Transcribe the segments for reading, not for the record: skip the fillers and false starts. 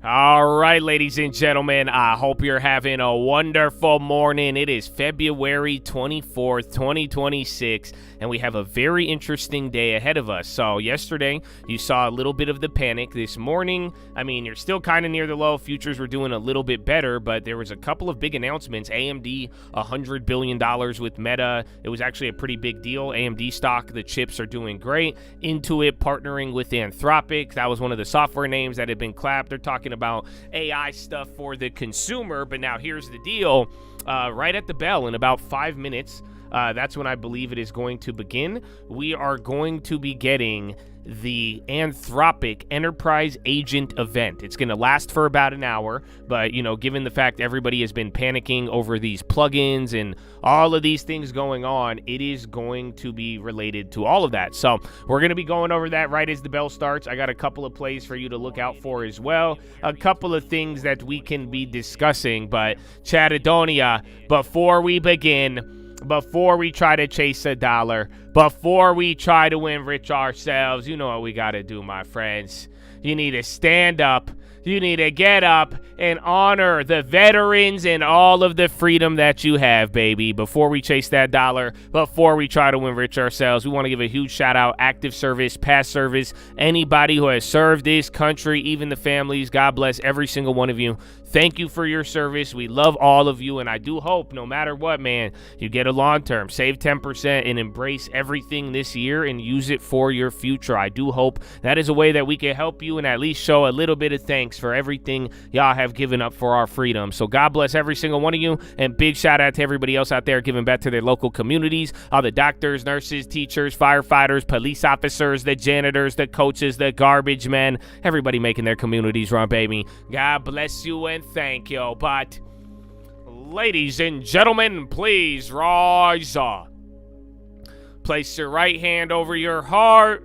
All right, ladies and gentlemen, I hope you're having a wonderful morning. It is February 24th, 2026, and we have a very interesting day ahead of us. So yesterday, you saw a little bit of the panic. This morning, you're still kind of near the low. Futures were doing a little bit better, but there was a couple of big announcements. AMD, $100 billion with Meta. It was actually a pretty big deal. AMD stock, the chips are doing great. INTU partnering with Anthropic. That was one of the software names that had been clapped. They're talking about AI stuff for the consumer, but now here's the deal. Right at the bell in about 5 minutes, that's when I believe it is going to begin. We are going to be getting the Anthropic Enterprise Agent event. It's going to last for about an hour, but given the fact everybody has been panicking over these plugins and all of these things going on, it is going to be related to all of that. So we're going to be going over that right as the bell starts. I got a couple of plays for you to look out for as well, a couple of things that we can be discussing. But Chatadonia, before we begin, before we try to chase a dollar, before we try to enrich ourselves, you know what we got to do, my friends. You need to stand up. You need to get up and honor the veterans and all of the freedom that you have, baby. Before we chase that dollar, before we try to enrich ourselves, we want to give a huge shout out, active service, past service, anybody who has served this country, even the families. God bless every single one of you. Thank you for your service. We love all of you, and I do hope, no matter what, man, you get a long-term, save 10% and embrace everything this year and use it for your future. I do hope that is a way that we can help you and at least show a little bit of thanks for everything y'all have given up for our freedom. So God bless every single one of you, and big shout out to everybody else out there giving back to their local communities, all the doctors, nurses, teachers, firefighters, police officers, the janitors, the coaches, the garbage men, everybody making their communities run, baby. God bless you and thank you. But ladies and gentlemen, please rise up. Place your right hand over your heart.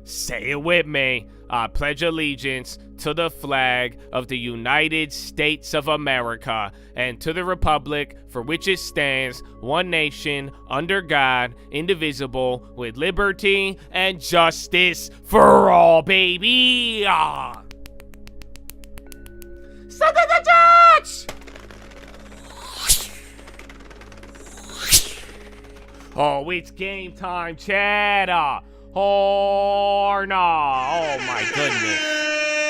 Say it with me. I pledge allegiance to the flag of the United States of America and to the republic for which it stands, one nation, under God, indivisible, with liberty and justice for all, baby. Stand in the church! Oh, it's game time, Cheddar. Oh, no. Oh, my goodness.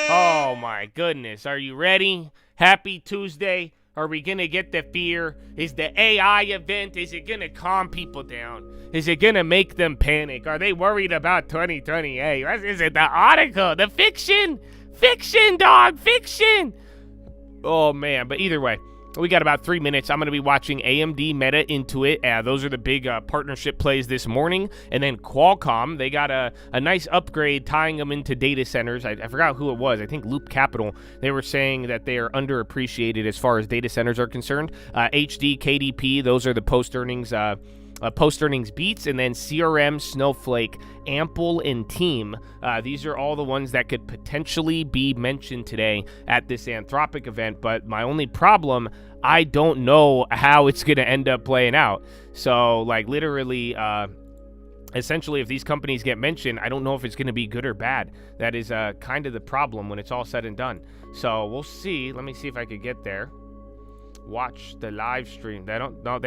Oh, my goodness. Are you ready? Happy Tuesday. Are we going to get the fear? Is the AI event, is it going to calm people down? Is it going to make them panic? Are they worried about 2028? Is it the article? The fiction? Fiction, dog. Fiction. Oh, man. But either way, we got about 3 minutes. I'm going to be watching AMD, Meta, INTU. Those are the big partnership plays this morning. And then Qualcomm, they got a nice upgrade tying them into data centers. I forgot who it was. I think Loop Capital. They were saying that they are underappreciated as far as data centers are concerned. HD, KDP, those are the post-earnings beats, and then CRM, Snowflake, Ample, and Team. These are all the ones that could potentially be mentioned today at this Anthropic event, but my only problem, I don't know how it's going to end up playing out. So, literally, essentially, if these companies get mentioned, I don't know if it's going to be good or bad. That is kind of the problem when it's all said and done. So, we'll see. Let me see if I could get there. Watch the live stream. They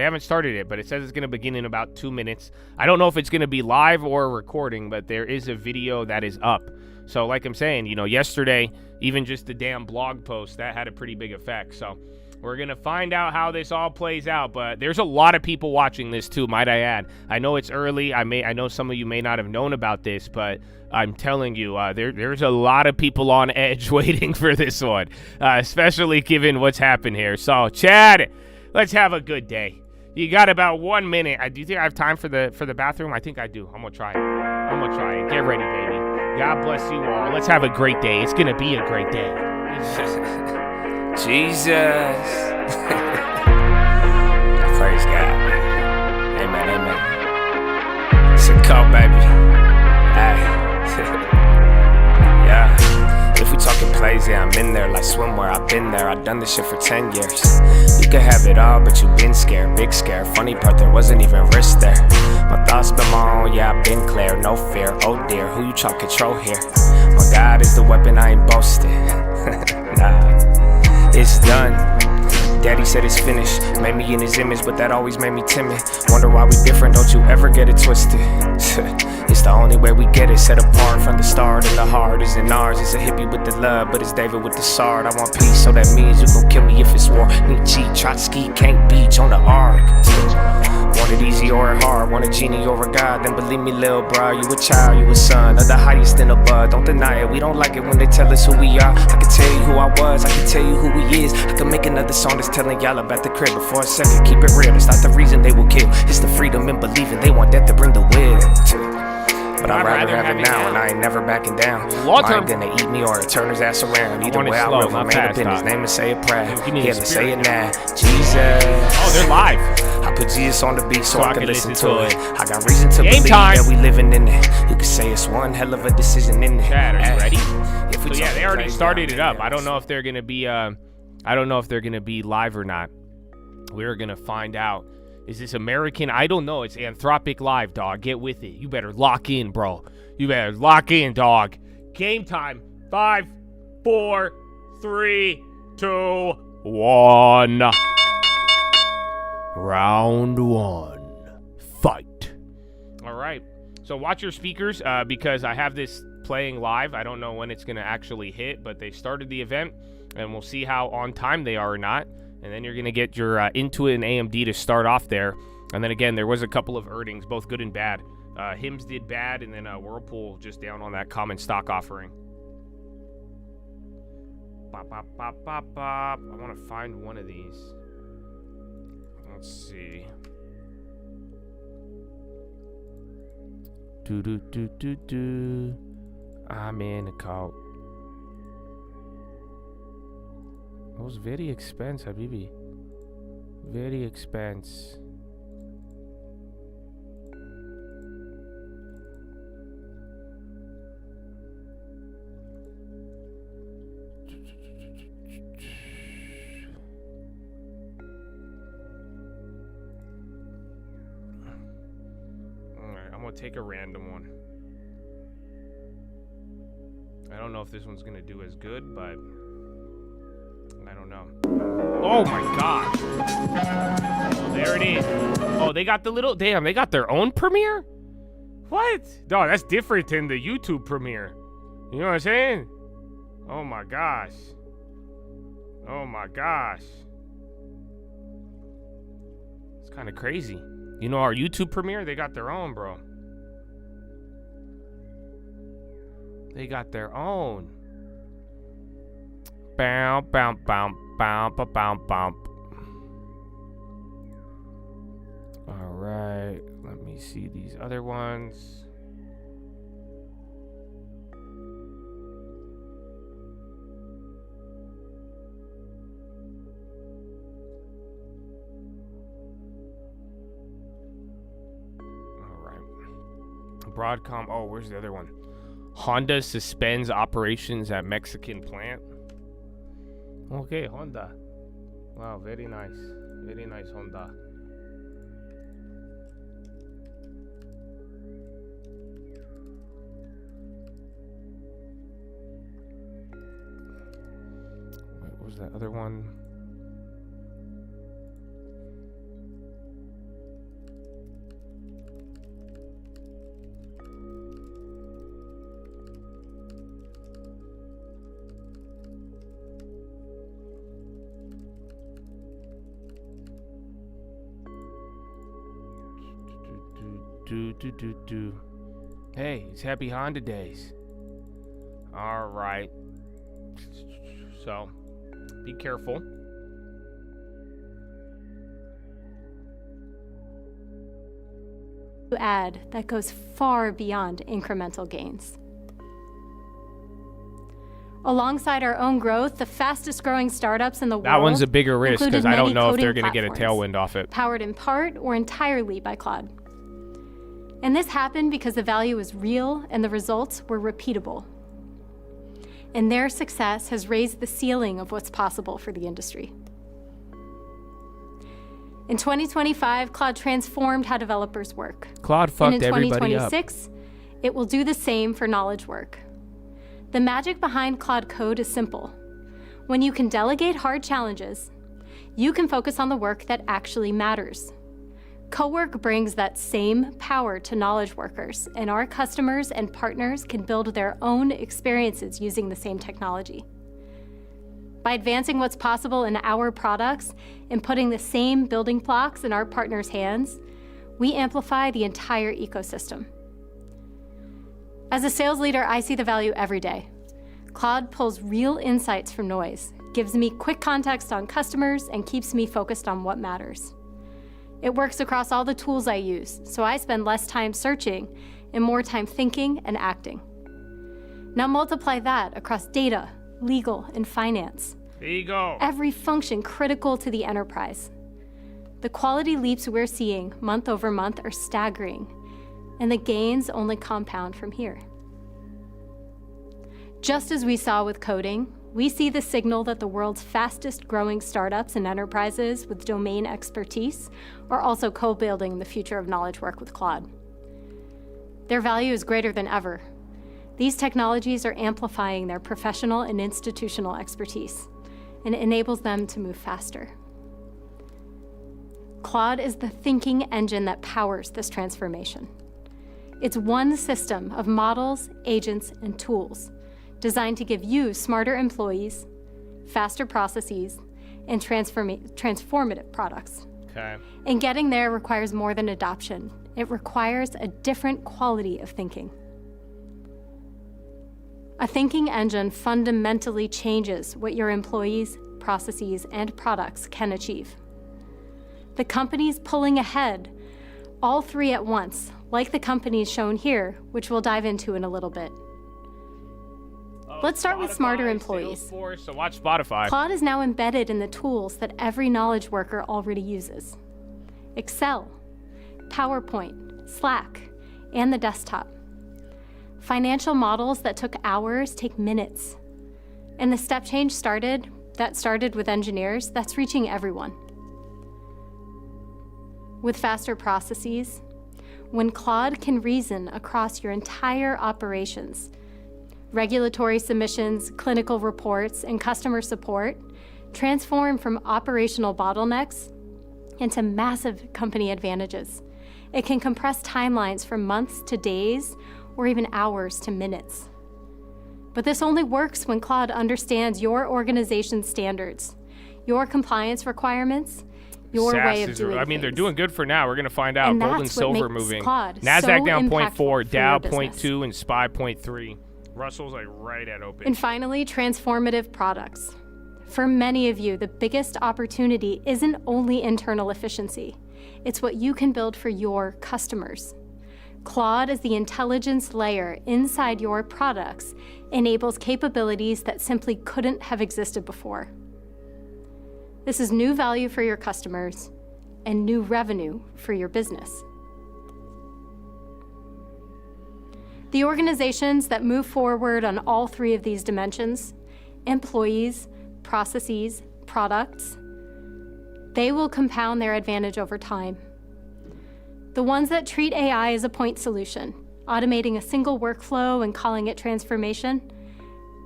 haven't started it, but it says it's going to begin in about 2 minutes. I don't know if it's going to be live or recording, but there is a video that is up. So like I'm saying, yesterday, even just the damn blog post, that had a pretty big effect. So we're going to find out how this all plays out, but there's a lot of people watching this too, might I add. I know it's early. I know some of you may not have known about this, but I'm telling you, there's a lot of people on edge waiting for this one, especially given what's happened here. So, Chad, let's have a good day. You got about 1 minute. Do you think I have time for the bathroom? I think I do. I'm going to try it. Get ready, baby. God bless you all. Let's have a great day. It's going to be a great day. Jesus. Praise God. Amen. It's a call, baby. Yeah. If we talking plays, yeah, I'm in there like swimwear. I've been there. I've done this shit for 10 years. You could have it all, but you been scared. Big scare. Funny part, there wasn't even risk there. My thoughts been my own, yeah, I've been clear. No fear. Oh dear, who you try to control here? My God is the weapon, I ain't boasting. it's done. Daddy said it's finished, made me in his image, but that always made me timid. Wonder why we different, don't you ever get it twisted. It's the only way we get it, set apart from the start. And the heart isn't ours, it's a hippie with the love, but it's David with the sword. I want peace, so that means you gon' kill me if it's war. Nietzsche, Trotsky, can't beach on the arc. Want it easy or hard, want a genie or a god, then believe me, lil' bro, you a child, you a son of the highest in the bud. Don't deny it, we don't like it when they tell us who we are. I can tell you who I was, I can tell you who he is. I can make another song that's telling y'all about the crib, but for a second, keep it real, it's not the reason they will kill. It's the freedom in believing they want death to bring the will. But I'd rather have it now, and I ain't never backing down. I ain't gonna eat me or turn his ass around. Either way, I will remain up in his name and say a prayer. He had to say it now. Jesus. Oh, they're live. I put Jesus on the beat so I can listen to it. I got reason to believe time. that we living in it. You could say it's one hell of a decision in it. Chad, are you ready? So yeah, they already started it up. I don't know if they're gonna be live or not. We're gonna find out. Is this American? I don't know. It's Anthropic Live, dog. Get with it. You better lock in, bro. You better lock in, dog. Game time. 5, 4, 3, 2, 1. Round 1. Fight. All right. So watch your speakers because I have this playing live. I don't know when it's going to actually hit, but they started the event, and we'll see how on time they are or not. And then you're going to get your INTU and AMD to start off there. And then again, there was a couple of earnings, both good and bad. Hims did bad, and then Whirlpool just down on that common stock offering. Bop, bop, bop, bop, bop. I want to find one of these. Let's see. I'm in a cult. It was very expensive, Habibi. Very expensive. Alright, I'm gonna take a random one. I don't know if this one's gonna do as good, but I don't know. Oh my gosh. Oh, there it is. Oh, they got the little... Damn, they got their own premiere? What? No, that's different than the YouTube premiere. You know what I'm saying? Oh my gosh. Oh my gosh. It's kind of crazy. You know our YouTube premiere? They got their own, bro. They got their own. Bow, bow, bow, bow, bow, bow, bow. All right, let me see these other ones. All right. Broadcom. Oh, where's the other one? Honda suspends operations at Mexican plant. Okay, Honda. Wow, very nice. Very nice, Honda. Wait, what was that other one? Hey, it's Happy Honda Days. All right. So, be careful. Add that goes far beyond incremental gains. Alongside our own growth, the fastest growing startups in the world. That one's a bigger risk because I don't know if they're going to get a tailwind off it. Powered in part or entirely by cloud. And this happened because the value was real and the results were repeatable. And their success has raised the ceiling of what's possible for the industry. In 2025, cloud transformed how developers work. Cloud fucked everybody up. And in 2026, it will do the same for knowledge work. The magic behind cloud code is simple. When you can delegate hard challenges, you can focus on the work that actually matters. Co-work brings that same power to knowledge workers, and our customers and partners can build their own experiences using the same technology. By advancing what's possible in our products and putting the same building blocks in our partners' hands, we amplify the entire ecosystem. As a sales leader, I see the value every day. Claude pulls real insights from noise, gives me quick context on customers, and keeps me focused on what matters. It works across all the tools I use, so I spend less time searching and more time thinking and acting. Now multiply that across data, legal, and finance. There you go. Every function critical to the enterprise. The quality leaps we're seeing month over month are staggering, and the gains only compound from here. Just as we saw with coding, we see the signal that the world's fastest growing startups and enterprises with domain expertise are also co-building the future of knowledge work with Claude. Their value is greater than ever. These technologies are amplifying their professional and institutional expertise, and it enables them to move faster. Claude is the thinking engine that powers this transformation. It's one system of models, agents, and tools designed to give you smarter employees, faster processes, and transformative products. Okay. And getting there requires more than adoption. It requires a different quality of thinking. A thinking engine fundamentally changes what your employees, processes, and products can achieve. The companies pulling ahead, all three at once, like the companies shown here, which we'll dive into in a little bit. Let's start with smarter employees. Salesforce, so watch Spotify. Claude is now embedded in the tools that every knowledge worker already uses. Excel, PowerPoint, Slack, and the desktop. Financial models that took hours take minutes. And the step change started with engineers, that's reaching everyone. With faster processes, when Claude can reason across your entire operations, regulatory submissions, clinical reports, and customer support transform from operational bottlenecks into massive company advantages. It can compress timelines from months to days, or even hours to minutes. But this only works when Claude understands your organization's standards, your compliance requirements, your way of doing things. They're doing good for now. We're going to find out. And Gold and that's what silver makes moving. Claude NASDAQ so down impactful 0.4, for Dow your business. 0.2, and SPY 0.3. Russell's like right at open. And finally, transformative products. For many of you, the biggest opportunity isn't only internal efficiency. It's what you can build for your customers. Claude, as the intelligence layer inside your products, enables capabilities that simply couldn't have existed before. This is new value for your customers and new revenue for your business. The organizations that move forward on all three of these dimensions, employees, processes, products, they will compound their advantage over time. The ones that treat AI as a point solution, automating a single workflow and calling it transformation,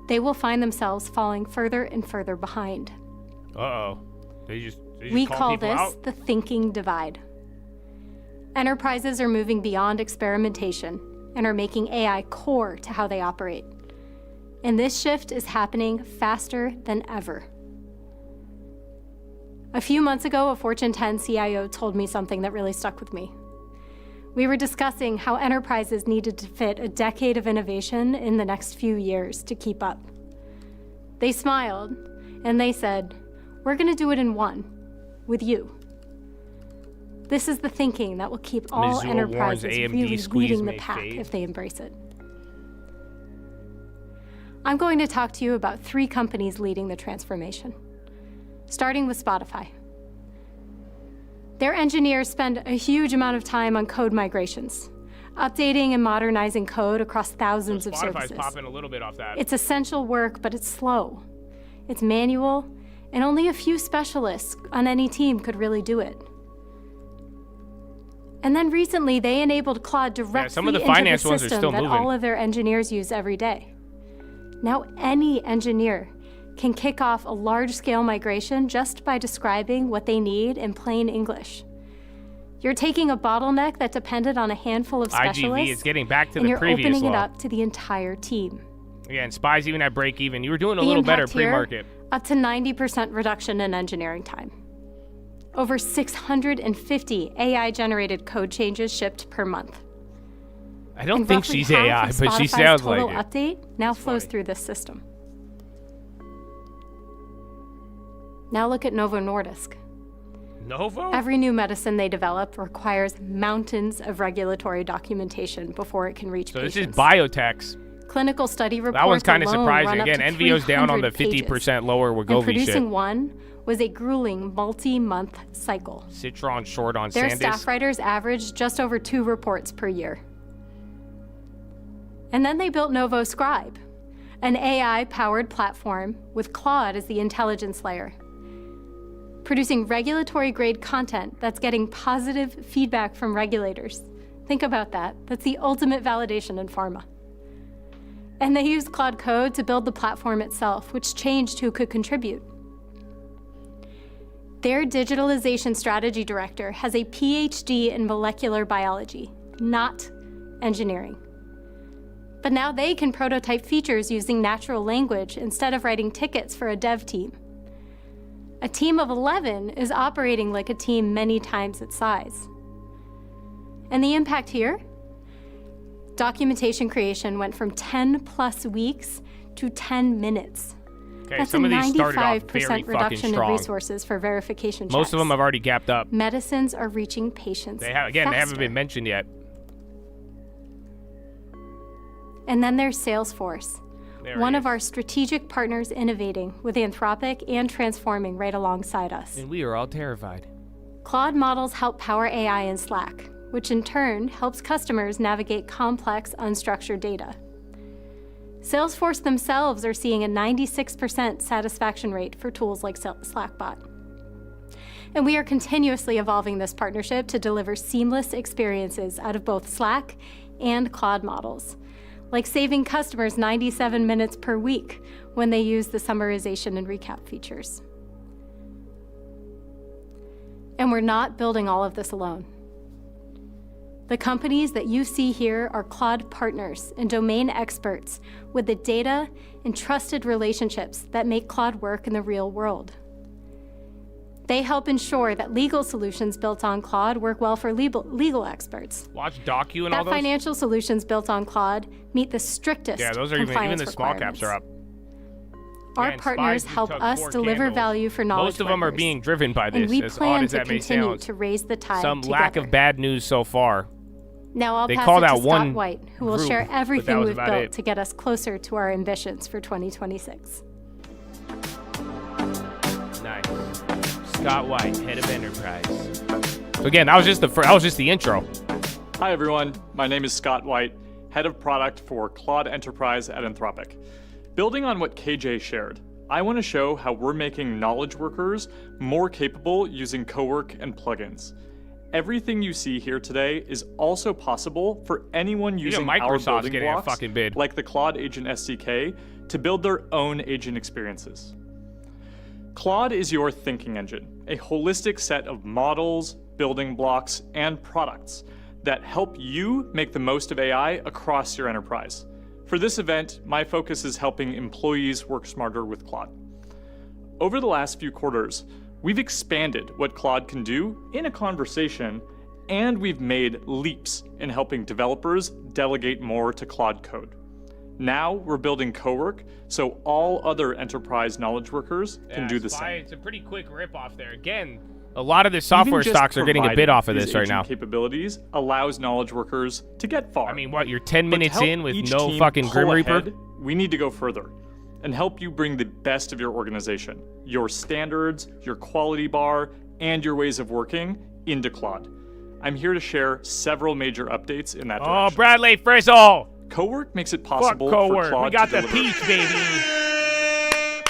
they will find themselves falling further and further behind. Uh-oh. They just We call call people this out? the thinking divide. Enterprises are moving beyond experimentation and are making AI core to how they operate. And this shift is happening faster than ever. A few months ago, a Fortune 10 CIO told me something that really stuck with me. We were discussing how enterprises needed to fit a decade of innovation in the next few years to keep up. They smiled and they said, "We're going to do it in one, with you." This is the thinking that will keep all Mizzou enterprises warns AMD really squeeze leading the may pack fade. if they embrace it. I'm going to talk to you about 3 companies leading the transformation, starting with Spotify. Their engineers spend a huge amount of time on code migrations, updating and modernizing code across thousands of Spotify's services. popping a little bit off that. It's essential work, but it's slow. It's manual, and only a few specialists on any team could really do it. And then recently, they enabled Claude directly some of the into finance the ones are system still that moving. all of their engineers use every day. Now any engineer can kick off a large-scale migration just by describing what they need in plain English. You're taking a bottleneck that depended on a handful of specialists, IGV is getting back to and the you're previous opening it law. up to the entire team. Again, spies even at break even. You were doing a The little better impact here, pre-market. up to 90% reduction in engineering time. Over 650 AI-generated code changes shipped per month. I don't And think roughly she's half AI, of but she Spotify's sounds like total it. update now flows funny. through this system. Now look at Novo Nordisk. Novo? Every new medicine they develop requires mountains of regulatory documentation before it can reach So this patients. is biotechs. Clinical study reports That one's kind of alone surprising. run up Again, to NVO's down on the 300 50% lower pages. And Wegovy producing shit. one was a grueling multi-month cycle. Citron short on Their Sandisk. staff writers averaged just over 2 reports per year. And then they built Novo Scribe, an AI-powered platform with Claude as the intelligence layer, producing regulatory-grade content that's getting positive feedback from regulators. Think about that. That's the ultimate validation in pharma. And they used Claude Code to build the platform itself, which changed who could contribute. Their digitalization strategy director has a PhD in molecular biology, not engineering. But now they can prototype features using natural language instead of writing tickets for a dev team. A team of 11 is operating like a team many times its size. And the impact here? Documentation creation went from 10 plus weeks to 10 minutes. Okay, That's some a of these started off very 95% fucking reduction in strong. resources for verification checks. Most of them have already gapped up. Medicines are reaching patients They haven't faster. been mentioned yet. And then there's Salesforce, There one he of is. our strategic partners innovating with Anthropic and transforming right alongside us. And we are all terrified. Claude models help power AI in Slack, which in turn helps customers navigate complex, unstructured data. Salesforce themselves are seeing a 96% satisfaction rate for tools like Slackbot. And we are continuously evolving this partnership to deliver seamless experiences out of both Slack and Claude models, like saving customers 97 minutes per week when they use the summarization and recap features. And we're not building all of this alone. The companies that you see here are Claude partners and domain experts with the data and trusted relationships that make Claude work in the real world. They help ensure that legal solutions built on Claude work well for legal experts. Watch Docu and all That those. financial solutions built on Claude meet the strictest Yeah, those are even compliance the small caps requirements. are up. Our Man, partners Spies help took us 4 deliver candles. value for knowledge Most of them are workers. being driven by And this, we as odd plan as to that may continue sound. to raise the tide Some together. lack of bad news so far. Now I'll They pass called it to out Scott one White, who will group, share but everything that was we've about built it. to get us closer to our ambitions for 2026. Nice. Scott White, head of enterprise. So again, that was just the intro. Hi everyone, my name is Scott White, Head of Product for Claude Enterprise at Anthropic. Building on what KJ shared, I want to show how we're making knowledge workers more capable using Cowork and plugins. Everything you see here today is also possible for anyone using our Microsoft's building getting a blocks, fucking bid. like the Claude Agent SDK, to build their own agent experiences. Claude is your thinking engine, a holistic set of models, building blocks, and products that help you make the most of AI across your enterprise. For this event, my focus is helping employees work smarter with Claude. Over the last few quarters, we've expanded what Claude can do in a conversation, and we've made leaps in helping developers delegate more to Claude Code. Now we're building Cowork so all other enterprise knowledge workers can do the same. It's a pretty quick rip-off there. Again, a lot of the software Even just stocks are getting a bid providing off of these this right agent now. Capabilities allows knowledge workers to get far. I mean, what, you're 10 But to minutes help in with each no team fucking pull Grim Reaper? ahead, we need to go further and help you bring the best of your organization, your standards, your quality bar, and your ways of working into Claude. I'm here to share several major updates in that Oh, direction. Bradley Frizzle! Cowork makes it Fuck possible for Cowork. Claude We got to the deliver. peach, baby. It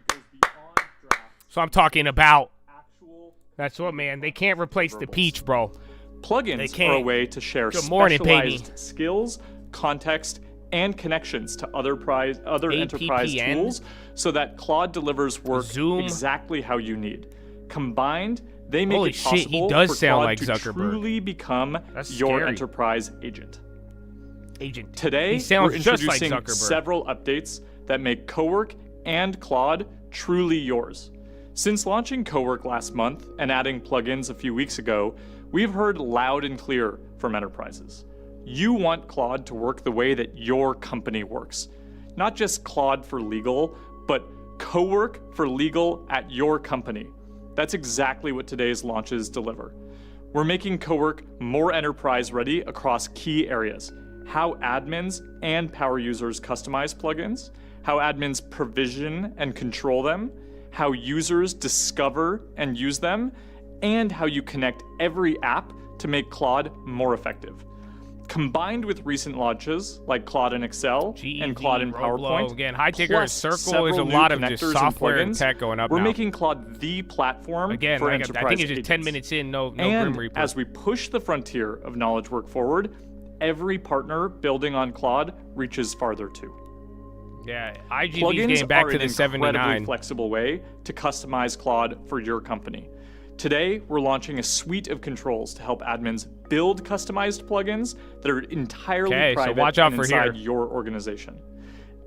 goes beyond draft So I'm talking about. actual That's what, man. They can't replace the deliverables. peach, bro. They Plugins can't. are a way to share Good morning, specialized baby. skills, context, and connections to other enterprise APPN? tools so that Claude delivers work Zoom? exactly how you need. Combined, they make Holy it shit, possible he does for sound Claude like to Zuckerberg. truly become That's your scary. enterprise agent. Agent. Today, He sounds we're just like introducing Zuckerberg. several updates that make Cowork and Claude truly yours. Since launching Cowork last month and adding plugins a few weeks ago, we've heard loud and clear from enterprises. You want Claude to work the way that your company works. Not just Claude for legal, but Cowork for legal at your company. That's exactly what today's launches deliver. We're making Cowork more enterprise ready across key areas: how admins and power users customize plugins, how admins provision and control them, how users discover and use them, and how you connect every app to make Claude more effective. Combined with recent launches like Claude in Excel and Claude in PowerPoint, Again, high ticker plus Circle several is a new lot of just connectors software and plugins, tech going up we're now. making Claude the platform Again, for like, enterprise I think it's just 10 agents. minutes in, no And Grim Reaper. as we push the frontier of knowledge work forward, every partner building on Claude reaches farther too. Yeah, IGV's Plugins getting back are to an the 79. incredibly flexible way to customize Claude for your company. Today, we're launching a suite of controls to help admins build customized plugins that are entirely Okay, so private watch out and for inside here. your organization.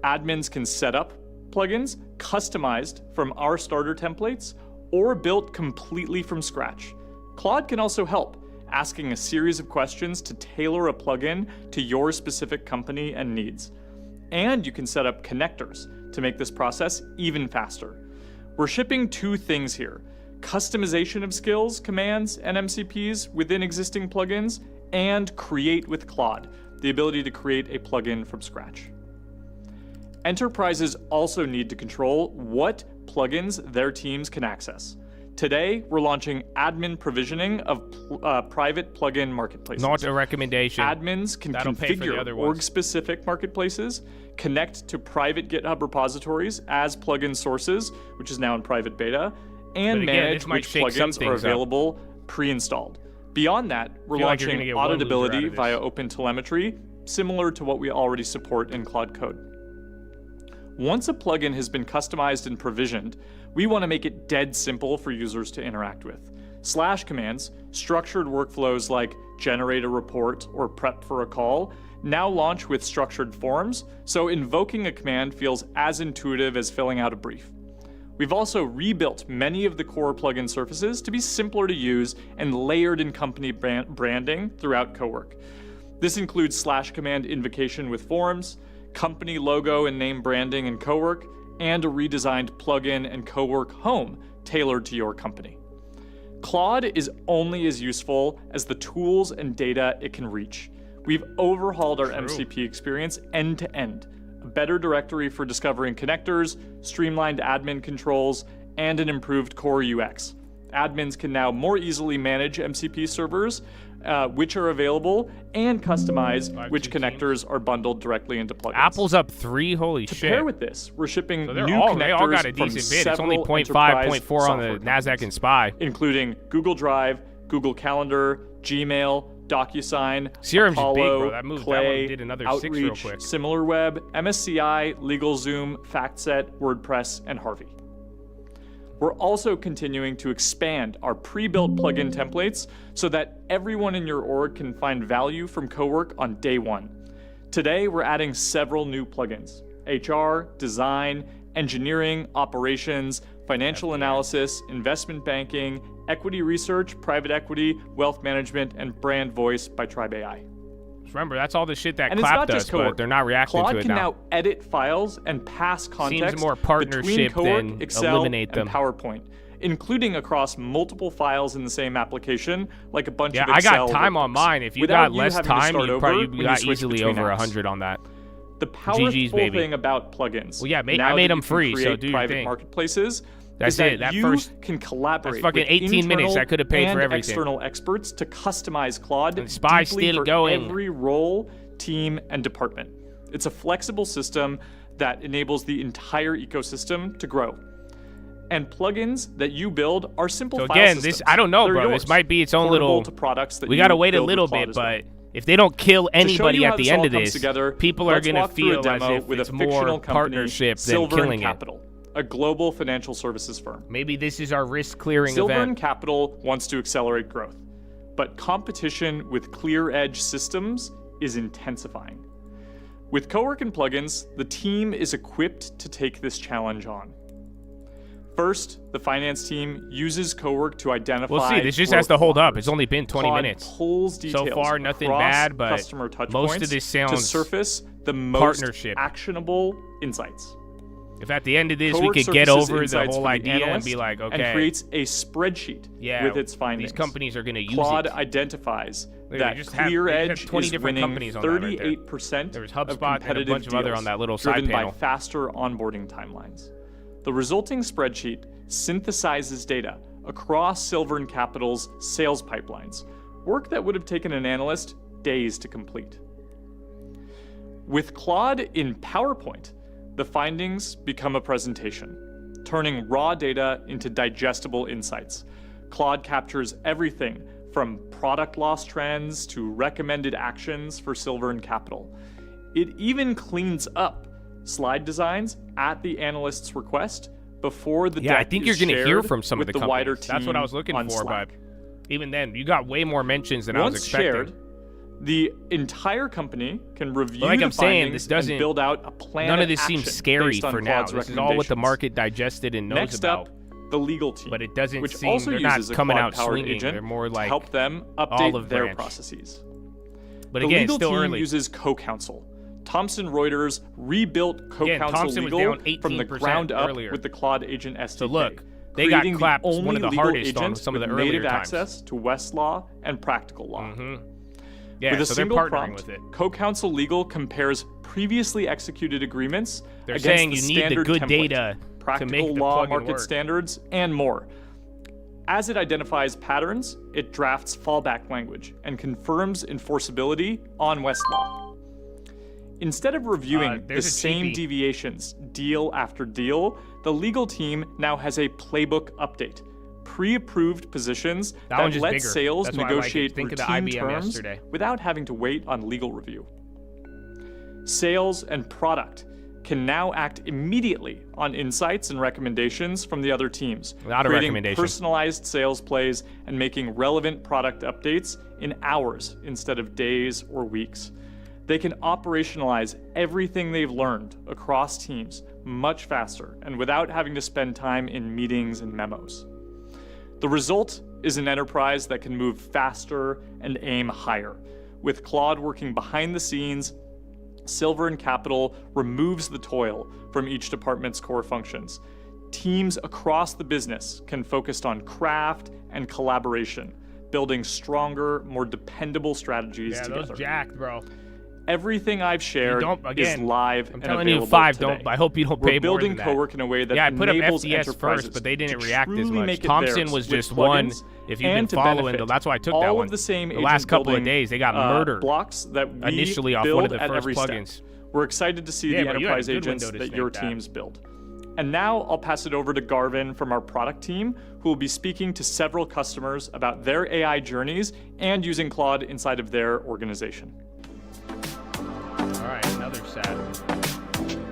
Admins can set up plugins customized from our starter templates or built completely from scratch. Claude can also help, asking a series of questions to tailor a plugin to your specific company and needs. And you can set up connectors to make this process even faster. We're shipping two things here: customization of skills, commands, and MCPs within existing plugins, and Create with Claude, the ability to create a plugin from scratch. Enterprises also need to control what plugins their teams can access. Today, we're launching admin provisioning of private plugin marketplaces. Not a recommendation. Admins can That'll pay for the configure other ones. org-specific marketplaces, connect to private GitHub repositories as plugin sources, which is now in private beta, and But again, manage this might which shake some plugins are things up. available pre-installed. Beyond that, we're Feel like you're launching gonna get one loser out auditability of this. via OpenTelemetry, similar to what we already support in Claude Code. Once a plugin has been customized and provisioned, we want to make it dead simple for users to interact with. Slash commands, structured workflows like generate a report or prep for a call, now launch with structured forms, so invoking a command feels as intuitive as filling out a brief. We've also rebuilt many of the core plugin surfaces to be simpler to use and layered in company branding throughout Cowork. This includes slash command invocation with forms, company logo and name branding in Cowork, and a redesigned plugin and Cowork home tailored to your company. Claude is only as useful as the tools and data it can reach. We've overhauled our MCP experience end to end. A better directory for discovering connectors, streamlined admin controls, and an improved core UX. Admins can now more easily manage MCP servers, which are available, and customize which connectors are bundled directly into plugins. Apple's up 3. Holy To shit. pair with this, we're shipping So new they connectors all got a from decent bid. It's only several 0.5, enterprise 0.4 on the software NASDAQ companies, and SPY. including Google Drive, Google Calendar, Gmail, DocuSign, Serum's just big, Apollo, bro. That moved- that Play, one did another 6 Outreach, real quick. SimilarWeb, MSCI, LegalZoom, FactSet, WordPress, and Harvey. We're also continuing to expand our pre-built plugin templates so that everyone in your org can find value from Cowork on day one. Today, we're adding several new plugins: HR, design, engineering, operations, financial analysis, investment banking, equity research, private equity, wealth management, and brand voice by Tribe AI. Remember, that's all the shit that And it's Clap not does, just Cowork. but they're not reacting Claude to it can now. now edit files and pass context more partnership between Cowork, than Excel, eliminate them. and PowerPoint, including across multiple files in the same application, like a bunch Yeah, of I Excel got time on workbooks, mine. If you without got less having to time, start you over probably when you got switch easily between over apps. 100 on that. The powerful GG's, baby. thing about plugins, Well, yeah, I now made that them you can free, so create do your private thing. marketplaces, That's is that it. That you first- can collaborate fucking with 18 minutes. internal I could have paid for and everything. external experts to customize Claude And Spy's deeply still for going. every role, team, and department. It's a flexible system that enables the entire ecosystem to grow. And plugins that you build are simple So file again, systems. this I don't know, They're bro. yours, This might be its own portable little. to products that We you gotta wait a build with little Claude bit, as well. but if they don't kill To show anybody you how at the this end all of comes this, together, people are let's going to walk through a feel as demo if with it's a fictional more company, partnership than Silver killing & it. Capital, a global financial services firm. Maybe this is our risk-clearing Silver event. & Capital wants to accelerate growth, but competition with clear-edge systems is intensifying. With Cowork and plugins, the team is equipped to take this challenge on. First, the finance team uses Cowork to identify. We'll see. This just has to growth hold up. blockers. It's only been 20 Claude minutes. pulls details So far, nothing across bad, but customer touch most points of this to sounds surface the most partnership. actionable insights. If at the end of this Cowork we could get surfaces over the insights whole for the idea and analyst be like, okay, and creates a spreadsheet yeah, with its findings. these companies are going to use Claude it. identifies They that just have- Clear they have Edge 20 is different winning companies on that right there. 38% There was of HubSpot and a competitive bunch of other deals, on that little side driven panel. by faster onboarding timelines. The resulting spreadsheet synthesizes data across Silver & Capital's sales pipelines, work that would have taken an analyst days to complete. With Claude in PowerPoint, the findings become a presentation, turning raw data into digestible insights. Claude captures everything from product loss trends to recommended actions for Silver & Capital. It even cleans up slide designs at the analyst's request before the Yeah, I deck think is you're going to hear shared from some of with the wider companies. That's what I was looking team on for, Slack. but even then, you got way more mentions than I was Once expecting. shared, the entire company can review Like the I'm saying, findings this doesn't- and build out a plan None of of this seems action scary based on for now. Claude's This is all what the recommendations. market digested and knows Next about. up, the legal team, But it doesn't which seem- also they're not uses a coming out Claude-powered swinging. agent They're more like to help them update olive their branch. processes. But The again, legal it's still team early. uses co-counsel. Thomson Reuters rebuilt Again, co-counsel Thomson was legal down 18% from the ground up earlier. with the Claude agent SDK. So look, they got creating the clapped only one of the legal hardest on agent some of the with earlier native times. access to Westlaw and practical law. Yeah, With a so they're single partnering prompt, with it. co-counsel legal compares previously executed agreements They're against saying the you need the standard good template, data to practical make the law plugin market work. standards, and more. As it identifies patterns, it drafts fallback language and confirms enforceability on Westlaw. Instead of reviewing the there's a same cheapie. deviations deal after deal, the legal team now has a playbook update. Pre-approved positions That that one's just let bigger. sales That's why I like it. negotiate Think of the routine IBM terms yesterday. without having to wait on legal review. Sales and product can now act immediately on insights and recommendations from the other teams, Not a creating recommendation. personalized sales plays and making relevant product updates in hours instead of days or weeks. They can operationalize everything they've learned across teams much faster and without having to spend time in meetings and memos. The result is an enterprise that can move faster and aim higher. With Claude working behind the scenes, Silver & Capital removes the toil from each department's core functions. Teams across the business can focus on craft and collaboration, building stronger, more dependable strategies Yeah, together. those jacked, bro. Everything I've shared is live I'm and telling available you, 5. today. Don't. I hope you don't We're pay more building than that. Cowork in a way that Yeah, I put up enables FCS enterprises first, but they didn't to react as truly much. make it Thompson theirs was with just one. plugins If you've been and to following, benefit that's why I took all that of one. the same The last agent couple of building, days, they got murdered blocks that we initially off build one of the at first every step. plugins. We're excited to see Yeah, the but you had a enterprise good agents window to that snake your that. teams build. And now I'll pass it over to Garvin from our product team, who will be speaking to several customers about their AI journeys and using Claude inside of their organization. All right, another sad.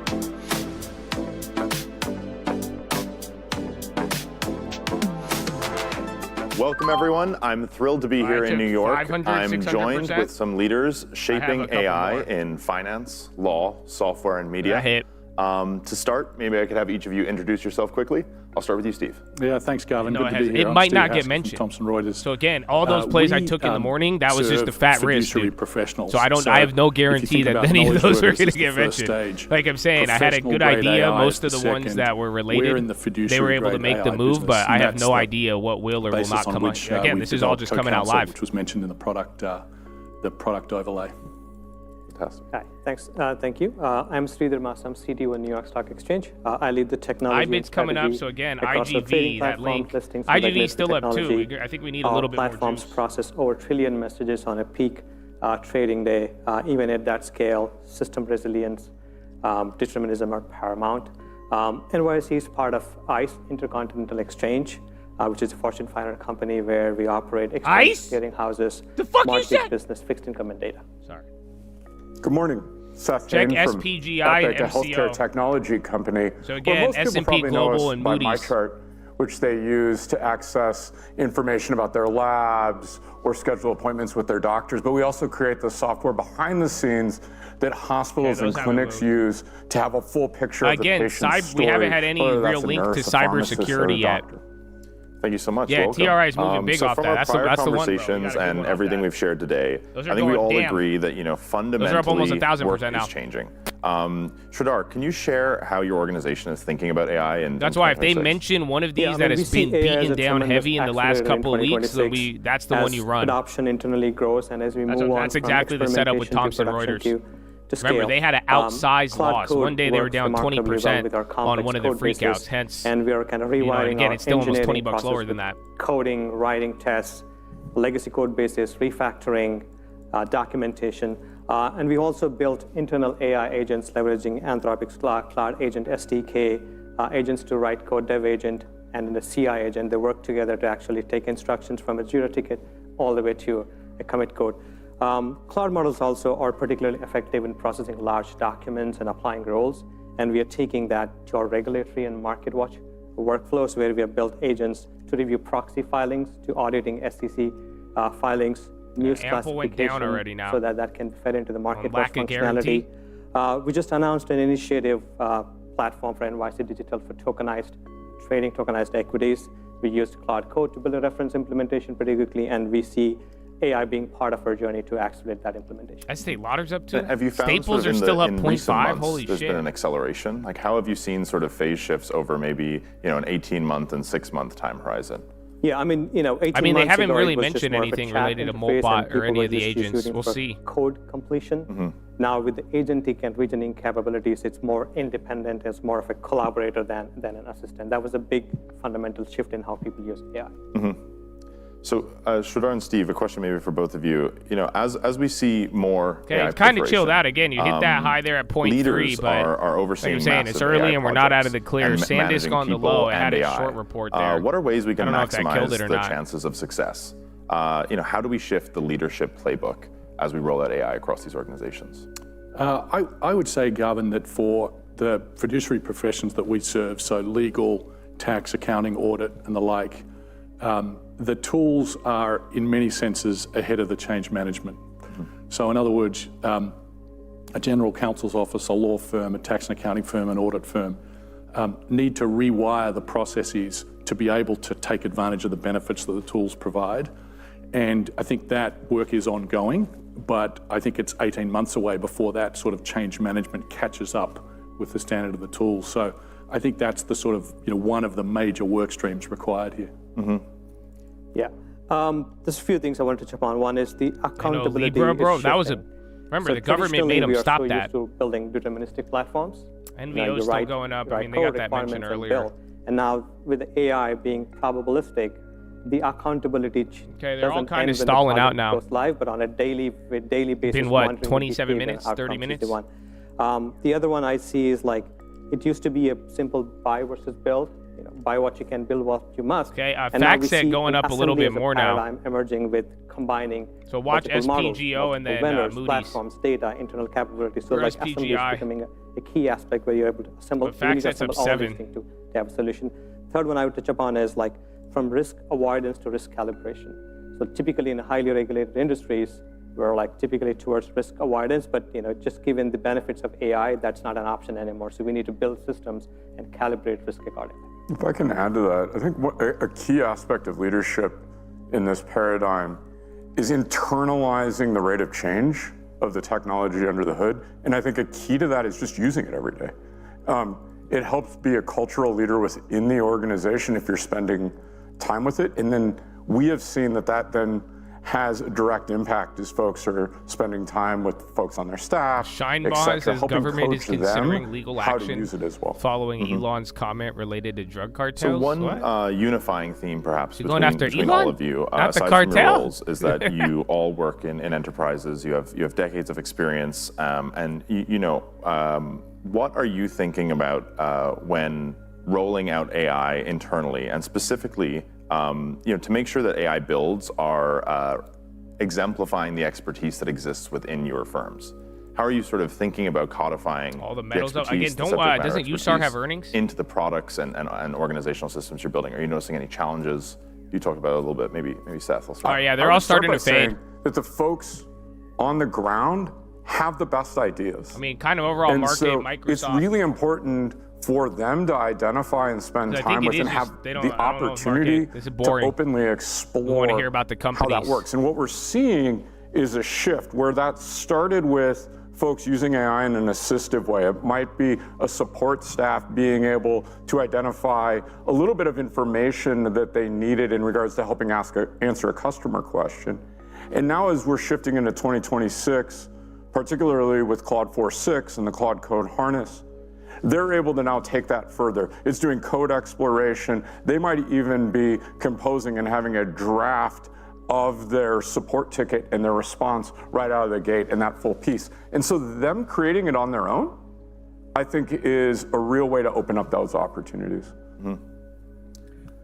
Welcome, everyone. I'm thrilled to be here in New York. 500, I'm 600%. joined with some leaders I shaping have a couple AI more. in finance, law, software, and media. That hit. To start, maybe I could have each of you introduce yourself quickly. I'll start with you, Steve. Yeah, thanks, Gavin. No, Good to be here. it I'm might Steve not get Haskell from mentioned. Thomson Reuters. So again, all those plays I we, took in the morning, that was just a serve fat risk, fiduciary dude. professionals. So I have no if you guarantee think that about any of knowledge those are workers going as to the get first mentioned. stage, Like I'm saying, I had a good professional-grade idea. AI Most of is the the ones second. that were We're in related, the they were able to fiduciary-grade make the AI move, business, but I and have that's no the idea what will or will basis not on come which, up. Again, we've this is all developed just coming out co-counsel, live. which was mentioned in the product overlay. Fantastic. Hi, thanks. Thank you. I'm Sridhar Masam, CTO in New York Stock Exchange. I lead the technology and IBIT's coming up, strategy so again, across our trading IGV, that platform, link. listings, and IGV's regulatory still up technology. too. I think we need a little bit more platforms juice. process over 1 trillion messages on a peak trading day. Even at that scale, system resilience, determinism are paramount. NYSE is part of ICE, Intercontinental Exchange. which is a Fortune 500 company where we operate ICE? clearing houses, The fuck you mortgage said? business, fixed income, and data. Sorry. Good morning. Seth Check Dane from SPGI Epic, a and MCO. healthcare technology company. So Well, again, most people S&P probably know Global us and by Moody's. MyChart, which they use to access information about their labs or schedule appointments with their doctors. But we also create the software behind the scenes that hospitals and those haven't clinics moved. use to have a full picture of the Again, patient's story. we haven't had any whether real that's a link to nurse, a pharmacist, or a cybersecurity yet. doctor. Thank you so much. Yeah, Welcome. TRI is moving big so off from that. our That's prior the one, bro. We got a conversations good and one off everything that. we've shared today, Those are I think we going, all damn. agree that fundamentally almost 1,000% work now. is changing. Sridhar, can you share how your organization is thinking about AI? That's why if they mention one of these that has been beaten down heavy in the last couple of weeks, that's the one you run. Adoption internally grows, and as we move on That's from exactly the setup with experimentation to Thomson production Reuters. to scale. Remember, they had an outsized Cloud loss. code One day they were works down remarkably well 20% with our on complex one of the code bases, freakouts. Hence, and we are kind of rewiring again, our it's still almost engineering $20 lower process than with that. Coding, writing tests, legacy code bases, refactoring, documentation, and we also built internal AI agents leveraging Anthropic's Cloud Agent SDK, agents to write code, dev agent, and in the CI agent. They work together to actually take instructions from a Jira ticket all the way to a commit code. Cloud models also are particularly effective in processing large documents and applying rules, and we are taking that to our regulatory and market watch workflows, where we have built agents to review proxy filings, to auditing SEC filings, news Ample went down classification, already now. so that can be fed into the market watch lack of functionality. We just announced an initiative platform for NYC Digital for tokenized trading, tokenized equities. We used Cloud Code to build a reference implementation pretty quickly, and we see AI being part of our journey to accelerate that implementation. Estee Lauder's up to. Have you found Staples sort of are still up in recent 0.5. months, Holy there's shit. been an acceleration? Like, how have you seen sort of phase shifts over maybe an 18-month and 6-month time horizon? Yeah, I mean, 18 I mean, they months haven't ago, really it was just mentioned more of a anything chat related to interface, Molbot and or people any were of the just agents. using We'll for see. Code completion. Now, with the agentic and reasoning capabilities, it's more independent. It's more of a collaborator than an assistant. That was a big fundamental shift in how people use AI. So, Sridhar and Steve, a question maybe for both of you. As we see more Okay, AI it's kind of chilled proliferation, out again. You hit that high there at 0.3, leaders but are overseeing like I'm saying, massive it's early AI and we're not out projects of the clear. and SanDisk managing on the people low. It had and a AI. short report there. What are ways we I can don't know if that killed maximize it or the not. chances of success? How do we shift the leadership playbook as we roll out AI across these organizations? I would say, Garvin, that for the fiduciary professions that we serve, so legal, tax, accounting, audit, and the like, the tools are, in many senses, ahead of the change management. So in other words, a general counsel's office, a law firm, a tax and accounting firm, an audit firm, need to rewire the processes to be able to take advantage of the benefits that the tools provide. And I think that work is ongoing, but I think it's 18 months away before that sort of change management catches up with the standard of the tools. So I think that's the sort of, one of the major work streams required here. Yeah. There's a few things I want to touch upon. One is the accountability. Bro, is that was a. shifting. Remember, So the government traditionally, made them we are stop so that. used to building deterministic platforms. NVO is still going up. I mean, they got that mentioned earlier. And now with the AI being probabilistic, the accountability Okay, they're all doesn't kind end of when the stalling out project now. Goes live, but on a daily basis. Been what, monitoring the 27 behavior minutes, 30 outcomes is minutes? the one. The other one I see is like, it used to be a simple buy versus build. Buy what you can, build what you must. Okay, And now we FactSet see going an up a little assembly bit as a more now. paradigm emerging with combining. So watch multiple models, SPGO and multiple then vendors, Moody's. platforms, data, internal capabilities. So Or like assembly is SPGI. becoming a key aspect where you're able to assemble, But you need to FactSet's up assemble all these 7. things to have a solution. Third one I would touch upon is like from risk avoidance to risk calibration. So typically in highly regulated industries, we're like typically towards risk avoidance, but just given the benefits of AI, that's not an option anymore. So we need to build systems and calibrate risk accordingly. If I can add to that, I think a key aspect of leadership in this paradigm is internalizing the rate of change of the technology under the hood. And I think a key to that is just using it every day. It helps be a cultural leader within the organization if you're spending time with it. And then we have seen that then has a direct impact as folks are spending time with folks on their staff, Scheinbaum says government is considering legal how to action use it as well. following Elon's comment related to drug cartels. So one What? Unifying theme, perhaps, going after between Elon? all of you, Not the aside from cartel? your roles, is that you all work in enterprises. You have decades of experience, and what are you thinking about when rolling out AI internally, and specifically to make sure that AI builds are exemplifying the expertise that exists within your firms? How are you sort of thinking about codifying all the metals? expertise, Again, doesn't USAR have earnings into the products and organizational systems you're building? Are you noticing any challenges? You talked about it a little bit. Maybe Seth will start. Oh yeah, they're all starting to fade. That the folks on the ground have the best ideas. I mean, kind of overall and market, so Microsoft. It's really important for them to identify and spend time with and have the opportunity to openly explore hear about the how that works. And what we're seeing is a shift where that started with folks using AI in an assistive way. It might be a support staff being able to identify a little bit of information that they needed in regards to helping answer a customer question. And now as we're shifting into 2026, particularly with Claude 4.6 and the Claude Code Harness, they're able to now take that further. It's doing code exploration. They might even be composing and having a draft of their support ticket and their response right out of the gate in that full piece. And so them creating it on their own, I think is a real way to open up those opportunities. Mm-hmm.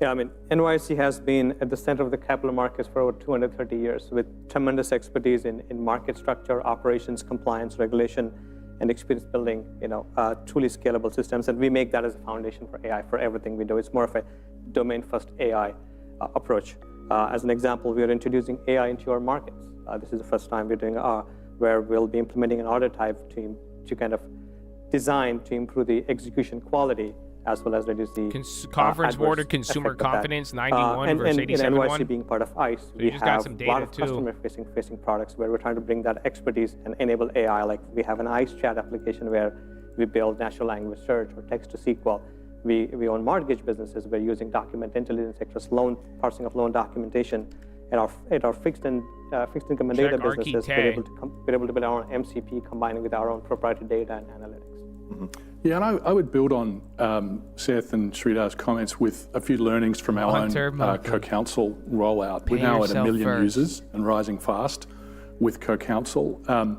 Yeah, I mean, NYC has been at the center of the capital markets for over 230 years with tremendous expertise in market structure, operations, compliance, regulation, and experience building, truly scalable systems. And we make that as a foundation for AI for everything we do. It's more of a domain-first AI approach. As an example, we are introducing AI into our markets. This is the first time we're doing where we'll be implementing an audit type team to kind of design to improve the execution quality as well as reduce the conference board of consumer confidence 91 versus 87. NYC being part of ICE, so we have a lot of customer-facing products where we're trying to bring that expertise and enable AI. Like we have an ICE chat application where we build natural language search or text to SQL. We own mortgage businesses. We're using document intelligence across parsing of loan documentation. And our fixed income and data businesses, we're able to build our own MCP combining with our own proprietary data and analytics. Mm-hmm. Yeah, and I would build on Seth and Sridhar's comments with a few learnings from our own CoCounsel rollout. We're now at 1 million users and rising fast with CoCounsel.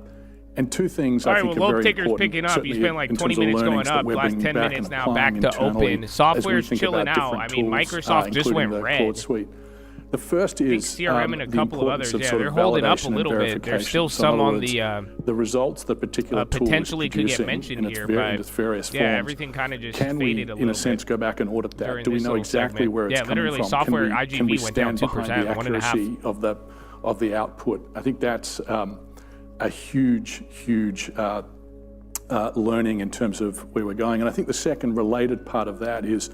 And two things I think are very important. Picking up. You spent like 20 minutes going up. Last 10 minutes now back to open. Software's chilling out. I mean, Microsoft just went red. The first is CRM and a couple of others. Yeah, they're holding up a little bit. There's still some on the results that particular tool potentially could get mentioned here, but its various forms. Yeah, everything kind of just faded a little bit. Can we, in a sense, go back and audit that? Do we know exactly where it's coming from? Yeah, literally, software IGV went down 2%, 1.5% of the output. I think that's a huge learning in terms of where we're going. And I think the second related part of that is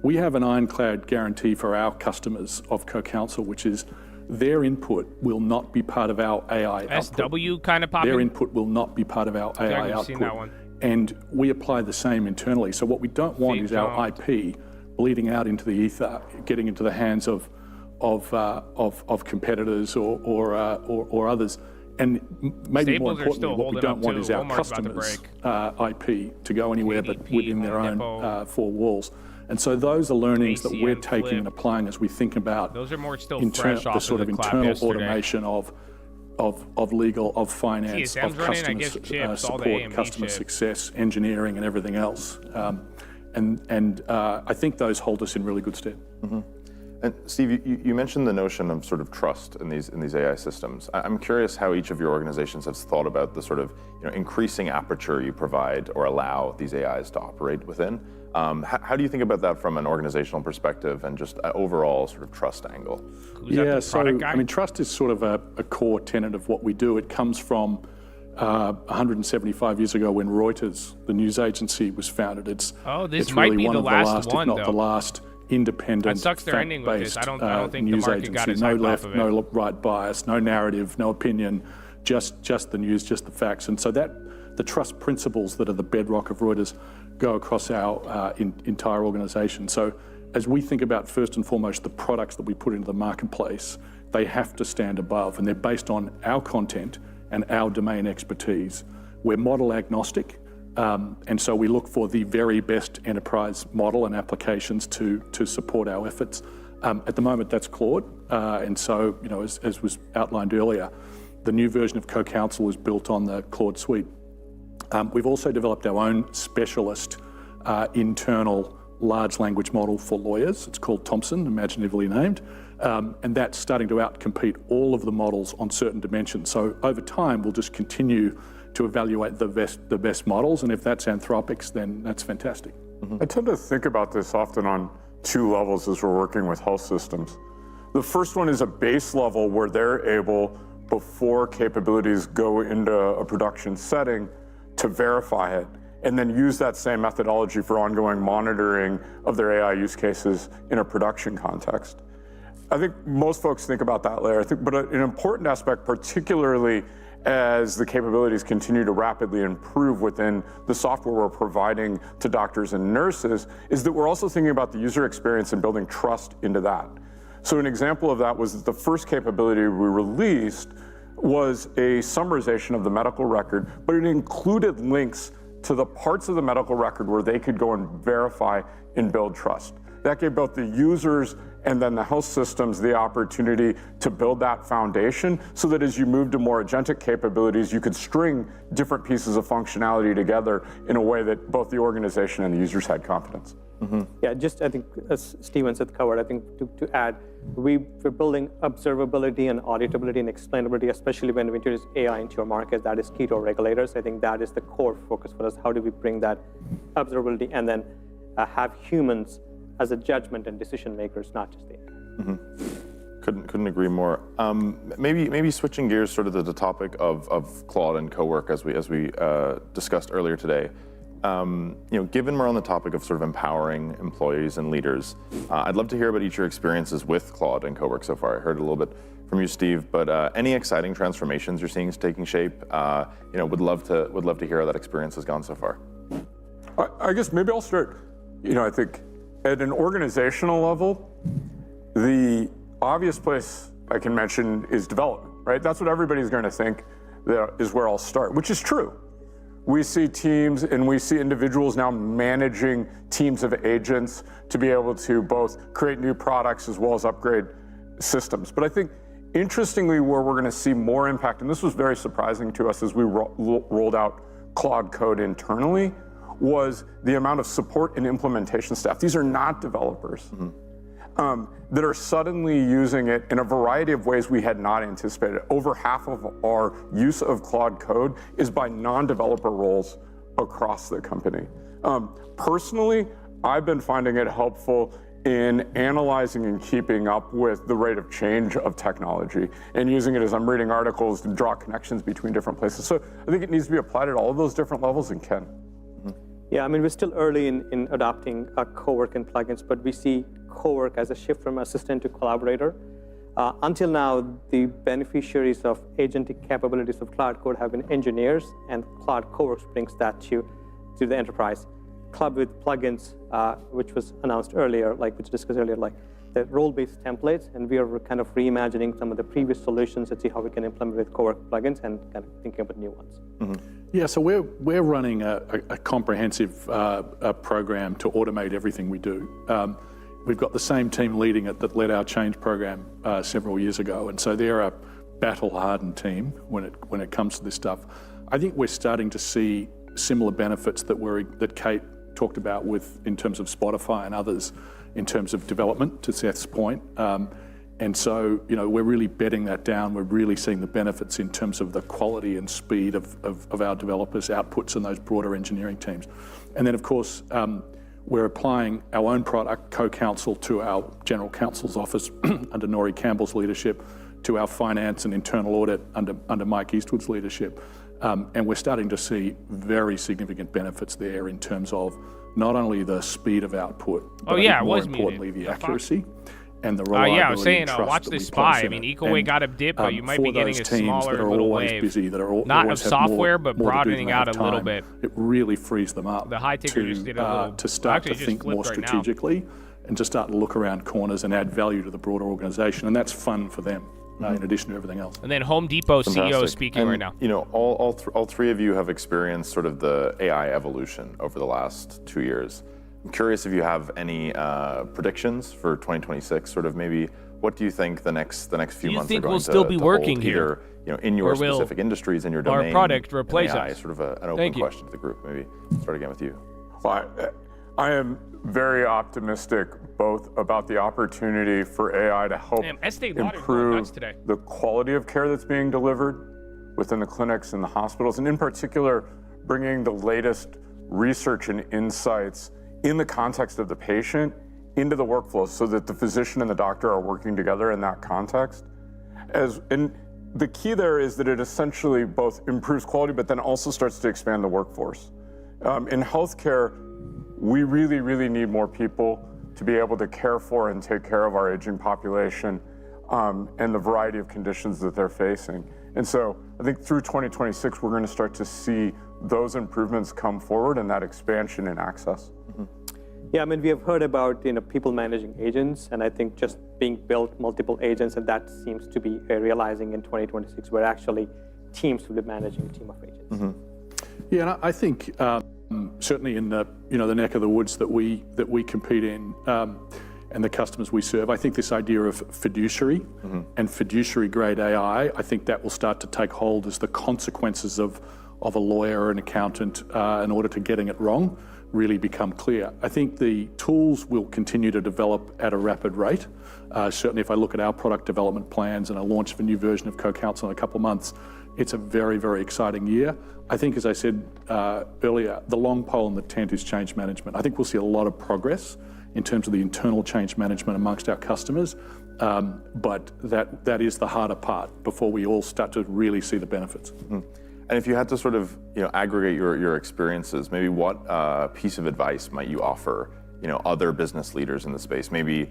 we have an ironclad guarantee for our customers of CoCounsel, which is their input will not be part of our AI output. SW kind of popping? Their input will not be part of our AI output. Seen that one. And we apply the same internally. So what we don't want is our IP bleeding out into the ether, getting into the hands of competitors or others. And maybe more importantly, what we don't want is our customers' IP to go anywhere but within their own four walls. And so those are learnings that we're taking and applying as we think about those are more still fresh off the sort of internal automation of legal, of finance, CSM's of customer support, customer success, engineering, and everything else. And I think those hold us in really good stead. Mm-hmm. And Steve, you mentioned the notion of sort of trust in these AI systems. I'm curious how each of your organizations has thought about the sort of increasing aperture you provide or allow these AIs to operate within. How do you think about that from an organizational perspective and just an overall sort of trust angle? Yeah, so I mean, trust is sort of a core tenet of what we do. It comes from 175 years ago when Reuters, the news agency, was founded. It's might really be one the of last one, if not the last independent, that sucks they're ending with this. I don't think news the market agency. got its No hype left, off of no right bias, no narrative, no opinion, just the news, just the facts. And so the trust principles that are the bedrock of Reuters go across our entire organization. So as we think about first and foremost the products that we put into the marketplace, they have to stand above, and they're based on our content and our domain expertise. We're model agnostic. And so we look for the very best enterprise model and applications to support our efforts. At the moment, that's Claude. And so, as was outlined earlier, the new version of CoCounsel is built on the Claude suite. We've also developed our own specialist internal large language model for lawyers. It's called Thompson, imaginatively named. And that's starting to outcompete all of the models on certain dimensions. So over time, we'll just continue to evaluate the best models. And if that's Anthropic's, then that's fantastic. I tend to think about this often on two levels as we're working with health systems. The first one is a base level where they're able, before capabilities go into a production setting, to verify it, and then use that same methodology for ongoing monitoring of their AI use cases in a production context. I think most folks think about that layer, but an important aspect, particularly as the capabilities continue to rapidly improve within the software we're providing to doctors and nurses, is that we're also thinking about the user experience and building trust into that. So an example of that was that the first capability we released was a summarization of the medical record, but it included links to the parts of the medical record where they could go and verify and build trust. That gave both the users and then the health systems the opportunity to build that foundation so that as you move to more agentic capabilities, you could string different pieces of functionality together in a way that both the organization and the users had confidence. Yeah, just I think as Steven said covered, I think to add, we're building observability and auditability and explainability, especially when we introduce AI into our market. That is key to our regulators. I think that is the core focus for us. How do we bring that observability and then have humans as a judgment and decision makers, not just AI. Couldn't agree more. Maybe switching gears sort of to the topic of Claude and co-work as we discussed earlier today. Given we're on the topic of sort of empowering employees and leaders, I'd love to hear about each of your experiences with Claude and co-work so far. I heard a little bit from you, Steve, but any exciting transformations you're seeing taking shape? Would love to hear how that experience has gone so far. I guess maybe I'll start. I think at an organizational level, the obvious place I can mention is development, right? That's what everybody's going to think that is where I'll start, which is true. We see teams and we see individuals now managing teams of agents to be able to both create new products as well as upgrade systems. But I think, interestingly, where we're going to see more impact, and this was very surprising to us as we rolled out Claude Code internally, was the amount of support and implementation staff. These are not developers that are suddenly using it in a variety of ways we had not anticipated. Over half of our use of Claude Code is by non-developer roles across the company. Personally, I've been finding it helpful in analyzing and keeping up with the rate of change of technology and using it as I'm reading articles to draw connections between different places. So I think it needs to be applied at all of those different levels and can. Yeah, I mean, we're still early in adopting co-work and plugins, but we see co-work as a shift from assistant to collaborator. Until now, the beneficiaries of agentic capabilities of Cloud Code have been engineers, and Cloud Co-works brings that to the enterprise. Club with plugins, which was announced earlier, which discussed earlier, the role-based templates, and we are kind of reimagining some of the previous solutions to see how we can implement with co-work plugins and kind of thinking about new ones. Yeah, so we're running a comprehensive program to automate everything we do. We've got the same team leading it that led our change program several years ago, and so they're a battle-hardened team when it comes to this stuff. I think we're starting to see similar benefits that Kate talked about in terms of Spotify and others in terms of development, to Seth's point. And so, we're really bedding that down. We're really seeing the benefits in terms of the quality and speed of our developers' outputs and those broader engineering teams. And then, of course, we're applying our own product, Co-Counsel, to our General Counsel's office under Nori Campbell's leadership, to our finance and internal audit under Mike Eastwood's leadership. And we're starting to see very significant benefits there in terms of not only the speed of output, but more importantly, the accuracy and the reliability I was saying, and trust watch that this we spy. place I mean, equal weight got a dip, but you might be getting a smaller little wave. Busy, not of software, but broadening out a little bit. It really frees them up the high ticker just did a little, to start to think more strategically and to start to look around corners and add value to the broader organization. And that's fun for them. In addition to everything else. And then Home Depot CEO is speaking right now. All three of you have experienced sort of the AI evolution over the last 2 years. I'm curious if you have any predictions for 2026. Sort of maybe, what do you think the next few months are going to think we'll still be working here? Either, in your specific industries, in your domain. Our product replace AI, us. sort of an open question to the group. Maybe start again with you. Well, I am very optimistic both about the opportunity for AI to help improve the quality of care that's being delivered within the clinics and the hospitals, and in particular, bringing the latest research and insights in the context of the patient into the workflow so that the physician and the doctor are working together in that context. And the key there is that it essentially both improves quality, but then also starts to expand the workforce. In healthcare, we really, really need more people to be able to care for and take care of our aging population and the variety of conditions that they're facing. And so I think through 2026, we're going to start to see those improvements come forward and that expansion in access. Mm-hmm. Yeah, I mean, we have heard about people managing agents, and I think just being built multiple agents, and that seems to be realizing in 2026, where actually teams will be managing a team of agents. Mm-hmm. Yeah, and I think certainly in the the neck of the woods that we compete in, and the customers we serve, I think this idea of fiduciary and fiduciary grade AI, I think that will start to take hold as the consequences of a lawyer or an accountant in order to getting it wrong really become clear. I think the tools will continue to develop at a rapid rate. Certainly if I look at our product development plans and a launch of a new version of CoCounsel in a couple of months, it's a very, very exciting year. I think, as I said earlier, the long pole in the tent is change management. I think we'll see a lot of progress in terms of the internal change management amongst our customers, but that is the harder part before we all start to really see the benefits. Mm-hmm. And if you had to sort of aggregate your experiences, maybe what piece of advice might you offer other business leaders in the space, maybe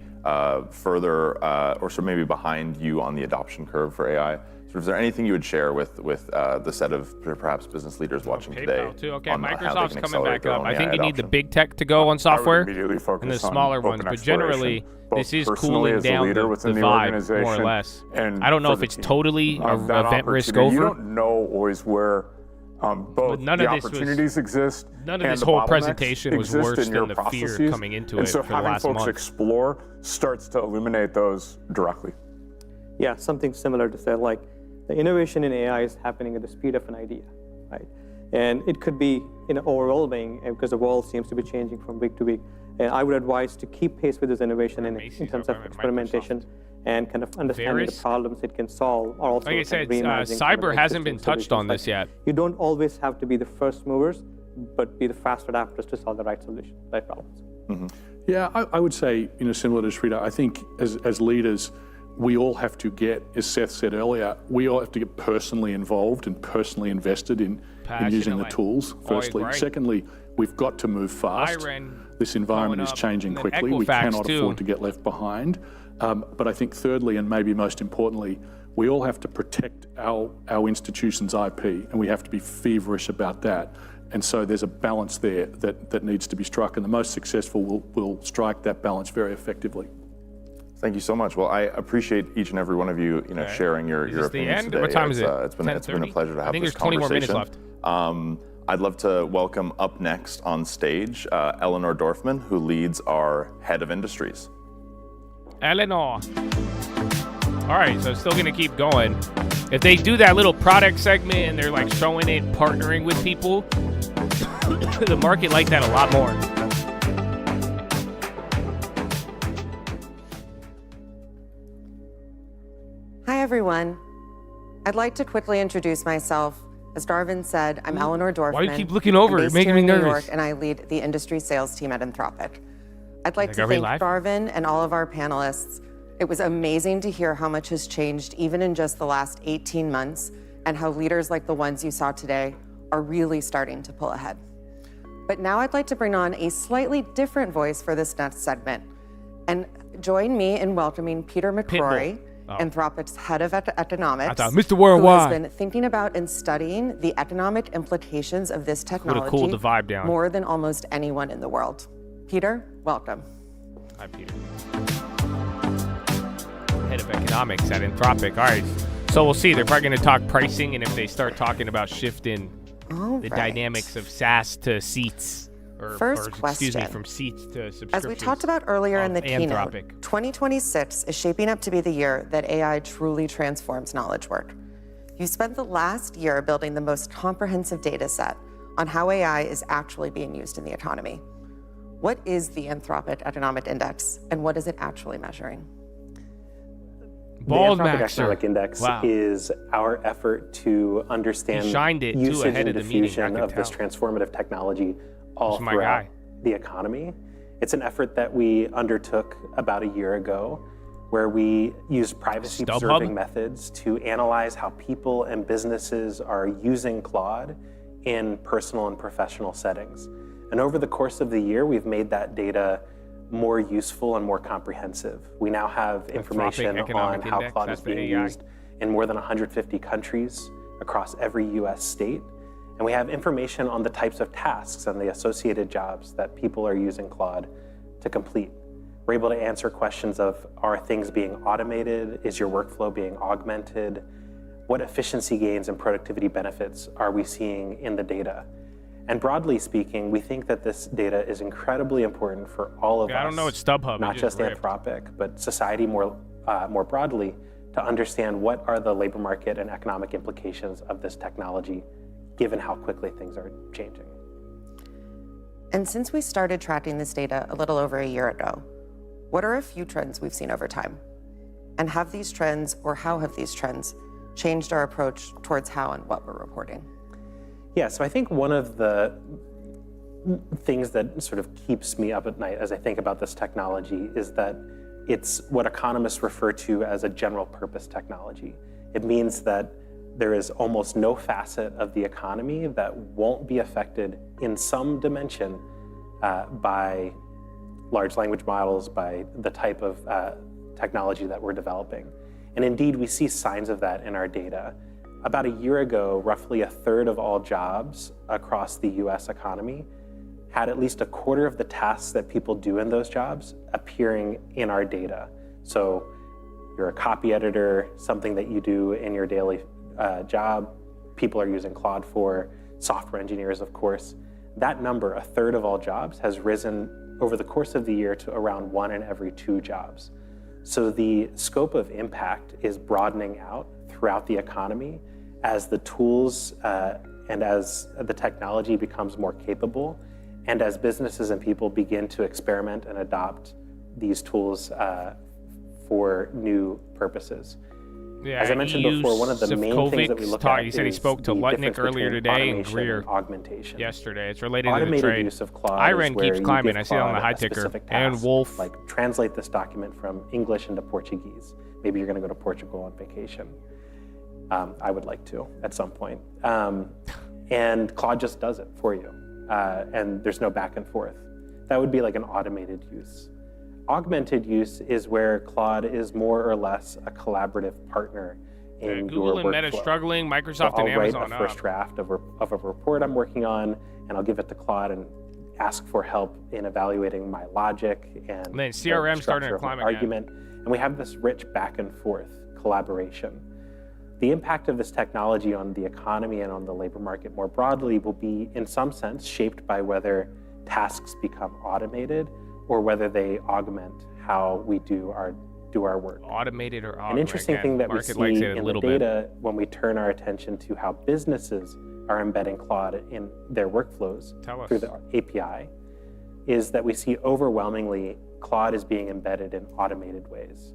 further or so maybe behind you on the adoption curve for AI? So is there anything you would share with the set of perhaps business leaders watching today? Too. Okay, Microsoft's coming back up. I think you need the big tech to go on software and the smaller ones, but generally this is cooling down the vibe more or less. I don't know if it's totally event risk over. You don't know always where both the opportunities exist. None of this whole presentation was worse than the fear coming into it so for the last having folks month. explore starts to illuminate those directly. Yeah, something similar to say, like, the innovation in AI is happening at the speed of an idea, right? And it could be overwhelming because the world seems to be changing from week to week. And I would advise to keep pace with this innovation in terms of experimentation and kind of understanding the problems it can solve. Or also, like I said, cyber hasn't been touched on this yet. You don't always have to be the first movers, but be the fast adapters to solve the right solution, right problems. Mm-hmm. Yeah, I would say, similar to Sridhar, I think as leaders, we all have to get, as Seth said earlier, we all have to get personally involved and personally invested in using the tools, firstly. Secondly, we've got to move fast. This environment is changing quickly. We cannot afford to get left behind. But I think thirdly, and maybe most importantly, we all have to protect our institution's IP, and we have to be feverish about that. And so there's a balance there that needs to be struck, and the most successful will strike that balance very effectively. Thank you so much. Well, I appreciate each and every one of you, sharing your opinions today. What time is it? It's been a pleasure to have this conversation. I think there's 20 more minutes left. I'd love to welcome up next on stage Eleanor Dorfman, who leads our head of industries. Eleanor. All right, so still gonna keep going. If they do that little product segment and they're like showing it, partnering with people, the market like that a lot more. Hi, everyone. I'd like to quickly introduce myself. As Darvin said, I'm Eleanor Dorfman. Why do you keep looking over? You're making me nervous. New York, and I lead the industry sales team at Anthropic. I'd like to thank Darvin and all of our panelists. It was amazing to hear how much has changed even in just the last 18 months and how leaders like the ones you saw today are really starting to pull ahead. But now I'd like to bring on a slightly different voice for this next segment and join me in welcoming Peter McCrory, Anthropic's head of economics, Mr. Worldwide, who has been thinking about and studying the economic implications of this technology cooled the vibe down more than almost anyone in the world. Peter, welcome. Hi, Peter. Head of economics at Anthropic. All right, so we'll see. They're probably going to talk pricing, and if they start talking about shifting the dynamics of SaaS to seats, excuse me, from seats to subscriptions. As we talked about earlier in the keynote, 2026 is shaping up to be the year that AI truly transforms knowledge work. You spent the last year building the most comprehensive data set on how AI is actually being used in the economy. What is the Anthropic Economic Index, and what is it actually measuring? Bald the Anthropic Maxer. Economic Index is our effort to understand usage and diffusion of this transformative technology all throughout the economy. It's an effort that we undertook about a year ago, where we used privacy-preserving methods to analyze how people and businesses are using Claude in personal and professional settings. And over the course of the year, we've made that data more useful and more comprehensive. We now have information on how Claude is being used in more than 150 countries across every US state. And we have information on the types of tasks and the associated jobs that people are using Claude to complete. We're able to answer questions of, are things being automated? Is your workflow being augmented? What efficiency gains and productivity benefits are we seeing in the data? And broadly speaking, we think that this data is incredibly important for all of us. I don't know, it's StubHub. Not just Anthropic, but society more broadly, to understand what are the labor market and economic implications of this technology, given how quickly things are changing. And since we started tracking this data a little over a year ago, what are a few trends we've seen over time? And have these trends, or how have these trends, changed our approach towards how and what we're reporting? Yeah, so I think one of the things that sort of keeps me up at night as I think about this technology is that it's what economists refer to as a general purpose technology. It means that there is almost no facet of the economy that won't be affected in some dimension by large language models, by the type of technology that we're developing. And indeed, we see signs of that in our data. About a year ago, roughly a third of all jobs across the US economy had at least a quarter of the tasks that people do in those jobs appearing in our data. So you're a copy editor, something that you do in your daily job, people are using Claude for, software engineers, of course. That number, a third of all jobs, has risen over the course of the year to around 1 in every 2 jobs. So the scope of impact is broadening out throughout the economy as the tools and as the technology becomes more capable, and as businesses and people begin to experiment and adopt these tools for new purposes. Yeah, as I mentioned before, one of the main things that we look at he said he spoke to Lutnick earlier today and Greer augmentation. Yesterday. It's related Automated to the trade. Use of Claude Iran keeps climbing. I see it on the high Claude ticker. task, And Wolf. like translate this document from English into Portuguese. Maybe you're going to go to Portugal on vacation. I would like to at some point. And Claude just does it for you. And there's no back and forth. That would be like an automated use. Augmented use is where Claude is more or less a collaborative partner in Google your workflow. and Meta struggling, Microsoft so and Amazon I'll write a first draft of a report I'm working on, and I'll give it to Claude and ask for help in evaluating my logic and then CRM starting to climb again. argument. And we have this rich back and forth collaboration. The impact of this technology on the economy and on the labor market more broadly will be, in some sense, shaped by whether tasks become automated or whether they augment how we do our work. Automated or augmented. An interesting thing that we see in the data when we turn our attention to how businesses are embedding Claude in their workflows through the API is that we see overwhelmingly Claude is being embedded in automated ways.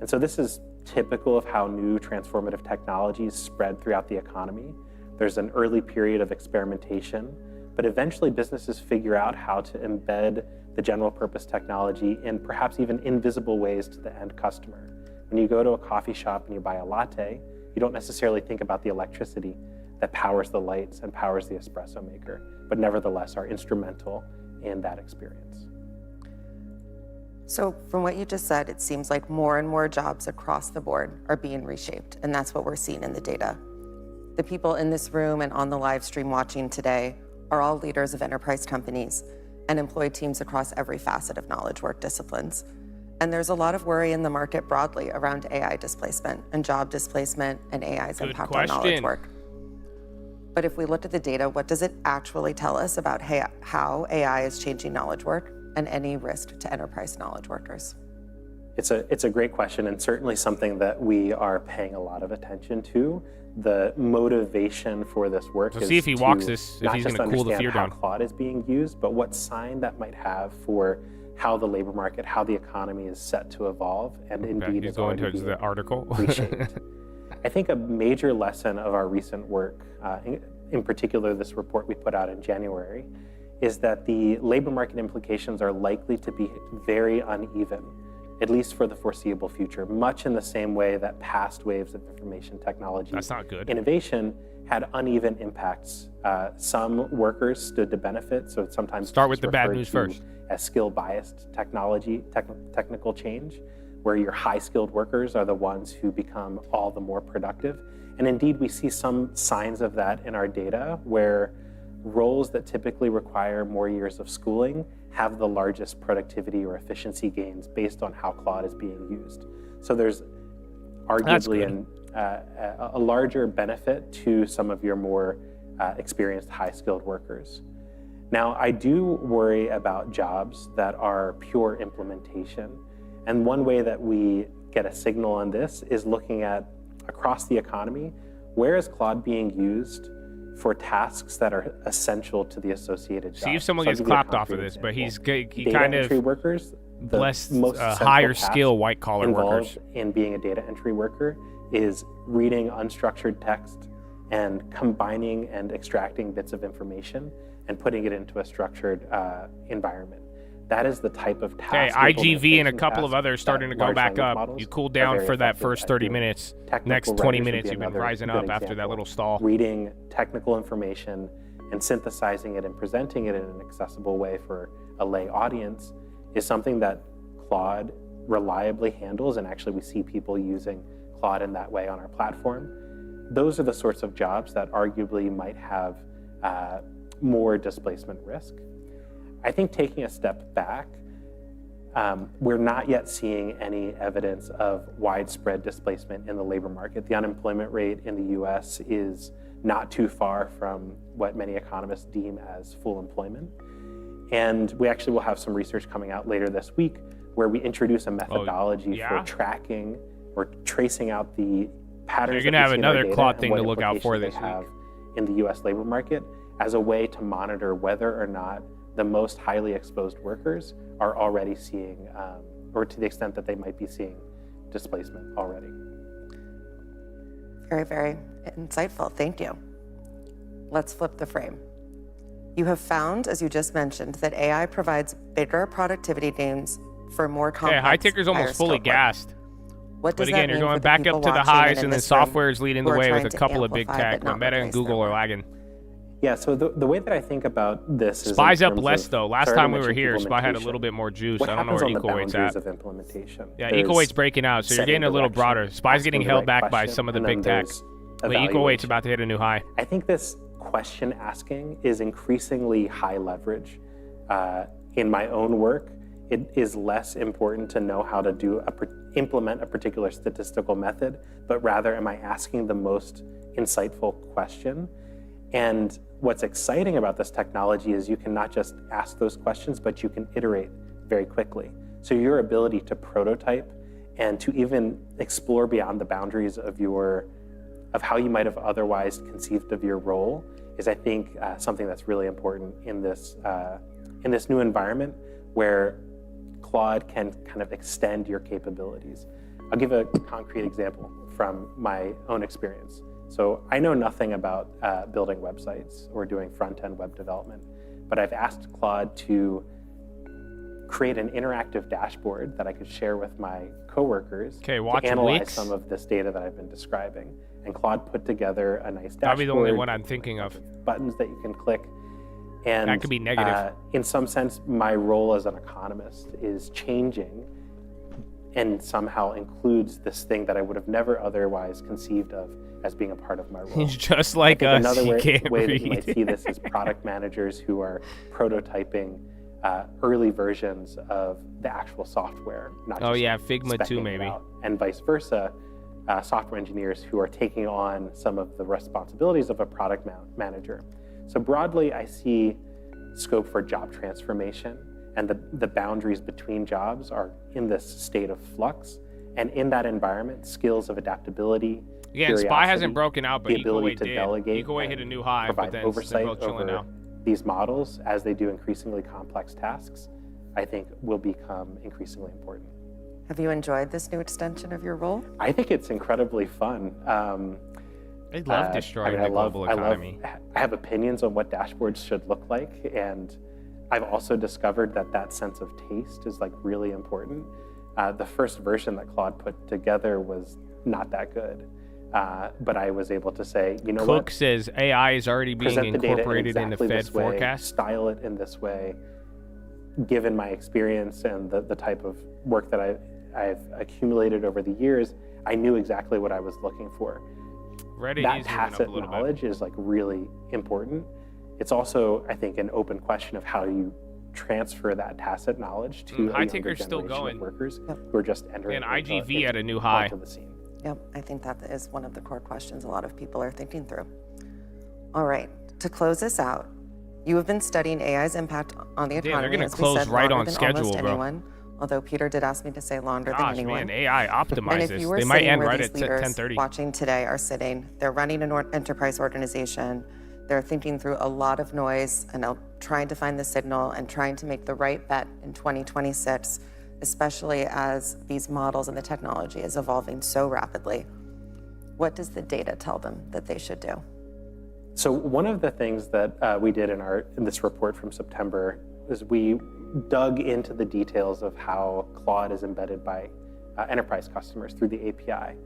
And so this is typical of how new transformative technologies spread throughout the economy. There's an early period of experimentation, but eventually businesses figure out how to embed the general purpose technology in perhaps even invisible ways to the end customer. When you go to a coffee shop and you buy a latte, you don't necessarily think about the electricity that powers the lights and powers the espresso maker, but nevertheless are instrumental in that experience. So from what you just said, it seems like more and more jobs across the board are being reshaped, and that's what we're seeing in the data. The people in this room and on the live stream watching today are all leaders of enterprise companies and employ teams across every facet of knowledge work disciplines. And there's a lot of worry in the market broadly around AI displacement and job displacement and AI's impact on knowledge work. But if we look at the data, what does it actually tell us about how AI is changing knowledge work and any risk to enterprise knowledge workers? It's a great question, and certainly something that we are paying a lot of attention to. The motivation for this work is see if he walks this, if he's going to cool the fear down. How Claude is being used, but what sign that might have for how the labor market, how the economy is set to evolve, and indeed he's going towards the article. Reshaped. I think a major lesson of our recent work, in particular this report we put out in January, is that the labor market implications are likely to be very uneven, at least for the foreseeable future, much in the same way that past waves of information technology That's not good. innovation had uneven impacts. Some workers stood to benefit, so sometimes start with the bad news first. As skill-biased technical change, where your high-skilled workers are the ones who become all the more productive. And indeed, we see some signs of that in our data, where roles that typically require more years of schooling have the largest productivity or efficiency gains based on how Claude is being used. So there's arguably a larger benefit to some of your more experienced high-skilled workers. Now, I do worry about jobs that are pure implementation. And one way that we get a signal on this is looking at, across the economy, where is Claude being used for tasks that are essential to the associated jobs? See if someone gets clapped off of this, but he data kind entry of workers, blessed most central higher task skill white collar workers. In being a data entry worker is reading unstructured text and combining and extracting bits of information and putting it into a structured environment. That is the type of task. Okay, IGV and a couple of others starting to go back up. You cool down for that first 30 minutes. Next 20 minutes, you've been rising up after that little stall. Reading technical information and synthesizing it and presenting it in an accessible way for a lay audience is something that Claude reliably handles, and actually we see people using Claude in that way on our platform. Those are the sorts of jobs that arguably might have more displacement risk. I think taking a step back, we're not yet seeing any evidence of widespread displacement in the labor market. The unemployment rate in the US is not too far from what many economists deem as full employment. And we actually will have some research coming out later this week where we introduce a methodology for tracking or tracing out the patterns. You're going to have another Claude thing to look out for this week. In the US labor market as a way to monitor whether or not the most highly exposed workers are already seeing, or to the extent that they might be seeing displacement already. Very, very insightful. Thank you. Let's flip the frame. You have found, as you just mentioned, that AI provides bigger productivity gains for more complex, high ticker's almost fully gassed. What does but again, that you're mean going for the back people up to the watching highs, in and then this room software is leading the who are way with trying a to couple of big amplify tech. but not Meta and replace Google their are work? lagging. Yeah, so the way that I think about this is SPY's in up terms less of- though. Last sorry to time we were mention here, SPY had a implementation. little bit more juice. What I don't know happens where on the equal weight's boundaries at. of implementation? Yeah, There's equal weight's breaking out, so you're setting getting a little direction, broader. SPY's getting asking the held right back by question, some of the and big then tech. there's But equal weight's evaluation. about to hit a new high. I think this question asking is increasingly high leverage. In my own work, it is less important to know how to implement a particular statistical method, but rather am I asking the most insightful question? And what's exciting about this technology is you can not just ask those questions, but you can iterate very quickly. So your ability to prototype and to even explore beyond the boundaries of how you might have otherwise conceived of your role is, I think, something that's really important in this new environment where Claude can kind of extend your capabilities. I'll give a concrete example from my own experience. So I know nothing about building websites or doing front-end web development, but I've asked Claude to create an interactive dashboard that I could share with my coworkers to analyze some of this data that I've been describing. And Claude put together a nice dashboard. Probably the only one I'm thinking of. Buttons that you can click. And that could be negative. In some sense, my role as an economist is changing and somehow includes this thing that I would have never otherwise conceived of as being a part of my role. He's just like us. Another way read. that you might see this is product managers who are prototyping early versions of the actual software, not just Figma too, maybe. And vice versa, software engineers who are taking on some of the responsibilities of a product manager. So broadly, I see scope for job transformation and the boundaries between jobs are in this state of flux. And in that environment, skills of adaptability, yeah, and SPY hasn't broken out, but the ability to delegate, Ecoay hit a new high, but provide then oversight they're both chilling over now. these models as they do increasingly complex tasks, I think will become increasingly important. Have you enjoyed this new extension of your role? I think it's incredibly fun. They love destroying the global economy. I have opinions on what dashboards should look like, and I've also discovered that that sense of taste is like really important. The first version that Claude put together was not that good, but I was able to say, you know what? Cook says AI is already being incorporated in the Fed forecast. Style it in this way. Given my experience and the type of work that I've accumulated over the years, I knew exactly what I was looking for. That tacit knowledge is like really important. It's also, I think, an open question of how you transfer that tacit knowledge to a younger generation of workers who are just entering and IGV at a new high. onto the scene. Yep, I think that is one of the core questions a lot of people are thinking through. All right, to close this out, you have been studying AI's impact on the economy. They're going to close right on schedule, bro. Anyone, although Peter did ask me to say longer than anyone. Man, AI optimizes and if you were they might end where right these at leaders 10:30. Watching today are sitting. They're running an enterprise organization. They're thinking through a lot of noise and trying to find the signal and trying to make the right bet in 2026, especially as these models and the technology is evolving so rapidly. What does the data tell them that they should do? So one of the things that we did in this report from September is we dug into the details of how Claude is embedded by enterprise customers through the API.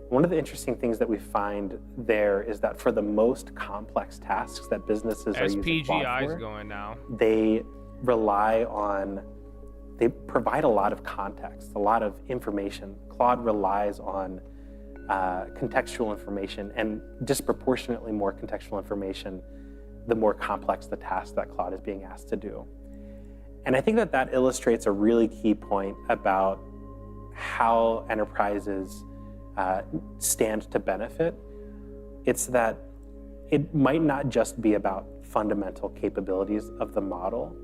One of the interesting things that we find there is that for the most complex tasks that businesses are using Claude for, going now. They provide a lot of context, a lot of information. Claude relies on contextual information, and disproportionately more contextual information the more complex the task that Claude is being asked to do. And I think that illustrates a really key point about how enterprises stand to benefit. It's that it might not just be about fundamental capabilities of the model.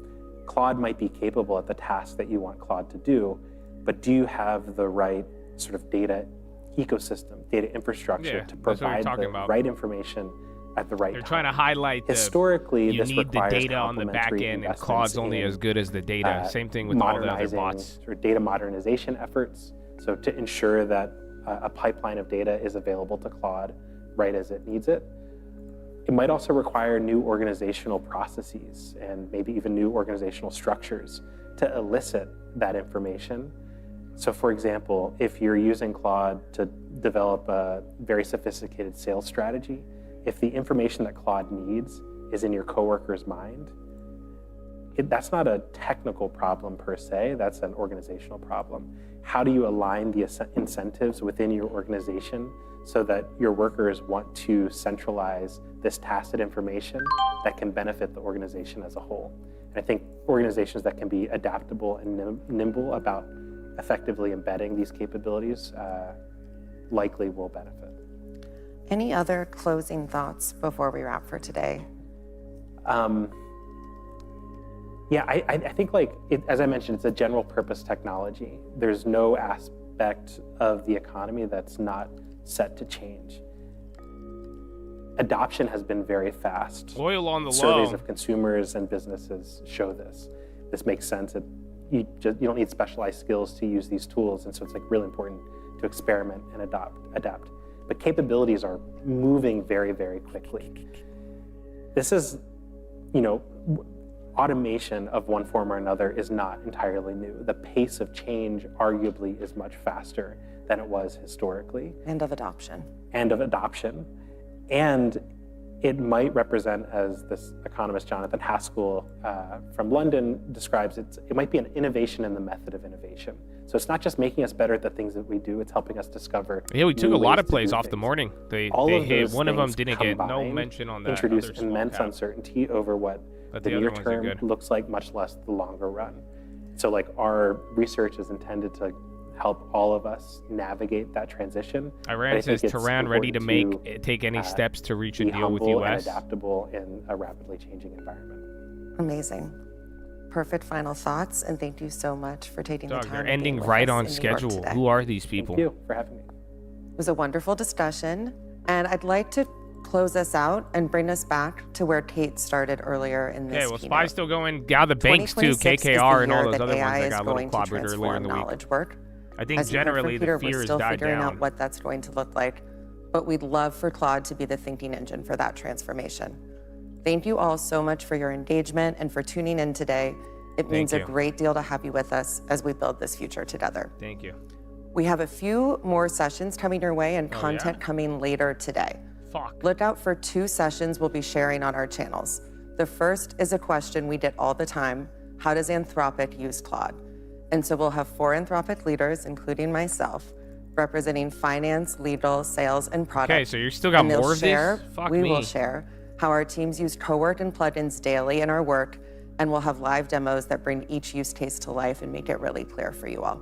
Claude might be capable at the task that you want Claude to do, but do you have the right sort of data ecosystem, data infrastructure to provide the right information at the right time? They're trying to highlight historically you need the data on the back end, and Claude's only as good as the data. Same thing with all the other bots. Or data modernization efforts. So to ensure that a pipeline of data is available to Claude right as it needs it. It might also require new organizational processes and maybe even new organizational structures to elicit that information. So for example, if you're using Claude to develop a very sophisticated sales strategy, if the information that Claude needs is in your coworker's mind, that's not a technical problem per se, that's an organizational problem. How do you align the incentives within your organization so that your workers want to centralize this tacit information that can benefit the organization as a whole? And I think organizations that can be adaptable and nimble about effectively embedding these capabilities likely will benefit. Any other closing thoughts before we wrap for today? Yeah, I think as I mentioned, it's a general purpose technology. There's no aspect of the economy that's not set to change. Adoption has been very fast. Oil on the Surveys low. of consumers and businesses show this. This makes sense. You don't need specialized skills to use these tools, and so it's really important to experiment and adapt. But capabilities are moving very, very quickly. This is, automation of one form or another is not entirely new. The pace of change arguably is much faster than it was historically. And of adoption. And it might represent, as this economist Jonathan Haskell from London describes, it might be an innovation in the method of innovation. So it's not just making us better at the things that we do, it's helping us discover. Yeah, we took a lot of plays off things. the morning. They hit. One of them didn't get no mention on that. Introduced immense uncertainty over what but the other near ones are term good. looks like, much less the longer run. So our research is intended to help all of us navigate that transition. Iran says Tehran ready to take any steps to reach a deal with U.S. U.S. And adaptable in a rapidly changing environment. Amazing. perfect final thoughts, and thank you so much for taking the time. They're ending right on schedule. Who are these people? Thank you for having me. It was a wonderful discussion, and I'd like to close us out and bring us back to where Kate started earlier in this well, keynote. Spy's still going. Gal the Banks too, 2026 is the KKR, and all year those that other AI ones that is got a little going to clobbered earlier in transform the week. knowledge work. I think As you heard from generally Peter, the fear we're has still died figuring down. out what that's going to look like, but we'd love for Claude to be the thinking engine for that transformation. Thank you all so much for your engagement and for tuning in today. It means a great deal to have you with us as we build this future together. Thank you. We have a few more sessions coming your way and content coming later today. Look out for 2 sessions we'll be sharing on our channels. The first is a question we get all the time: how does Anthropic use Claude? And so we'll have 4 Anthropic leaders, including myself, representing finance, legal, sales, and product. Okay, so you still got more of this? Fuck me. We will share how our teams use cowork and plugins daily in our work, and we'll have live demos that bring each use case to life and make it really clear for you all.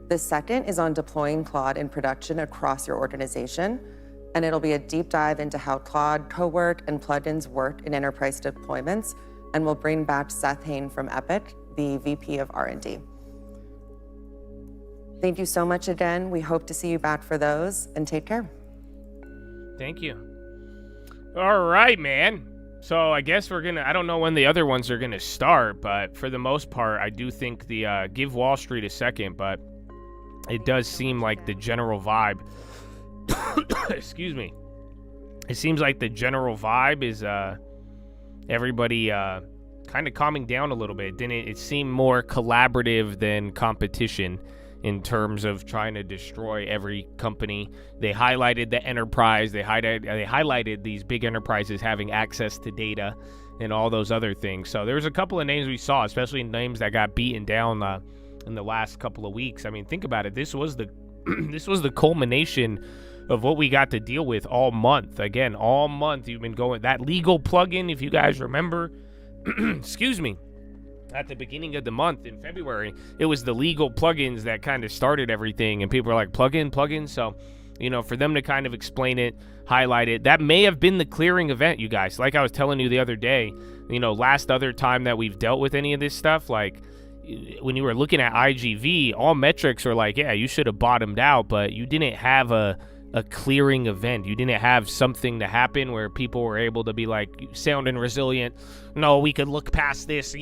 The second is on deploying Claude in production across your organization, and it'll be a deep dive into how Claude, cowork, and plugins work in enterprise deployments, and we'll bring back Seth Hain from Epic, the VP of R&D. Thank you so much again. We hope to see you back for those, and take care. Thank you. All right, man. So I guess we're gonna, I don't know when the other ones are gonna start, but for the most part, I do think the, give Wall Street a second, but it does seem like the general vibe, excuse me, it seems like the general vibe is, everybody, kind of calming down a little bit. Didn't it? It seemed more collaborative than competition in terms of trying to destroy every company. They highlighted the enterprise. They highlighted these big enterprises having access to data and all those other things. So there was a couple of names we saw, especially names that got beaten down in the last couple of weeks. I mean, think about it. This was the this was the culmination of what we got to deal with all month. Again, all month you've been going that legal plugin, if you guys remember. Excuse me. At the beginning of the month in February, it was the legal plugins that kind of started everything, and people were like, plugin. So, you know, for them to kind of explain it, highlight it, that may have been the clearing event, you guys. Like I was telling you the other day, you know, last other time that we've dealt with any of this stuff, like when you were looking at IGV, all metrics are like, yeah, you should have bottomed out, but you didn't have a clearing event. You didn't have something to happen where people were able to be like sounding resilient. No, we could look past this.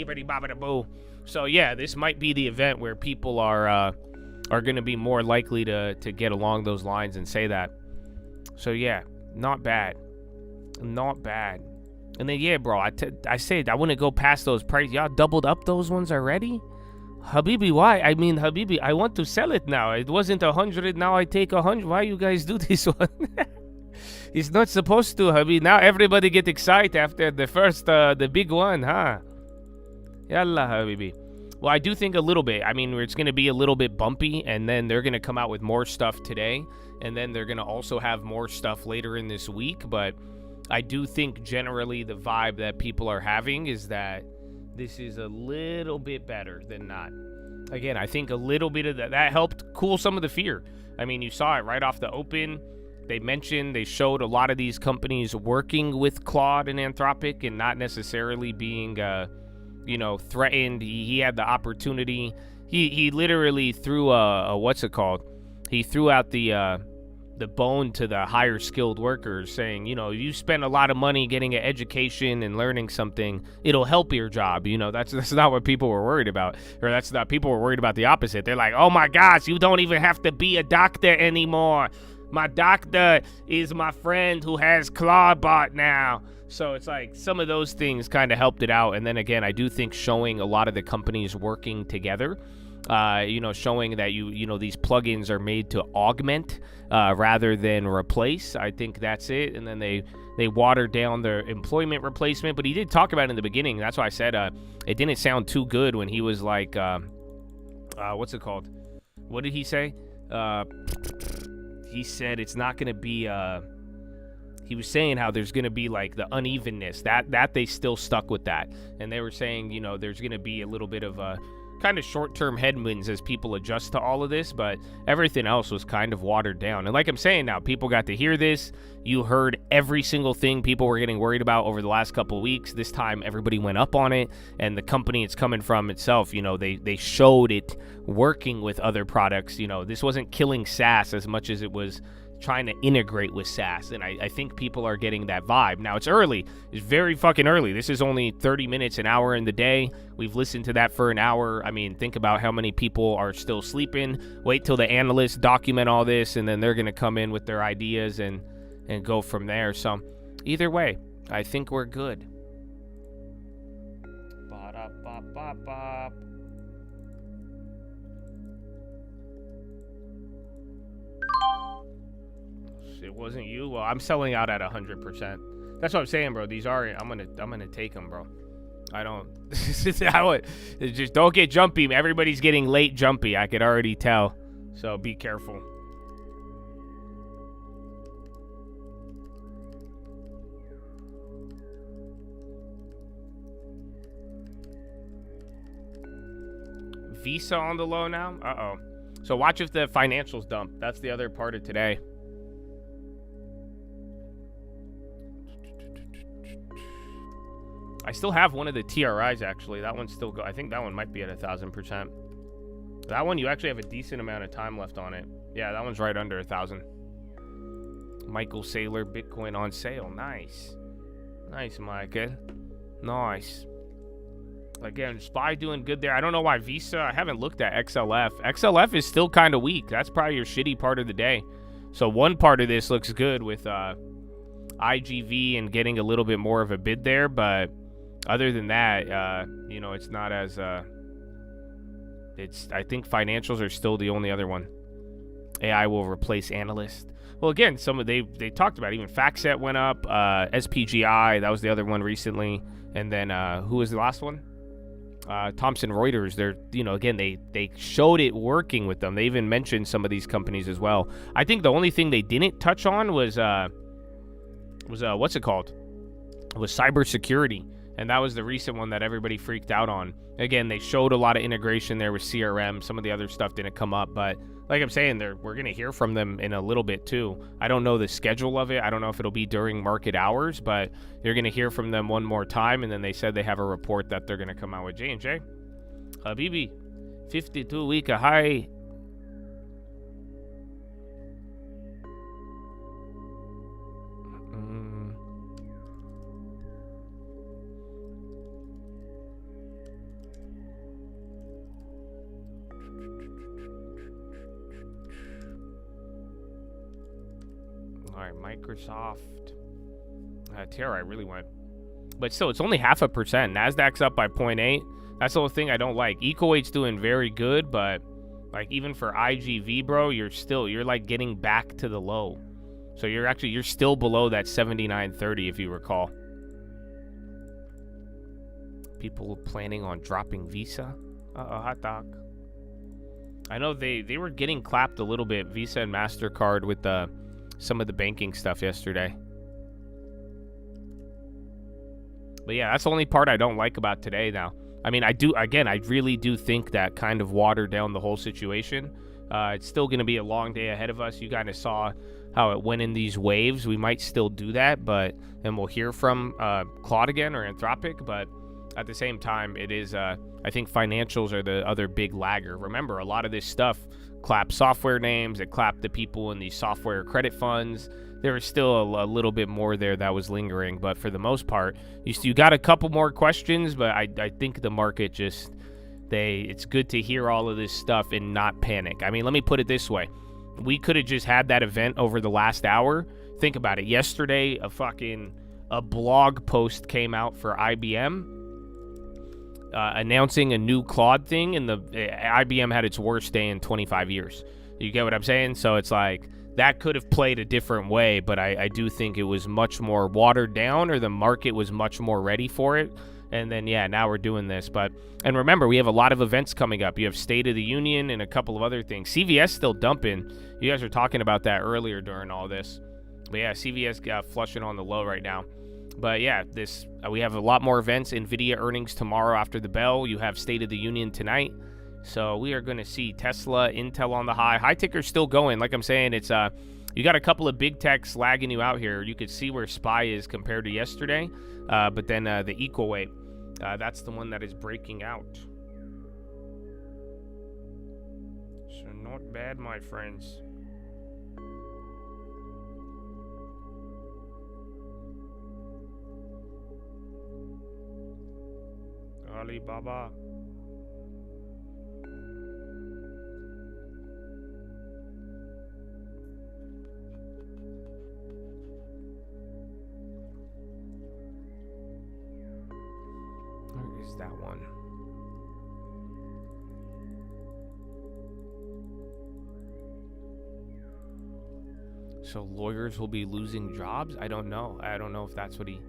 So yeah, this might be the event where people are going to be more likely to get along those lines and say that. So yeah, not bad. And then yeah, bro, I said I wouldn't go past those prices. Y'all doubled up those ones already? Habibi, why? I mean, Habibi, I want to sell it now. It wasn't 100, now I take 100. Why you guys do this one? It's not supposed to, Habibi. Now everybody get excited after the first, the big one, huh? Yalla, Habibi. Well, I do think a little bit. I mean, it's going to be a little bit bumpy, and then they're going to come out with more stuff today, and then they're going to also have more stuff later in this week, but I do think generally the vibe that people are having is that this is a little bit better than not. Again, I think a little bit of that helped cool some of the fear. I mean, you saw it right off the open. They showed a lot of these companies working with Claude and Anthropic and not necessarily being, threatened. He had the opportunity. He literally threw He threw out the bone to the higher skilled workers, saying, you spend a lot of money getting an education and learning something, it'll help your job. That's not what people were worried about. Or that's not, people were worried about the opposite. They're like, oh my gosh, you don't even have to be a doctor anymore. My doctor is my friend who has Claudebot now. So it's like some of those things kind of helped it out. And then again, I do think showing a lot of the companies working together, showing that these plugins are made to augment rather than replace. I think that's it. And then they watered down their employment replacement. But he did talk about it in the beginning. That's why I said it didn't sound too good when he was like, what's it called? What did he say? He said it's not going to be... he was saying how there's going to be like the unevenness. That they still stuck with that. And they were saying, there's going to be a little bit of kind of short-term headwinds as people adjust to all of this, but everything else was kind of watered down. And like I'm saying now, people got to hear this. You heard every single thing people were getting worried about over the last couple of weeks. This time, everybody went up on it, and the company it's coming from itself, you know, they showed it working with other products. You know, this wasn't killing SaaS as much as it was trying to integrate with SaaS, and I think people are getting that vibe. Now, it's early. It's very fucking early. This is only 30 minutes, an hour in the day. We've listened to that for an hour. I mean, think about how many people are still sleeping. Wait till the analysts document all this, and then they're going to come in with their ideas and go from there. So, either way, I think we're good. Ba-da-ba-ba-ba. It wasn't you. Well, I'm selling out at 100%. That's what I'm saying, bro. These are. I'm gonna take them, bro. I don't. Just don't get jumpy. Everybody's getting late jumpy. I could already tell. So be careful. Visa on the low now. Uh-oh. So watch if the financials dump. That's the other part of today. I still have one of the TRIs, actually. That one's still I think that one might be at 1,000%. That one, you actually have a decent amount of time left on it. Yeah, that one's right under 1,000. Michael Saylor, Bitcoin on sale. Nice. Nice, Micah. Nice. Again, SPY doing good there. I don't know why Visa. I haven't looked at XLF. XLF is still kind of weak. That's probably your shitty part of the day. So one part of this looks good with IGV and getting a little bit more of a bid there, but other than that, you know, it's not as I think financials are still the only other one. AI will replace analyst. Well, again, they talked about it. Even FactSet went up. SPGI, that was the other one recently. And then who was the last one? Thomson Reuters. They're, you know, again, they showed it working with them. They even mentioned some of these companies as well. I think the only thing they didn't touch on was what's it called? It was cybersecurity. And that was the recent one that everybody freaked out on. Again, they showed a lot of integration there with CRM. Some of the other stuff didn't come up, but like I'm saying, we're going to hear from them in a little bit too. I don't know the schedule of it. I don't know if it'll be during market hours, but you're going to hear from them one more time. And then they said they have a report that they're going to come out with. J&J. Habibi, 52-week high. Microsoft. TRI really went. But still, it's only 0.5%. NASDAQ's up by 0.8. That's the whole thing I don't like. Eco8's doing very good, but like even for IGV, bro, you're like getting back to the low. So you're still below that 79.30 if you recall. People planning on dropping Visa. Hot dog. I know they were getting clapped a little bit, Visa and MasterCard, with some of the banking stuff yesterday. But yeah, that's the only part I don't like about today now. I mean, I really do think that kind of watered down the whole situation. It's still going to be a long day ahead of us. You kind of saw how it went in these waves. We might still do that, and we'll hear from Claude again or Anthropic, but at the same time, it is, I think financials are the other big lagger. Remember, a lot of this stuff clap software names, it clapped the people in these software credit funds. There was still a little bit more there that was lingering, but for the most part, you got a couple more questions, but I think the market it's good to hear all of this stuff and not panic. I mean, let me put it this way. We could have just had that event over the last hour. Think about it. Yesterday, a blog post came out for IBM announcing a new Claude thing, and the IBM had its worst day in 25 years. You get what I'm saying? So it's like that could have played a different way, but I do think it was much more watered down, or the market was much more ready for it. And then, yeah, now we're doing this. And remember, we have a lot of events coming up. You have State of the Union and a couple of other things. CVS still dumping. You guys were talking about that earlier during all this. But yeah, CVS got flushing on the low right now. But yeah, we have a lot more events. NVIDIA earnings tomorrow after the bell. You have State of the Union tonight. So we are going to see Tesla, Intel on the high. High ticker's still going. Like I'm saying, it's you got a couple of big techs lagging you out here. You could see where SPY is compared to yesterday. But then the equal weight, that's the one that is breaking out. So not bad, my friends. Alibaba. Where is that one? So lawyers will be losing jobs? I don't know. I don't know if that's what he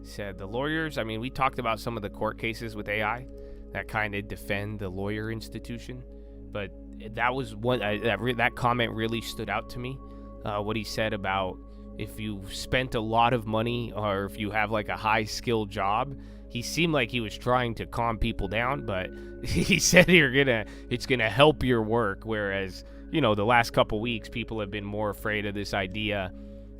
said. The lawyers, I mean, we talked about some of the court cases with AI that kind of defend the lawyer institution, but that was one that comment really stood out to me. What he said about if you spent a lot of money or if you have like a high skill job, he seemed like he was trying to calm people down, but he said it's gonna help your work. Whereas, you know, the last couple weeks, people have been more afraid of this idea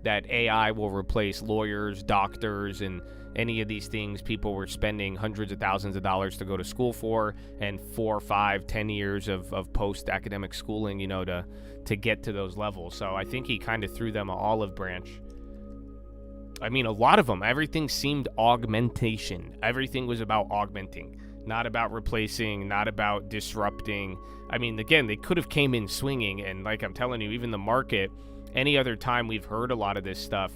that AI will replace lawyers, doctors, and any of these things people were spending hundreds of thousands of dollars to go to school for, and 4, 5, 10 years of post-academic schooling, you know, to get to those levels. So I think he kind of threw them an olive branch. I mean, a lot of them, everything seemed augmentation. Everything was about augmenting, not about replacing, not about disrupting. I mean, again, they could have came in swinging, and like I'm telling you, even the market, any other time we've heard a lot of this stuff,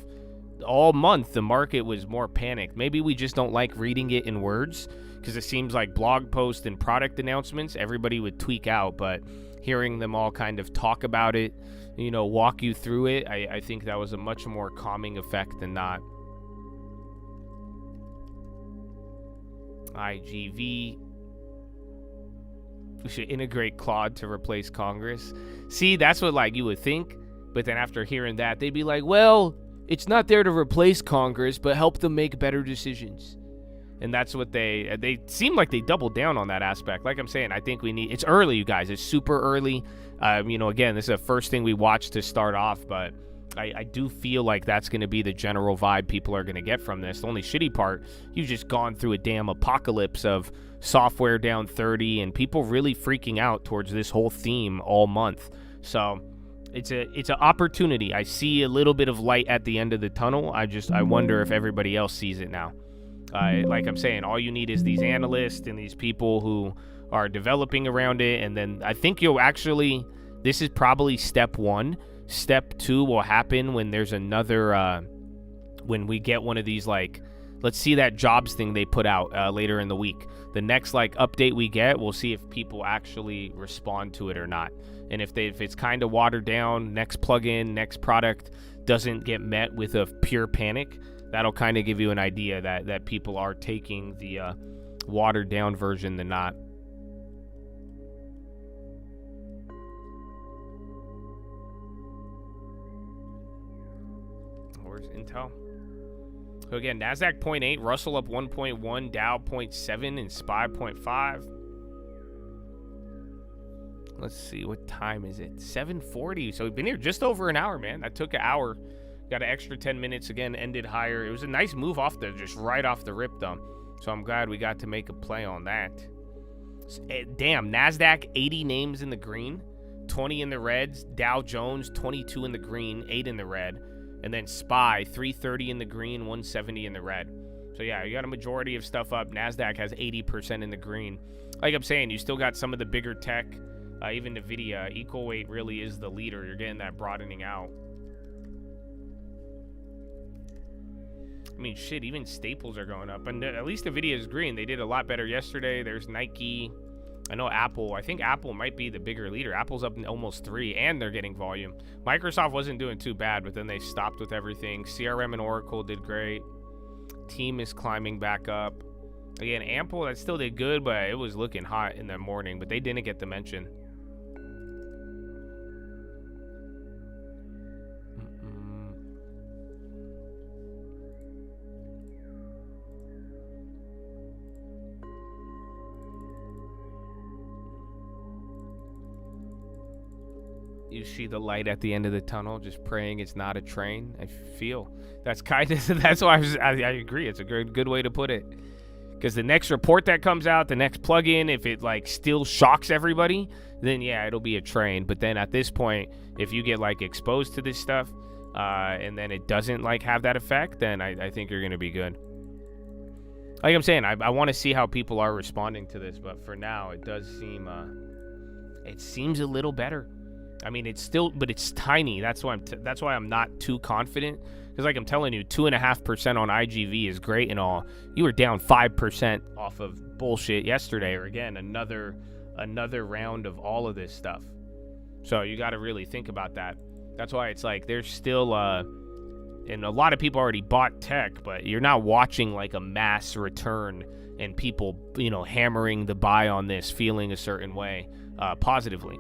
all month the market was more panicked. Maybe we just don't like reading it in words, because it seems like blog posts and product announcements, everybody would tweak out, but hearing them all kind of talk about it, you know, walk you through it, I think that was a much more calming effect than not. IGV. We should integrate Claude to replace Congress. See, that's what like you would think, but then after hearing that, they'd be like, well, it's not there to replace Congress, but help them make better decisions. And that's what they seem like they doubled down on that aspect. Like I'm saying, I think we need, it's early, you guys. It's super early. You know, again, this is the first thing we watched to start off, but I do feel like that's going to be the general vibe people are going to get from this. The only shitty part, you've just gone through a damn apocalypse of software down 30 and people really freaking out towards this whole theme all month. So it's an opportunity. I see a little bit of light at the end of the tunnel. I wonder if everybody else sees it now. Like I'm saying, all you need is these analysts and these people who are developing around it. And then I think you'll actually, this is probably step one. Step two will happen when there's another, when we get one of these, like, let's see that jobs thing they put out later in the week. The next like update we get, we'll see if people actually respond to it or not. And if it's kind of watered down, next plugin, next product doesn't get met with a pure panic, that'll kind of give you an idea that people are taking the watered down version than not. Where's Intel? So again, NASDAQ 0.8, Russell up 1.1, Dow 0.7, and SPY 0.5. Let's see, what time is it? 7:40. So we've been here just over an hour, man. That took an hour. Got an extra 10 minutes again, ended higher. It was a nice move off just right off the rip, though. So I'm glad we got to make a play on that. Damn, NASDAQ, 80 names in the green, 20 in the reds. Dow Jones, 22 in the green, 8 in the red. And then SPY, 330 in the green, 170 in the red. So yeah, you got a majority of stuff up. NASDAQ has 80% in the green. Like I'm saying, you still got some of the bigger tech, even NVIDIA. Equal weight really is the leader. You're getting that broadening out. I mean, shit, even staples are going up. And at least NVIDIA is green. They did a lot better yesterday. There's Nike. I know Apple. I think Apple might be the bigger leader. Apple's up almost 3, and they're getting volume. Microsoft wasn't doing too bad, but then they stopped with everything. CRM and Oracle did great. Team is climbing back up. Again, Ample, that still did good, but it was looking hot in the morning, but they didn't get the mention. You see the light at the end of the tunnel, just praying it's not a train. I feel that's kind of, that's why I agree. It's a good way to put it. Because the next report that comes out, the next plugin, if it like still shocks everybody, then yeah, it'll be a train. But then at this point, if you get like exposed to this stuff, and then it doesn't like have that effect, then I think you're gonna be good. Like I'm saying, I want to see how people are responding to this, but for now, it does seem, it seems a little better. I mean, it's still, but it's tiny. That's why I'm not too confident. Because like I'm telling you, 2.5% on IGV is great and all. You were down 5% off of bullshit yesterday, or again, another round of all of this stuff. So you got to really think about that. That's why it's like there's still, and a lot of people already bought tech, but you're not watching like a mass return and people, hammering the buy on this, feeling a certain way positively.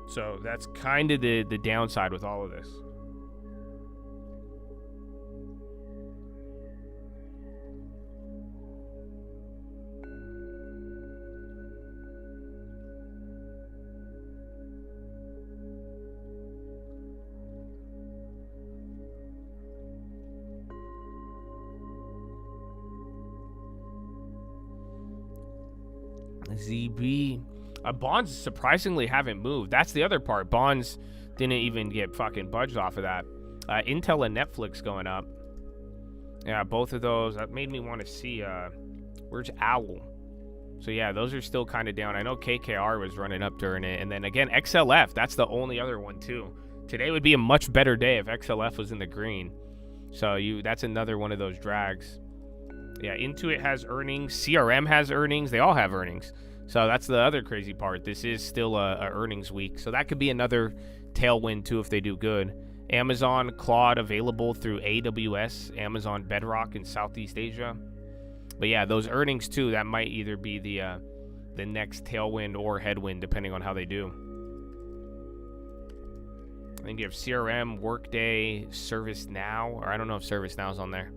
So that's kind of the downside with all of this. ZB. Bonds surprisingly haven't moved. That's the other part. Bonds didn't even get fucking budged off of that. Intel and Netflix going up. Yeah, both of those. That made me want to see, where's Owl? So yeah, those are still kind of down. I know KKR was running up during it. And then again, XLF, that's the only other one too. Today would be a much better day if XLF was in the green. So that's another one of those drags. Yeah, Intuit has earnings. CRM has earnings. They all have earnings. So that's the other crazy part. This is still a earnings week. So that could be another tailwind too if they do good. Amazon Cloud available through AWS, Amazon Bedrock in Southeast Asia. But yeah, those earnings too, that might either be the next tailwind or headwind depending on how they do. I think you have CRM, Workday, ServiceNow, or I don't know if ServiceNow's on there.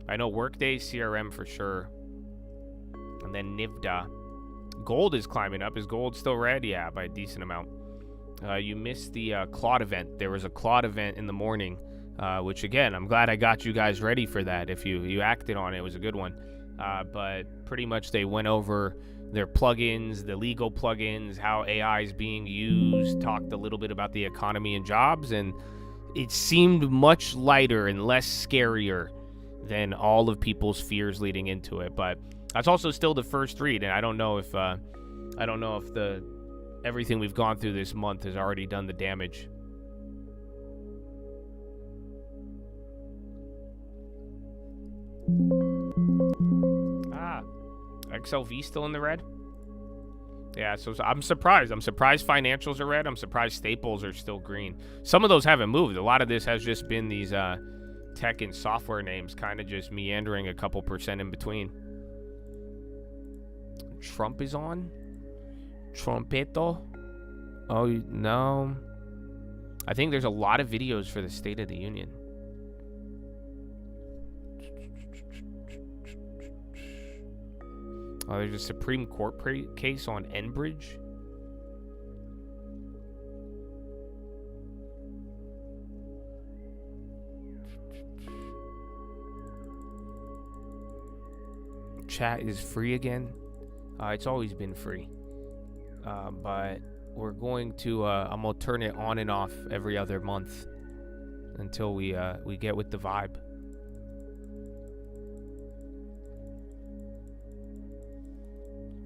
I know Workday, CRM for sure. And then Nivda. Gold is climbing up. Is gold still red? Yeah, by a decent amount. You missed the Claude event. There was a Claude event in the morning, which again, I'm glad I got you guys ready for that. If you acted on it, it was a good one. But pretty much they went over their plugins, the legal plugins, how AI is being used, talked a little bit about the economy and jobs, and it seemed much lighter and less scarier than all of people's fears leading into it. But that's also still the first read, and I don't know if everything we've gone through this month has already done the damage. XLV still in the red? Yeah, so I'm surprised. I'm surprised financials are red. I'm surprised staples are still green. Some of those haven't moved. A lot of this has just been these tech and software names kind of just meandering a couple percent in between. Trump is on? Trumpetto? Oh, no. I think there's a lot of videos for the State of the Union. Oh, there's a Supreme Court case on Enbridge. Chat is free again. It's always been free. But we're going to, I'm going to turn it on and off every other month until we get with the vibe.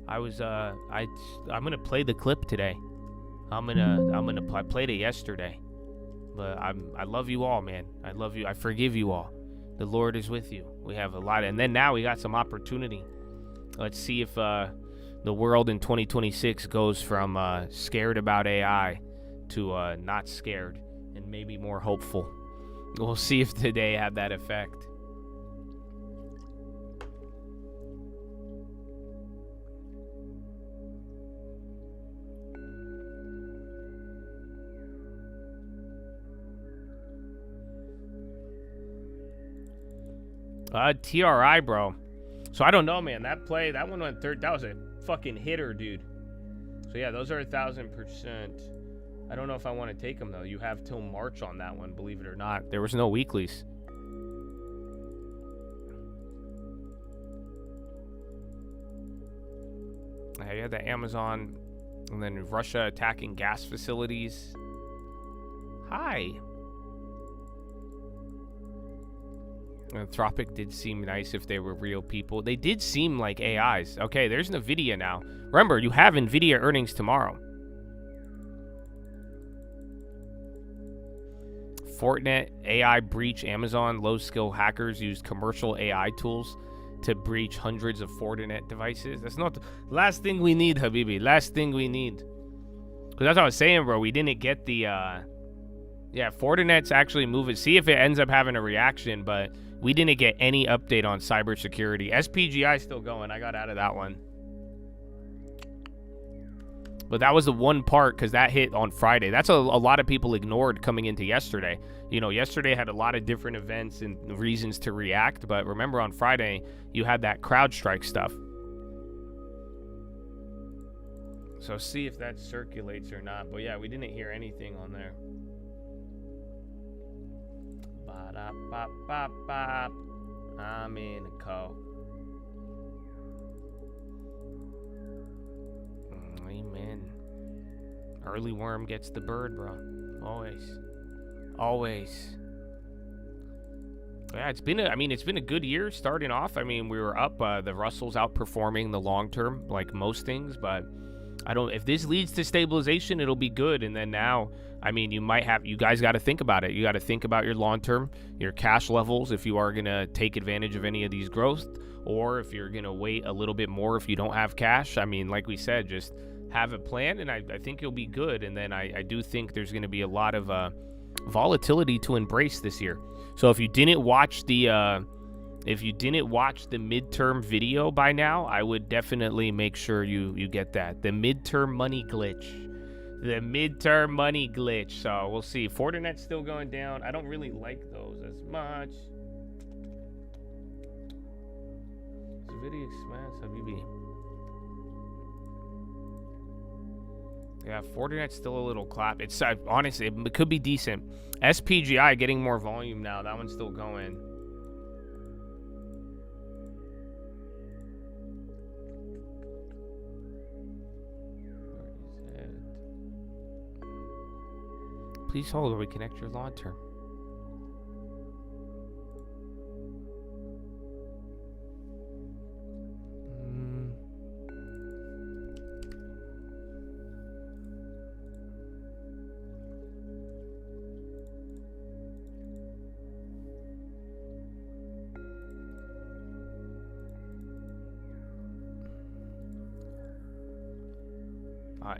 I'm gonna play the clip today. I played it yesterday, but I love you all, man. I love you. I forgive you all. The Lord is with you. We have a lot, and then now we got some opportunity. Let's see if the world in 2026 goes from scared about AI to not scared and maybe more hopeful. We'll see if today had that effect. TRI, bro. So I don't know, man. That one went third. That was a fucking hitter, dude. So yeah, those are 1,000%. I don't know if I want to take them, though. You have till March on that one, believe it or not. There was no weeklies. You had the Amazon, and then Russia attacking gas facilities. Hi. Anthropic did seem nice if they were real people. They did seem like AIs. Okay, there's NVIDIA now. Remember, you have NVIDIA earnings tomorrow. Fortinet AI breach. Amazon low-skill hackers used commercial AI tools to breach hundreds of Fortinet devices. That's not the last thing we need, Habibi. Last thing we need. Because that's what I was saying, bro. We didn't get the... Yeah, Fortinet's actually moving. See if it ends up having a reaction, but we didn't get any update on cybersecurity. SPGI still going. I got out of that one. But that was the one part because that hit on Friday. That's a lot of people ignored coming into yesterday. You know, yesterday had a lot of different events and reasons to react. But remember on Friday, you had that CrowdStrike stuff. So see if that circulates or not. But yeah, we didn't hear anything on there. Ba-da-ba-ba-ba. I'm in a co. Amen. Early worm gets the bird, bro. Always. Always. Yeah, it's been a good year starting off. I mean, we were up. The Russell's outperforming the long term, like most things, but if this leads to stabilization, it'll be good. And then now, I mean, you guys got to think about it. You got to think about your long term, your cash levels, if you are going to take advantage of any of these growth, or if you're going to wait a little bit more if you don't have cash. I mean, like we said, just have a plan, and I think you'll be good. And then I do think there's going to be a lot of volatility to embrace this year. So if you didn't watch the midterm video by now, I would definitely make sure you get that. The midterm money glitch. The midterm money glitch. So we'll see. Fortinet's still going down. I don't really like those as much. Yeah, Fortinet's still a little clap. It's honestly, it could be decent. SPGI getting more volume now. That one's still going. Please hold or reconnect your long term.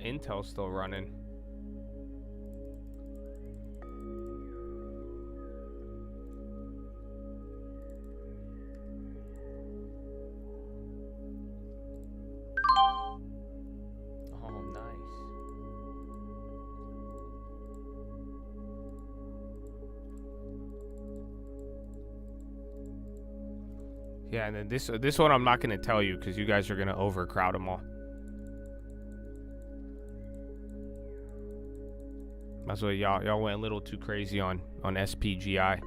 Intel's still running. Yeah, and then this one I'm not going to tell you because you guys are going to overcrowd them all. That's why y'all went a little too crazy on SPGI.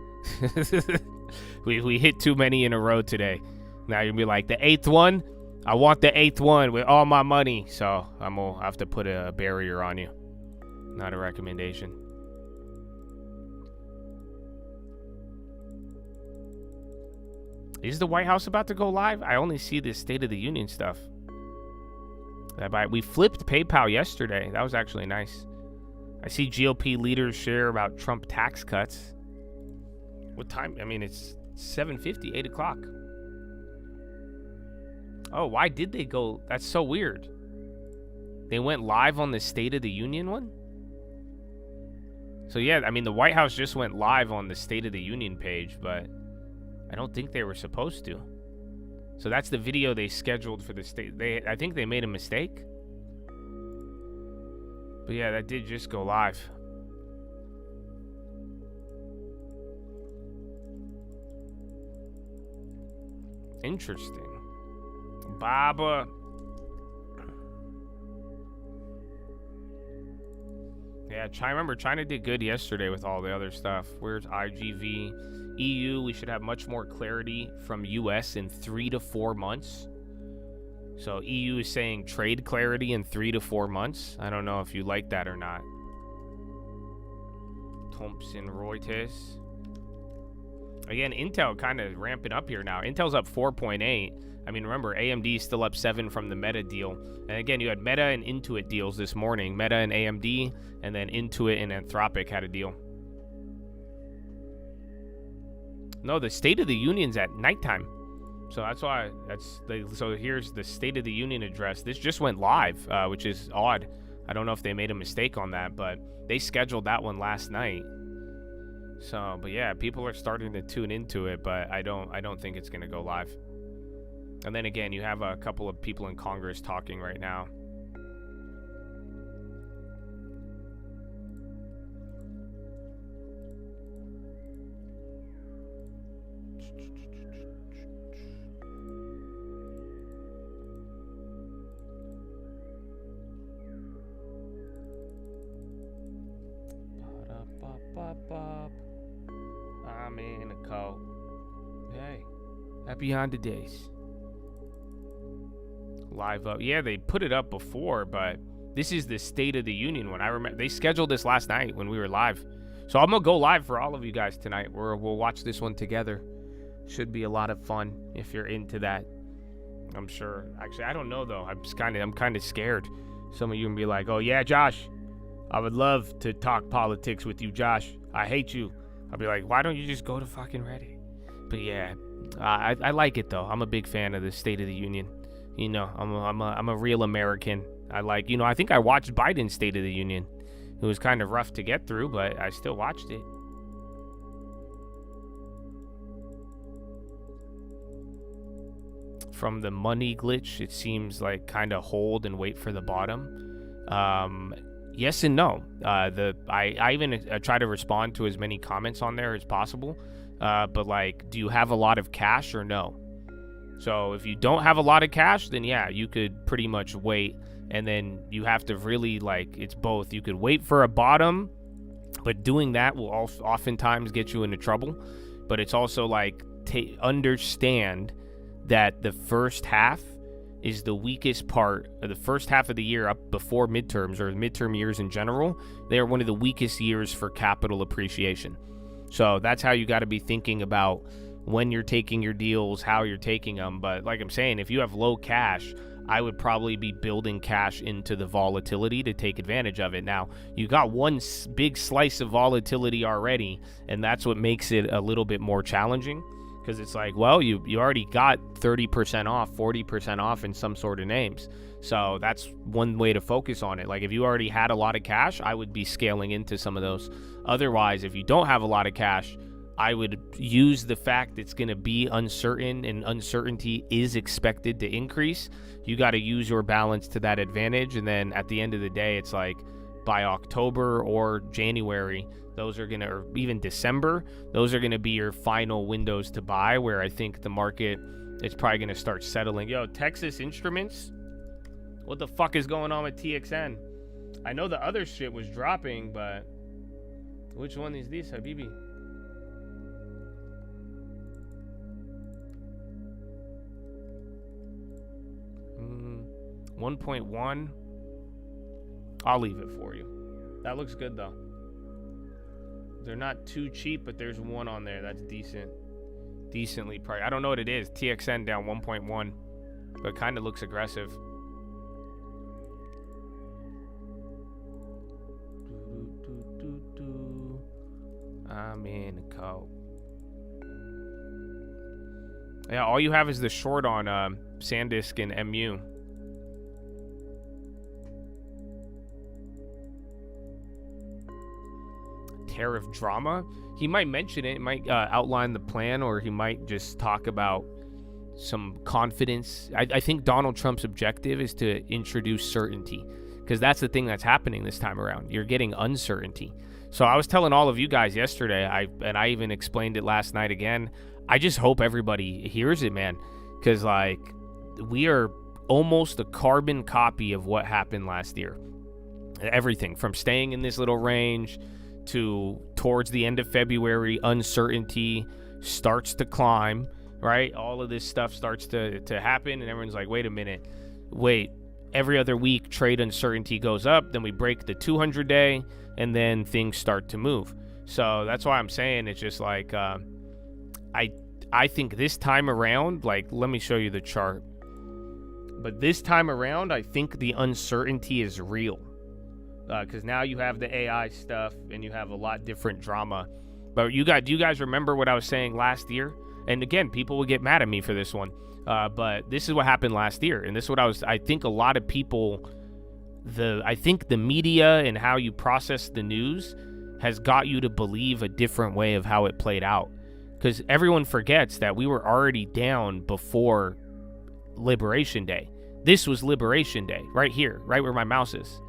we hit too many in a row today. Now you'll be like, the 8th one? I want the 8th one with all my money. So I'm going to have to put a barrier on you. Not a recommendation. Is the White House about to go live? I only see this State of the Union stuff. We flipped PayPal yesterday. That was actually nice. I see GOP leaders share about Trump tax cuts. What time? I mean, it's 7:50, 8 o'clock. Oh, why did they go? That's so weird. They went live on the State of the Union one? So yeah, I mean, the White House just went live on the State of the Union page, but I don't think they were supposed to. So that's the video they scheduled for the state. I think they made a mistake. But yeah, that did just go live. Interesting. Baba. Yeah, Yeah, China did good yesterday with all the other stuff. Where's IGV? EU, we should have much more clarity from US in 3 to 4 months. So EU is saying trade clarity in 3 to 4 months. I don't know if you like that or not. Thomson Reuters. Again, Intel kind of ramping up here now. Intel's up 4.8. I mean, remember, AMD is still up 7 from the Meta deal. And again, you had Meta and Intuit deals this morning. Meta and AMD, and then Intuit and Anthropic had a deal. No, the State of the Union's at nighttime. So that's why, so here's the State of the Union address. This just went live, which is odd. I don't know if they made a mistake on that, but they scheduled that one last night. So, but yeah, people are starting to tune into it, but I don't think it's going to go live. And then again, you have a couple of people in Congress talking right now. I'm in a coat. Hey, happy Honda days. Live up. Yeah, they put it up before, but this is the State of the Union one. I remember they scheduled this last night when we were live. So I'm going to go live for all of you guys tonight. We'll watch this one together. Should be a lot of fun if you're into that. I'm sure. Actually, I don't know though. I'm kind of scared. Some of you can be like, "Oh yeah, Josh, I would love to talk politics with you, Josh. I hate you." I'll be like, "Why don't you just go to fucking Reddit?" But yeah, I like it though. I'm a big fan of the State of the Union. You know, I'm a real American. I like, I think I watched Biden's State of the Union. It was kind of rough to get through, but I still watched it. From the money glitch, it seems like kind of hold and wait for the bottom. Yes and no. I even try to respond to as many comments on there as possible. But like, do you have a lot of cash or no? So if you don't have a lot of cash, then yeah, you could pretty much wait. And then you have to really, like, it's both. You could wait for a bottom, but doing that will oftentimes get you into trouble. But it's also like, understand that the first half is the weakest part of the first half of the year up before midterms or midterm years in general. They are one of the weakest years for capital appreciation. So that's how you got to be thinking about when you're taking your deals, how you're taking them. But like I'm saying, if you have low cash, I would probably be building cash into the volatility to take advantage of it. Now, you got one big slice of volatility already, and that's what makes it a little bit more challenging. Because it's like, well, you already got 30% off, 40% off in some sort of names. So that's one way to focus on it. Like if you already had a lot of cash, I would be scaling into some of those. Otherwise, if you don't have a lot of cash, I would use the fact it's going to be uncertain and uncertainty is expected to increase. You got to use your balance to that advantage. And then at the end of the day, it's like by October or January, those are going to, or even December, those are going to be your final windows to buy, where I think the market is probably going to start settling. Yo, Texas Instruments, what the fuck is going on with TXN? I know the other shit was dropping, but which one is this, Habibi? 1.1. I'll leave it for you. That looks good though. They're not too cheap, but there's one on there that's decently priced. I don't know what it is. TXN down 1.1, but kind of looks aggressive. I'm in a coat. Yeah, all you have is the short on SanDisk and MU. Tariff drama. He might mention it. It might outline the plan, or he might just talk about some confidence. I think Donald Trump's objective is to introduce certainty, because that's the thing that's happening this time around. You're getting uncertainty. So I was telling all of you guys yesterday, I even explained it last night again. I just hope everybody hears it, man, because like we are almost a carbon copy of what happened last year. Everything from staying in this little range to towards the end of February, uncertainty starts to climb, right? All of this stuff starts to happen, and everyone's like, wait a minute, every other week trade uncertainty goes up, then we break the 200-day, and then things start to move. So that's why I'm saying it's just like, I think this time around, like, let me show you the chart. But this time around, I think the uncertainty is real. Because now you have the AI stuff, and you have a lot different drama. But do you guys remember what I was saying last year? And again, people will get mad at me for this one. But this is what happened last year. And this is what I think a lot of people, I think the media and how you process the news has got you to believe a different way of how it played out. Because everyone forgets that we were already down before Liberation Day. This was Liberation Day, right here, right where my mouse is.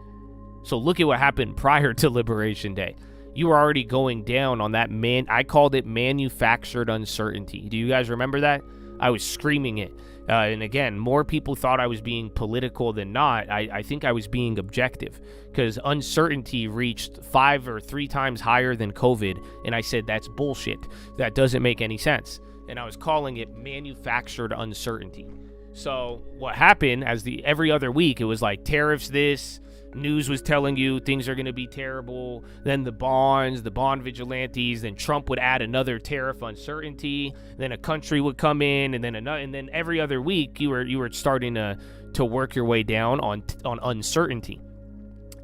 So look at what happened prior to Liberation Day. You were already going down on that I called it manufactured uncertainty. Do you guys remember that? I was screaming it. And again, more people thought I was being political than not. I think I was being objective, because uncertainty reached 5 or 3 times higher than COVID. And I said, that's bullshit. That doesn't make any sense. And I was calling it manufactured uncertainty. So what happened every other week, it was like tariffs this, news was telling you things are going to be terrible, then the bond vigilantes, then Trump would add another tariff uncertainty, then a country would come in, and then another, and then every other week you were starting to work your way down on uncertainty.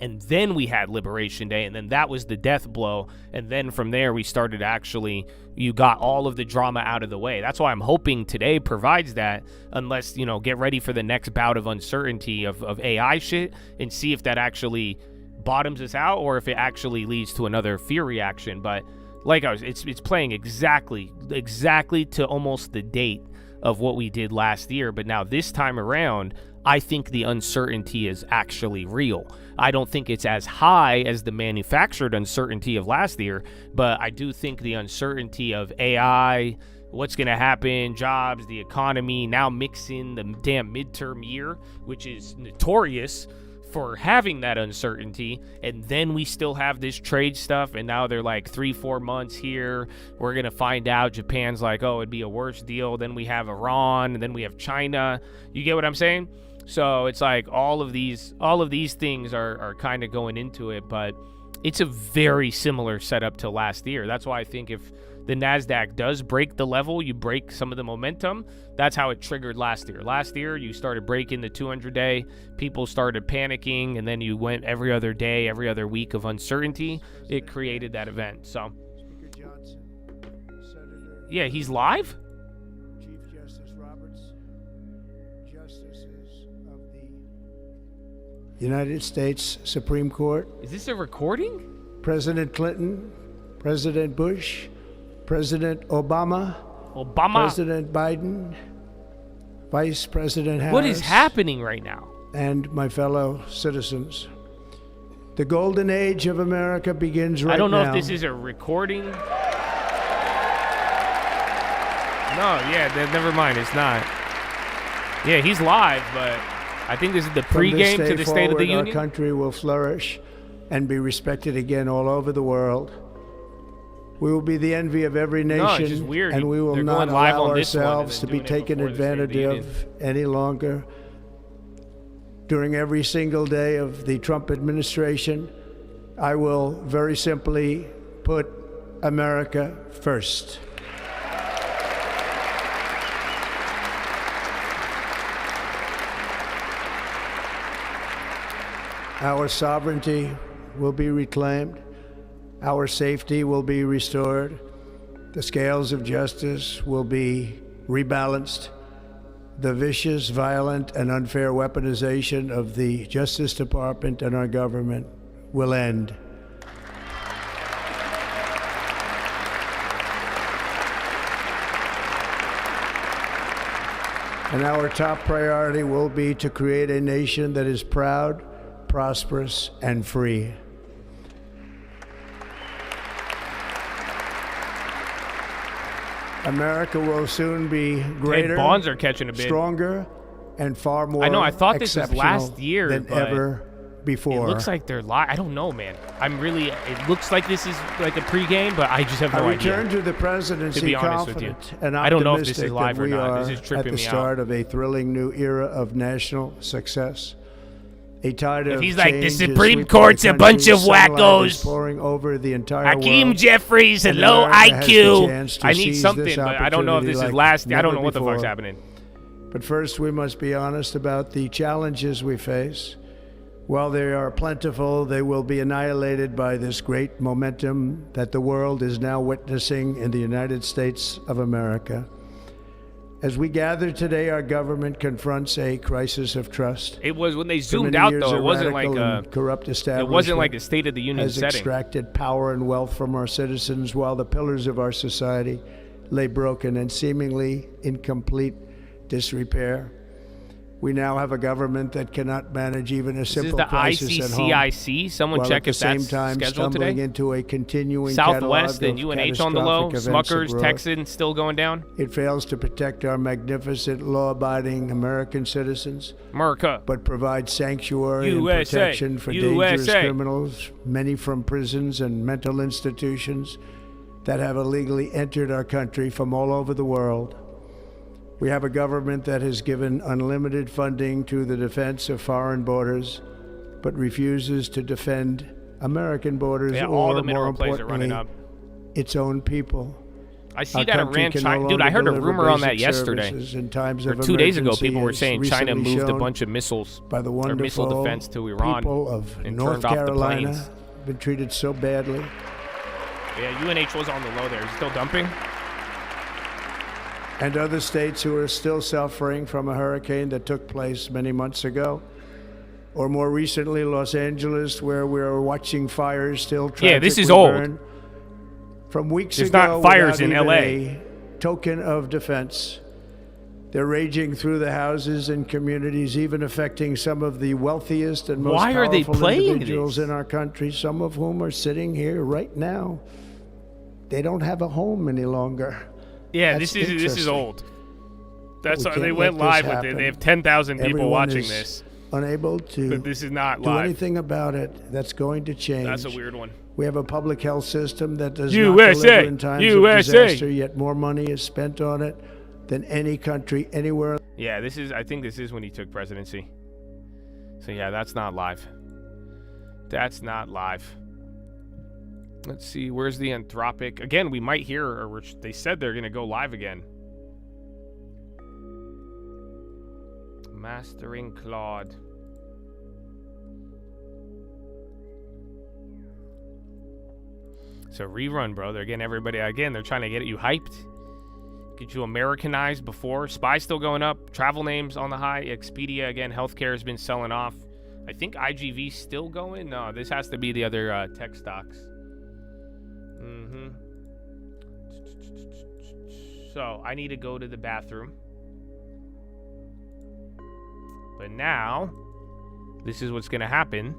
And then we had Liberation Day, and then that was the death blow. And then from there, we started you got all of the drama out of the way. That's why I'm hoping today provides that, unless, get ready for the next bout of uncertainty of AI shit, and see if that actually bottoms us out, or if it actually leads to another fear reaction. But it's playing exactly to almost the date of what we did last year. But now this time around, I think the uncertainty is actually real. I don't think it's as high as the manufactured uncertainty of last year, but I do think the uncertainty of AI, what's going to happen, jobs, the economy, now mix in the damn midterm year, which is notorious for having that uncertainty, and then we still have this trade stuff, and now they're like 3-4 months here, we're gonna find out. Japan's like, oh, it'd be a worse deal. Then we have Iran, and then we have China. You get what I'm saying? So it's like all of these things are kind of going into it, but it's a very similar setup to last year. That's why I think if the NASDAQ does break the level, you break some of the momentum. That's how it triggered last year. Last year, you started breaking the 200-day. People started panicking, and then you went every other day, every other week of uncertainty. It created that event. So, Speaker Johnson, Senator, yeah, he's live? Chief Justice Roberts, Justices of the United States Supreme Court. Is this a recording? President Clinton, President Bush, President Obama, President Biden, Vice President Harris. What is happening right now? And my fellow citizens. The golden age of America begins right now. I don't know if this is a recording. No, yeah, never mind, it's not. Yeah, he's live, but I think this is the pregame to the State of the Union. Our country will flourish and be respected again all over the world. We will be the envy of every nation, it's just weird. And we will not allow ourselves to be taken advantage of any longer. During every single day of the Trump administration, I will very simply put America first. Our sovereignty will be reclaimed. Our safety will be restored. The scales of justice will be rebalanced. The vicious, violent, and unfair weaponization of the Justice Department and our government will end. And our top priority will be to create a nation that is proud, prosperous, and free. America will soon be greater, bonds are catching a bid. Stronger, and far more I know, I thought this was exceptional last year, than but ever before. It looks like they're live. I don't know, man. It looks like this is like a pregame, but I just have no idea. I return to the presidency to be honest with you. confident and I don't know if this optimistic is live that or we not. are This is tripping at the me out. start of a thrilling new era of national success. A tide of he's like, the change is Supreme sweeping Court's the a bunch country. of Sunlight is wackos. pouring over the entire Hakeem world. Jeffries, And low America has the IQ. chance to I need seize something, this but I don't know if this opportunity is like last. I don't never know what the fuck's before. happening. But first, we must be honest about the challenges we face. While they are plentiful, they will be annihilated by this great momentum that the world is now witnessing in the United States of America. As we gather today, our government confronts a crisis of trust. It was when they For zoomed many out, years, though. a It wasn't like radical a and corrupt It establishment wasn't like a State of the Union has setting. extracted power and wealth from our citizens while the pillars of our society lay broken and seemingly in complete disrepair. We now have a government that cannot manage even a This is simple the crisis at home. ICCIC. Someone while check at the if same that's time scheduled stumbling today. into a continuing Southwest catalog and of UNH on the low. catastrophic events Smuckers, abroad. Texan still going down. It fails to protect our magnificent, law-abiding American citizens, America. but provides sanctuary USA, and protection for dangerous criminals, many from prisons and mental institutions that have illegally entered our country from all over the world. We have a government that has given unlimited funding to the defense of foreign borders, but refuses to defend American borders Yeah, or, all the more mineral plays are running importantly, up. its own people. I see Our that country Iran, can China. no Dude, I longer heard a deliver rumor on that basic yesterday. services in times Or of 2 days ago, emergency, people were as saying China recently moved a shown bunch of missiles by the or missile wonderful defense to Iran people of and North turned off the Carolina, planes. been treated so badly. Yeah, UNH was on the low there. Is it still dumping? And other states who are still suffering from a hurricane that took place many months ago. Or more recently, Los Angeles, where we're watching fires still Yeah, this is tragically old. burn. From weeks There's ago, not fires without in even LA. a token of defense. They're raging through the houses and communities, even affecting some of the wealthiest and most Why are they powerful playing individuals this? in our country, some of whom are sitting here right now. They don't have a home any longer. Yeah, That's this is interesting. old. That's We why they can't went let this live with it. happen. They have 10,000 people Everyone watching is this, unable to but this is not do live. anything about it. That's going to change. That's a weird one. We have a public health system that does not USA, deliver in times USA. of disaster, yet more money is spent on it than any country anywhere. Yeah, this is. I think this is when he took presidency. So yeah, that's not live. That's not live. Let's see. Where's the Anthropic? Again, we might hear, or they said they're gonna go live again. Mastering Claude. So rerun, bro. They're getting everybody again. They're trying to get you hyped, get you Americanized before. Spy still going up. Travel names on the high. Expedia again. Healthcare has been selling off. I think IGV still going. No, this has to be the other tech stocks. So I need to go to the bathroom. But now, this is what's gonna happen.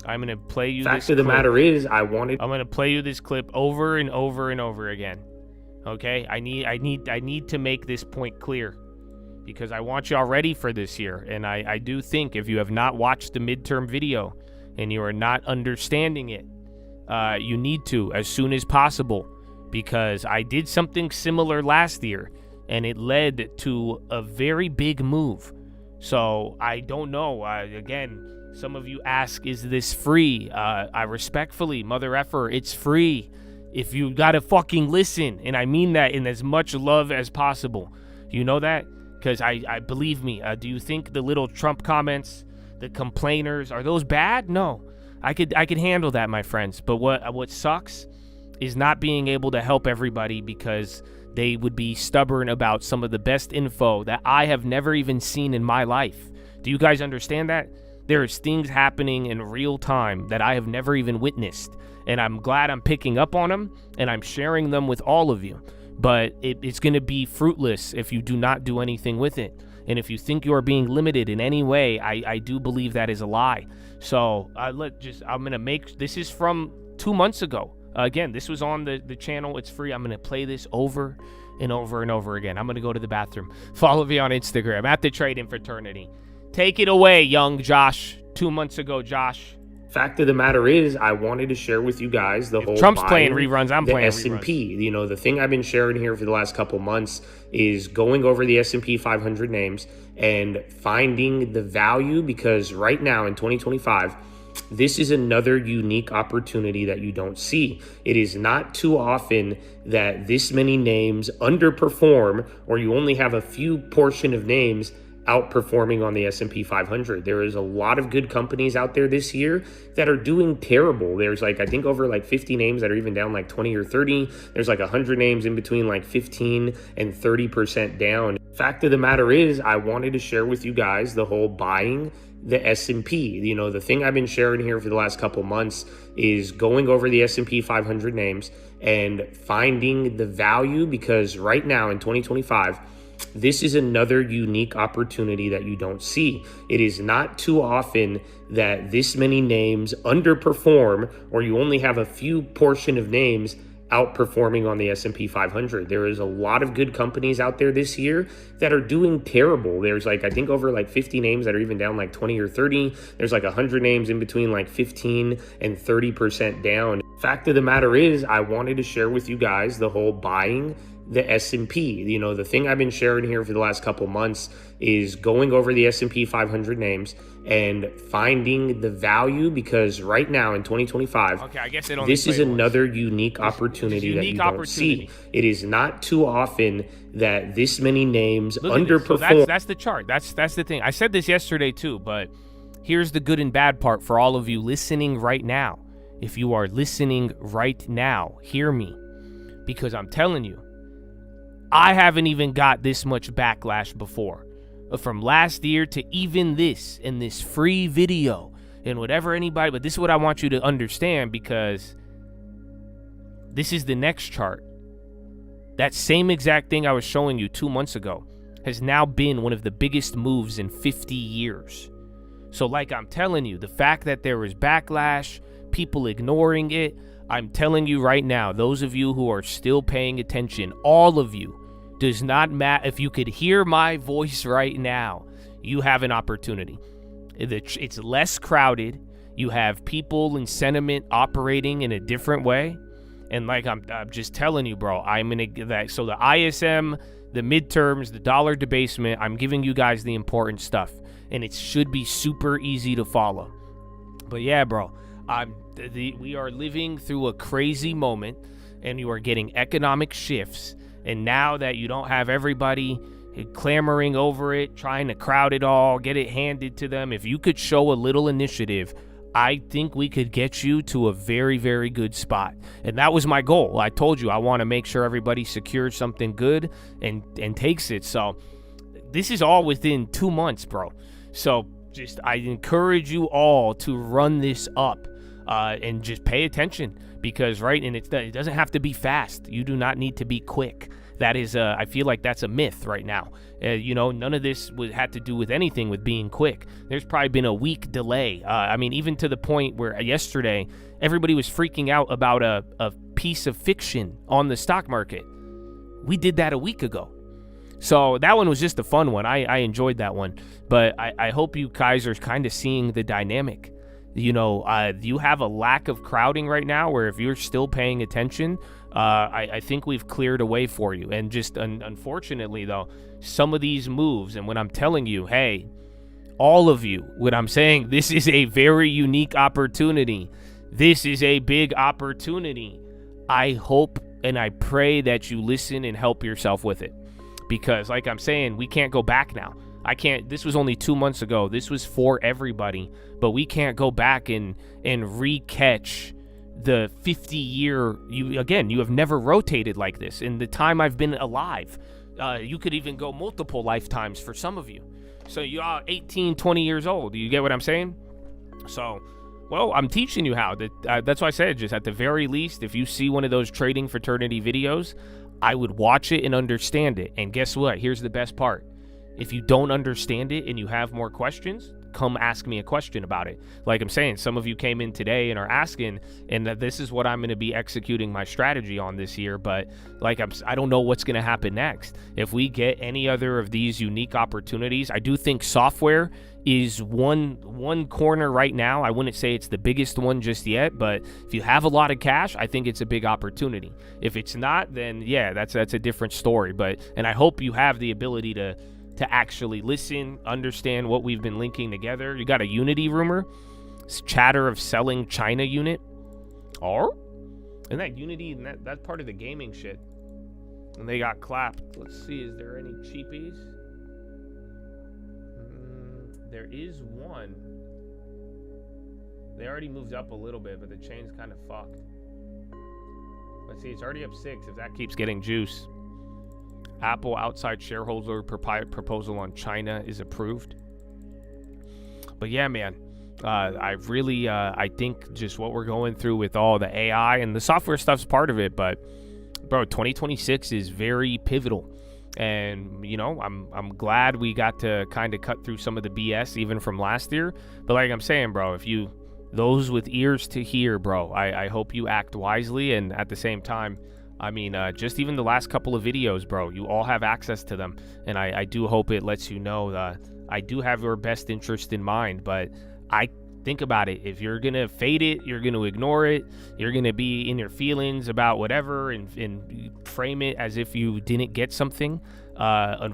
I'm gonna play you this clip. Fact of the matter is, I'm gonna play you this clip over and over and over again. Okay? I need to make this point clear because I want y'all ready for this year. And I do think if you have not watched the midterm video and you are not understanding it, you need to as soon as possible, because I did something similar last year and it led to a very big move. So I don't know. Again, some of you ask, is this free? I respectfully, mother effer, it's free. If you gotta fucking listen, and I mean that in as much love as possible. You know that? Because I believe me. Do you think the little Trump comments, the complainers, are those bad? No, I could handle that, my friends. But what sucks is not being able to help everybody because they would be stubborn about some of the best info that I have never even seen in my life. Do you guys understand that? There's things happening in real time that I have never even witnessed. And I'm glad I'm picking up on them and I'm sharing them with all of you. But it's going to be fruitless if you do not do anything with it. And if you think you are being limited in any way, I do believe that is a lie. So I'm going to make, this is from 2 months ago. Again, this was on the channel. It's free. I'm going to play this over and over and over again. I'm going to go to the bathroom. Follow me on Instagram at the Trading Fraternity. Take it away, young Josh. 2 months ago, Josh? Fact of the matter is, I wanted to share with you guys the whole Trump's playing reruns, I'm playing S&P. You know, the thing I've been sharing here for the last couple months is going over the S&P 500 names and finding the value, because right now in 2025, this is another unique opportunity that you don't see. It is not too often that this many names underperform, or you only have a few portion of names outperforming on the S&P 500. There is a lot of good companies out there this year that are doing terrible. There's like, I think over like 50 names that are even down like 20 or 30. There's like 100 names in between like 15 and 30% down. Fact of the matter is, I wanted to share with you guys the whole buying the S&P. You know, the thing I've been sharing here for the last couple months is going over the S&P 500 names and finding the value, because right now in 2025, this is another unique opportunity that you don't see. It is not too often that this many names underperform, or you only have a few portion of names outperforming on the S&P 500. There is a lot of good companies out there this year that are doing terrible. There's like, I think over like 50 names that are even down like 20 or 30. There's like 100 names in between like 15 and 30% down. Fact of the matter is, I wanted to share with you guys the whole buying the S&P. You know, the thing I've been sharing here for the last couple months is going over the S&P 500 names and finding the value, because right now in 2025, okay, I guess it this is another unique opportunity that you don't see. It is not too often that this many names underperform. So that's the chart. That's the thing. I said this yesterday too, but here's the good and bad part for all of you listening right now. If you are listening right now, hear me, because I'm telling you, I haven't even got this much backlash before. From last year to even this, in this free video, and whatever anybody, but this is what I want you to understand, because this is the next chart. That same exact thing I was showing you 2 months ago has now been one of the biggest moves in 50 years. So like I'm telling you, the fact that there is backlash, people ignoring it, I'm telling you right now, those of you who are still paying attention, all of you, does not matter. If you could hear my voice right now, you have an opportunity. It's less crowded. You have people and sentiment operating in a different way. And like I'm just telling you, bro, I'm gonna give that. So the ISM, the midterms, the dollar debasement, I'm giving you guys the important stuff, and it should be super easy to follow. But yeah, bro, we are living through a crazy moment, and you are getting economic shifts. And now that you don't have everybody clamoring over it, trying to crowd it all, get it handed to them, if you could show a little initiative, I think we could get you to a very, very good spot. And that was my goal. I told you I want to make sure everybody secures something good and takes it. So this is all within 2 months, bro. So just I encourage you all to run this up and just pay attention. Because, right, and it doesn't have to be fast. You do not need to be quick. That is, I feel like that's a myth right now. You know, none of this had to do with anything with being quick. There's probably been a week delay. I mean, even to the point where yesterday, everybody was freaking out about a piece of fiction on the stock market. We did that a week ago. So that one was just a fun one. I enjoyed that one. But I hope you guys are kind of seeing the dynamic. You know, you have a lack of crowding right now, where if you're still paying attention, I think we've cleared a way for you. And just unfortunately, though, some of these moves, and when I'm telling you, hey, all of you, when I'm saying this is a very unique opportunity, this is a big opportunity, I hope and I pray that you listen and help yourself with it. Because like I'm saying, we can't go back now. This was only 2 months ago. This was for everybody, but we can't go back and re-catch the 50-year, you have never rotated like this in the time I've been alive. You could even go multiple lifetimes for some of you. So you are 18, 20 years old. You get what I'm saying? So, well, I'm teaching you how. That's why I said, just at the very least, if you see one of those trading fraternity videos, I would watch it and understand it. And guess what? Here's the best part. If you don't understand it and you have more questions, come ask me a question about it. Like I'm saying, some of you came in today and are asking, and that this is what I'm going to be executing my strategy on this year. But like I don't know what's going to happen next. If we get any other of these unique opportunities, I do think software is one corner right now. I wouldn't say it's the biggest one just yet, but if you have a lot of cash, I think it's a big opportunity. If it's not, then yeah, that's a different story. And I hope you have the ability to actually listen, understand what we've been linking together. You got a Unity rumor, it's chatter of selling China unit, or and that Unity, and that's part of the gaming shit. And they got clapped. Let's see, is there any cheapies? There is one. They already moved up a little bit, but the chain's kind of fucked. Let's see, it's already up 6 if that keeps getting juice. Apple outside shareholder proposal on China is approved. But yeah, man, I think just what we're going through with all the AI and the software stuff's part of it, but bro, 2026 is very pivotal. And you know, I'm glad we got to kind of cut through some of the BS even from last year. But like I'm saying, bro, if you those with ears to hear, bro, I hope you act wisely. And at the same time, I mean, just even the last couple of videos, bro, you all have access to them, and I do hope it lets you know that I do have your best interest in mind. But I think about it, if you're gonna fade it, you're gonna ignore it, you're gonna be in your feelings about whatever and frame it as if you didn't get something. I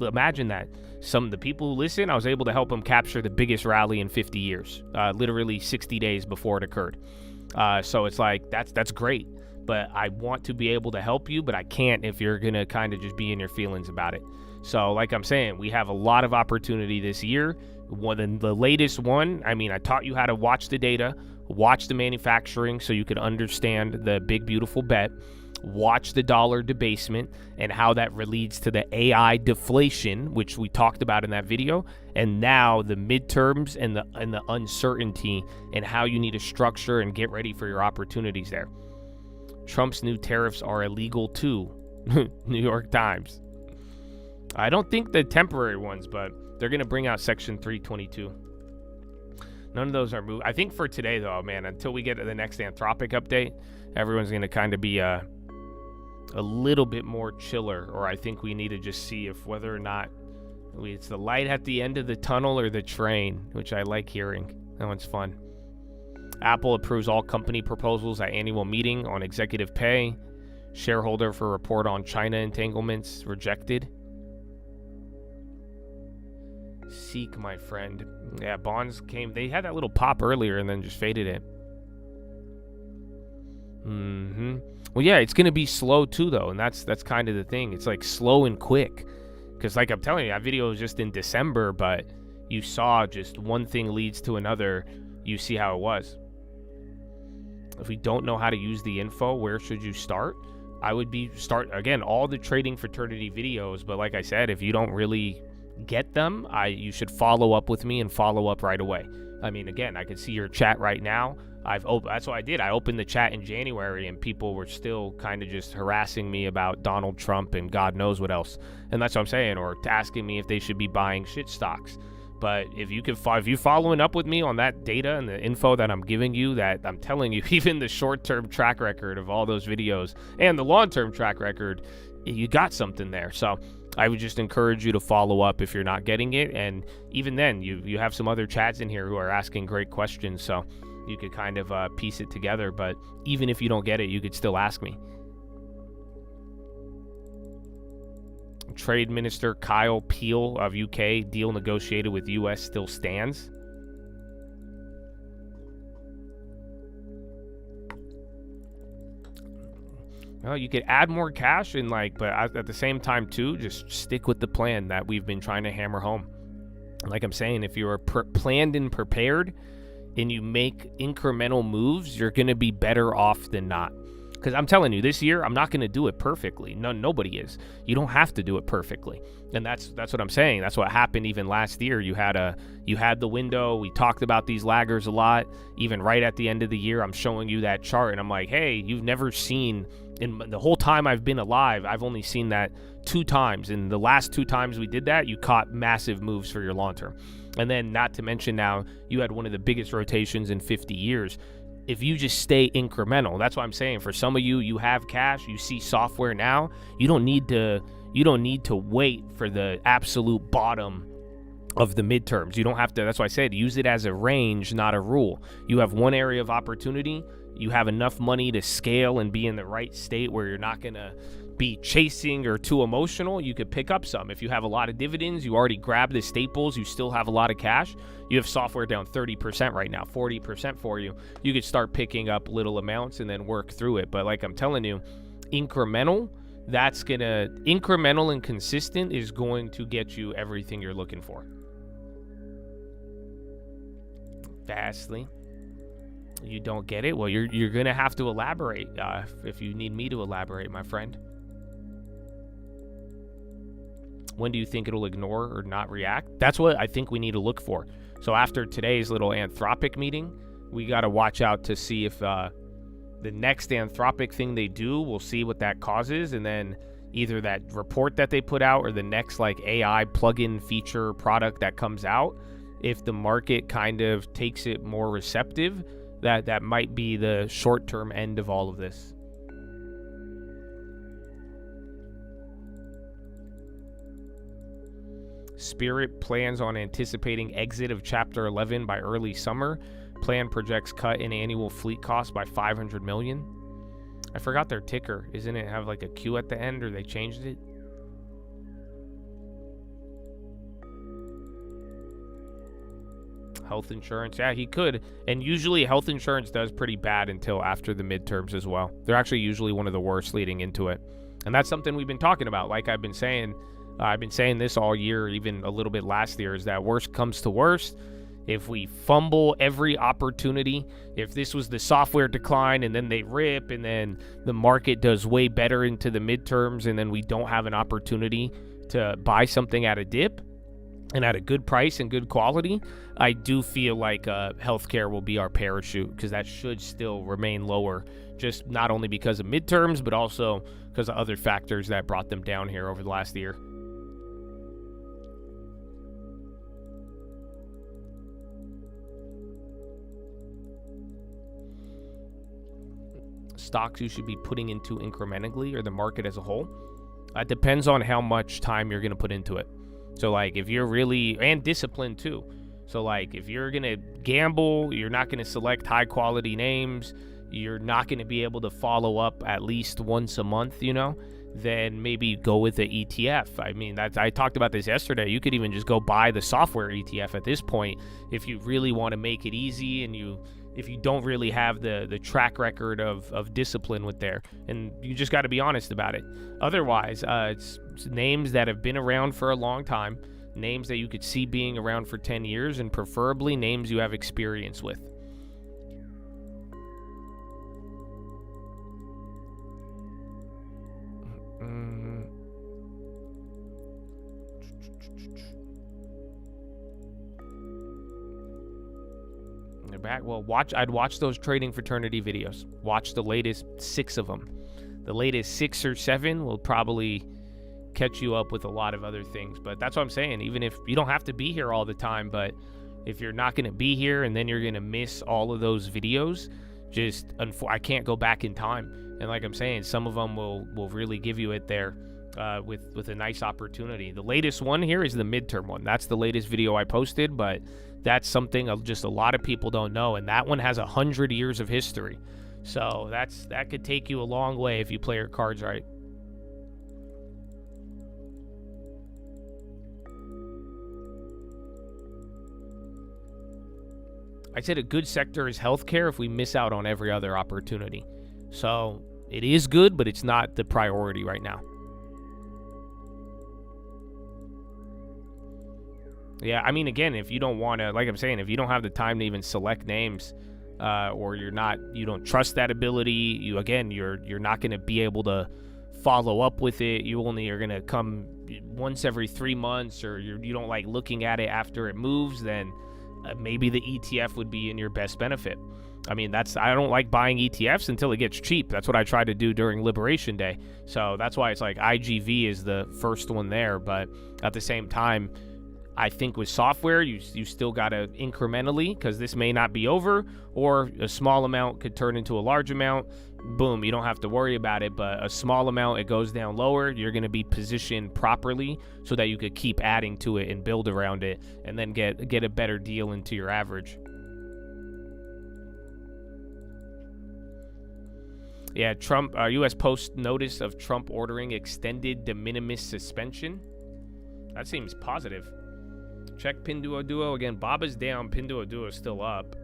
imagine that some of the people who listen, I was able to help them capture the biggest rally in 50 years, literally 60 days before it occurred. So it's like that's great, but I want to be able to help you, but I can't if you're gonna kind of just be in your feelings about it. So like I'm saying, we have a lot of opportunity this year. The latest one, I mean, I taught you how to watch the data, watch the manufacturing so you could understand the big, beautiful bet, watch the dollar debasement and how that leads to the AI deflation, which we talked about in that video, and now the midterms and the uncertainty and how you need to structure and get ready for your opportunities there. Trump's new tariffs are illegal too. New York Times. I don't think the temporary ones, but they're going to bring out Section 322. None of those are moved. I think for today, though, man, until we get to the next Anthropic update, everyone's going to kind of be a little bit more chiller, or I think we need to just see if whether or not it's the light at the end of the tunnel or the train, which I like hearing. That one's fun. Apple approves all company proposals at annual meeting on executive pay. Shareholder for report on China entanglements rejected. Seek, my friend. Yeah, bonds came. They had that little pop earlier and then just faded it. Well, yeah, it's going to be slow too, though. And that's kind of the thing. It's like slow and quick. Because like I'm telling you, that video was just in December, but you saw just one thing leads to another. You see how it was. If we don't know how to use the info, where should you start? I would start, again, all the trading fraternity videos. But like I said, if you don't really get them, you should follow up with me and follow up right away. I mean, again, I can see your chat right now. That's what I did. I opened the chat in January and people were still kind of just harassing me about Donald Trump and God knows what else. And that's what I'm saying, or asking me if they should be buying shit stocks. But if you're following up with me on that data and the info that I'm giving you, that I'm telling you, even the short-term track record of all those videos and the long-term track record, you got something there. So I would just encourage you to follow up if you're not getting it. And even then, you have some other chats in here who are asking great questions, so you could kind of piece it together. But even if you don't get it, you could still ask me. Trade Minister Kyle Peel of UK, deal negotiated with US still stands. Well, you could add more cash and but at the same time too, just stick with the plan that we've been trying to hammer home. Like I'm saying, if you're planned and prepared and you make incremental moves, you're going to be better off than not. Because I'm telling you, this year, I'm not going to do it perfectly. Nobody is. You don't have to do it perfectly. And that's what I'm saying. That's what happened even last year. You had the window. We talked about these laggers a lot. Even right at the end of the year, I'm showing you that chart. And I'm like, hey, you've never seen, in the whole time I've been alive, I've only seen that 2 times. And the last 2 times we did that, you caught massive moves for your long term. And then not to mention now you had one of the biggest rotations in 50 years. If you just stay incremental, that's what I'm saying. For some of you, you have cash, you see software now, you don't need to wait for the absolute bottom of the midterms. You don't have to, that's why I said use it as a range, not a rule. You have one area of opportunity, you have enough money to scale and be in the right state where you're not going to be chasing or too emotional, you could pick up some. If you have a lot of dividends, you already grabbed the staples, you still have a lot of cash, you have software down 30% right now, 40% for you, you could start picking up little amounts and then work through it. But like I'm telling you, incremental and consistent is going to get you everything you're looking for. Vastly. You don't get it? Well, you're going to have to elaborate if you need me to elaborate, my friend. When do you think it'll ignore or not react? That's what I think we need to look for. So after today's little Anthropic meeting, we got to watch out to see if the next Anthropic thing they do, we'll see what that causes, and then either that report that they put out or the next like AI plugin feature product that comes out, if the market kind of takes it more receptive, that might be the short-term end of all of this. Spirit plans on anticipating exit of Chapter 11 by early summer. Plan projects cut in annual fleet costs by $500 million. I forgot their ticker. Isn't it have like a Q at the end, or they changed it? Health insurance. Yeah, he could. And usually health insurance does pretty bad until after the midterms as well. They're actually usually one of the worst leading into it. And that's something we've been talking about. Like I've been saying this all year, even a little bit last year, is that worst comes to worst. If we fumble every opportunity, if this was the software decline and then they rip and then the market does way better into the midterms and then we don't have an opportunity to buy something at a dip and at a good price and good quality, I do feel like healthcare will be our parachute, because that should still remain lower, just not only because of midterms, but also because of other factors that brought them down here over the last year. Stocks you should be putting into incrementally, or the market as a whole? It depends on how much time you're going to put into it. So like if you're really, and disciplined too. So like if you're going to gamble, you're not going to select high quality names, you're not going to be able to follow up at least once a month, then maybe go with the ETF. I mean, I talked about this yesterday. You could even just go buy the software ETF at this point if you really want to make it easy and if you don't really have the track record of discipline with there. And you just got to be honest about it. Otherwise, it's names that have been around for a long time, names that you could see being around for 10 years, and preferably names you have experience with. They're back. Well, I'd watch those trading fraternity videos. Watch the latest 6 of them. The latest 6 or 7 will probably catch you up with a lot of other things. But that's what I'm saying. Even if you don't have to be here all the time, but if you're not going to be here and then you're going to miss all of those videos, I can't go back in time. And like I'm saying, some of them will really give you it there with a nice opportunity. The latest one here is the midterm one. That's the latest video I posted, but that's something just a lot of people don't know. And that one has 100 years of history. So that could take you a long way if you play your cards right. I said a good sector is healthcare if we miss out on every other opportunity. So it is good, but it's not the priority right now. Yeah, I mean, again, if you don't want to, like I'm saying, if you don't have the time to even select names, or you don't trust that ability, you're not going to be able to follow up with it. You only are going to come once every 3 months, or you don't like looking at it after it moves, then maybe the ETF would be in your best benefit. I mean, I don't like buying ETFs until it gets cheap. That's what I tried to do during Liberation Day. So that's why it's like IGV is the first one there. But at the same time, I think with software, you still got to incrementally, because this may not be over, or a small amount could turn into a large amount. Boom, you don't have to worry about it, but a small amount, it goes down lower. You're going to be positioned properly so that you could keep adding to it and build around it, and then get a better deal into your average. Yeah, Trump, U.S. Post notice of Trump ordering extended de minimis suspension. That seems positive. Check Pinduoduo again. Baba's down. Pinduoduo is still up.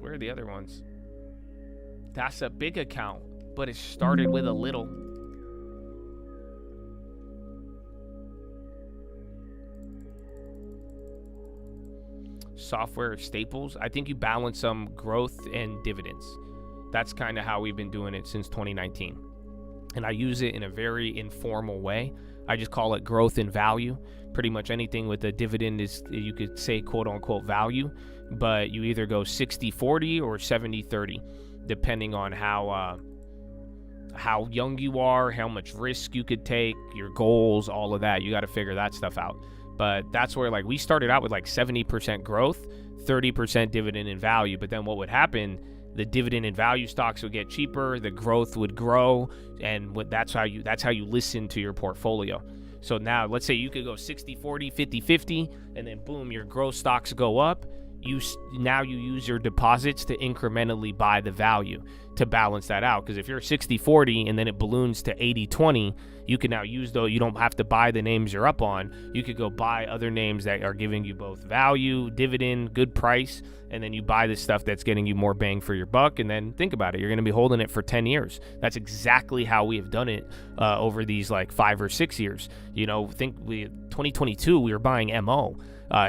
Where are the other ones? That's a big account, but it started with a little. Software staples. I think you balance some growth and dividends. That's kind of how we've been doing it since 2019. And I use it in a very informal way. I just call it growth and value. Pretty much anything with a dividend is, you could say, quote unquote value, but you either go 60-40 or 70-30, depending on how young you are, how much risk you could take, your goals, all of that. You got to figure that stuff out. But that's where, like, we started out with like 70% growth, 30% dividend and value. But then what would happen, the dividend and value stocks would get cheaper, the growth would grow, and that's how you listen to your portfolio. So now let's say you could go 60-40, 50-50, and then boom, your growth stocks go up. Now you use your deposits to incrementally buy the value to balance that out. Because if you're 60-40 and then it balloons to 80-20, you can now use, though, you don't have to buy the names you're up on. You could go buy other names that are giving you both value, dividend, good price, and then you buy the stuff that's getting you more bang for your buck. And then think about it, you're going to be holding it for 10 years. That's exactly how we have done it over these like 5 or 6 years. You know, 2022, we were buying MO.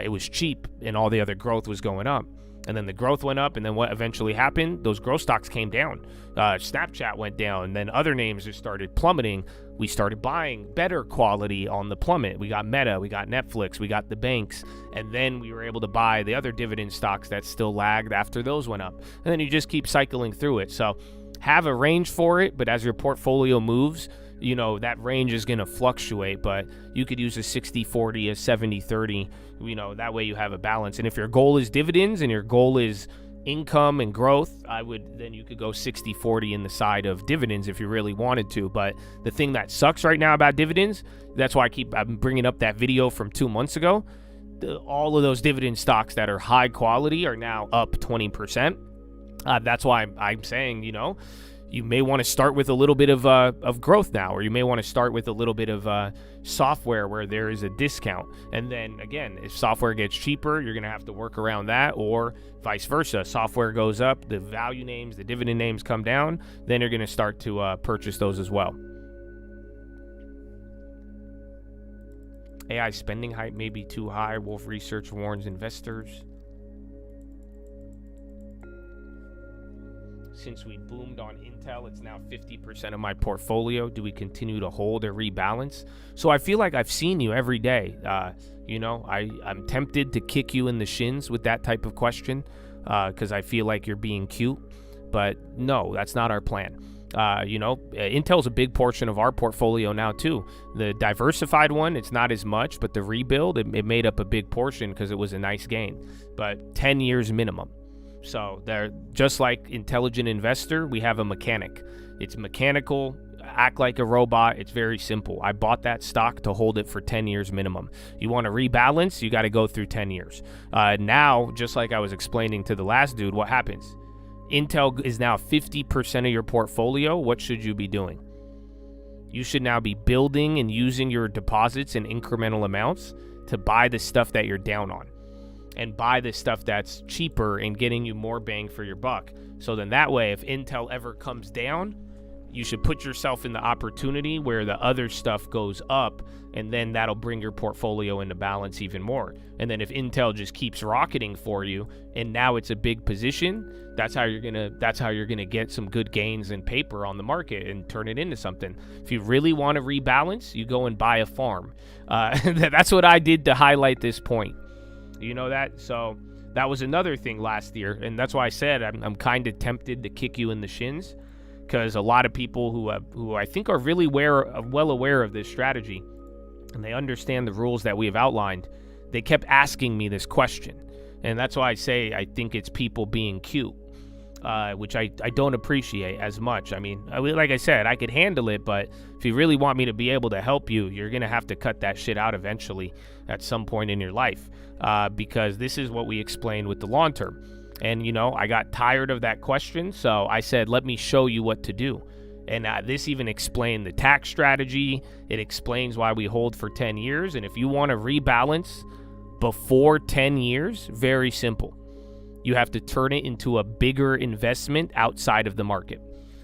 It was cheap and all the other growth was going up. And then the growth went up, and then what eventually happened, those growth stocks came down. Snapchat went down, and then other names just started plummeting. We started buying better quality on the plummet. We got Meta, we got Netflix, we got the banks, and then we were able to buy the other dividend stocks that still lagged after those went up. And then you just keep cycling through it. So have a range for it, but as your portfolio moves, you know, that range is going to fluctuate, but you could use a 60-40, a 70-30, you know, that way you have a balance. And if your goal is dividends and your goal is income and growth, then you could go 60-40 in the side of dividends if you really wanted to. But the thing that sucks right now about dividends, that's why I'm bringing up that video from 2 months ago. All of those dividend stocks that are high quality are now up 20%. That's why I'm saying, you know, you may want to start with a little bit of growth now, or you may want to start with a little bit of software where there is a discount. And then again, if software gets cheaper, you're going to have to work around that, or vice versa. Software goes up, the value names, the dividend names come down, then you're going to start to purchase those as well. AI spending hype may be too high. Wolf Research warns investors. Since we boomed on Intel, it's now 50% of my portfolio. Do we continue to hold or rebalance? So I feel like I've seen you every day. You know, I'm tempted to kick you in the shins with that type of question because I feel like you're being cute. But no, that's not our plan. You know, Intel's a big portion of our portfolio now too. The diversified one, it's not as much, but the rebuild, it made up a big portion because it was a nice gain. But 10 years minimum. So they're just like Intelligent Investor, we have a mechanic. It's mechanical, act like a robot. It's very simple. I bought that stock to hold it for 10 years minimum. You want to rebalance, you got to go through 10 years. Now, just like I was explaining to the last dude, what happens? Intel is now 50% of your portfolio. What should you be doing? You should now be building and using your deposits in incremental amounts to buy the stuff that you're down on, and buy the stuff that's cheaper and getting you more bang for your buck. So then that way, if Intel ever comes down, you should put yourself in the opportunity where the other stuff goes up, and then that'll bring your portfolio into balance even more. And then if Intel just keeps rocketing for you, and now it's a big position, that's how you're gonna get some good gains in paper on the market and turn it into something. If you really want to rebalance, you go and buy a farm. That's what I did to highlight this point. You know that? So that was another thing last year, and that's why I said I'm kind of tempted to kick you in the shins, because a lot of people who I think are really well aware of this strategy, and they understand the rules that we have outlined, they kept asking me this question. And that's why I say I think it's people being cute, which I don't appreciate as much. I mean, like I said, I could handle it, but if you really want me to be able to help you, you're going to have to cut that shit out eventually at some point in your life, because this is what we explained with the long term. And, you know, I got tired of that question, so I said, let me show you what to do. And this even explained the tax strategy. It explains why we hold for 10 years. And if you want to rebalance before 10 years, very simple. You have to turn it into a bigger investment outside of the market,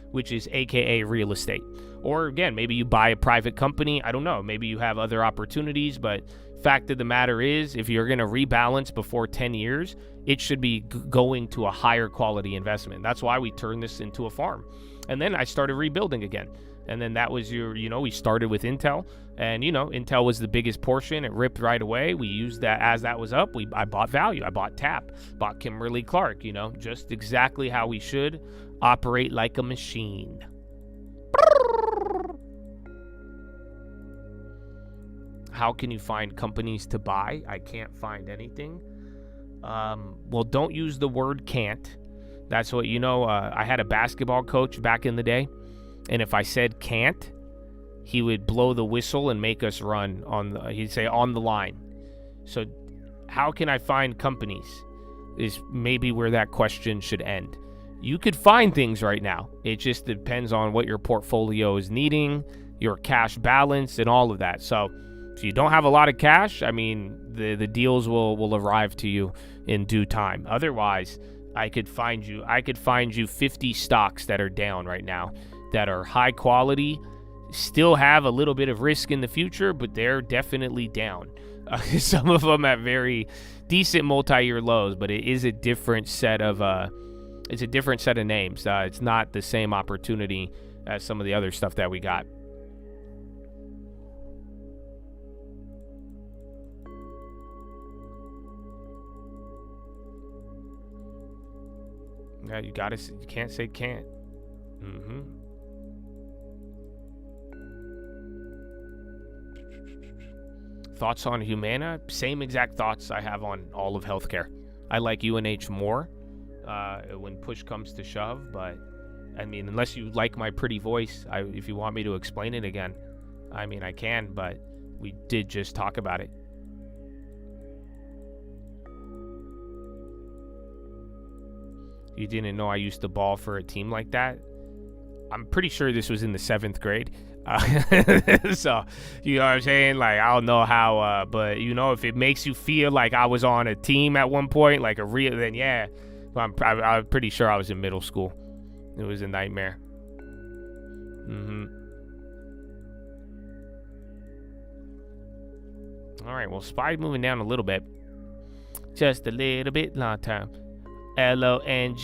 which is AKA real estate. Or again, maybe you buy a private company. I don't know. Maybe you have other opportunities, but fact of the matter is, if you're going to rebalance before 10 years, it should be going to a higher quality investment. That's why we turned this into a farm. And then I started rebuilding again. And then that was we started with Intel, and, Intel was the biggest portion. It ripped right away. We used that as that was up. I bought value. I bought TAP, bought Kimberly-Clark, just exactly how we should operate like a machine. How can you find companies to buy? I can't find anything. Well, don't use the word can't. That's what, I had a basketball coach back in the day, and if I said can't, he would blow the whistle and make us run he'd say on the line. So how can I find companies is maybe where that question should end. You could find things right now. It just depends on what your portfolio is needing, your cash balance, and all of that. So if you don't have a lot of cash, I mean, the deals will arrive to you in due time. Otherwise, I could find you 50 stocks that are down right now, that are high quality, still have a little bit of risk in the future, but they're definitely down. Some of them at very decent multi-year lows, but it is a different set of names. It's not the same opportunity as some of the other stuff that we got. Yeah, you can't say can't. Thoughts on Humana? Same exact thoughts I have on all of healthcare. I like UNH more when push comes to shove, but I mean, unless you like my pretty voice, if you want me to explain it again, I mean, I can, but we did just talk about it. You didn't know I used to ball for a team like that? I'm pretty sure this was in the 7th grade. So, you know what I'm saying? Like, I don't know how, but, if it makes you feel like I was on a team at one point, like then yeah. I'm pretty sure I was in middle school. It was a nightmare. All right, well, SPY's moving down a little bit. Just a little bit. Long time. LONGTERM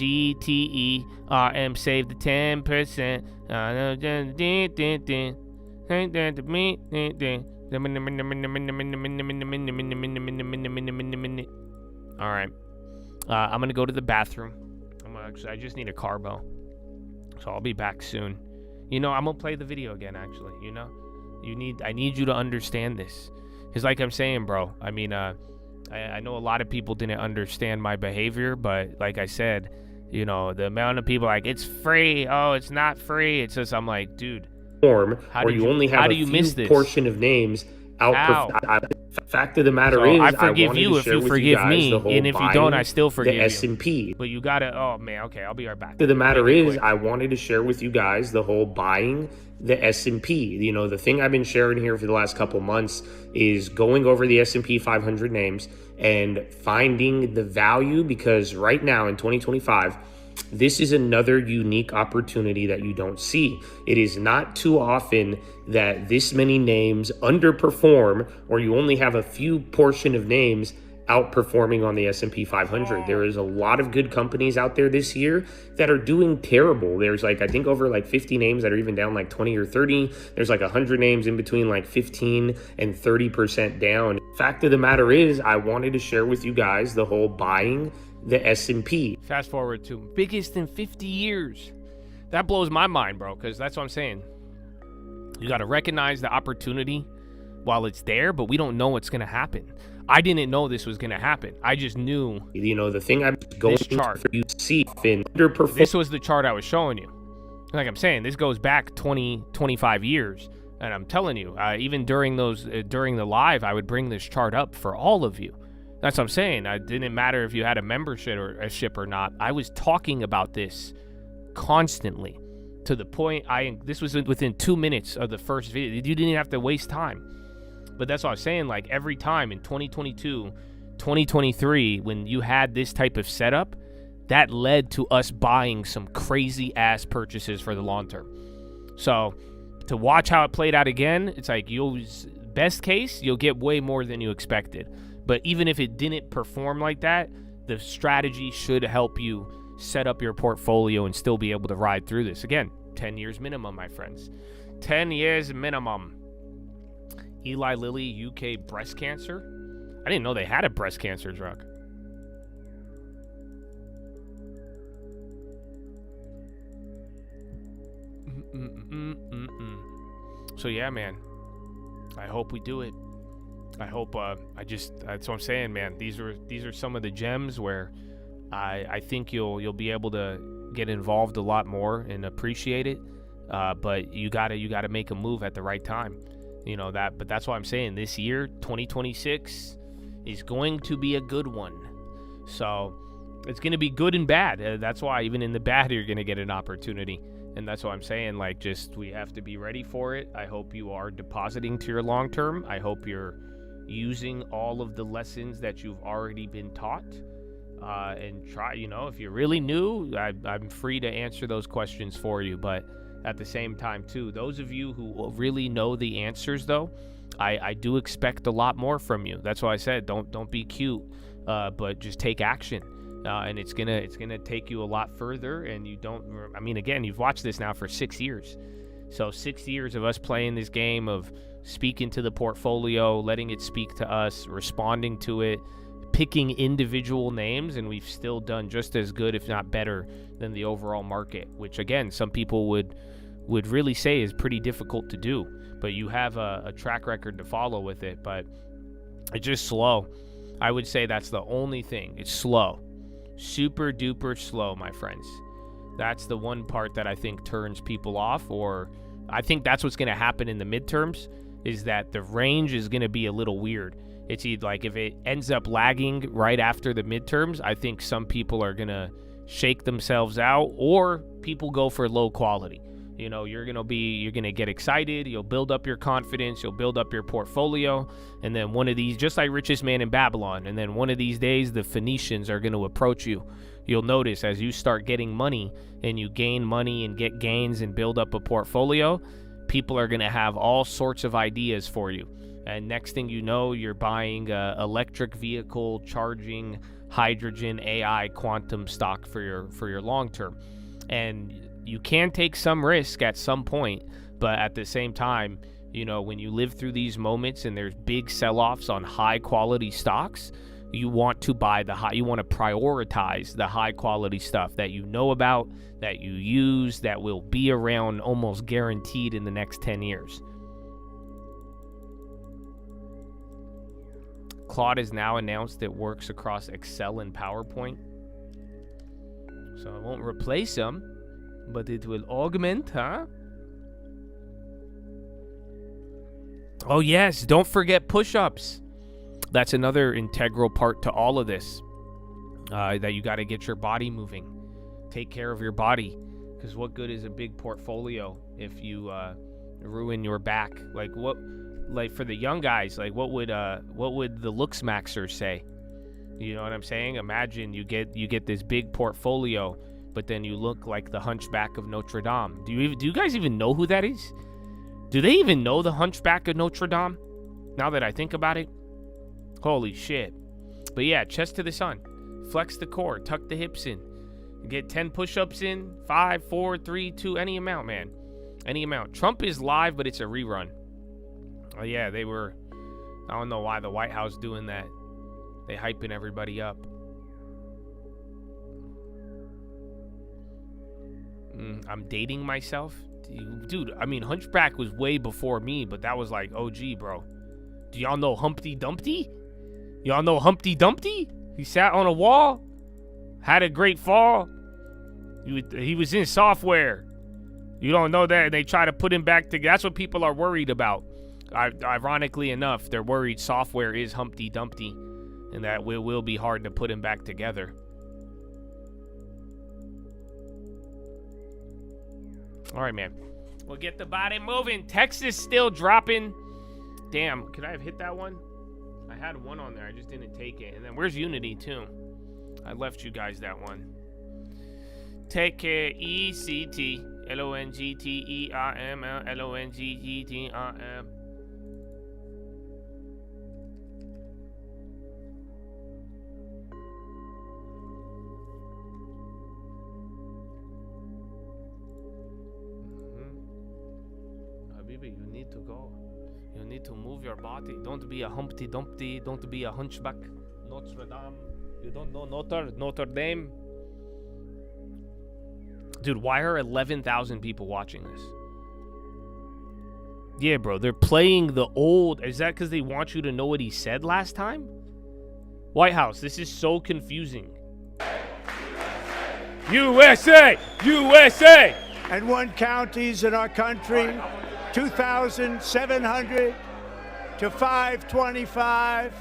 save the 10%. All right. I'm gonna go to the bathroom. I just need a carbo, so I'll be back soon. I'm gonna play the video again. Actually, I need you to understand this, because like I'm saying, bro. I mean, I know a lot of people didn't understand my behavior, but like I said, the amount of people like, it's free. Oh, it's not free. It's just, I'm like, dude, how you only have a few portion of names out. Fact of the matter is, I forgive you if you forgive me, and if you don't, I still forgive you. The S&P. But you gotta. Oh man, okay, I'll be right back. Fact of the matter is, I wanted to share with you guys the whole buying the S&P. The thing I've been sharing here for the last couple months is going over the S&P 500 names and finding the value, because right now in 2025, this is another unique opportunity that you don't see. It is not too often that this many names underperform, or you only have a few portion of names outperforming on the S&P 500. There is a lot of good companies out there this year that are doing terrible. There's I think over 50 names that are even down 20 or 30. There's 100 names in between 15 and 30% down. Fact of the matter is, I wanted to share with you guys the whole buying the S&P. Fast forward to biggest in 50 years. That blows my mind, bro, because that's what I'm saying. You got to recognize the opportunity while it's there, but we don't know what's going to happen. I didn't know this was going to happen. I just knew, the thing I'm going this chart. for you to see in This was the chart I was showing you. Like I'm saying, this goes back 20, 25 years. And I'm telling you, even during the live, I would bring this chart up for all of you. That's what I'm saying. It didn't matter if you had a membership or not. I was talking about this constantly to the point this was within 2 minutes of the first video. You didn't have to waste time. But that's what I was saying. Like every time in 2022, 2023, when you had this type of setup, that led to us buying some crazy ass purchases for the long term. So to watch how it played out again, it's like best case, you'll get way more than you expected. But even if it didn't perform like that, the strategy should help you set up your portfolio and still be able to ride through this. Again, 10 years minimum, my friends. 10 years minimum. Eli Lilly, UK breast cancer. I didn't know they had a breast cancer drug. So yeah, man, I hope we do it. I hope that's what I'm saying, man. These are some of the gems where I think you'll be able to get involved a lot more and appreciate it. But you gotta make a move at the right time. But that's why I'm saying this year, 2026, is going to be a good one. So it's going to be good and bad. That's why even in the bad, you're going to get an opportunity. And that's what I'm saying. We have to be ready for it. I hope you are depositing to your long term. I hope you're using all of the lessons that you've already been taught. And try, if you're really new, I'm free to answer those questions for you. But at the same time, too, those of you who really know the answers, though, I do expect a lot more from you. That's why I said don't be cute, but just take action. And it's gonna take you a lot further. And again, you've watched this now for 6 years. So 6 years of us playing this game of speaking to the portfolio, letting it speak to us, responding to it, picking individual names, and we've still done just as good, if not better, than the overall market, which again, some people would really say is pretty difficult to do. But you have a track record to follow with it. But it's just slow. I would say that's the only thing. It's slow. Super duper slow, my friends. That's the one part that I think turns people off, or I think that's what's going to happen in the midterms, is that the range is going to be a little weird. It's either like if it ends up lagging right after the midterms, I think some people are going to shake themselves out, or people go for low quality. You're going to get excited. You'll build up your confidence. You'll build up your portfolio. And then one of these, just like Richest Man in Babylon, and then one of these days, the Phoenicians are going to approach you. You'll notice as you start getting money and you gain money and get gains and build up a portfolio, people are going to have all sorts of ideas for you. And next thing you know, you're buying electric vehicle, charging, hydrogen, AI, quantum stock for your long term. And you can take some risk at some point, but at the same time, when you live through these moments and there's big sell-offs on high quality stocks, you want to you want to prioritize the high quality stuff that you know about, that you use, that will be around almost guaranteed in the next 10 years. Claude has now announced it works across Excel and PowerPoint. So it won't replace them, but it will augment, huh? Oh yes, don't forget push-ups. That's another integral part to all of this. That you got to get your body moving. Take care of your body. Because what good is a big portfolio if you ruin your back? Like for the young guys, what would the looks maxers say? You know what I'm saying? Imagine you get this big portfolio, but then you look like the Hunchback of Notre Dame. Do you guys even know who that is? Do they even know the Hunchback of Notre Dame? Now that I think about it, holy shit. But yeah, chest to the sun, flex the core, tuck the hips in, get 10 push-ups in, 5, 4, 3, 2, any amount, man, any amount. Trump is live, but it's a rerun. Oh yeah, I don't know why the White House doing that. They hyping everybody up. I'm dating myself. Dude, I mean, Hunchback was way before me, but that was like OG, bro. Do y'all know Humpty Dumpty? Y'all know Humpty Dumpty? He sat on a wall, had a great fall. He was in software. You don't know that? They try to put him back together. That's what people are worried about. Ironically enough, they're worried software is Humpty Dumpty, and that it will be hard to put him back together. All right, man. We'll get the body moving. Texas still dropping. Damn, could I have hit that one? I had one on there. I just didn't take it. And then where's Unity, too? I left you guys that one. Take care. ECT. LONGTERM. LONGTERM. Habibi, you need to go. You need to move your body. Don't be a Humpty Dumpty. Don't be a hunchback. Notre Dame. You don't know Notre Dame. Dude, why are 11,000 people watching this? Yeah, bro, they're playing the old. Is that because they want you to know what he said last time? White House, this is so confusing. USA! USA! And won counties in our country, 2,700 to 525,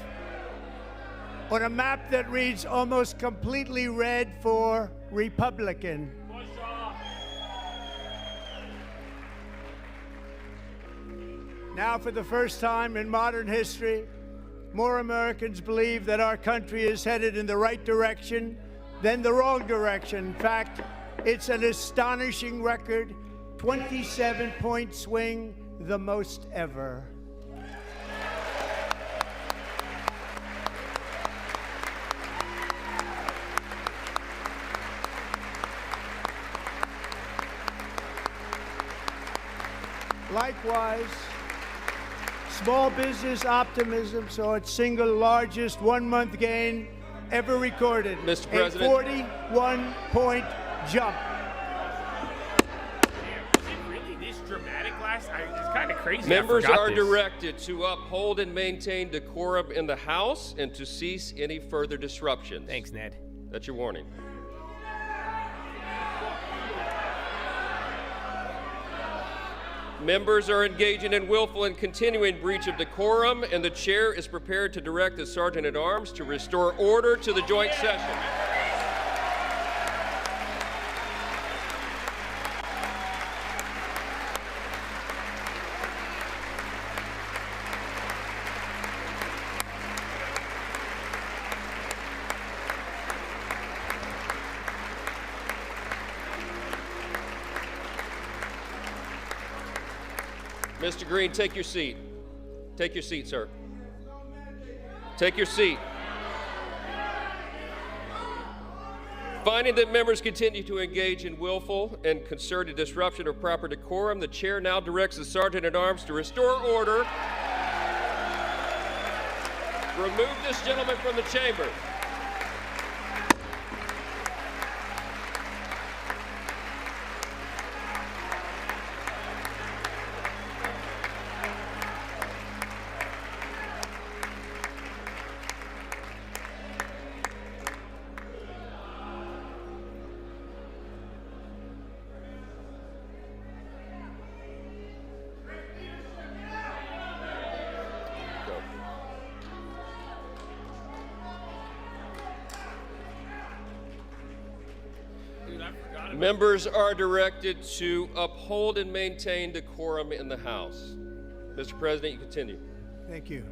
on a map that reads almost completely red for Republican. Now, for the first time in modern history, more Americans believe that our country is headed in the right direction than the wrong direction. In fact, it's an astonishing record, 27-point swing, the most ever. Likewise, small business optimism saw its single largest one-month gain ever recorded. Mr. President. A 41-point jump. Was it really this dramatic last? It's kind of crazy. Members are directed to uphold and maintain decorum in the House and to cease any further disruptions. Thanks, Ned. That's your warning. Members are engaging in willful and continuing breach of decorum, and the chair is prepared to direct the Sergeant-at-Arms to restore order to the joint session. Mr. Green, take your seat. Take your seat, sir. Take your seat. Finding that members continue to engage in willful and concerted disruption of proper decorum, the chair now directs the Sergeant-at-Arms to restore order. Remove this gentleman from the chamber. Members are directed to uphold and maintain decorum in the House. Mr. President, you continue. Thank you.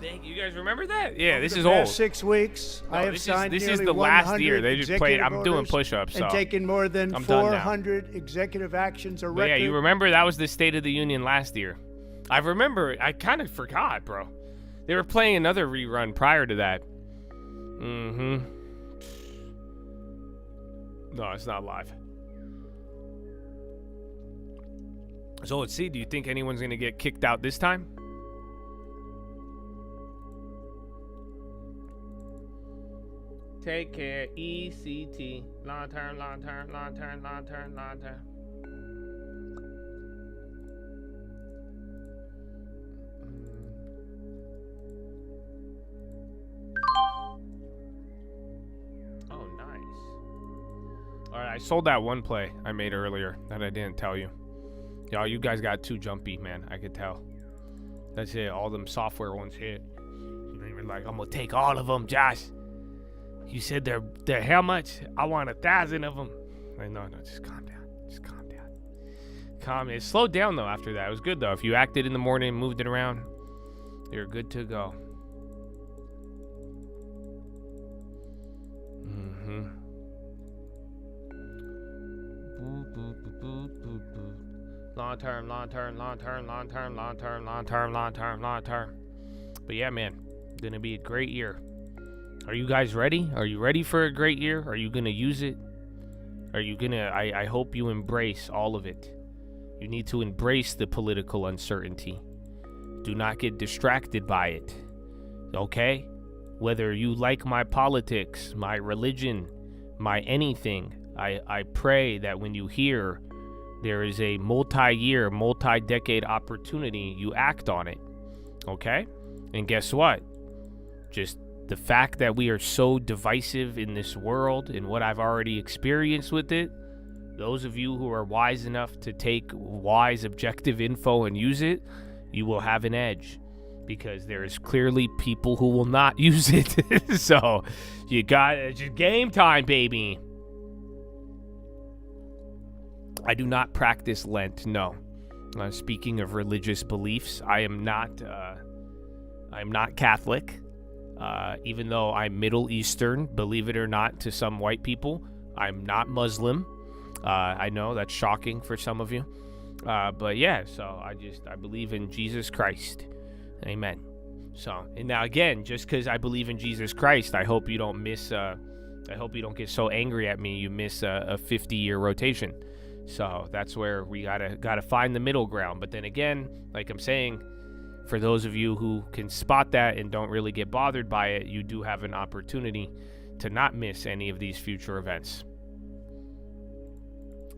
Thank you. You guys remember that? Yeah, this is Over the old. past 6 weeks, I have signed this nearly is the last year. 100 They just played. I'm doing orders push-ups. So and taken more than I'm done now. 400 executive actions. A But record. yeah, you remember that was the State of the Union last year. I remember. I kind of forgot, bro. They were playing another rerun prior to that. Mm-hmm. No, it's not live. So let's see. Do you think anyone's going to get kicked out this time? Take care. ECT. Long term, long term, long term, long term, long term. I sold that one play I made earlier that I didn't tell you. Y'all, you guys got too jumpy, man. I could tell. That's it. All them software ones hit. They were like, I'm gonna take all of them, Josh. You said they're how much? I want 1,000 of them. Like, no, just calm down. Just calm down. Calm. It slowed down though after that. It was good though. If you acted in the morning, moved it around, you're good to go. Long term. But yeah, man, gonna be a great year. Are you guys ready? Are you ready for a great year? Are you gonna use it? Are you gonna, I hope you embrace all of it. You need to embrace the political uncertainty. Do not get distracted by it. Okay? Whether you like my politics, my religion, my anything, I pray that when you hear there is a multi-year, multi-decade opportunity, you act on it. Okay? And guess what? Just the fact that we are so divisive in this world and what I've already experienced with it, those of you who are wise enough to take wise, objective info and use it, you will have an edge. Because there is clearly people who will not use it. So you got it's just game time, baby. I do not practice Lent. No. Speaking of religious beliefs, I am not Catholic. Even though I'm Middle Eastern, believe it or not, to some white people, I'm not Muslim. I know that's shocking for some of you. But yeah, so I believe in Jesus Christ. Amen. So, and now again, just because I believe in Jesus Christ, I hope you don't miss, I hope you don't get so angry at me you miss a 50-year rotation. So that's where we gotta find the middle ground. But then again, like I'm saying, for those of you who can spot that and don't really get bothered by it, you do have an opportunity to not miss any of these future events.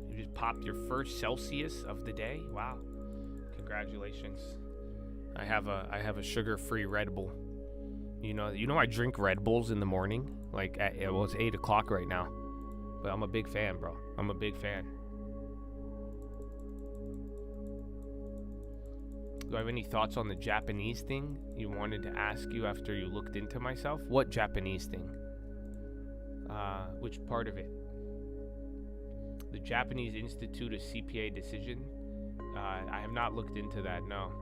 You just popped your first Celsius of the day. Wow. Congratulations. I have a sugar-free Red Bull. You know I drink Red Bulls in the morning. Like it's 8 o'clock right now. But I'm a big fan, bro. I'm a big fan. Do I have any thoughts on the Japanese thing you wanted to ask you after you looked into myself? What Japanese thing? Which part of it? The Japanese Institute of CPA decision? I have not looked into that, no.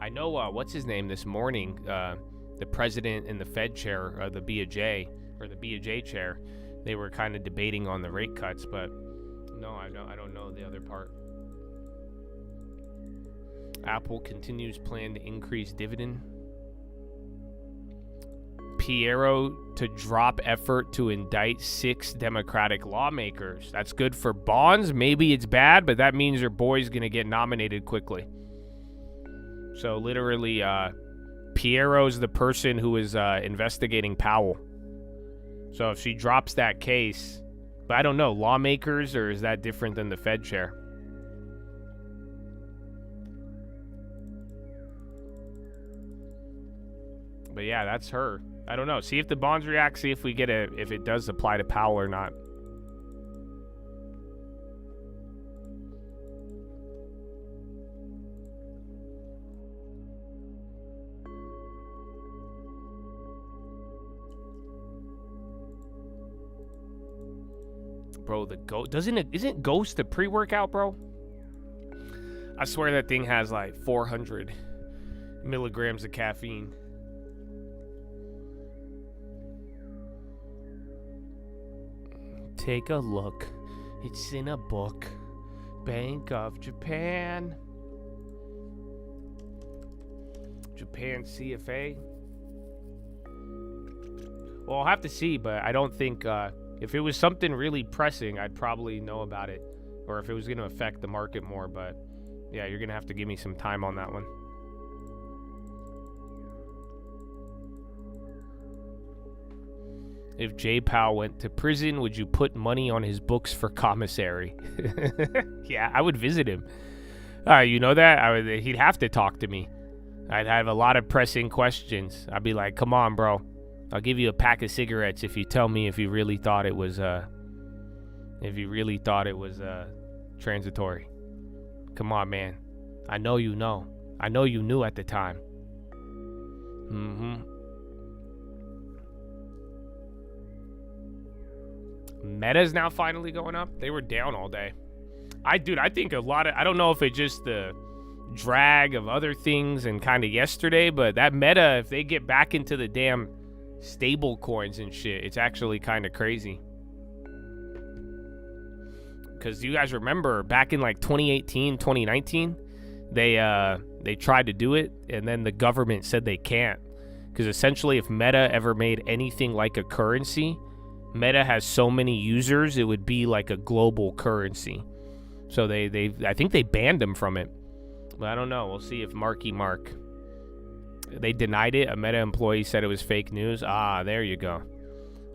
I know, what's his name this morning, the president and the Fed chair, the BOJ, or the BOJ chair, they were kind of debating on the rate cuts, but no, I don't know the other part. Apple continues plan to increase dividend. Piero to drop effort to indict 6 Democratic lawmakers. That's good for bonds. Maybe it's bad, but that means your boy's going to get nominated quickly. So literally, Piero's the person who is investigating Powell. So if she drops that case, but I don't know, lawmakers, or is that different than the Fed chair? But yeah, that's her. I don't know. See if the bonds react. See if we get if it does apply to Powell or not. Bro, the Ghost isn't Ghost a pre-workout, bro? I swear that thing has like 400 milligrams of caffeine. Take a look. It's in a book. Bank of Japan. Japan CFA. Well, I'll have to see, but I don't think if it was something really pressing, I'd probably know about it, or if it was going to affect the market more. But yeah, you're going to have to give me some time on that one. If Jay Powell went to prison, would you put money on his books for commissary? Yeah, I would visit him. You know that? He'd have to talk to me. I'd have a lot of pressing questions. I'd be like, come on, bro. I'll give you a pack of cigarettes if you tell me if you really thought it was if you really thought it was transitory. Come on, man. I know you know. I know you knew at the time. Meta's now finally going up. They were down all day. I think a lot of, I don't know if it's just the drag of other things and kind of yesterday, but that Meta, if they get back into the damn stable coins and shit, it's actually kind of crazy. Because you guys remember back in like 2018, 2019, they tried to do it, and then the government said they can't. Because essentially, if Meta ever made anything like a currency, Meta has so many users, it would be like a global currency. So I think they banned them from it. But I don't know. We'll see if Marky Mark. They denied it. A Meta employee said it was fake news. Ah, there you go.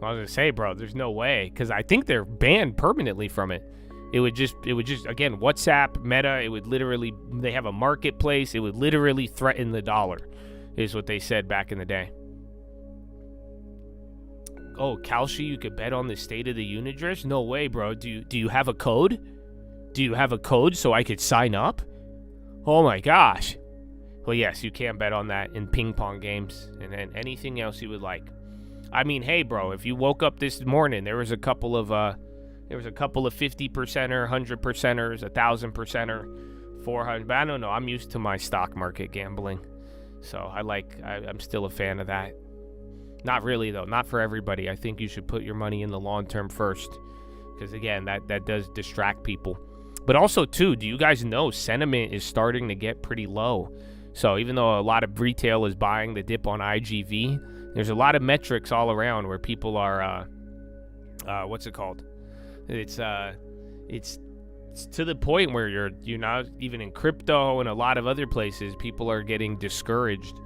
I was gonna say, bro, there's no way, because I think they're banned permanently from it. It would just again, WhatsApp, Meta, it would literally, they have a marketplace, it would literally threaten the dollar, is what they said back in the day. Oh, Kalshi, you could bet on the State of the Union dress? No way, bro. Do you have a code? Do you have a code so I could sign up? Oh my gosh. Well, yes, you can bet on that in ping pong games and anything else you would like. I mean, hey, bro, if you woke up this morning, there was a couple of 50%er, 100%ers, 1,000%er, 400. But I don't know. I'm used to my stock market gambling, so I'm still a fan of that. Not really though. Not for everybody. I think you should put your money in the long term first, because again, that does distract people. But also too, do you guys know sentiment is starting to get pretty low? So even though a lot of retail is buying the dip on IGV, there's a lot of metrics all around where people are, what's it called? It's to the point where you're not even in crypto and a lot of other places, people are getting discouraged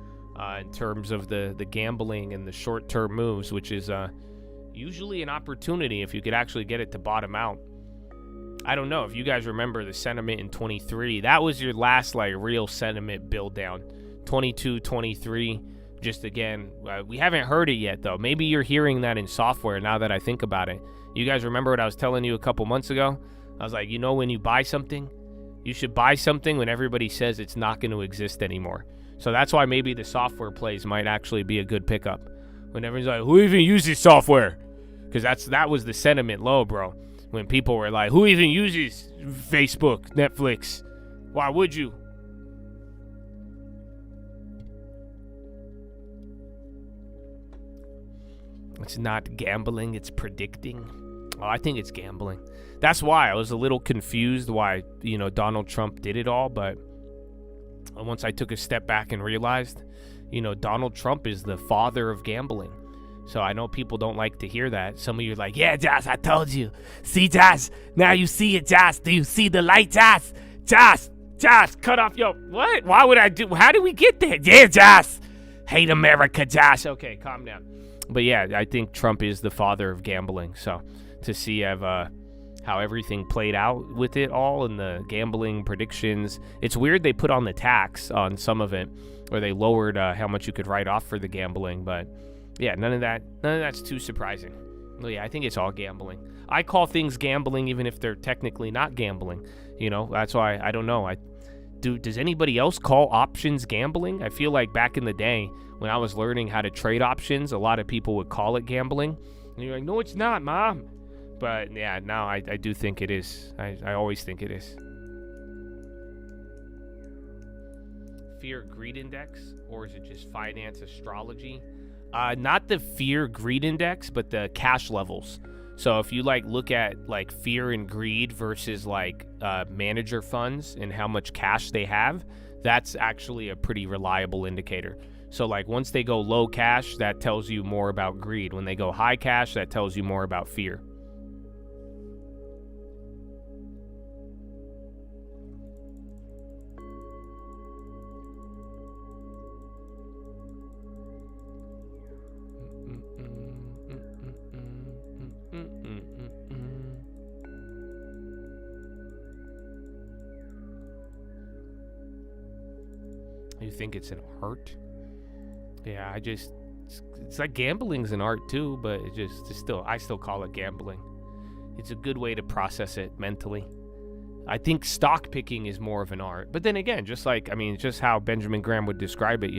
in terms of the gambling and the short-term moves, which is usually an opportunity if you could actually get it to bottom out. I don't know if you guys remember the sentiment in 23. That was your last like real sentiment build down. 22, 23. Just again, we haven't heard it yet though. Maybe you're hearing that in software now that I think about it. You guys remember what I was telling you a couple months ago? I was like, you know, when you buy something, you should buy something when everybody says it's not going to exist anymore. So that's why maybe the software plays might actually be a good pickup. When everyone's like, who even uses software? Because that was the sentiment low, bro. When people were like, who even uses Facebook, Netflix? Why would you? It's not gambling, it's predicting. Oh, I think it's gambling. That's why I was a little confused why, Donald Trump did it all. But once I took a step back and realized, Donald Trump is the father of gambling. So I know people don't like to hear that. Some of you are like, yeah, Josh, I told you. See, Josh, now you see it, Josh. Do you see the light, Josh? Josh, cut off your, what? Why would I do, how did we get there? Yeah, Josh. Hate America, Josh. Okay, calm down. But yeah, I think Trump is the father of gambling. So to see how everything played out with it all and the gambling predictions, it's weird they put on the tax on some of it, or they lowered how much you could write off for the gambling, but yeah, none of that's too surprising. Well, yeah, I think it's all gambling. I call things gambling even if they're technically not gambling. That's why I don't know. Does anybody else call options gambling? I feel like back in the day when I was learning how to trade options, a lot of people would call it gambling. And you're like, no, it's not, Mom. But yeah, now I do think it is. I always think it is. Fear Greed Index, or is it just finance astrology? Not the Fear Greed Index, but the cash levels. So if you look at fear and greed versus manager funds and how much cash they have, that's actually a pretty reliable indicator. So once they go low cash, that tells you more about greed. When they go high cash, that tells you more about fear. You think it's an art? Yeah, it's like gambling's an art too, but I still call it gambling. It's a good way to process it mentally. I think stock picking is more of an art. But then again, just how Benjamin Graham would describe it,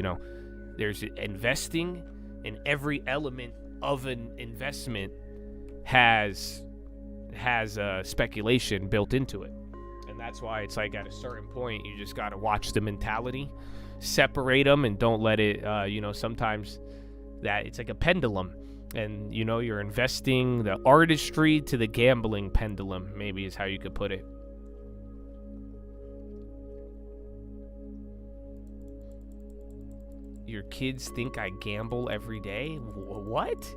there's investing, and every element of an investment has speculation built into it. And that's why it's like at a certain point, you just got to watch the mentality, separate them, and don't let it, sometimes that it's like a pendulum. And, you're investing the artistry to the gambling pendulum, maybe is how you could put it. Your kids think I gamble every day? What?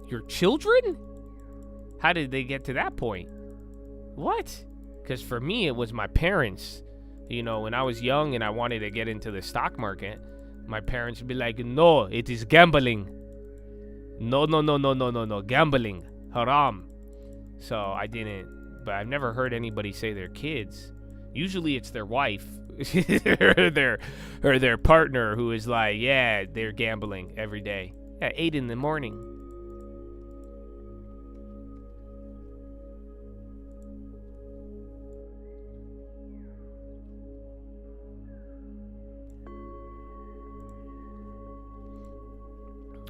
Your children? How did they get to that point? What? Because for me, it was my parents. When I was young and I wanted to get into the stock market, my parents would be like, no, it is gambling. No, gambling. Haram. So I didn't, but I've never heard anybody say their kids. Usually it's their wife or their partner who is like, yeah, they're gambling every day at 8 in the morning.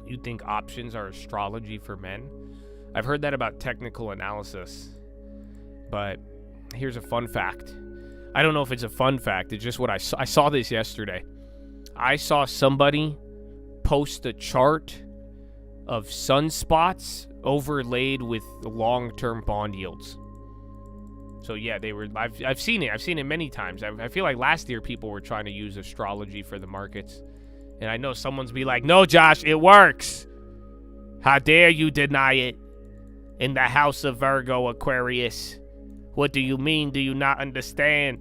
You think options are astrology for men? I've heard that about technical analysis, but here's a fun fact. I don't know if it's a fun fact. It's just what I saw this yesterday. I saw somebody post a chart of sunspots overlaid with long-term bond yields. So yeah, I've seen it. I've seen it many times. I feel like last year people were trying to use astrology for the markets. And I know someone's be like, no, Josh, it works. How dare you deny it? In the house of Virgo, Aquarius. What do you mean? Do you not understand?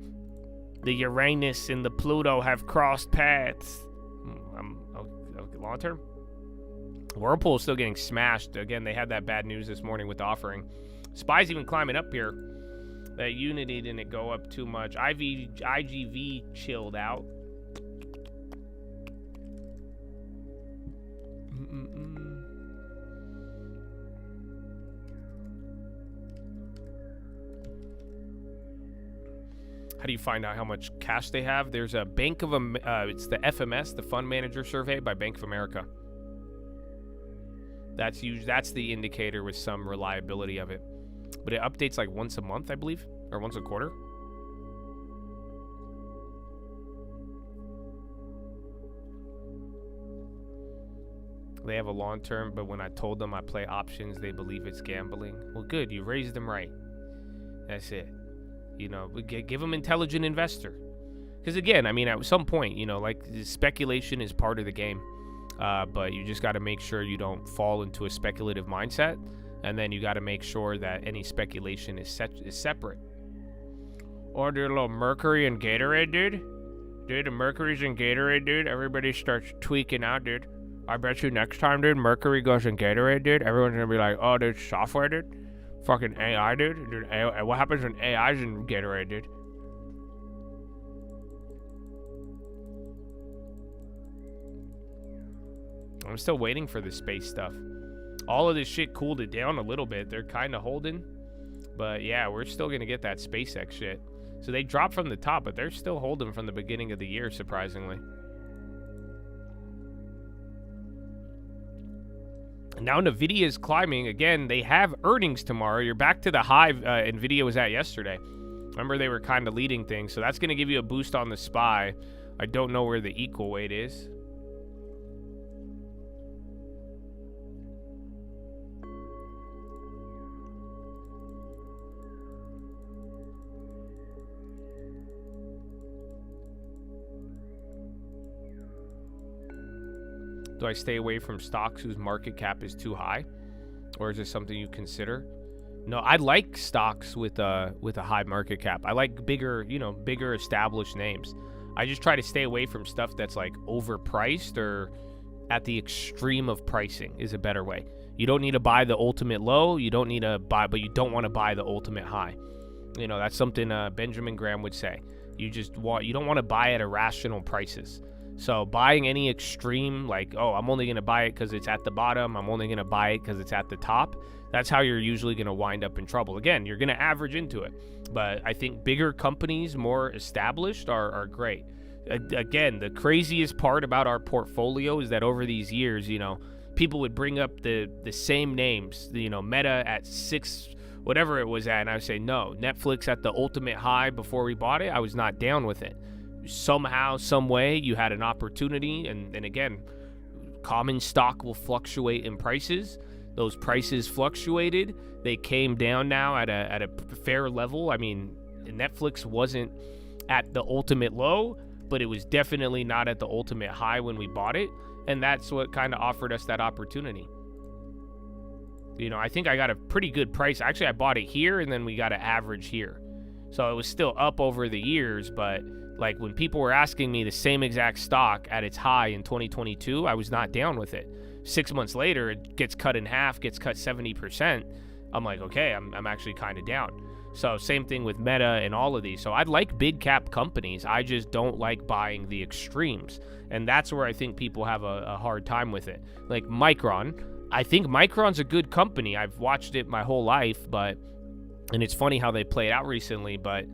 The Uranus and the Pluto have crossed paths. Long term? Whirlpool is still getting smashed. Again, they had that bad news this morning with the offering. SPY's even climbing up here. That Unity didn't go up too much. IGV chilled out. How do you find out how much cash they have? There's a Bank of it's the FMS, the Fund Manager Survey by Bank of America. That's the indicator with some reliability of it. But it updates like once a month, I believe, or once a quarter. They have a long term, but when I told them I play options, they believe it's gambling. Well, good, you raised them right. That's it. Give them intelligent investor. Because again, at some point, speculation is part of the game. But you just got to make sure you don't fall into a speculative mindset. And then you got to make sure that any speculation is separate. Order a little Mercury and Gatorade, dude. Dude, the Mercury's in Gatorade, dude. Everybody starts tweaking out, dude. I bet you next time, dude, Mercury goes in Gatorade, dude, everyone's going to be like, oh, dude, software, dude. Fucking AI, dude. Dude, what happens when AI's in Gatorade, dude? I'm still waiting for the space stuff. All of this shit cooled it down a little bit. They're kind of holding. But yeah, we're still going to get that SpaceX shit. So they dropped from the top, but they're still holding from the beginning of the year, surprisingly. Now NVIDIA is climbing. Again, they have earnings tomorrow. You're back to the high NVIDIA was at yesterday. Remember, they were kind of leading things. So that's going to give you a boost on the SPY. I don't know where the equal weight is. Do I stay away from stocks whose market cap is too high? Or is this something you consider? No, I like stocks with a high market cap. I like bigger established names. I just try to stay away from stuff that's like overpriced or at the extreme of pricing is a better way. You don't need to buy the ultimate low. You don't need to buy, but you don't want to buy the ultimate high. That's something Benjamin Graham would say. You don't want to buy at irrational prices. So buying any extreme, like, oh, I'm only going to buy it because it's at the bottom, I'm only going to buy it because it's at the top, That's how you're usually going to wind up in trouble. Again, you're going to average into it. But I think bigger companies, more established, are great. Again, the craziest part about our portfolio is that over these years, people would bring up the same names, Meta at 6, whatever it was at, and I would say, no, Netflix at the ultimate high before we bought it, I was not down with it. Somehow, some way, you had an opportunity, and again, common stock will fluctuate in prices. Those prices fluctuated. They came down now at a fair level. I mean, Netflix wasn't at the ultimate low, but it was definitely not at the ultimate high when we bought it. And that's what kind of offered us that opportunity. I think I got a pretty good price. Actually, I bought it here, and then we got an average here. So it was still up over the years, but like when people were asking me the same exact stock at its high in 2022, I was not down with it. 6 months later, it gets cut in half, gets cut 70%. I'm like, okay, I'm actually kind of down. So same thing with Meta and all of these. So I'd like big cap companies. I just don't like buying the extremes. And that's where I think people have a hard time with it. Like Micron. I think Micron's a good company. I've watched it my whole life, and it's funny how they played out recently, but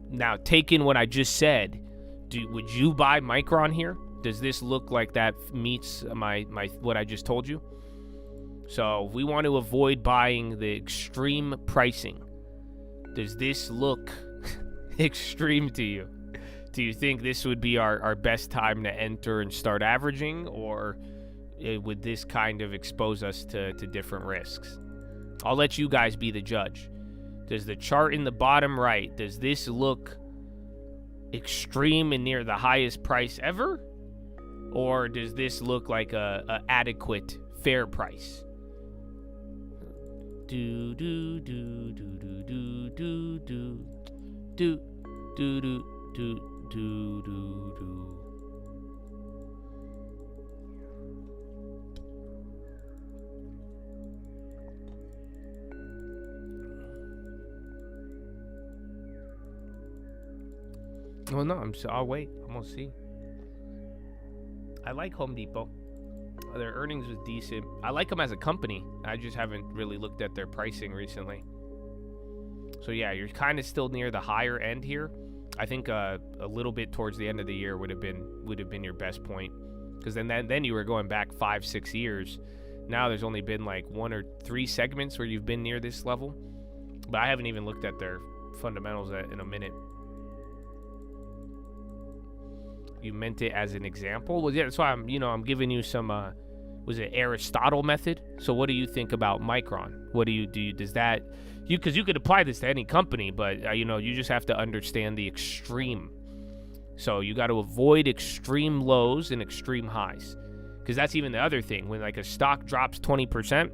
now taking what I just said, would you buy Micron here? Does this look like that meets my what I just told you? So we want to avoid buying the extreme pricing. Does this look extreme to you? Do you think this would be our best time to enter and start averaging, or would this kind of expose us to different risks? I'll let you guys be the judge. Does the chart in the bottom right, does this look extreme and near the highest price ever? Or does this look like a adequate, fair price? Do do do do do do do do do do do do do do. Well, no, I'll wait. I'm gonna see. I like Home Depot. Their earnings was decent. I like them as a company. I just haven't really looked at their pricing recently. So yeah, you're kind of still near the higher end here. I think a little bit towards the end of the year would have been your best point, because then you were going back 5-6 years. Now there's only been like 1 or 3 segments where you've been near this level, but I haven't even looked at their fundamentals in a minute. You meant it as an example? Well, yeah, that's why I'm giving you some, was it Aristotle method? So what do you think about Micron? What do you does that, because you could apply this to any company, but you just have to understand the extreme. So you got to avoid extreme lows and extreme highs, because that's even the other thing. When like a stock drops 20%,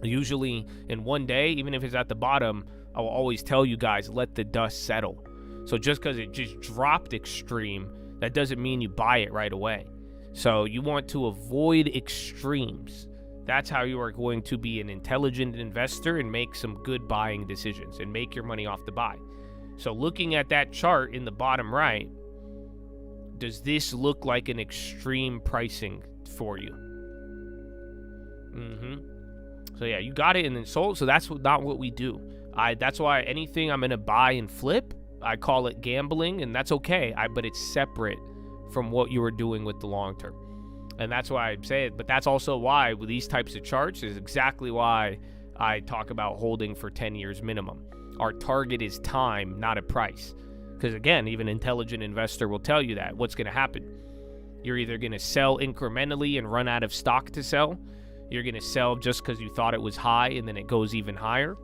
usually in one day, even if it's at the bottom, I will always tell you guys, let the dust settle. So just because it just dropped extreme, that doesn't mean you buy it right away. So you want to avoid extremes. That's how you are going to be an intelligent investor and make some good buying decisions and make your money off the buy. So looking at that chart in the bottom right, does this look like an extreme pricing for you? So yeah, you got it and then sold. So that's not what we do. That's why anything I'm going to buy and flip, I call it gambling, and that's okay. But it's separate from what you were doing with the long term. And that's why I say it. But that's also why with these types of charts is exactly why I talk about holding for 10 years minimum. Our target is time, not a price. Because again, even an intelligent investor will tell you that. What's going to happen? You're either going to sell incrementally and run out of stock to sell. You're going to sell just because you thought it was high and then it goes even higher.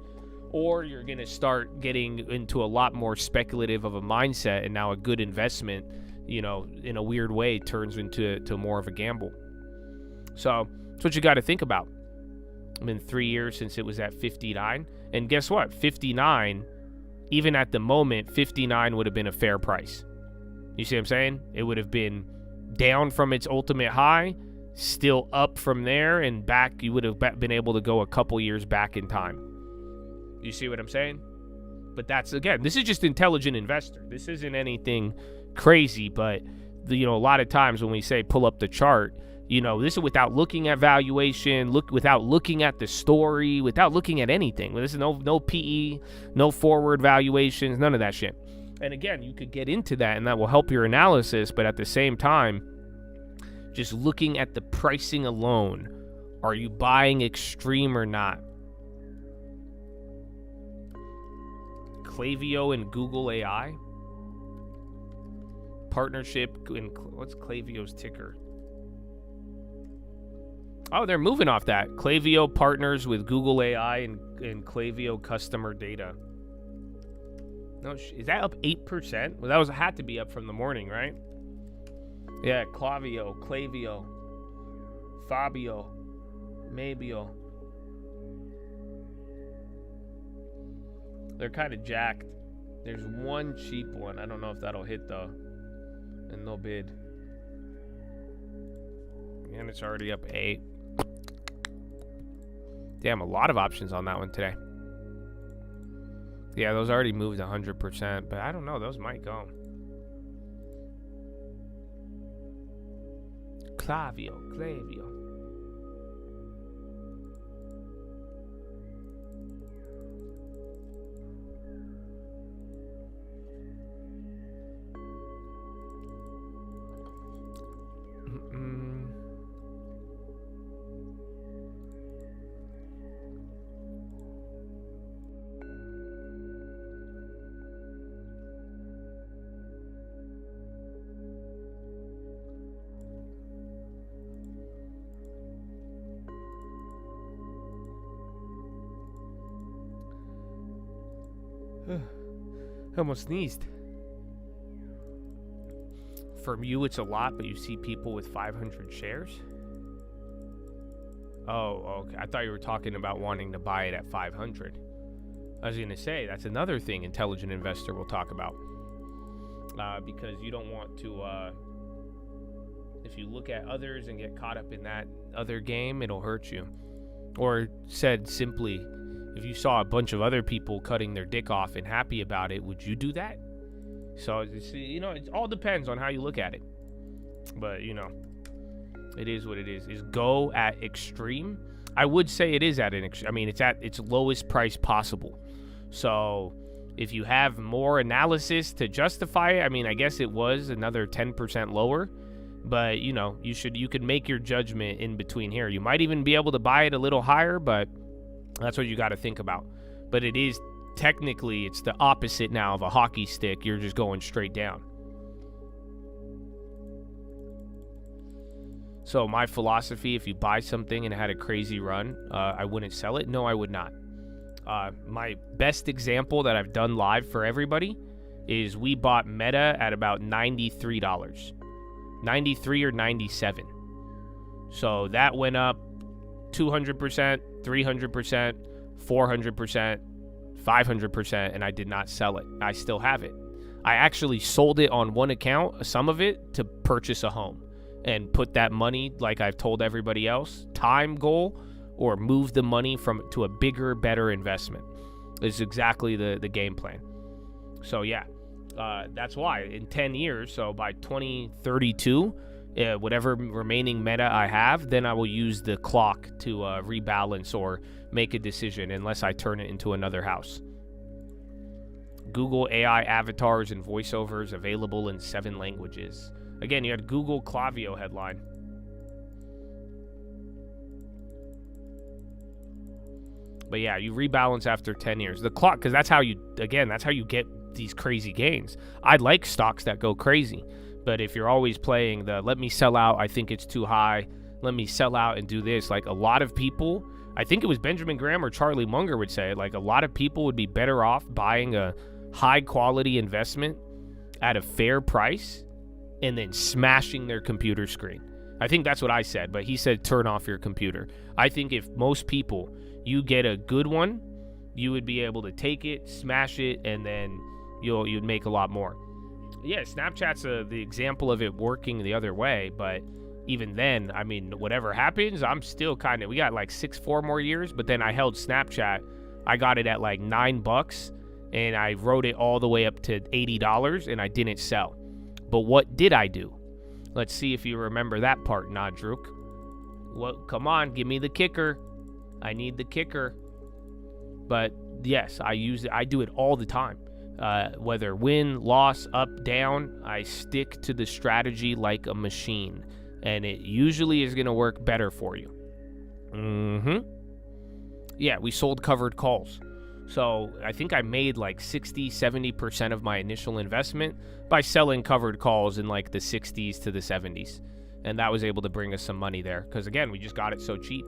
Or you're going to start getting into a lot more speculative of a mindset, and now a good investment, in a weird way turns into more of a gamble. So that's what you got to think about. It's been 3 years since it was at 59. And guess what? 59, even at the moment, 59 would have been a fair price. You see what I'm saying? It would have been down from its ultimate high, still up from there, and back. You would have been able to go a couple years back in time. You see what I'm saying? But that's, again, this is just intelligent investor. This isn't anything crazy, but a lot of times when we say pull up the chart, This is without looking at valuation, without looking at the story, without looking at anything. This is no PE, no forward valuations, none of that shit. And again, you could get into that, and that will help your analysis, but at the same time, just looking at the pricing alone, are you buying extreme or not? Klaviyo and Google AI partnership. What's Klaviyo's ticker? Oh, they're moving off that. Klaviyo partners with Google AI and Klaviyo customer data. No, is that up 8%? Well, that had to be up from the morning, right? Yeah, Klaviyo, Fabio, Mabio. They're kind of jacked. There's one cheap one. I don't know if that'll hit though. And no bid. And it's already up 8. Damn, a lot of options on that one today. Yeah, those already moved 100%, but I don't know. Those might go. Klaviyo. I almost sneezed. From you, it's a lot, but you see people with 500 shares? Oh, okay. I thought you were talking about wanting to buy it at 500. I was going to say, that's another thing Intelligent Investor will talk about. Because you don't want to, if you look at others and get caught up in that other game, it'll hurt you. Or said simply, if you saw a bunch of other people cutting their dick off and happy about it, would you do that? So, it all depends on how you look at it. But, it is what it is. Is Go at extreme? I would say it is at an extreme. I mean, it's at its lowest price possible. So, if you have more analysis to justify it, I mean, I guess it was another 10% lower. But, you could make your judgment in between here. You might even be able to buy it a little higher, but that's what you got to think about. But it is technically, it's the opposite now of a hockey stick. You're just going straight down. So my philosophy, if you buy something and it had a crazy run, I wouldn't sell it. No, I would not. My best example that I've done live for everybody is we bought Meta at about $93. 93 or 97. So that went up 200%, 300%, 400%, 500%, and I did not sell it. I still have it. I actually sold it on one account, some of it, to purchase a home and put that money, like I've told everybody else, time goal, or move the money to a bigger, better investment. Is exactly the game plan. So yeah, that's why in 10 years, so by 2032, whatever remaining Meta I have, then I will use the clock to rebalance or make a decision unless I turn it into another house. Google AI avatars and voiceovers available in 7 languages. Again, you had Google Klaviyo headline. But yeah, you rebalance after 10 years. The clock, because that's how you get these crazy gains. I like stocks that go crazy. But if you're always playing the let me sell out, I think it's too high, let me sell out and do this, like a lot of people, I think it was Benjamin Graham or Charlie Munger would say, like a lot of people would be better off buying a high quality investment at a fair price and then smashing their computer screen. I think that's what I said, but he said turn off your computer. I think if most people, you get a good one, you would be able to take it, smash it, and then you'd make a lot more. Yeah, Snapchat's the example of it working the other way, but even then, I mean, whatever happens, I'm still we got like 4 more years, but then I held Snapchat. I got it at like $9, and I rode it all the way up to $80, and I didn't sell. But what did I do? Let's see if you remember that part, Nadruk. What? Come on, give me the kicker. I need the kicker. But yes, I use it. I do it all the time. Whether win, loss, up, down, I stick to the strategy like a machine. And it usually is going to work better for you. Yeah, we sold covered calls. So I think I made like 60-70% of my initial investment by selling covered calls in like the 60s to the 70s. And that was able to bring us some money there. Because again, we just got it so cheap.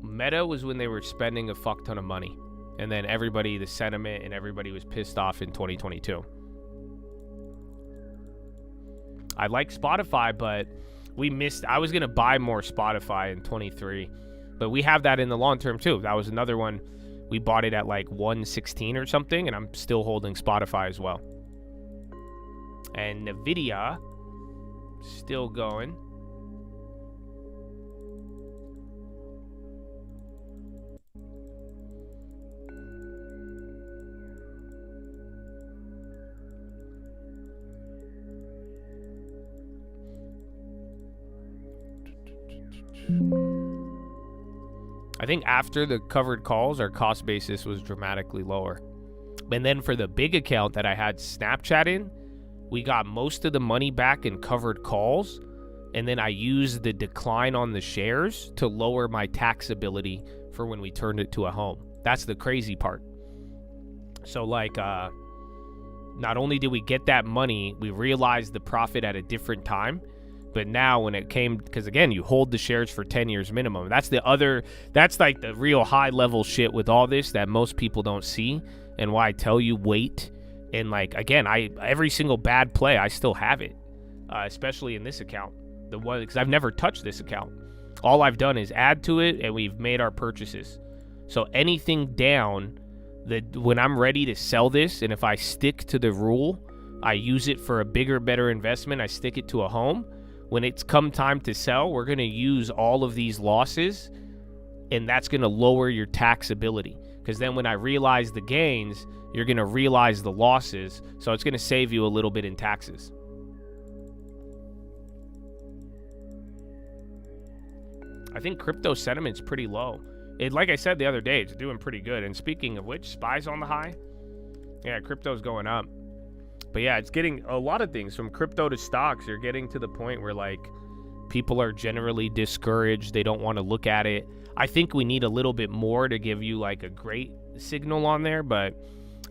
Meta was when they were spending a fuck ton of money. And then everybody, the sentiment and everybody was pissed off in 2022. I like Spotify, but we missed. I was going to buy more Spotify in 23. But we have that in the long term too. That was another one. We bought it at like 116 or something, and I'm still holding Spotify as well. And Nvidia, still going. I think after the covered calls, our cost basis was dramatically lower. And then for the big account that I had Snapchat in, we got most of the money back in covered calls. And then I used the decline on the shares to lower my taxability for when we turned it to a home. That's the crazy part. So like, not only did we get that money, we realized the profit at a different time. But now when it came, because again, you hold the shares for 10 years minimum. That's like the real high level shit with all this that most people don't see, and why I tell you wait. And like, again, every single bad play, I still have it, especially in this account. The one, because I've never touched this account. All I've done is add to it, and we've made our purchases. So anything down, when I'm ready to sell this, and if I stick to the rule, I use it for a bigger, better investment, I stick it to a home. When it's come time to sell, we're going to use all of these losses, and that's going to lower your taxability. Because then when I realize the gains, you're going to realize the losses, so it's going to save you a little bit in taxes. I think crypto sentiment's pretty low. Like I said the other day, it's doing pretty good. And speaking of which, SPY's on the high. Yeah, crypto's going up. But yeah, it's getting a lot of things from crypto to stocks. You're getting to the point where like people are generally discouraged. They don't want to look at it. I think we need a little bit more to give you like a great signal on there. But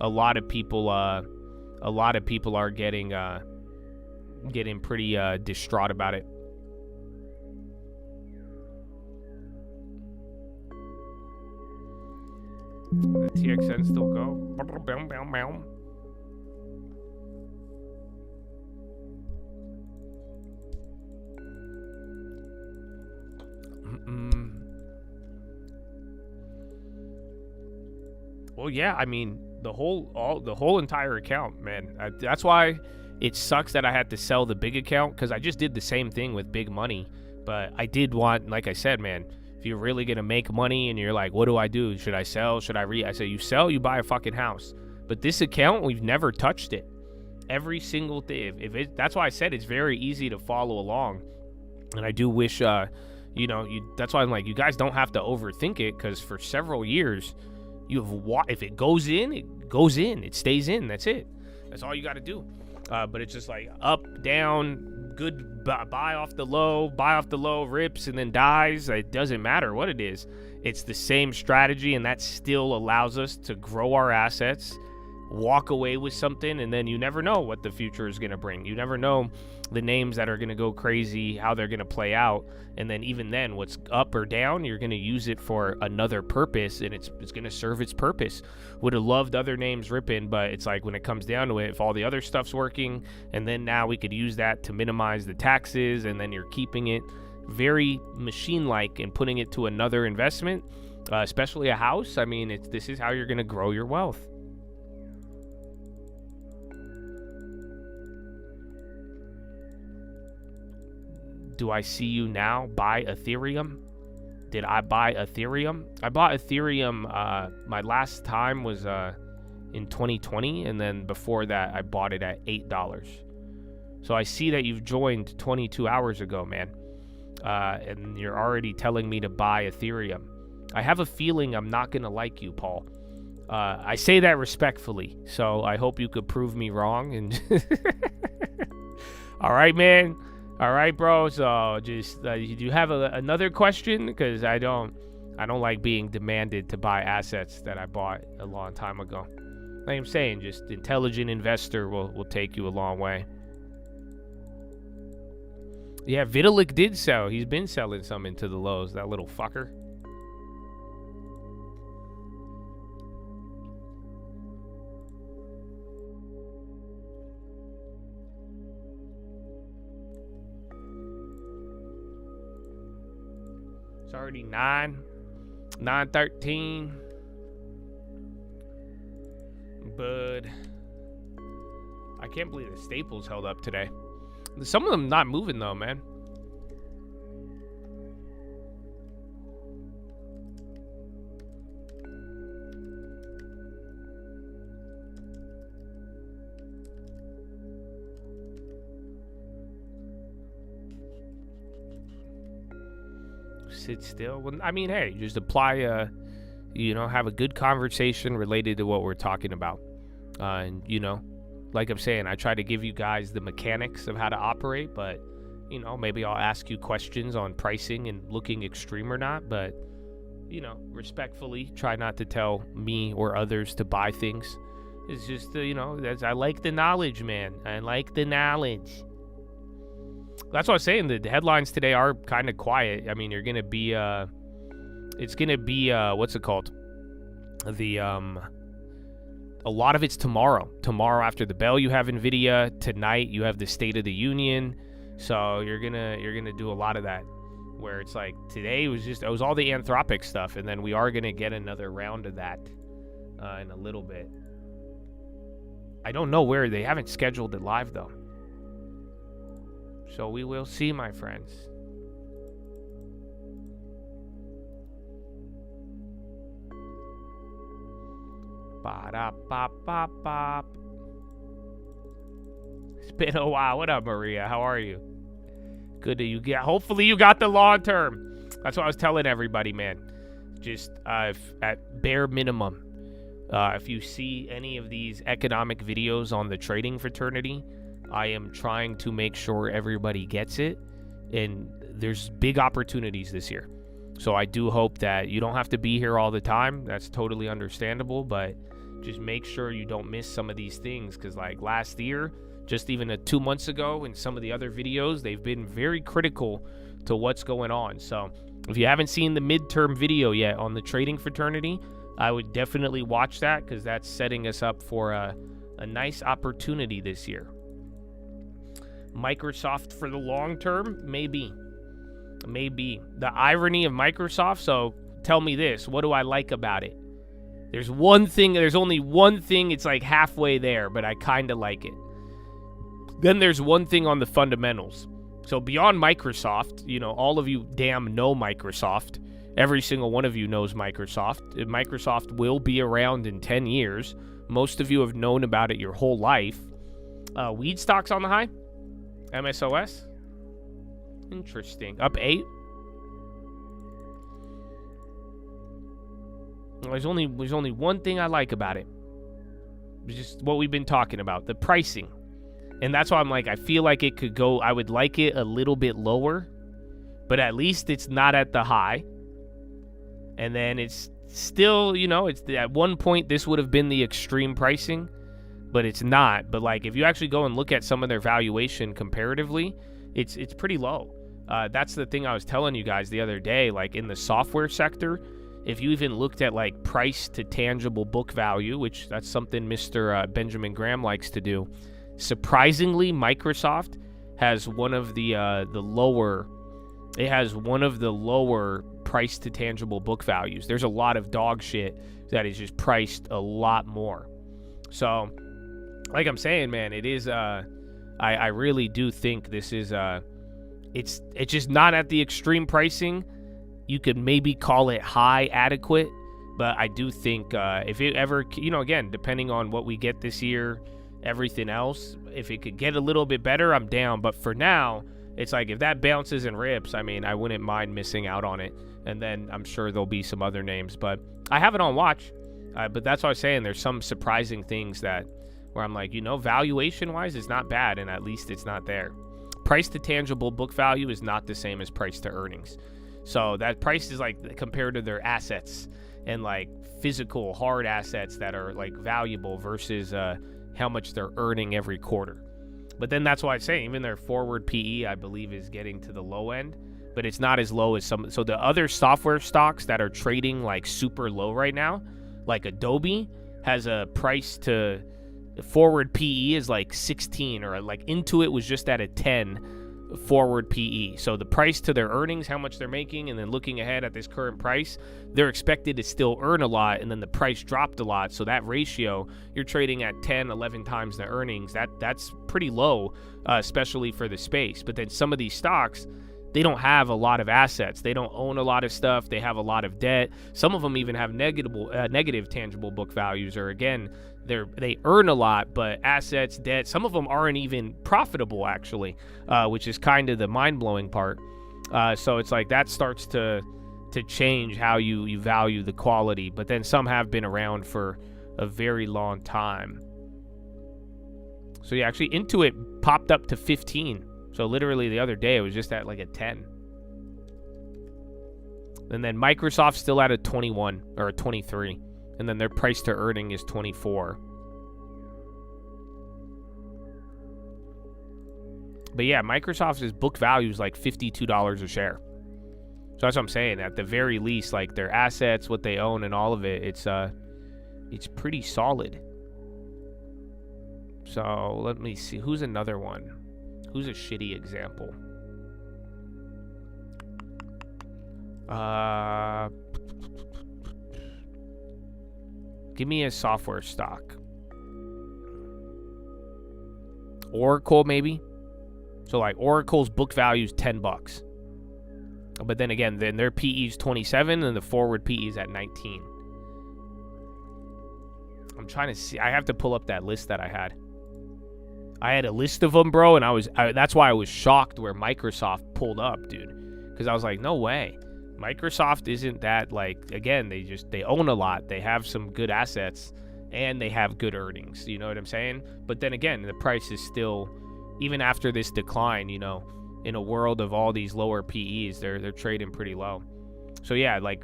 a lot of people are getting pretty distraught about it. The TXN still go. Well, yeah, I mean, the whole entire account, man. That's why it sucks that I had to sell the big account, because I just did the same thing with big money. But I did want, like I said, man, if you're really gonna make money and you're like, what do I do? Should I sell? Should I I say, you sell, you buy a fucking house. But this account, we've never touched it. Every single thing. That's why I said it's very easy to follow along. And I do wish, that's why I'm like, you guys don't have to overthink it, because for several years, if it goes in, it goes in. It stays in. That's it. That's all you got to do. But it's just like up, down, good, buy off the low, rips, and then dies. It doesn't matter what it is. It's the same strategy, and that still allows us to grow our assets, walk away with something, and then you never know what the future is going to bring. You never know the names that are going to go crazy, how they're going to play out. And then even then, what's up or down, you're going to use it for another purpose, and it's going to serve its purpose. Would have loved other names ripping, but it's like when it comes down to it, if all the other stuff's working, and then now we could use that to minimize the taxes, and then you're keeping it very machine-like and putting it to another investment, especially a house. I mean, this is how you're going to grow your wealth. Do I see you now buy Ethereum? Did I buy Ethereum? I bought Ethereum, my last time was in 2020, and then before that I bought it at $8. So I see that you've joined 22 hours ago, man, and you're already telling me to buy Ethereum. I have a feeling I'm not gonna like you, Paul. I say that respectfully, so I hope you could prove me wrong. And all right, man. All right, bro. So just do you have another question? Because I don't like being demanded to buy assets that I bought a long time ago. Like I'm saying, just intelligent investor will take you a long way. Yeah, Vitalik did sell. He's been selling some into the lows, that little fucker. It's already 9:13. But I can't believe the Staples held up today. Some of them not moving though, man. Sit still. Well, I mean, hey, just apply have a good conversation related to what we're talking about. And, like I'm saying, I try to give you guys the mechanics of how to operate, but, maybe I'll ask you questions on pricing and looking extreme or not. But, respectfully, try not to tell me or others to buy things. It's just, I like the knowledge, man. I like the knowledge. That's what I was saying. The headlines today are kind of quiet. I mean, you're going to be, it's going to be, what's it called? A lot of it's tomorrow. Tomorrow after the bell, you have NVIDIA. Tonight, you have the State of the Union. So you're gonna do a lot of that. Where it's like today it was all the Anthropic stuff, and then we are gonna get another round of that in a little bit. I don't know where. They haven't scheduled it live though. So we will see, my friends. Ba-da-bop-bop-bop. It's been a while. What up, Maria? How are you? Good to you get. Hopefully you got the long term. That's what I was telling everybody, man. Just at bare minimum, if you see any of these economic videos on the trading fraternity, I am trying to make sure everybody gets it. And there's big opportunities this year. So I do hope that you don't have to be here all the time. That's totally understandable, but just make sure you don't miss some of these things, because like last year, just even 2 months ago, and some of the other videos, they've been very critical to what's going on. So if you haven't seen the midterm video yet on the trading fraternity, I would definitely watch that, because that's setting us up for a nice opportunity this year. Microsoft for the long term, maybe. The irony of Microsoft. So tell me this, what do I like about it? There's only one thing, it's like halfway there, but I kind of like it. Then there's one thing on the fundamentals. So beyond Microsoft, all of you damn know Microsoft. Every single one of you knows Microsoft. Microsoft will be around in 10 years. Most of you have known about it your whole life. Weed stocks on the high. MSOS. Interesting. Up 8. There's only one thing I like about it. It's just what we've been talking about, the pricing. And that's why I'm like, I feel like it could go, I would like it a little bit lower, but at least it's not at the high. And then it's still, it's at one point this would have been the extreme pricing, but it's not. But like, if you actually go and look at some of their valuation comparatively, it's pretty low. That's the thing I was telling you guys the other day, like in the software sector, if you even looked at like price to tangible book value, which that's something Mr. Benjamin Graham likes to do, surprisingly, Microsoft has one of the lower price to tangible book values. There's a lot of dog shit that is just priced a lot more. So, like I'm saying, man, it is. I really do think this is. It's just not at the extreme pricing. You could maybe call it high adequate, But I do think if it ever, again, depending on what we get this year, everything else, if it could get a little bit better, I'm down. But for now, it's like if that bounces and rips, I mean, I wouldn't mind missing out on it. And then I'm sure there'll be some other names. But I have it on watch. But that's what I was saying. There's some surprising things that where I'm like, valuation-wise, it's not bad, and at least it's not there. Price to tangible book value is not the same as price to earnings. So that price is like compared to their assets and like physical hard assets that are like valuable versus how much they're earning every quarter. But then that's why I say even their forward PE, I believe, is getting to the low end, but it's not as low as some. So the other software stocks that are trading like super low right now, like Adobe, has a price to forward PE is like 16, or like Intuit was just at a 10 forward PE. So the price to their earnings, how much they're making, and then looking ahead at this current price, they're expected to still earn a lot, and then the price dropped a lot. So that ratio, you're trading at 10, 11 times the earnings. That's pretty low, especially for the space. But then some of these stocks, they don't have a lot of assets. They don't own a lot of stuff. They have a lot of debt. Some of them even have negative tangible book values, or again, they earn a lot, but assets, debt, some of them aren't even profitable actually, which is kind of the mind-blowing part. So it's like that starts to change how you value the quality, but then some have been around for a very long time. So yeah, actually Intuit popped up to 15. So literally the other day it was just at like a 10. And then Microsoft's still at a 21 or a 23. And then their price to earning is 24. But yeah, Microsoft's book value is like $52 a share. So that's what I'm saying. At the very least, like their assets, what they own, and all of it, it's pretty solid. So let me see. Who's another one? Who's a shitty example? Give me a software stock. Oracle, maybe. So like Oracle's book value is $10. But then again, then their PE is 27 and the forward PE is at 19. I'm trying to see. I have to pull up that list that I had. I had a list of them, bro, and that's why I was shocked where Microsoft pulled up, dude. Because I was like, no way. Microsoft isn't that, like, again, they own a lot. They have some good assets, and they have good earnings. You know what I'm saying? But then again, the price is still, even after this decline, in a world of all these lower PEs, they're trading pretty low. So yeah, like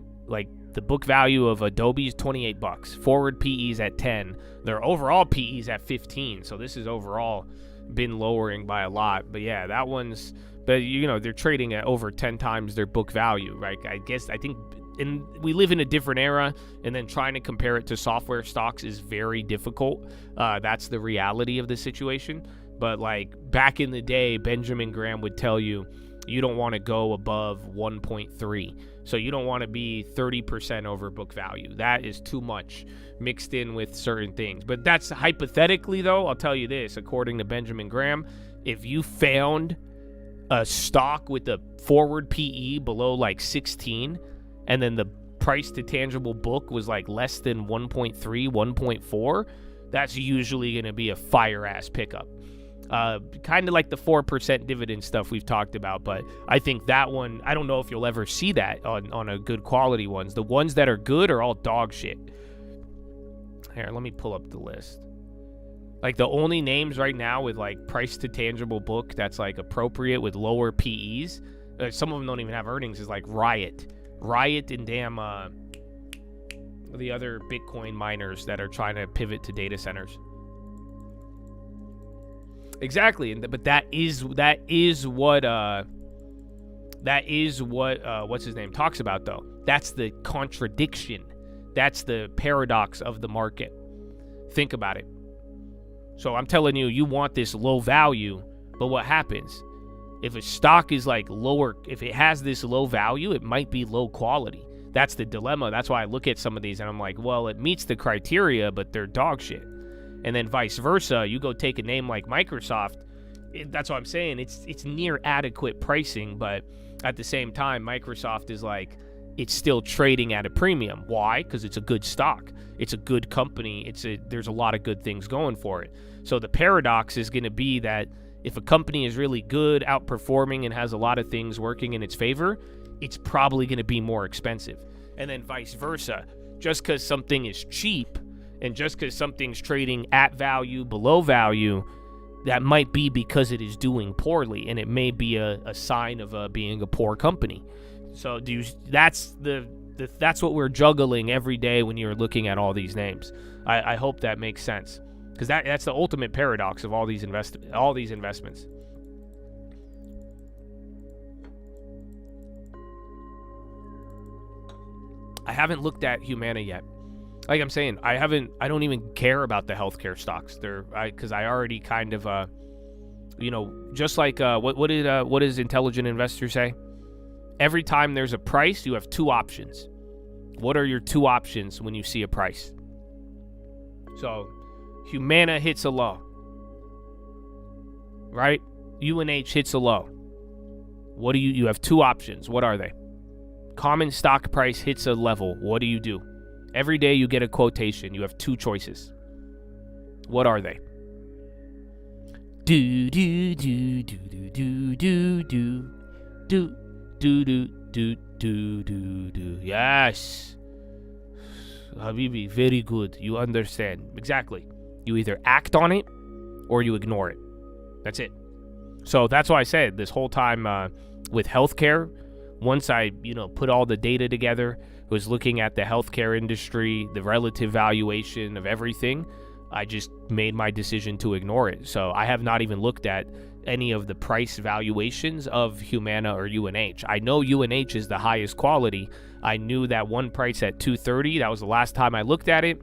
the book value of Adobe is $28. Forward PE's at 10. Their overall PE's at 15. So this has overall been lowering by a lot. But yeah, that one's, but they're trading at over 10 times their book value, right? I think we live in a different era, and then trying to compare it to software stocks is very difficult. That's the reality of the situation. But like back in the day, Benjamin Graham would tell you, you don't want to go above 1.3. So you don't want to be 30% over book value. That is too much mixed in with certain things. But that's hypothetically, though. I'll tell you this, according to Benjamin Graham, if you found a stock with a forward PE below like 16, and then the price to tangible book was like less than 1.3, 1.4, that's usually going to be a fire-ass pickup. Kind of like the 4% dividend stuff we've talked about, but I think that one, I don't know if you'll ever see that on a good quality ones. The ones that are good are all dog shit. Here, let me pull up the list. Like the only names right now with like price to tangible book that's like appropriate with lower PEs, some of them don't even have earnings, is like Riot and damn the other Bitcoin miners that are trying to pivot to data centers. Exactly, but that is what what's his name talks about, though. That's the contradiction. That's the paradox of the market. Think about it. So I'm telling you, you want this low value, but what happens? If a stock is like lower, if it has this low value, it might be low quality. That's the dilemma. That's why I look at some of these and I'm like, well, it meets the criteria, but they're dog shit. And then vice versa, you go take a name like Microsoft, that's what I'm saying. It's near adequate pricing, but at the same time, Microsoft is like it's still trading at a premium. Why? Because it's a good stock. It's a good company. There's a lot of good things going for it. So the paradox is going to be that if a company is really good, outperforming, and has a lot of things working in its favor, it's probably going to be more expensive. And then vice versa. Just because something is cheap and just because something's trading at value, below value, that might be because it is doing poorly, and it may be a sign of being a poor company. So that's what we're juggling every day when you're looking at all these names. I hope that makes sense, because that's the ultimate paradox of all these investments. I haven't looked at Humana yet. Like I'm saying, I don't even care about the healthcare stocks. Because I already kind of, just like what does Intelligent Investor say? Every time there's a price, you have two options. What are your two options when you see a price? So, Humana hits a low, right? UNH hits a low. What do you have two options. What are they? Common stock price hits a level. What do you do? Every day you get a quotation. You have two choices. What are they? Do do do do do do do do do do do do do. Yes, Habibi, very good. You understand exactly. You either act on it or you ignore it. That's it. So that's why I said this whole time with healthcare. Once I, put all the data together, was looking at the healthcare industry, the relative valuation of everything, I just made my decision to ignore it. So I have not even looked at any of the price valuations of Humana or UNH. I know UNH is the highest quality. I knew that one price at $230. That was the last time I looked at it.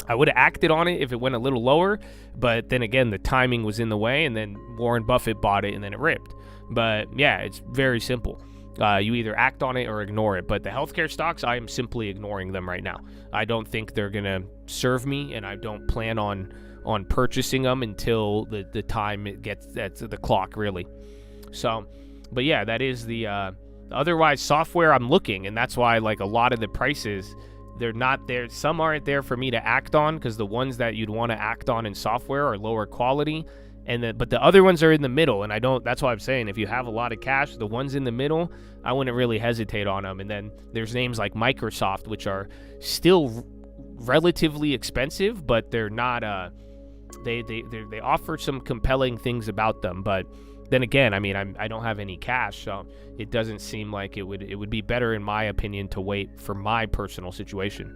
I would have acted on it if it went a little lower, but then again, the timing was in the way, and then Warren Buffett bought it, and then it ripped. But yeah, it's very simple. You either act on it or ignore it. But the healthcare stocks, I am simply ignoring them right now. I don't think they're going to serve me, and I don't plan on purchasing them until the time it gets to the clock, really. So, but yeah, that is the otherwise software I'm looking, and that's why like a lot of the prices, they're not there. Some aren't there for me to act on, because the ones that you'd want to act on in software are lower quality. But the other ones are in the middle, and that's why I'm saying if you have a lot of cash, the ones in the middle, I wouldn't really hesitate on them. And then there's names like Microsoft, which are still relatively expensive, but they're not. They offer some compelling things about them. But then again, I mean, I don't have any cash, so it doesn't seem like it would be better, in my opinion, to wait for my personal situation.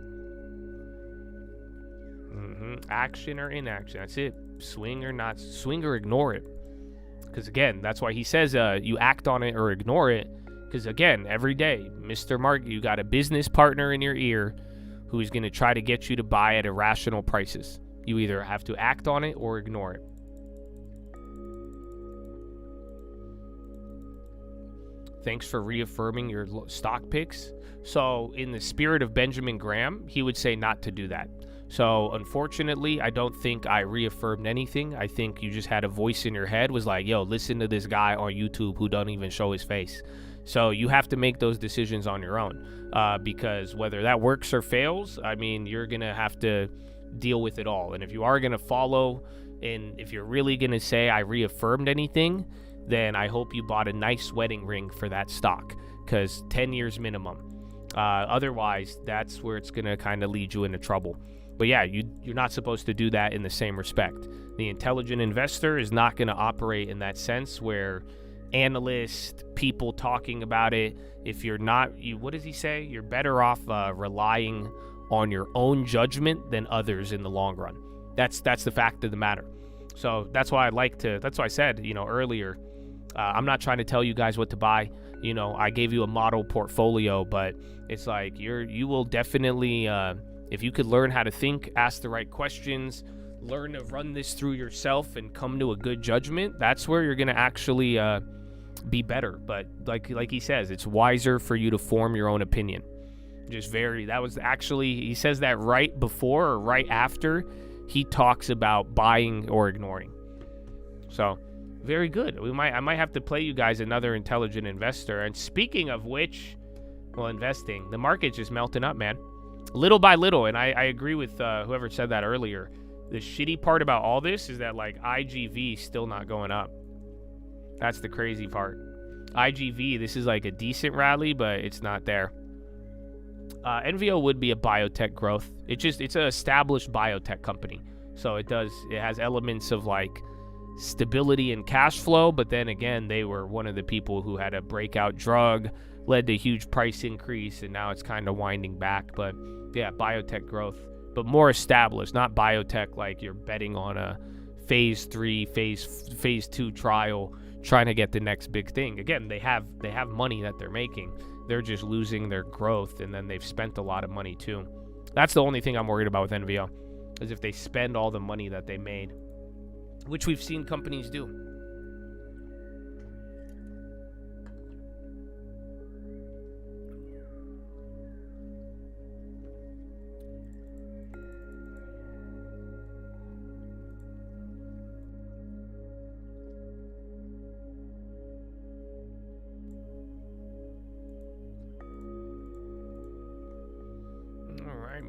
Action or inaction, that's it. Swing or ignore it. Because again, that's why he says you act on it or ignore it. Because again, every day, Mr. Mark, you got a business partner in your ear who's going to try to get you to buy at irrational prices. You either have to act on it or ignore it. Thanks for reaffirming your stock picks. So in the spirit of Benjamin Graham, he would say not to do that. So unfortunately, I don't think I reaffirmed anything. I think you just had a voice in your head was like, yo, listen to this guy on YouTube who doesn't even show his face. So you have to make those decisions on your own, because whether that works or fails, I mean, you're going to have to deal with it all. And if you are going to follow, and if you're really going to say I reaffirmed anything, then I hope you bought a nice wedding ring for that stock, because 10 years minimum. Otherwise, that's where it's going to kind of lead you into trouble. But yeah, you're not supposed to do that in the same respect. The intelligent investor is not going to operate in that sense where analysts, people talking about it, if you're not, what does he say? You're better off relying on your own judgment than others in the long run. That's the fact of the matter. So that's why that's why I said, earlier, I'm not trying to tell you guys what to buy. I gave you a model portfolio, but it's like you will definitely, if you could learn how to think, ask the right questions, learn to run this through yourself and come to a good judgment, that's where you're going to actually be better. But like he says, it's wiser for you to form your own opinion. That was actually, he says that right before or right after he talks about buying or ignoring. So very good. I might have to play you guys another intelligent investor. And speaking of which, Well, investing. The market's just melting up, man. Little by little, and I agree with whoever said that earlier. The shitty part about all this is that, like, IGV is still not going up. That's the crazy part. IGV, this is like a decent rally, but it's not there. NVO would be a biotech growth. It's an established biotech company. So it has elements of like stability and cash flow, but then again, they were one of the people who had a breakout drug, led to huge price increase, and now it's kind of winding back. But yeah, biotech growth, but more established, not biotech like you're betting on a phase 3, phase 2 trial, trying to get the next big thing. Again, they have money that they're making. They're just losing their growth, and then they've spent a lot of money too. That's the only thing I'm worried about with NVO, is if they spend all the money that they made, which we've seen companies do.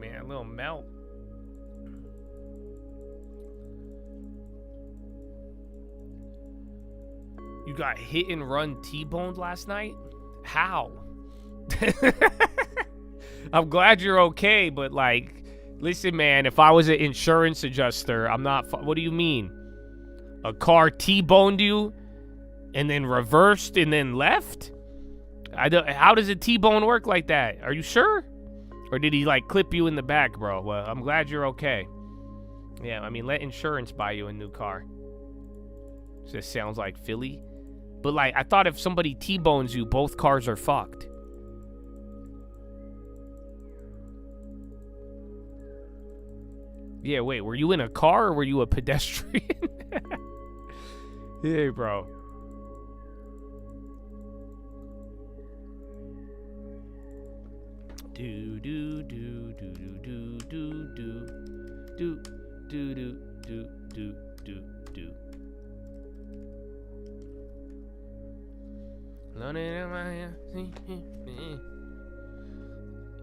Man, a little melt. You got hit and run T-boned last night? How? I'm glad you're okay, but like, listen, man, if I was an insurance adjuster, I'm not. What do you mean? A car T-boned you and then reversed and then left? How does a T-bone work like that? Are you sure? Or did he, like, clip you in the back, bro? Well, I'm glad you're okay. Yeah, I mean, let insurance buy you a new car. Just sounds like Philly. But, like, I thought if somebody T-bones you, both cars are fucked. Yeah, wait, were you in a car or were you a pedestrian? Hey, bro. Do do do do do do do do do do do do do do.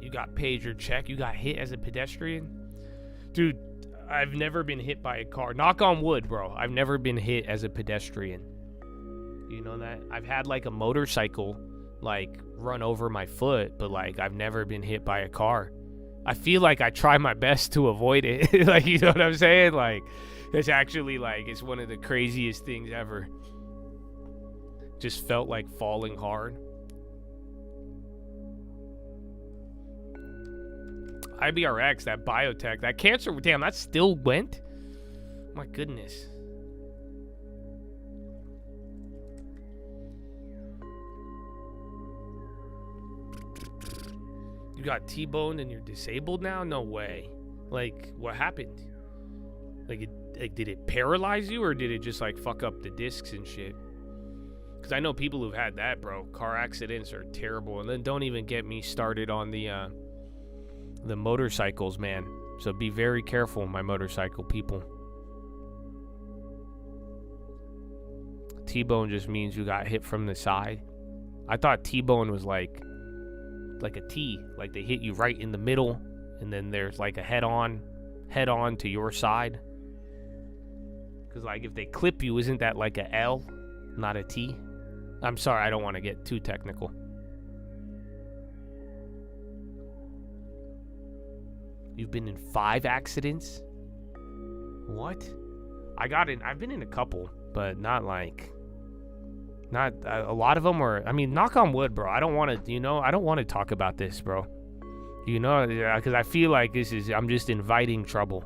You got paid your check. You got hit as a pedestrian, dude. I've never been hit by a car. Knock on wood, bro. I've never been hit as a pedestrian. You know that? I've had like a motorcycle like run over my foot, but like I've never been hit by a car. I feel like I try my best to avoid it. Like, you know what I'm saying? Like, it's actually like, it's one of the craziest things ever. Just felt like falling hard. IBRX, that biotech, that cancer, damn, that still went? My goodness. You got T-boned and you're disabled now? No way. Like, what happened? Like, did it paralyze you, or did it just like fuck up the discs and shit? Because I know people who've had that, bro. Car accidents are terrible. And then don't even get me started on the motorcycles, man. So be very careful, my motorcycle people. T-bone just means you got hit from the side. I thought T-bone was like a T, like they hit you right in the middle, and then there's like a head on to your side. Because like if they clip you, isn't that like a L, not a T? I'm sorry, I don't want to get too technical. You've been in 5 accidents? What? I've been in a couple, but not a lot of them were, I mean, knock on wood, bro. I don't want to talk about this, bro. Because I feel like I'm just inviting trouble.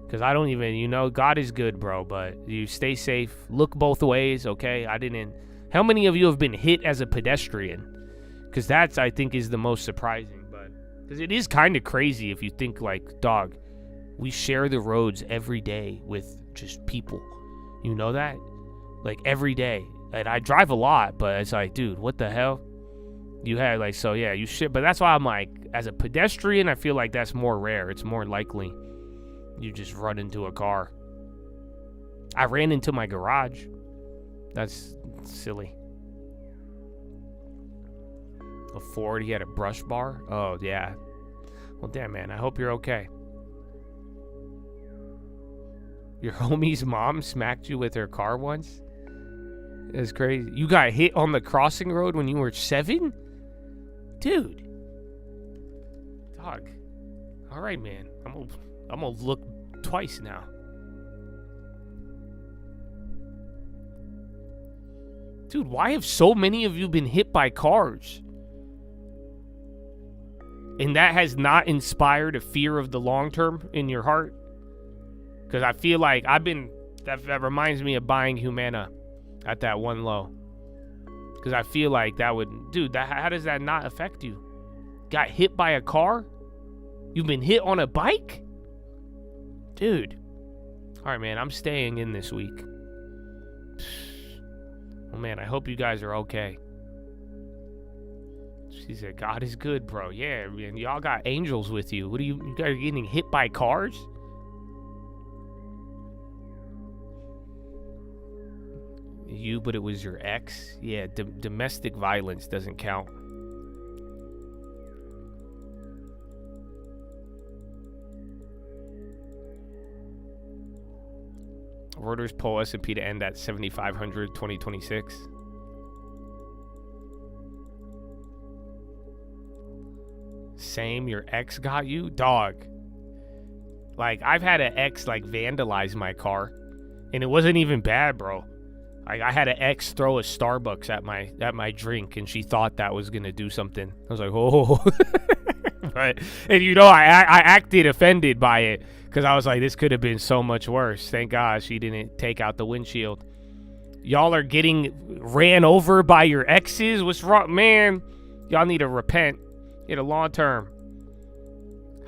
Because I don't even, God is good, bro, but you stay safe. Look both ways, okay? How many of you have been hit as a pedestrian? Because that's, I think, is the most surprising. Because it is kind of crazy if you think like, dog, we share the roads every day with just people. You know that? Like every day. And I drive a lot, but it's like, dude, what the hell? You had like, so yeah, you shit. But that's why I'm like, as a pedestrian, I feel like that's more rare. It's more likely you just run into a car. I ran into my garage. That's silly. A Ford, he had a brush bar? Oh, yeah. Well, damn, man, I hope you're okay. Your homie's mom smacked you with her car once? That's crazy. You got hit on the crossing road when you were 7? Dude. Dog. All right, man. I'm gonna look twice now. Dude, why have so many of you been hit by cars? And that has not inspired a fear of the long term in your heart? Because I feel like that reminds me of buying Humana at that one low. Because I feel like that would, dude, how does that not affect you? Got hit by a car? You've been hit on a bike? Dude. All right, man, I'm staying in this week. Oh, man, I hope you guys are okay. She said, God is good, bro. Yeah, man, y'all got angels with you. What are you guys are getting hit by cars? You, but it was your ex? Yeah, domestic violence doesn't count. Reuters poll S&P to end at 7,500 2026. Same, your ex got you? Dog. Like, I've had an ex, like, vandalize my car. And it wasn't even bad, bro. Like, I had an ex throw a Starbucks at my drink, and she thought that was going to do something. I was like, oh. But, and you know, I acted offended by it. Because I was like, this could have been so much worse. Thank God she didn't take out the windshield. Y'all are getting ran over by your exes? What's wrong? Man, y'all need to repent. In a long term.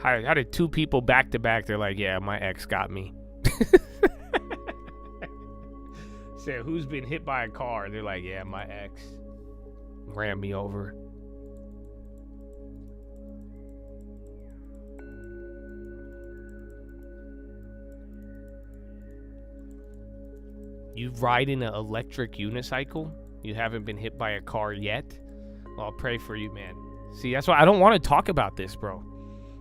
How did two people back to back? They're like, yeah, my ex got me. Said, who's been hit by a car? They're like, yeah, my ex ran me over. You ride in an electric unicycle? You haven't been hit by a car yet? Well, I'll pray for you, man. See, that's why I don't want to talk about this, bro.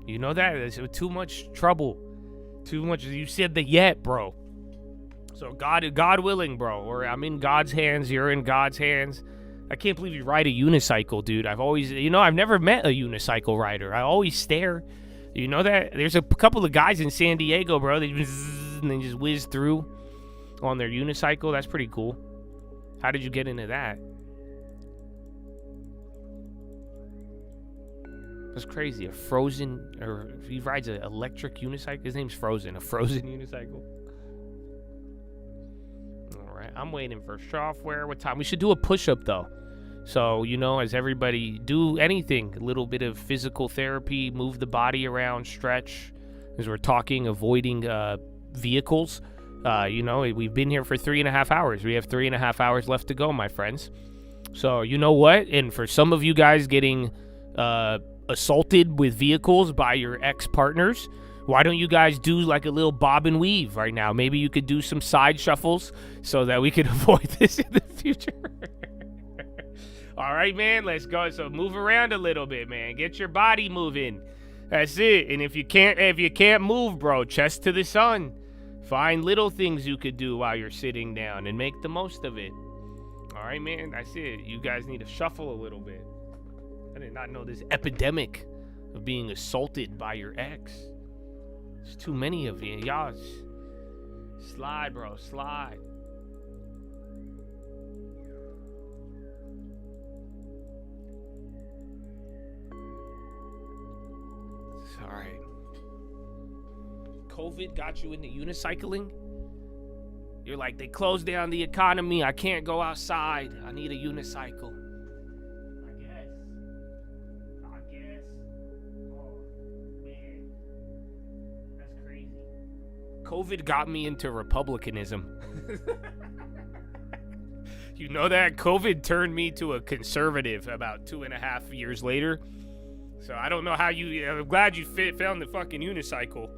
You know that? It's too much trouble. Too much. You said the yet, bro. So God willing, bro. Or I'm in God's hands. You're in God's hands. I can't believe you ride a unicycle, dude. I've never met a unicycle rider. I always stare. You know that? There's a couple of guys in San Diego, bro. They just whiz through on their unicycle. That's pretty cool. How did you get into that? That's crazy. He rides an electric unicycle. His name's Frozen. A frozen unicycle. All right. I'm waiting for software. What time? We should do a push-up, though. So, as everybody do anything, a little bit of physical therapy, move the body around, stretch. As we're talking, avoiding vehicles. We've been here for 3.5 hours. We have 3.5 hours left to go, my friends. So, you know what? And for some of you guys getting assaulted with vehicles by your ex-partners, why don't you guys do like a little bob and weave right now? Maybe you could do some side shuffles so that we could avoid this in the future. All right, man, let's go. So move around a little bit, man. Get your body moving. That's it. And if you can't move, bro, chest to the sun. Find little things you could do while you're sitting down and make the most of it. All right, man, that's it. You guys need to shuffle a little bit. I did not know this epidemic of being assaulted by your ex. There's too many of you. Y'all, slide, bro, slide. All right. COVID got you into unicycling? You're like, they closed down the economy. I can't go outside. I need a unicycle. COVID got me into republicanism. You know that? COVID turned me to a conservative about 2.5 years later. So I don't know how I'm glad you found the fucking unicycle.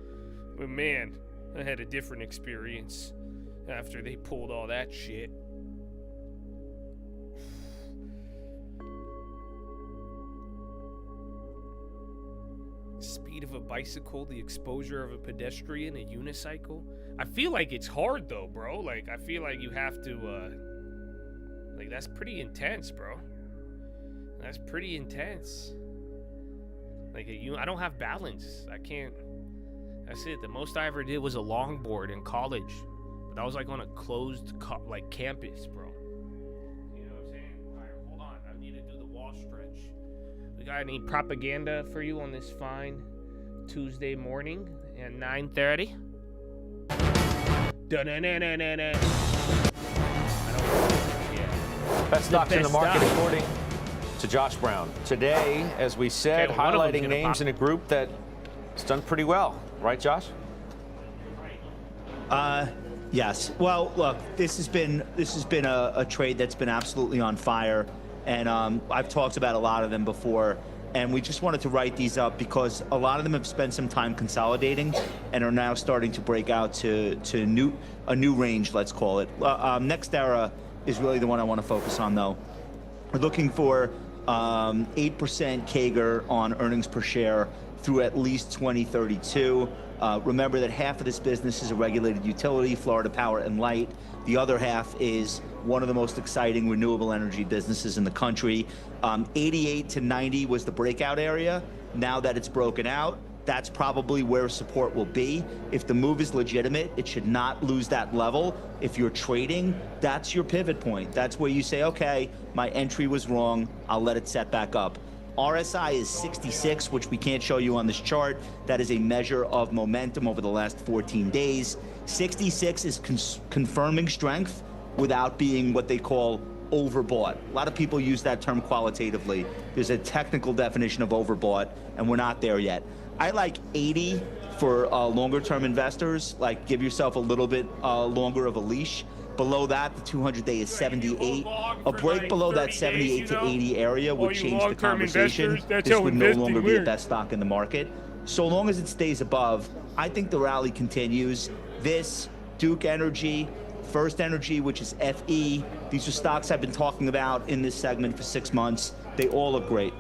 But man, I had a different experience after they pulled all that shit. Speed of a bicycle, the exposure of a pedestrian, a unicycle. I feel like it's hard though, bro. Like, I feel like you have to, like, that's pretty intense, bro. That's pretty intense. Like, I don't have balance. I can't. That's it. The most I ever did was a longboard in college. But that was like on a closed, like, campus, bro. You know what I'm saying? All right, hold on. I need to do the wall stretch. We got any propaganda for you on this fine Tuesday morning at 9:30? Da-na-na-na-na-na. Best stocks in the market according to Josh Brown. Today, as we said, Okay, well, highlighting names in a group that's done pretty well. Right, Josh? Yes. Well, look, this has been a trade that's been absolutely on fire, and I've talked about a lot of them before, and we just wanted to write these up because a lot of them have spent some time consolidating and are now starting to break out to a new range, let's call it. NextEra is really the one I want to focus on, though. We're looking for 8% CAGR on earnings per share through at least 2032. Remember that half of this business is a regulated utility, Florida Power and Light. The other half is one of the most exciting renewable energy businesses in the country. 88 to 90 was the breakout area. Now that it's broken out, that's probably where support will be. If the move is legitimate, it should not lose that level. If you're trading, that's your pivot point. That's where you say, okay, my entry was wrong, I'll let it set back up. RSI is 66, which we can't show you on this chart. That is a measure of momentum over the last 14 days. 66 is confirming strength without being what they call overbought. A lot of people use that term qualitatively. There's a technical definition of overbought, and we're not there yet. I like 80 for longer-term investors. Like, give yourself a little bit longer of a leash. Below that, the 200-day is 78. A break below that 78 to 80 area would change the conversation. This would no longer be the best stock in the market. So long as it stays above, I think the rally continues. This, Duke Energy, First Energy, which is FE, these are stocks I've been talking about in this segment for 6 months. They all look great.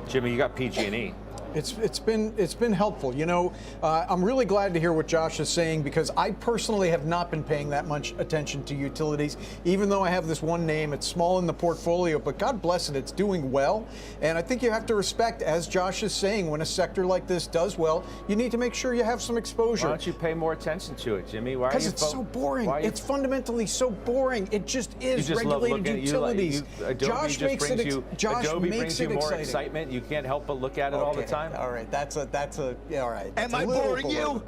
Jimmy, you got PG&E. It's been helpful. You know, I'm really glad to hear what Josh is saying because I personally have not been paying that much attention to utilities, even though I have this one name. It's small in the portfolio, but God bless it, it's doing well. And I think you have to respect, as Josh is saying, when a sector like this does well, you need to make sure you have some exposure. Why don't you pay more attention to it, Jimmy? Why? Because it's so boring. It's fundamentally so boring. It just is regulated utilities. Josh makes you more excitement. You can't help but look at it all the time. All right, that's yeah, all right. Am I boring you?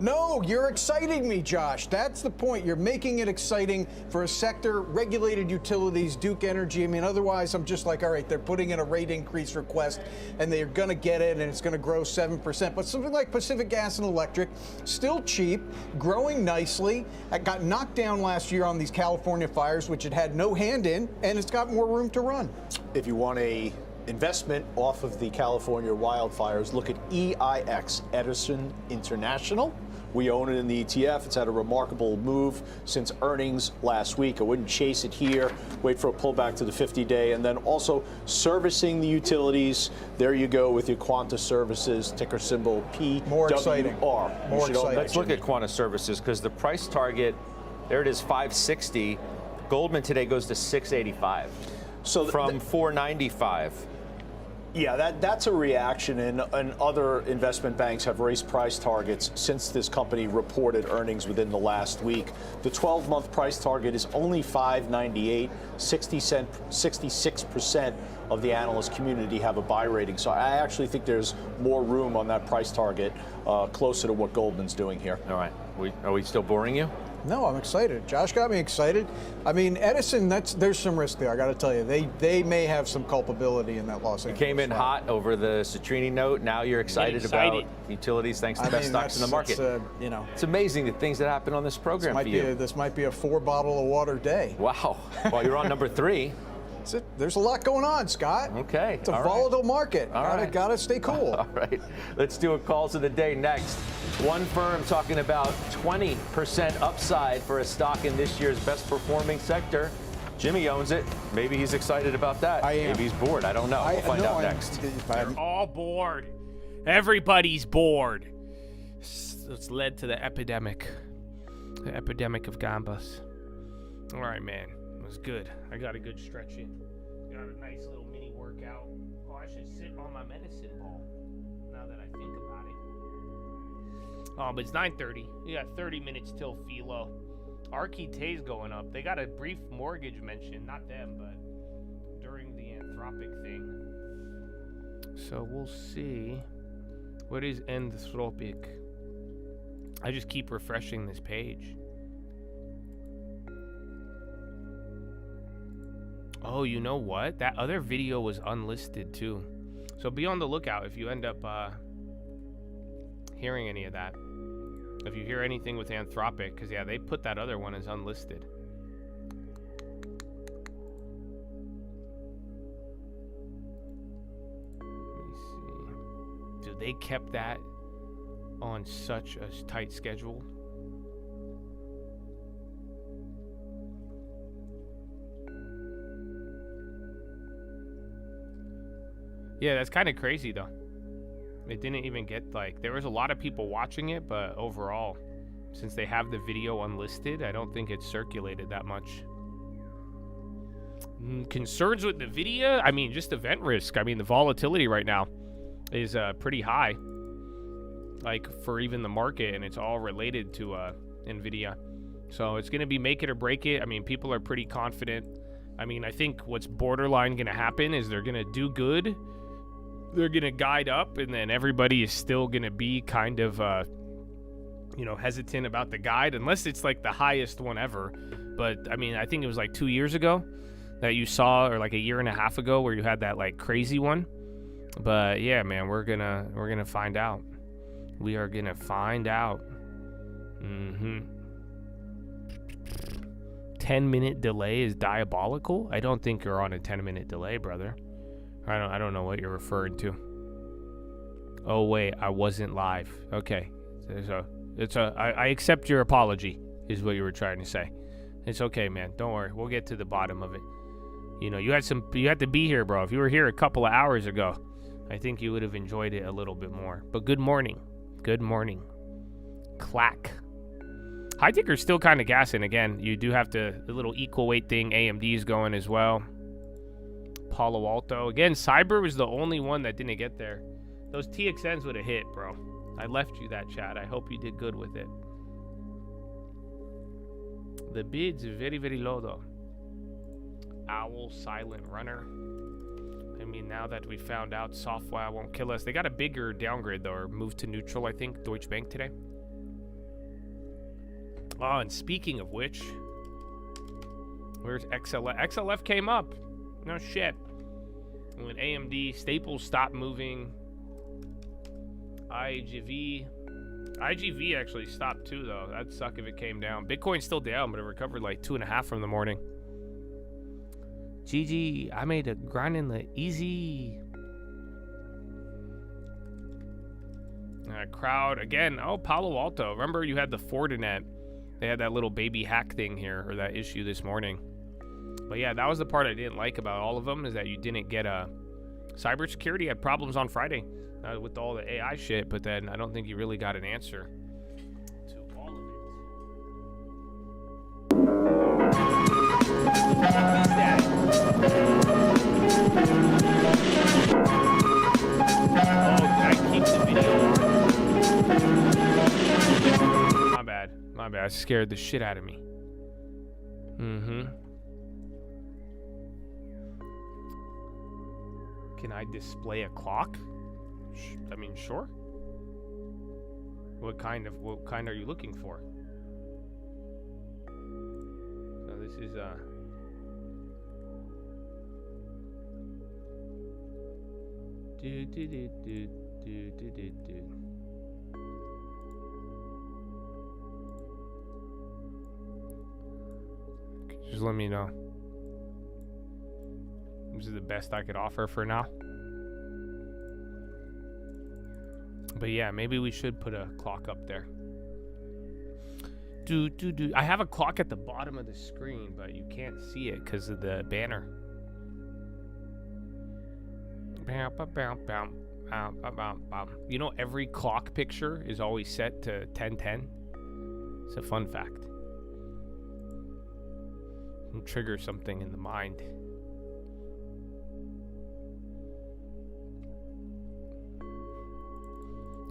No, you're exciting me, Josh. That's the point. You're making it exciting for a sector, regulated utilities, Duke Energy. I mean, otherwise, I'm just like, all right, they're putting in a rate increase request, and they're going to get it, and it's going to grow 7%. But something like Pacific Gas and Electric, still cheap, growing nicely. It got knocked down last year on these California fires, which it had no hand in, and it's got more room to run. If you want a investment off of the California wildfires, look at EIX, Edison International. We own it in the ETF. It's had a remarkable move since earnings last week. I wouldn't chase it here. Wait for a pullback to the 50-day. And then also servicing the utilities. There you go with your Quanta Services, ticker symbol PWR. More exciting. More exciting. Let's look at Quanta Services because the price target, there it is, 560. Goldman today goes to 685. So from 495. Yeah, that's a reaction, and other investment banks have raised price targets since this company reported earnings within the last week. The 12-month price target is only $5.98. 66% of the analyst community have a buy rating. So I actually think there's more room on that price target, closer to what Goldman's doing here. All right. Are we still boring you? No, I'm excited. Josh got me excited. I mean, Edison, there's some risk there. I got to tell you, they may have some culpability in that Los Angeles. You came in hot over the Citrini note. Now you're excited about utilities thanks to the best stocks in the market. It's amazing the things that happen on this program for you. This might be a 4-bottle-of-water day. Wow. Well, you're on number 3. There's a lot going on, Scott. Okay. It's a volatile market. Gotta stay cool. All right. Let's do a calls of the day next. One firm talking about 20% upside for a stock in this year's best performing sector. Jimmy owns it. Maybe he's excited about that. I am. Maybe he's bored. I don't know. We'll find out next. They're all bored. Everybody's bored. It's led to the epidemic of gambas. All right, man. It was good. I got a good stretch in. Got a nice little mini workout. Oh, I should sit on my medicine ball now that I think about it. Oh, but it's 9:30. You got 30 minutes till Philo. Architay's going up. They got a brief mortgage mention. Not them, but during the Anthropic thing. So we'll see. What is Anthropic? I just keep refreshing this page. Oh, you know what? That other video was unlisted too. So be on the lookout if you end up hearing any of that. If you hear anything with Anthropic, because yeah, they put that other one as unlisted. Let me see. Dude, they kept that on such a tight schedule. Yeah, that's kind of crazy though. It didn't even get like, there was a lot of people watching it, but overall, since they have the video unlisted, I don't think it's circulated that much. Concerns with NVIDIA? I mean, just event risk. I mean, the volatility right now is pretty high, like for even the market, and it's all related to NVIDIA. So it's going to be make it or break it. I mean, people are pretty confident. I mean, I think what's borderline going to happen is they're going to do good. They're going to guide up, and then everybody is still going to be kind of, you know, hesitant about the guide, unless it's like the highest one ever. But, I mean, I think it was like 2 years ago that you saw, or like a year and a half ago, where you had that like crazy one. But, yeah, man, we're gonna find out. We are going to find out. 10-minute delay is diabolical? I don't think you're on a 10-minute delay, brother. I don't know what you're referring to. Oh wait, I wasn't live. Okay, so I accept your apology, is what you were trying to say. It's okay, man. Don't worry. We'll get to the bottom of it. You know, you had to be here, bro. If you were here a couple of hours ago, I think you would have enjoyed it a little bit more. But good morning. Good morning. Clack. High ticker's still kind of gassing. Again, you do have to, the little equal weight thing. AMD is going as well. Palo Alto. Again, Cyber was the only one that didn't get there. Those TXNs would have hit, bro. I left you that chat. I hope you did good with it. The bids are very, very low, though. Owl, Silent Runner. I mean, now that we found out software won't kill us. They got a bigger downgrade, though, or move to neutral, I think, Deutsche Bank today. Oh, and speaking of which, where's XLF? XLF came up. No shit. When AMD, Staples stopped moving. IGV actually stopped too, though. That'd suck if it came down. Bitcoin's still down, but it recovered like 2.5 from the morning. GG, I made a grinding the easy. Crowd again. Oh, Palo Alto. Remember you had the Fortinet. They had that little baby hack thing here, or that issue this morning. But yeah, that was the part I didn't like about all of them, is that you didn't get a cybersecurity had problems on Friday with all the AI shit, but then I don't think you really got an answer to all of it. Oh, can I keep the video on? My bad. It scared the shit out of me. Can I display a clock? I mean, sure. What kind are you looking for? So this is Just let me know. This is the best I could offer for now. But yeah, maybe we should put a clock up there. I have a clock at the bottom of the screen, but you can't see it because of the banner. You know, every clock picture is always set to 10:10. It's a fun fact. It'll trigger something in the mind.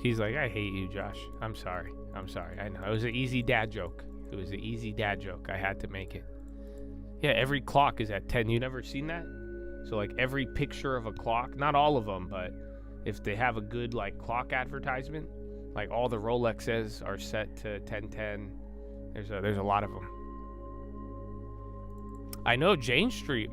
He's like, I hate you, Josh. I'm sorry. I know. It was an easy dad joke. I had to make it. Yeah, every clock is at 10. You never seen that? So, like, every picture of a clock, not all of them, but if they have a good, like, clock advertisement, like, all the Rolexes are set to 10:10. There's a lot of them. I know Jane Street.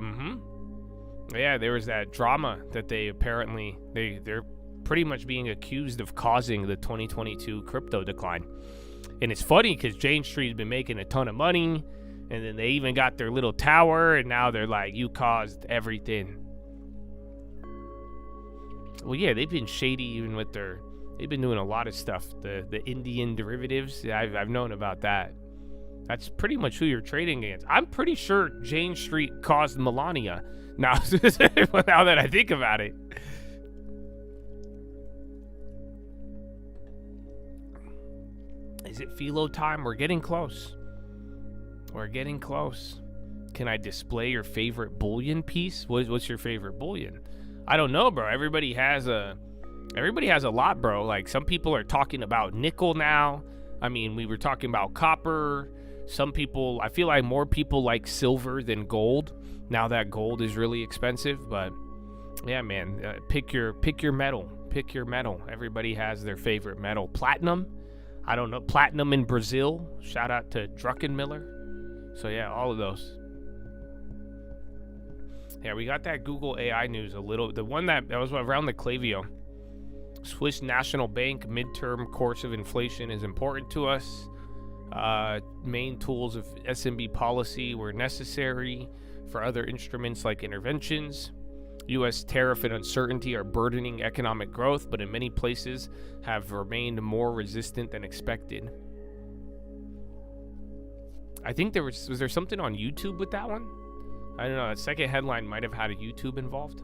Yeah, there was that drama that they apparently, they're pretty much being accused of causing the 2022 crypto decline. And it's funny because Jane Street's been making a ton of money, and then they even got their little tower, and now they're like, you caused everything. Well, yeah, they've been shady even with they've been doing a lot of stuff. The Indian derivatives, yeah, I've known about that. That's pretty much who you're trading against. I'm pretty sure Jane Street caused Melania. Now that I think about it. Is it philo time? We're getting close. Can I display your favorite bullion piece? What's your favorite bullion? I don't know, bro. Everybody has a lot, bro. Like, some people are talking about nickel now. I mean, we were talking about copper. Some people, I feel like more people like silver than gold now that gold is really expensive. But yeah, man, pick your metal. Everybody has their favorite metal. Platinum. I don't know. Platinum in Brazil. Shout out to Druckenmiller. So yeah, all of those. Yeah, we got that Google AI news a little. The one that was around the Clavio. Swiss National Bank midterm course of inflation is important to us. Main tools of SMB policy were necessary for other instruments like interventions. U.S. tariff and uncertainty are burdening economic growth, but in many places have remained more resistant than expected. I think was there something on YouTube with that one? I don't know. That second headline might have had a YouTube involved.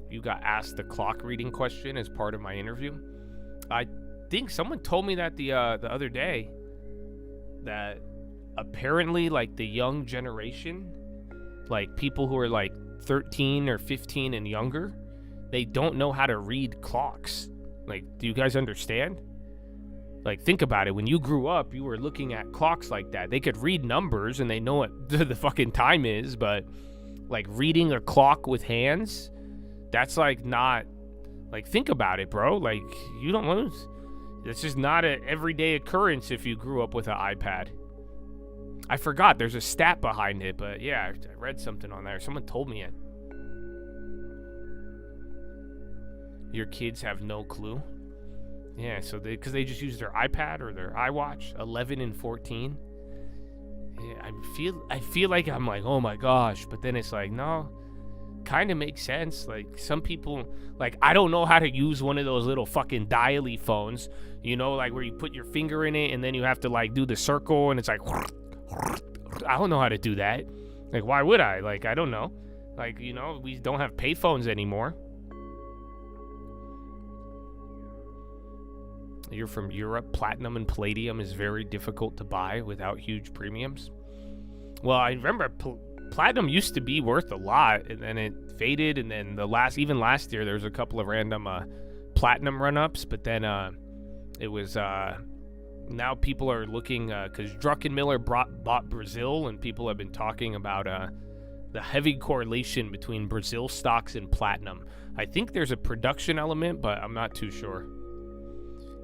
You got asked the clock reading question as part of my interview. I think someone told me that the other day, that apparently, like, the young generation, like people who are like 13 or 15 and younger, they don't know how to read clocks. Like, do you guys understand? Like, think about it. When you grew up, you were looking at clocks like that. They could read numbers and they know what the fucking time is, but like reading a clock with hands, that's like not, like, think about it, bro. Like, you don't lose. It's just not an everyday occurrence if you grew up with an iPad. I forgot there's a stat behind it, but yeah, I read something on there. Someone told me it. Your kids have no clue. Yeah, so because they just use their iPad or their iWatch. 11 and 14. Yeah, I feel like I'm like, oh my gosh, but then it's like, no, kind of makes sense. Like, some people, like, I don't know how to use one of those little fucking dial-y phones, you know, like where you put your finger in it and then you have to like do the circle and it's like, I don't know how to do that. Like, why would I? Like, I don't know. Like, you know, we don't have payphones anymore. You're from Europe. Platinum and palladium is very difficult to buy without huge premiums. Well, I remember platinum used to be worth a lot, and then it faded, and then even last year there was a couple of random platinum run-ups, but then it was now people are looking, because Druckenmiller bought Brazil, and people have been talking about the heavy correlation between Brazil stocks and platinum. I think there's a production element, but I'm not too sure.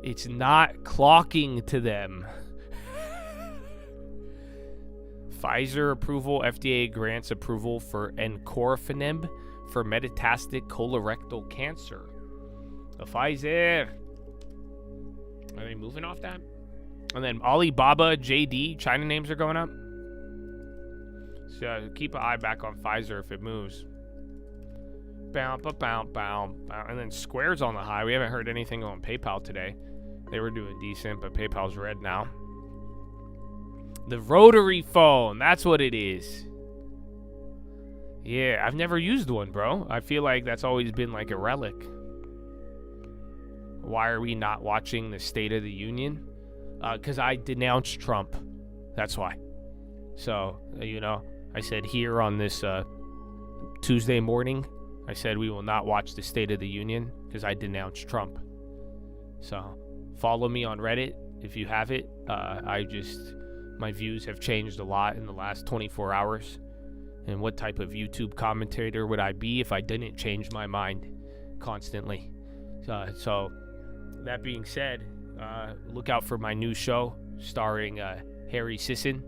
It's not clocking to them. Pfizer approval. FDA grants approval for encorafenib for metastatic colorectal cancer. Pfizer. Are they moving off that? And then Alibaba, JD, China names are going up. So keep an eye back on Pfizer if it moves. Bow, bow, bow, bow, bow. And then Square's on the high. We haven't heard anything on PayPal today. They were doing decent, but PayPal's red now. The rotary phone, that's what it is. Yeah, I've never used one, bro. I feel like that's always been like a relic. Why are we not watching the State of the Union? Because I denounced Trump. That's why. So, you know, I said here on this Tuesday morning, I said we will not watch the State of the Union because I denounced Trump. So, follow me on Reddit if you have it. My views have changed a lot in the last 24 hours. And what type of YouTube commentator would I be if I didn't change my mind constantly? So, that being said, look out for my new show starring Harry Sisson.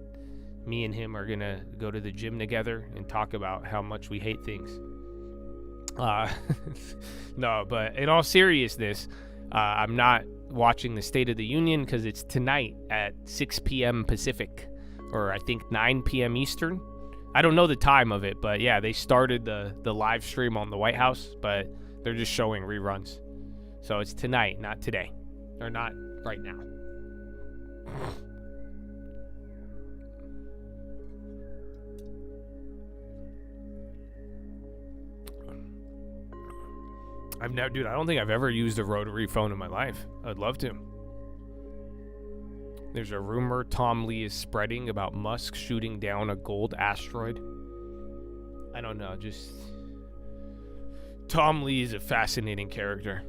Me and him are going to go to the gym together and talk about how much we hate things. No, but in all seriousness, I'm not watching the State of the Union because it's tonight at 6 p.m. Pacific, or I think 9 p.m. Eastern. I don't know the time of it, but yeah, they started the live stream on the White House, but they're just showing reruns. So it's tonight, not today, or not right now. Dude, I don't think I've ever used a rotary phone in my life. I'd love to. There's a rumor Tom Lee is spreading about Musk shooting down a gold asteroid. I don't know, just... Tom Lee is a fascinating character.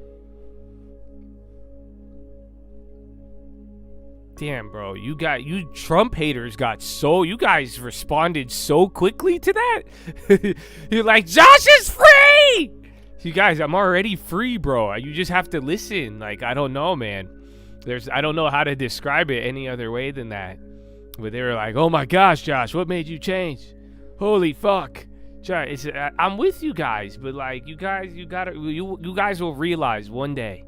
Damn, bro, you Trump haters you guys responded so quickly to that. You're like, Josh is free! You guys, I'm already free, bro. You just have to listen. Like, I don't know, man. I don't know how to describe it any other way than that. But they were like, oh my gosh, Josh, what made you change? Holy fuck. I'm with you guys, but like, you guys will realize one day,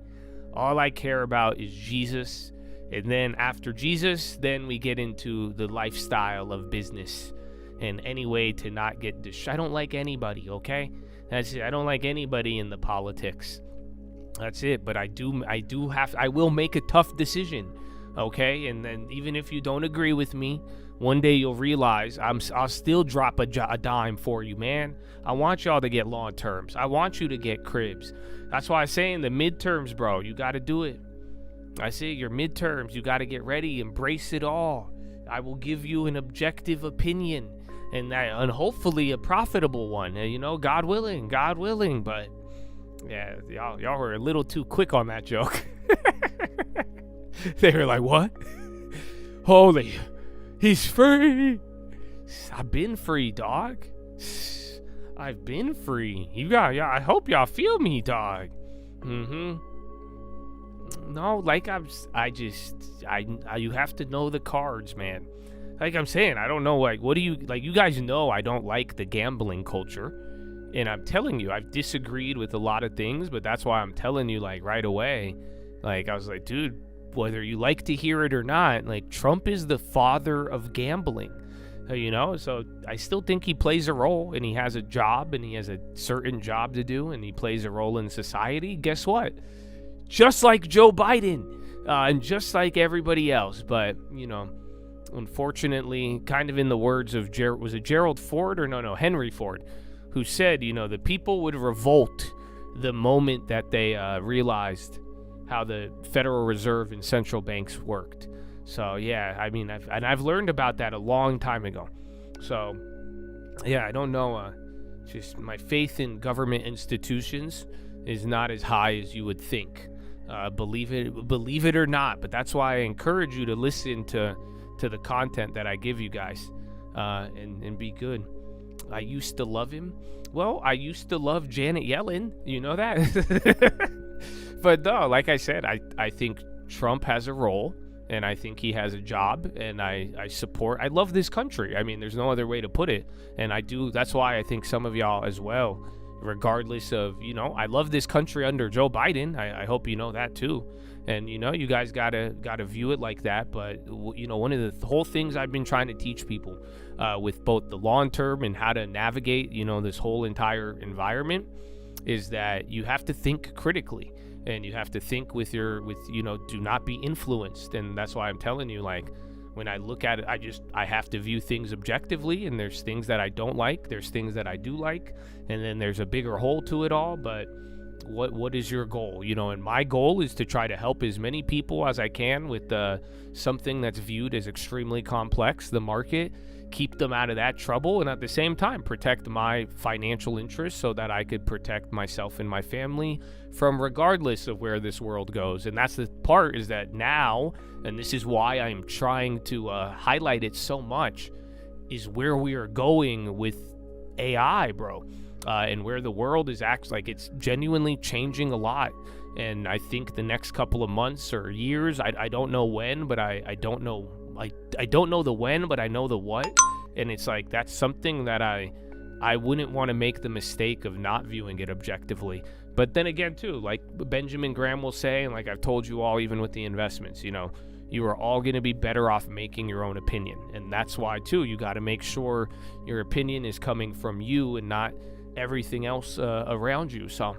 all I care about is Jesus. And then after Jesus, then we get into the lifestyle of business and any way to not get I don't like anybody, okay? That's it. I don't like anybody in the politics. That's it. But I will make a tough decision, okay? And then even if you don't agree with me, one day you'll realize I'll still drop a dime for you, man. I want y'all to get long terms. I want you to get cribs. That's why I say in the midterms, bro, you got to do it. I say your midterms, you got to get ready, embrace it all. I will give you an objective opinion. And hopefully a profitable one, you know, God willing, but yeah, y'all were a little too quick on that joke. They were like, what? Holy, he's free. I've been free, dog. I've been free. I hope y'all feel me, dog. No, like you have to know the cards, man. Like I'm saying, I don't know, like, you guys know I don't like the gambling culture. And I'm telling you, I've disagreed with a lot of things, but that's why I'm telling you, like, right away. Like, I was like, dude, whether you like to hear it or not, like, Trump is the father of gambling, you know? So I still think he plays a role, and he has a job, and he has a certain job to do, and he plays a role in society. Guess what? Just like Joe Biden, and just like everybody else. But, you know, unfortunately, kind of in the words of was it Gerald Ford or no, Henry Ford, who said, you know, the people would revolt the moment that they realized how the Federal Reserve and central banks worked. So yeah, I mean, I've learned about that a long time ago. So yeah, I don't know. Just my faith in government institutions is not as high as you would think. Believe it or not. But that's why I encourage you to listen to the content that I give you guys, and be good. I used to love him. Well, I used to love Janet Yellen. You know that? But no, like I said, I think Trump has a role, and I think he has a job, and I love this country. I mean, there's no other way to put it. And that's why I think some of y'all as well, regardless of, you know, I love this country under Joe Biden. I hope you know that too. And, you know, you guys gotta view it like that. But, you know, one of the whole things I've been trying to teach people with both the long term and how to navigate, you know, this whole entire environment is that you have to think critically, and you have to think with do not be influenced. And that's why I'm telling you, like, when I look at it, I have to view things objectively, and there's things that I don't like, there's things that I do like, and then there's a bigger whole to it all. But what is your goal? And my goal is to try to help as many people as I can with something that's viewed as extremely complex, the market, keep them out of that trouble, and at the same time protect my financial interests so that I could protect myself and my family from regardless of where this world goes. And that's the part, is that now, and this is why I'm trying to highlight it so much, is where we are going with AI, bro. And where the world is actually, like, it's genuinely changing a lot. And I think the next couple of months or years, I don't know when, but I don't know. I don't know the when, but I know the what. And it's like, that's something that I wouldn't want to make the mistake of not viewing it objectively. But then again, too, like Benjamin Graham will say, and like I've told you all, even with the investments, you are all going to be better off making your own opinion. And that's why, too, you got to make sure your opinion is coming from you and not everything else around you. So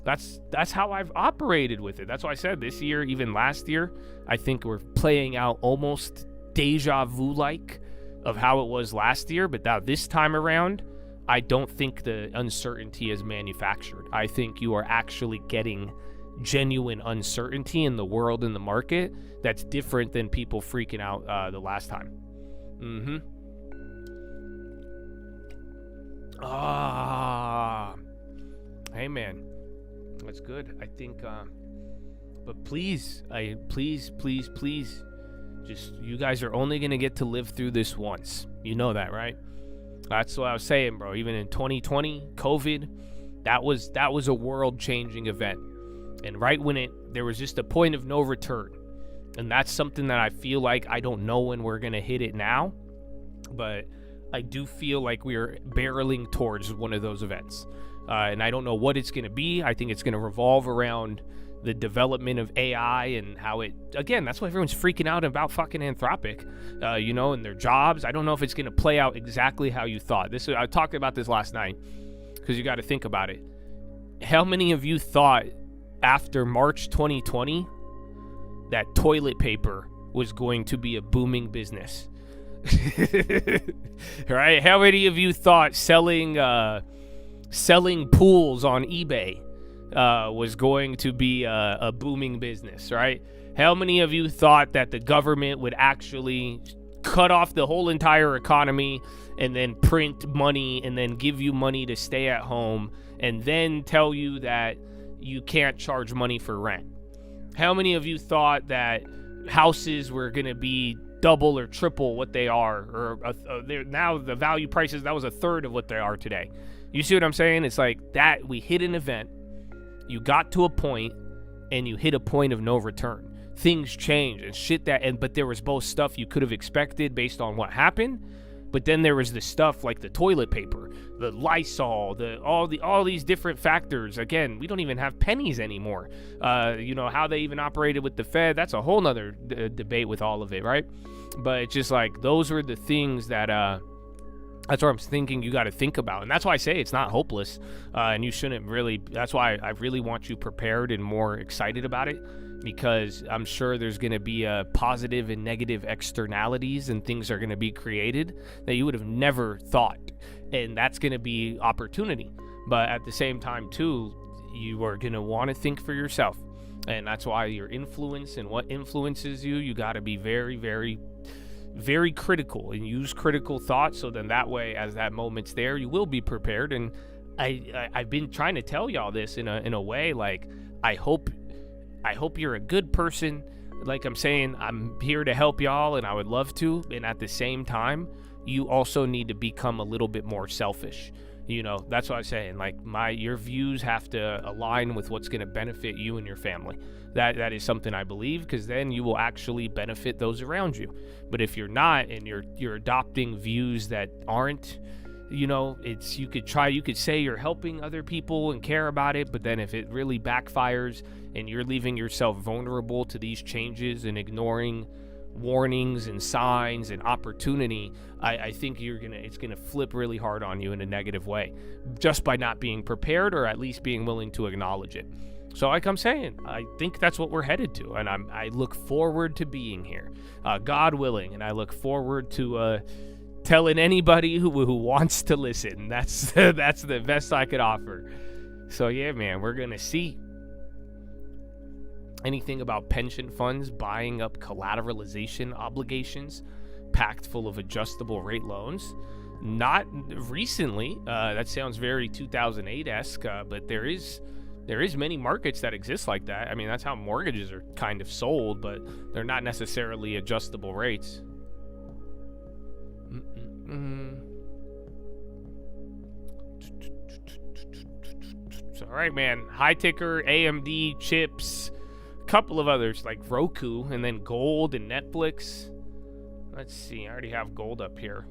that's how I've operated with it. That's why I said this year, even last year, I think we're playing out almost deja vu like of how it was last year. But now this time around, I don't think the uncertainty is manufactured. I think you are actually getting genuine uncertainty in the world, in the market, that's different than people freaking out the last time. Hey man, that's good. I think but please, just, you guys are only gonna get to live through this once. You know that, right? That's what I was saying, bro. Even in 2020, COVID, that was a world-changing event. And right when there was just a point of no return. And that's something that I feel like, I don't know when we're gonna hit it now, but I do feel like we are barreling towards one of those events. And I don't know what it's gonna be. I think it's gonna revolve around the development of AI and how it, again, that's why everyone's freaking out about fucking Anthropic, and their jobs. I don't know if it's going to play out exactly how you thought. I talked about this last night, because you got to think about it. How many of you thought after March 2020 that toilet paper was going to be a booming business? Right? How many of you thought selling pools on eBay was going to be a booming business, right? How many of you thought that the government would actually cut off the whole entire economy and then print money and then give you money to stay at home and then tell you that you can't charge money for rent? How many of you thought that houses were going to be double or triple what they are, or now the value prices, that was a third of what they are today? You see what I'm saying? It's like that we hit an event. You got to a point, and you hit a point of no return. Things change and shit but there was both stuff you could have expected based on what happened, but then there was the stuff like the toilet paper, the Lysol, all these different factors. Again, we don't even have pennies anymore. How they even operated with the Fed, that's a whole nother debate with all of it, right? But it's just like, those were the things that that's what I'm thinking you got to think about. And that's why I say it's not hopeless. And you shouldn't really, that's why I really want you prepared and more excited about it, because I'm sure there's going to be positive and negative externalities, and things are going to be created that you would have never thought. And that's going to be opportunity. But at the same time, too, you are going to want to think for yourself. And that's why your influence and what influences you got to be very, very, very critical, and use critical thought, so then that way, as that moment's there, you will be prepared. And I've been trying to tell y'all this in a way, like, I hope you're a good person. Like I'm saying, I'm here to help y'all, and I would love to. And at the same time, you also need to become a little bit more selfish. That's what I'm saying. Like, your views have to align with what's going to benefit you and your family. That is something I believe, because then you will actually benefit those around you. But if you're not, and you're adopting views that aren't, you could say you're helping other people and care about it, but then if it really backfires and you're leaving yourself vulnerable to these changes and ignoring warnings and signs and opportunity, I think it's gonna flip really hard on you in a negative way, just by not being prepared or at least being willing to acknowledge it. So like I'm saying, I think that's what we're headed to, and I look forward to being here, God willing, and I look forward to telling anybody who wants to listen. That's the best I could offer. So yeah, man, we're gonna see. Anything about pension funds buying up collateralization obligations packed full of adjustable rate loans? Not recently. That sounds very 2008-esque, but there is many markets that exist like that. I mean, that's how mortgages are kind of sold, but they're not necessarily adjustable rates. So, all right, man. High ticker, AMD, chips, a couple of others like Roku, and then gold and Netflix. Let's see. I already have gold up here.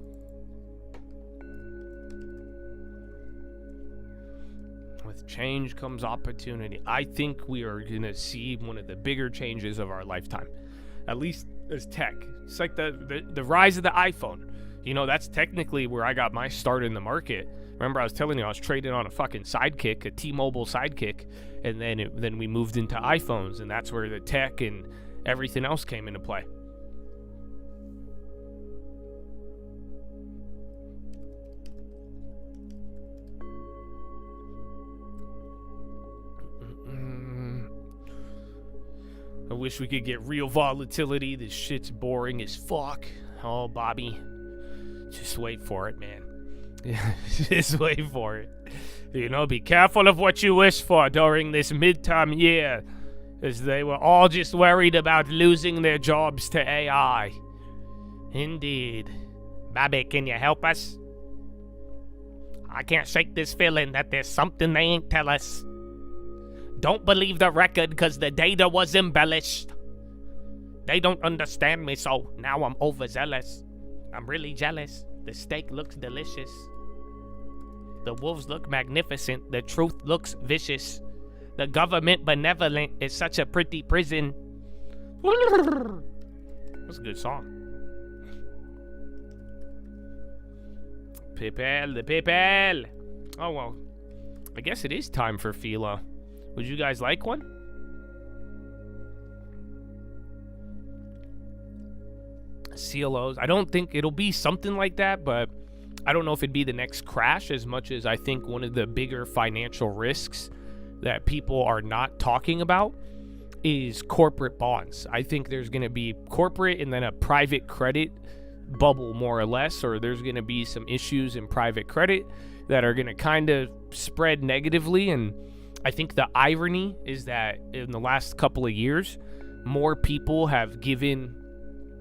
With change comes opportunity. I think we are going to see one of the bigger changes of our lifetime, at least as tech. It's like the rise of the iPhone. You know, that's technically where I got my start in the market. Remember, I was telling you I was trading on a fucking Sidekick, a T-Mobile Sidekick, and then we moved into iPhones, and that's where the tech and everything else came into play. I wish we could get real volatility. This shit's boring as fuck. Oh, Bobby. Just wait for it, man. Just wait for it. You know, be careful of what you wish for during this midterm year, as they were all just worried about losing their jobs to AI. Indeed. Bobby, can you help us? I can't shake this feeling that there's something they ain't tell us. Don't believe the record because the data was embellished. They don't understand me, so now I'm overzealous. I'm really jealous. The steak looks delicious. The wolves look magnificent. The truth looks vicious. The government benevolent is such a pretty prison. That's a good song. People, the people. Oh, well. I guess it is time for Philo. Would you guys like one? CLOs. I don't think it'll be something like that, but I don't know if it'd be the next crash as much as I think one of the bigger financial risks that people are not talking about is corporate bonds. I think there's going to be corporate and then a private credit bubble, more or less, or there's going to be some issues in private credit that are going to kind of spread negatively. And I think the irony is that in the last couple of years, more people have given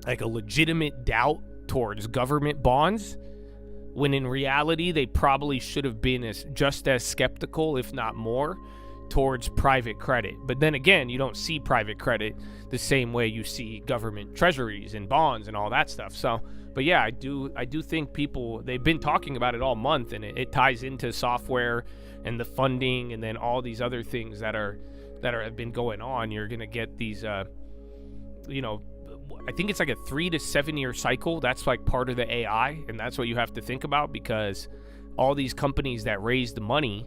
like a legitimate doubt towards government bonds, when in reality they probably should have been just as skeptical, if not more, towards private credit. But then again, you don't see private credit the same way you see government treasuries and bonds and all that stuff. So, but yeah, I do think people, they've been talking about it all month, and it ties into software and the funding and then all these other things that have been going on. You're gonna get these I think it's like a 3 to 7 year cycle. That's like part of the AI, and that's what you have to think about, because all these companies that raised money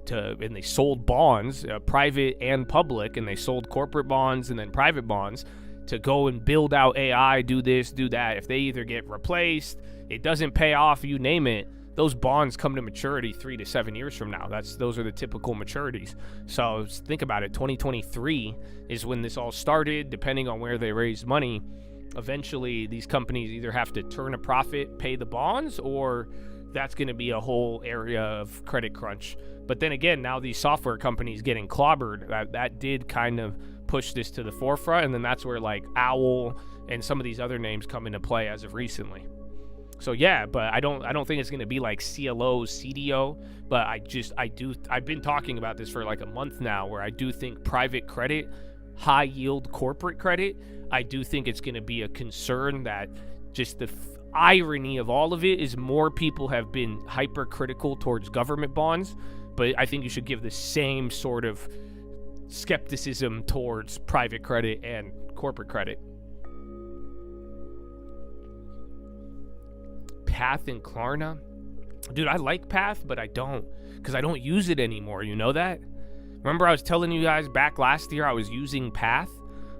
and they sold bonds, private and public, and they sold corporate bonds and then private bonds to go and build out AI, do this, do that. If they either get replaced, it doesn't pay off, you name it, those bonds come to maturity 3 to 7 years from now. Those are the typical maturities. So think about it. 2023 is when this all started. Depending on where they raised money, eventually these companies either have to turn a profit, pay the bonds, or that's going to be a whole area of credit crunch. But then again, now these software companies getting clobbered, that did kind of push this to the forefront. And then that's where like Owl and some of these other names come into play as of recently. So yeah, but I don't think it's going to be like CLO, CDO, but I've been talking about this for like a month now, where I do think private credit, high yield corporate credit, I do think it's going to be a concern. That just the irony of all of it is more people have been hypercritical towards government bonds, but I think you should give the same sort of skepticism towards private credit and corporate credit. Path and Klarna. Dude, I like Path, but I don't, because I don't use it anymore. You know that? Remember I was telling you guys back last year I was using Path?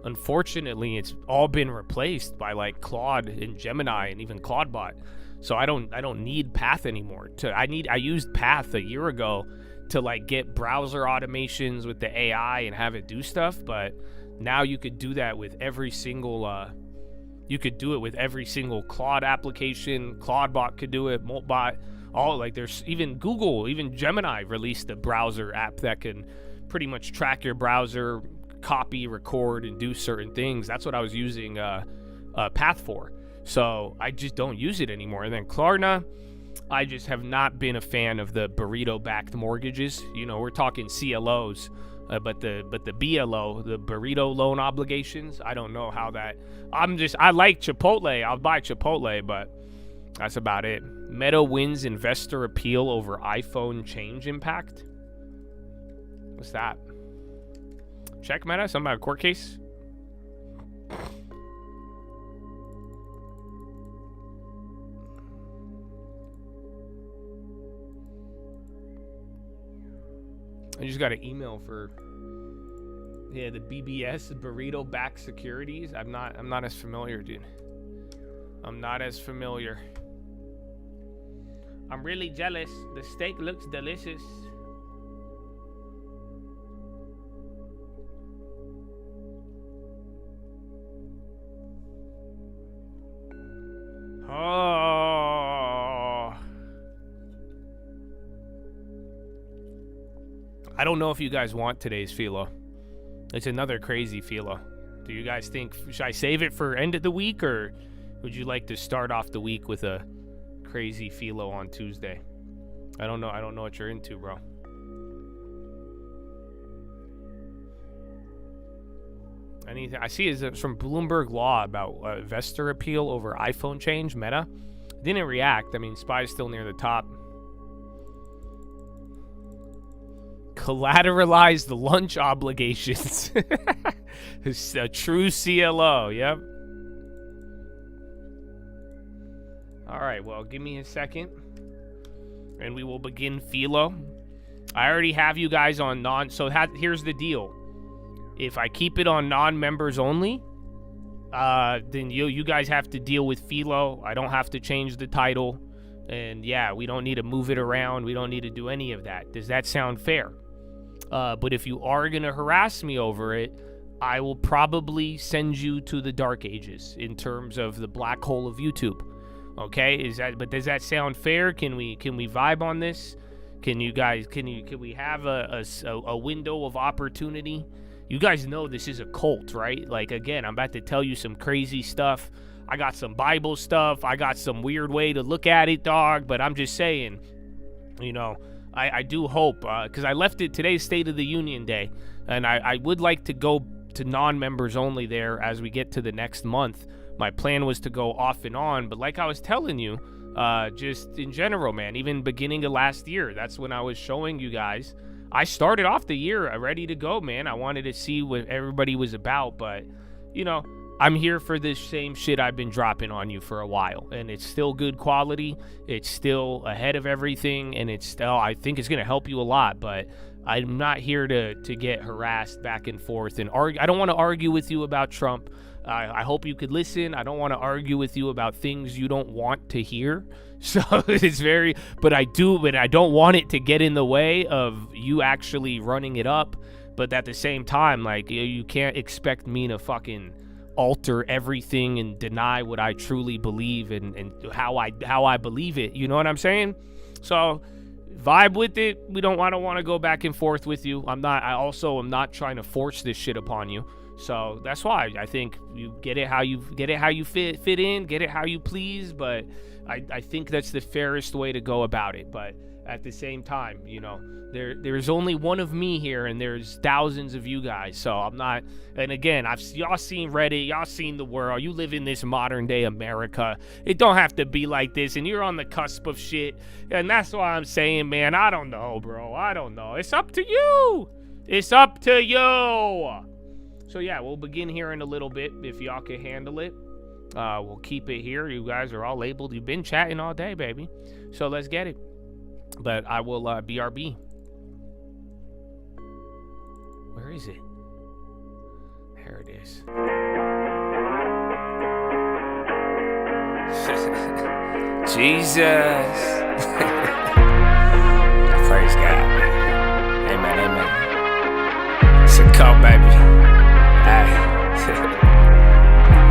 Unfortunately, it's all been replaced by like Claude and Gemini and even Claudebot. So I don't need Path anymore. I used Path a year ago to like get browser automations with the AI and have it do stuff, but now you could do that with every single you could do it with every single Claude application. Claudebot could do it, Moltbot, all like there's even Google, even Gemini released a browser app that can pretty much track your browser, copy, record, and do certain things. That's what I was using Path for. So I just don't use it anymore. And then Klarna, I just have not been a fan of the burrito-backed mortgages. You know, we're talking CLOs, but the BLO, the burrito loan obligations, I don't know how that. I like Chipotle. I'll buy Chipotle, but that's about it. Meta wins investor appeal over iPhone change impact. What's that? Check Meta? Something about a court case? I just got an email for the BBS burrito back securities. I'm not as familiar, dude. I'm not as familiar. I'm really jealous. The steak looks delicious. Oh. I don't know if you guys want today's philo. It's another crazy philo. Do you guys think, should I save it for end of the week, or would you like to start off the week with a crazy philo on Tuesday? I don't know what you're into, bro. Anything I see is from Bloomberg Law about investor appeal over iPhone change. Meta didn't react. I mean, SPY's still near the top. Collateralized lunch obligations. It's a true CLO. Yep. All right. Well, give me a second, and we will begin philo. I already have you guys on non. So here's the deal. If I keep it on non-members only, then you guys have to deal with philo. I don't have to change the title, and yeah, we don't need to move it around. We don't need to do any of that. Does that sound fair? But if you are gonna harass me over it, I will probably send you to the dark ages in terms of the black hole of YouTube. Okay? But does that sound fair? Can we vibe on this? Can we have a window of opportunity? You guys know this is a cult, right? Like, again, I'm about to tell you some crazy stuff. I got some Bible stuff. I got some weird way to look at it, dog. But I'm just saying, you know, I do hope, because I left it today's State of the Union Day, and I would like to go to non-members only there as we get to the next month. My plan was to go off and on, but like I was telling you, just in general, man, even beginning of last year, that's when I was showing you guys. I started off the year ready to go, man. I wanted to see what everybody was about, but, you know, I'm here for this same shit I've been dropping on you for a while, and it's still good quality. It's still ahead of everything, and it's still, I think it's going to help you a lot, but I'm not here to get harassed back and forth and argue. I don't want to argue with you about Trump. I hope you could listen. I don't want to argue with you about things you don't want to hear. So it's but I don't want it to get in the way of you actually running it up. But at the same time, like, you can't expect me to fucking alter everything and deny what I truly believe and how I believe it. You know what I'm saying? So vibe with it. I don't want to go back and forth with you. I also am not trying to force this shit upon you. So that's why I think you get it how you fit in, get it how you please, but I think that's the fairest way to go about it. But at the same time, you know, there's only one of me here, and there's thousands of you guys. So I'm not. And again, y'all seen Reddit, y'all seen the world. You live in this modern day America. It don't have to be like this, and you're on the cusp of shit. And that's why I'm saying, man, I don't know, bro. I don't know. It's up to you. It's up to you. So yeah, we'll begin here in a little bit if y'all can handle it. We'll keep it here. You guys are all labeled. You've been chatting all day, baby. So let's get it. But I will BRB. Where is it? There it is. Jesus. Praise God. Amen, amen. It's a call, baby. Aye.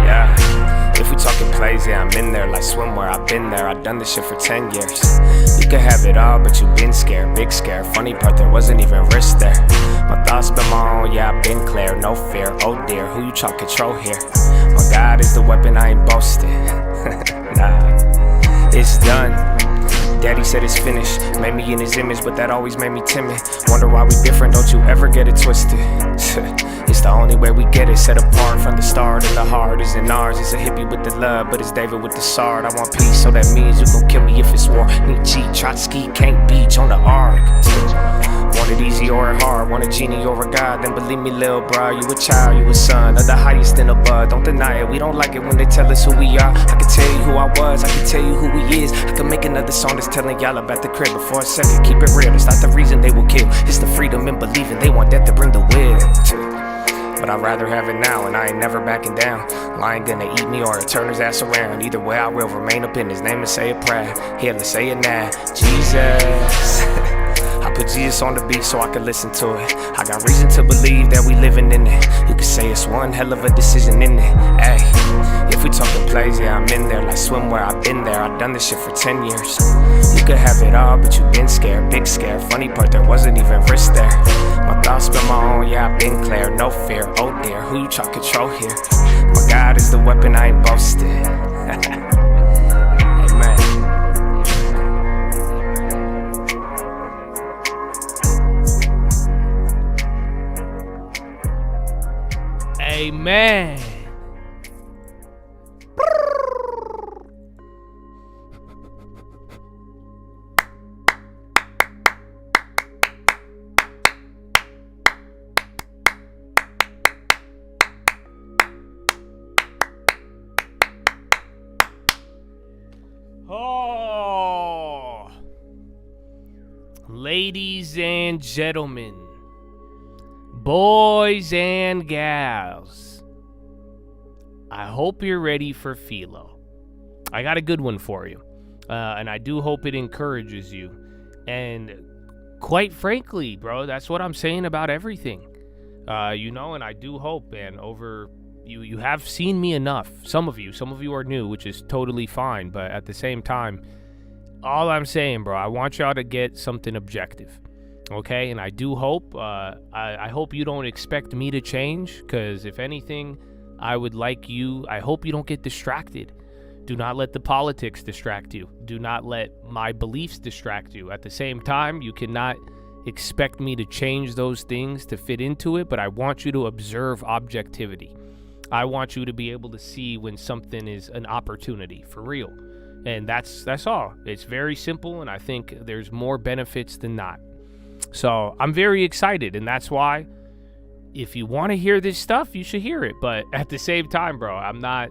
Yeah. If we talking plays, yeah, I'm in there like swimwear. I've been there. I've done this shit for 10 years. You could have it all, but you been scared, big scare. Funny part, there wasn't even risk there. My thoughts been my own, yeah, I've been clear, no fear. Oh dear, who you try to control here? My God is the weapon, I ain't boasting. Nah, it's done. Daddy said it's finished. Made me in his image, but that always made me timid. Wonder why we different, don't you ever get it twisted. It's the only way we get it, set apart from the start. And the heart isn't ours, it's a hippie with the love, but it's David with the sword. I want peace, so that means you gon' kill me if it's war. Nietzsche, Trotsky, can't beach on the arc. Want it easy or hard, want a genie or a god, then believe me, lil' bro, you a child, you a son of the highest in the bud. Don't deny it, we don't like it when they tell us who we are. I can tell you who I was, I can tell you who he is. I can make another song that's telling y'all about the crib, but for a second, keep it real, it's not the reason they will kill. It's the freedom in believing they want death to bring the will. But I'd rather have it now, and I ain't never backing down. Lion gonna eat me or turn his ass around. Either way, I will remain up in his name and say a prayer. Here, let's say it now. Jesus. I put Jesus on the beat so I can listen to it. I got reason to believe that we living in it. You could say it's one hell of a decision in it. Ay, if we talking plays, yeah, I'm in there like swimwear. I've been there, I've done this shit for 10 years. You could have it all, but you been scared, big scare. Funny part, there wasn't even risk there. My thoughts been my own, yeah, I've been clear, no fear. Oh dear, who you try to control here? My God is the weapon, I ain't boasting. Amen. Amen. Oh, ladies and gentlemen, boys and gals, I hope you're ready for Philo. I got a good one for you, and I do hope it encourages you. And quite frankly, bro, that's what I'm saying about everything. And I do hope, and you have seen me enough. Some of you are new, which is totally fine, but at the same time, all I'm saying, bro, I want y'all to get something objective. Okay, and I do hope, I hope you don't expect me to change, because if anything, I hope you don't get distracted. Do not let the politics distract you. Do not let my beliefs distract you. At the same time, you cannot expect me to change those things to fit into it, but I want you to observe objectivity. I want you to be able to see when something is an opportunity, for real. And that's all. It's very simple, and I think there's more benefits than not. So I'm very excited, and that's why if you want to hear this stuff, you should hear it. But at the same time, bro, I'm not.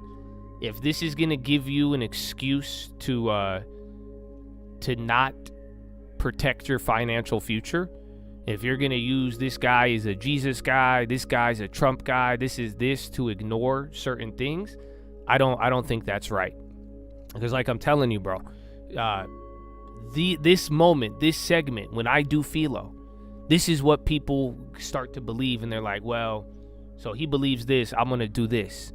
If this is gonna give you an excuse to not protect your financial future, if you're gonna use this guy is a Jesus guy, this guy's a Trump guy, this is this to ignore certain things, I don't think that's right. Because like I'm telling you, bro, this moment, this segment, when I do Philo, this is what people start to believe, and they're like, well, so he believes this, I'm going to do this.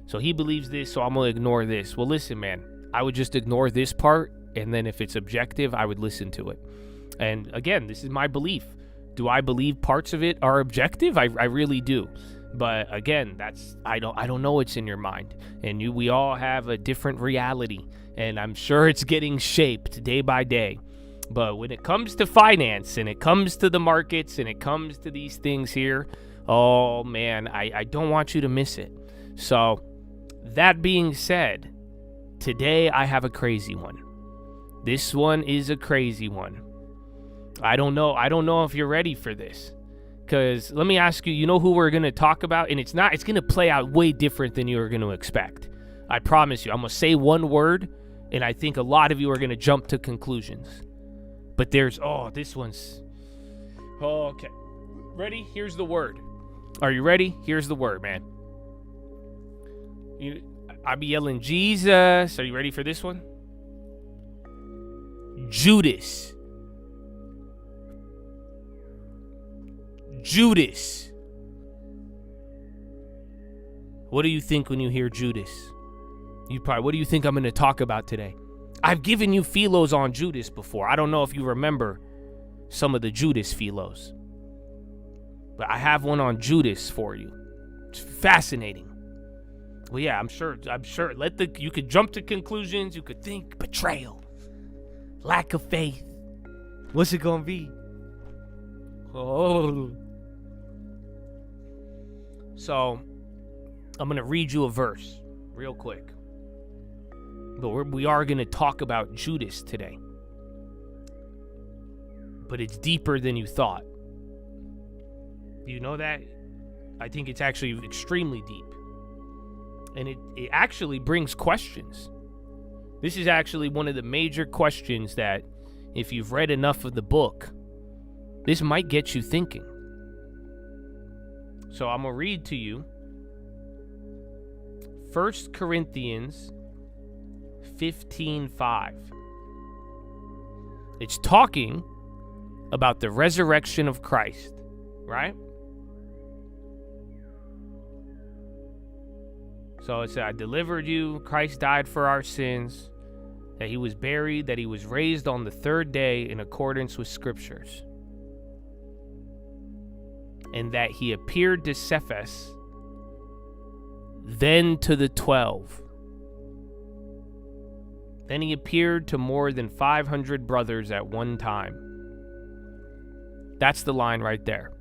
So he believes this, so I'm going to ignore this. Well, listen, man, I would just ignore this part, and then if it's objective, I would listen to it. And again, this is my belief. Do I believe parts of it are objective? I really do. But again, I don't know what's in your mind. And we all have a different reality, and I'm sure it's getting shaped day by day. But when it comes to finance, and it comes to the markets, and it comes to these things here, oh man, I don't want you to miss it. So that being said, today I have a crazy one. This one is a crazy one. I don't know if you're ready for this. Because let me ask you, you know who we're going to talk about? And it's going to play out way different than you were going to expect. I promise you. I'm going to say one word, and I think a lot of you are going to jump to conclusions. But there's, this one's, okay. Ready? Here's the word. Are you ready? Here's the word, man. I be yelling, Jesus. Are you ready for this one? Judas. Judas. What do you think when you hear Judas? What do you think I'm going to talk about today? I've given you philos on Judas before. I don't know if you remember some of the Judas philos, but I have one on Judas for you. It's fascinating. Well, yeah, I'm sure. You could jump to conclusions. You could think betrayal, lack of faith. What's it gonna be? Oh. So, I'm gonna read you a verse real quick. But we are gonna talk about Judas today. But it's deeper than you thought. Do you know that? I think it's actually extremely deep. And it actually brings questions. This is actually one of the major questions that, if you've read enough of the book, this might get you thinking. So I'm going to read to you 1 Corinthians 15:5. It's talking about the resurrection of Christ, right? So it said, I delivered you, Christ died for our sins, that he was buried, that he was raised on the third day in accordance with scriptures, and that he appeared to Cephas, then to the 12. Then he appeared to more than 500 brothers at one time. That's the line right there.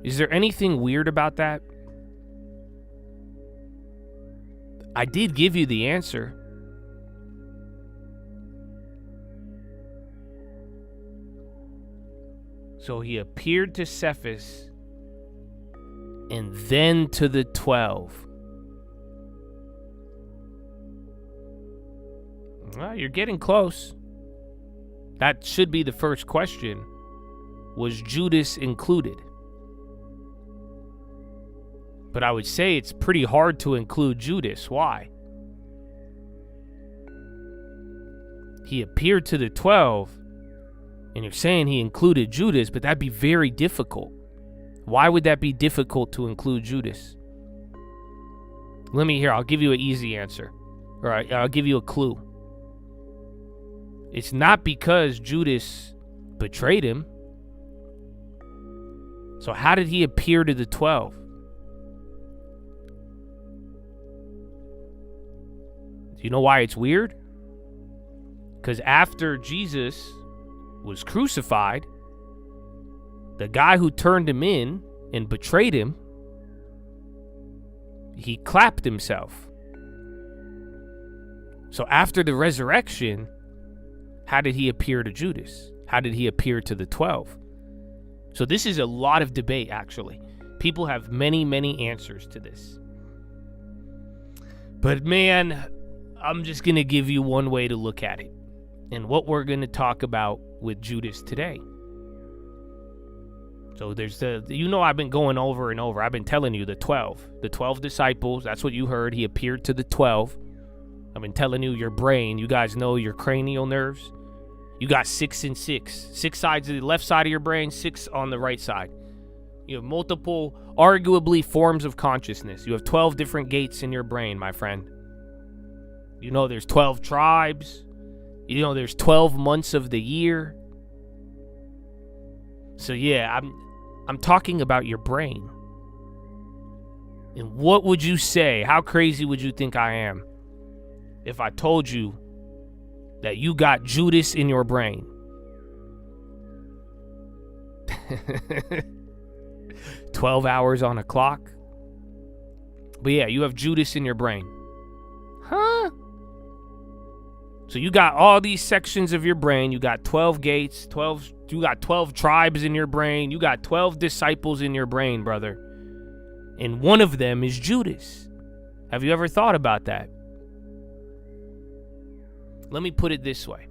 Is there anything weird about that? I did give you the answer. So he appeared to Cephas and then to the 12. Well, you're getting close. That should be the first question. Was Judas included? But I would say it's pretty hard to include Judas. Why? He appeared to the 12, and you're saying he included Judas, but that'd be very difficult. Why would that be difficult to include Judas? I'll give you an easy answer. All right, I'll give you a clue. It's not because Judas betrayed him. So how did he appear to the 12? Do you know why it's weird? Because after Jesus was crucified, the guy who turned him in and betrayed him, he clapped himself. So after the resurrection, how did he appear to Judas? How did he appear to the 12? So this is a lot of debate, actually. People have many, many answers to this. But man, I'm just going to give you one way to look at it, and what we're going to talk about with Judas today. So there's I've been going over and over. I've been telling you the 12 disciples. That's what you heard. He appeared to the 12. I've been telling you your brain. You guys know your cranial nerves. You got 6 and 6. 6 sides of the left side of your brain, 6 on the right side. You have multiple, arguably, forms of consciousness. You have 12 different gates in your brain, my friend. You know there's 12 tribes. You know there's 12 months of the year. So yeah, I'm talking about your brain. And what would you say? How crazy would you think I am if I told you that you got Judas in your brain? 12 hours on a clock. But yeah, you have Judas in your brain. Huh? So you got all these sections of your brain. You got 12 gates, you got 12 tribes in your brain. You got 12 disciples in your brain, brother. And one of them is Judas. Have you ever thought about that? Let me put it this way.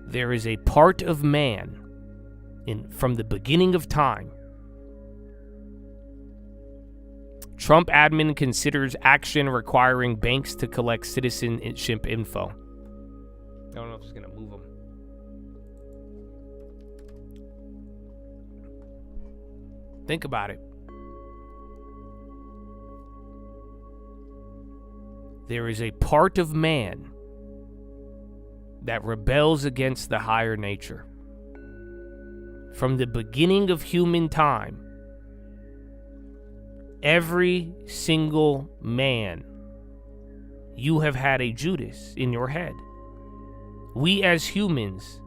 There is a part of man from the beginning of time. Trump admin considers action requiring banks to collect citizenship info. I don't know if it's going to move them. Think about it. There is a part of man that rebels against the higher nature. From the beginning of human time, every single man, you have had a Judas in your head. We as humans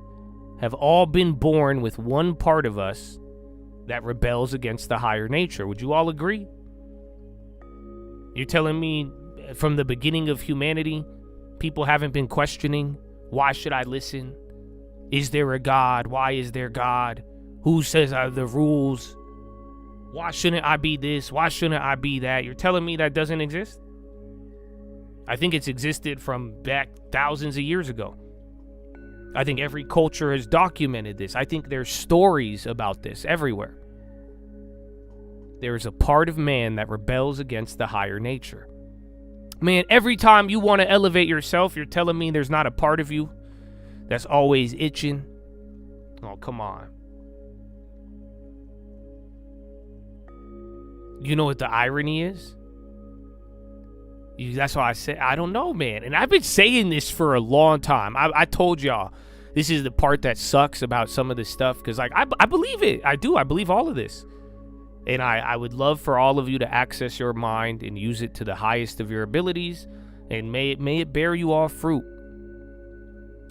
have all been born with one part of us that rebels against the higher nature. Would you all agree? You're telling me from the beginning of humanity, people haven't been questioning, why should I listen? Is there a God? Why is there God? Who says are the rules? Why shouldn't I be this? Why shouldn't I be that? You're telling me that doesn't exist? I think it's existed from back thousands of years ago. I think every culture has documented this. I think there's stories about this everywhere. There is a part of man that rebels against the higher nature. Man, every time you want to elevate yourself, you're telling me there's not a part of you that's always itching? Oh, come on. You know what the irony is? That's why I said, I don't know, man. And I've been saying this for a long time. I told y'all, this is the part that sucks about some of this stuff. Because, like, I believe it. I do. I believe all of this. And I would love for all of you to access your mind and use it to the highest of your abilities. And may it bear you all fruit.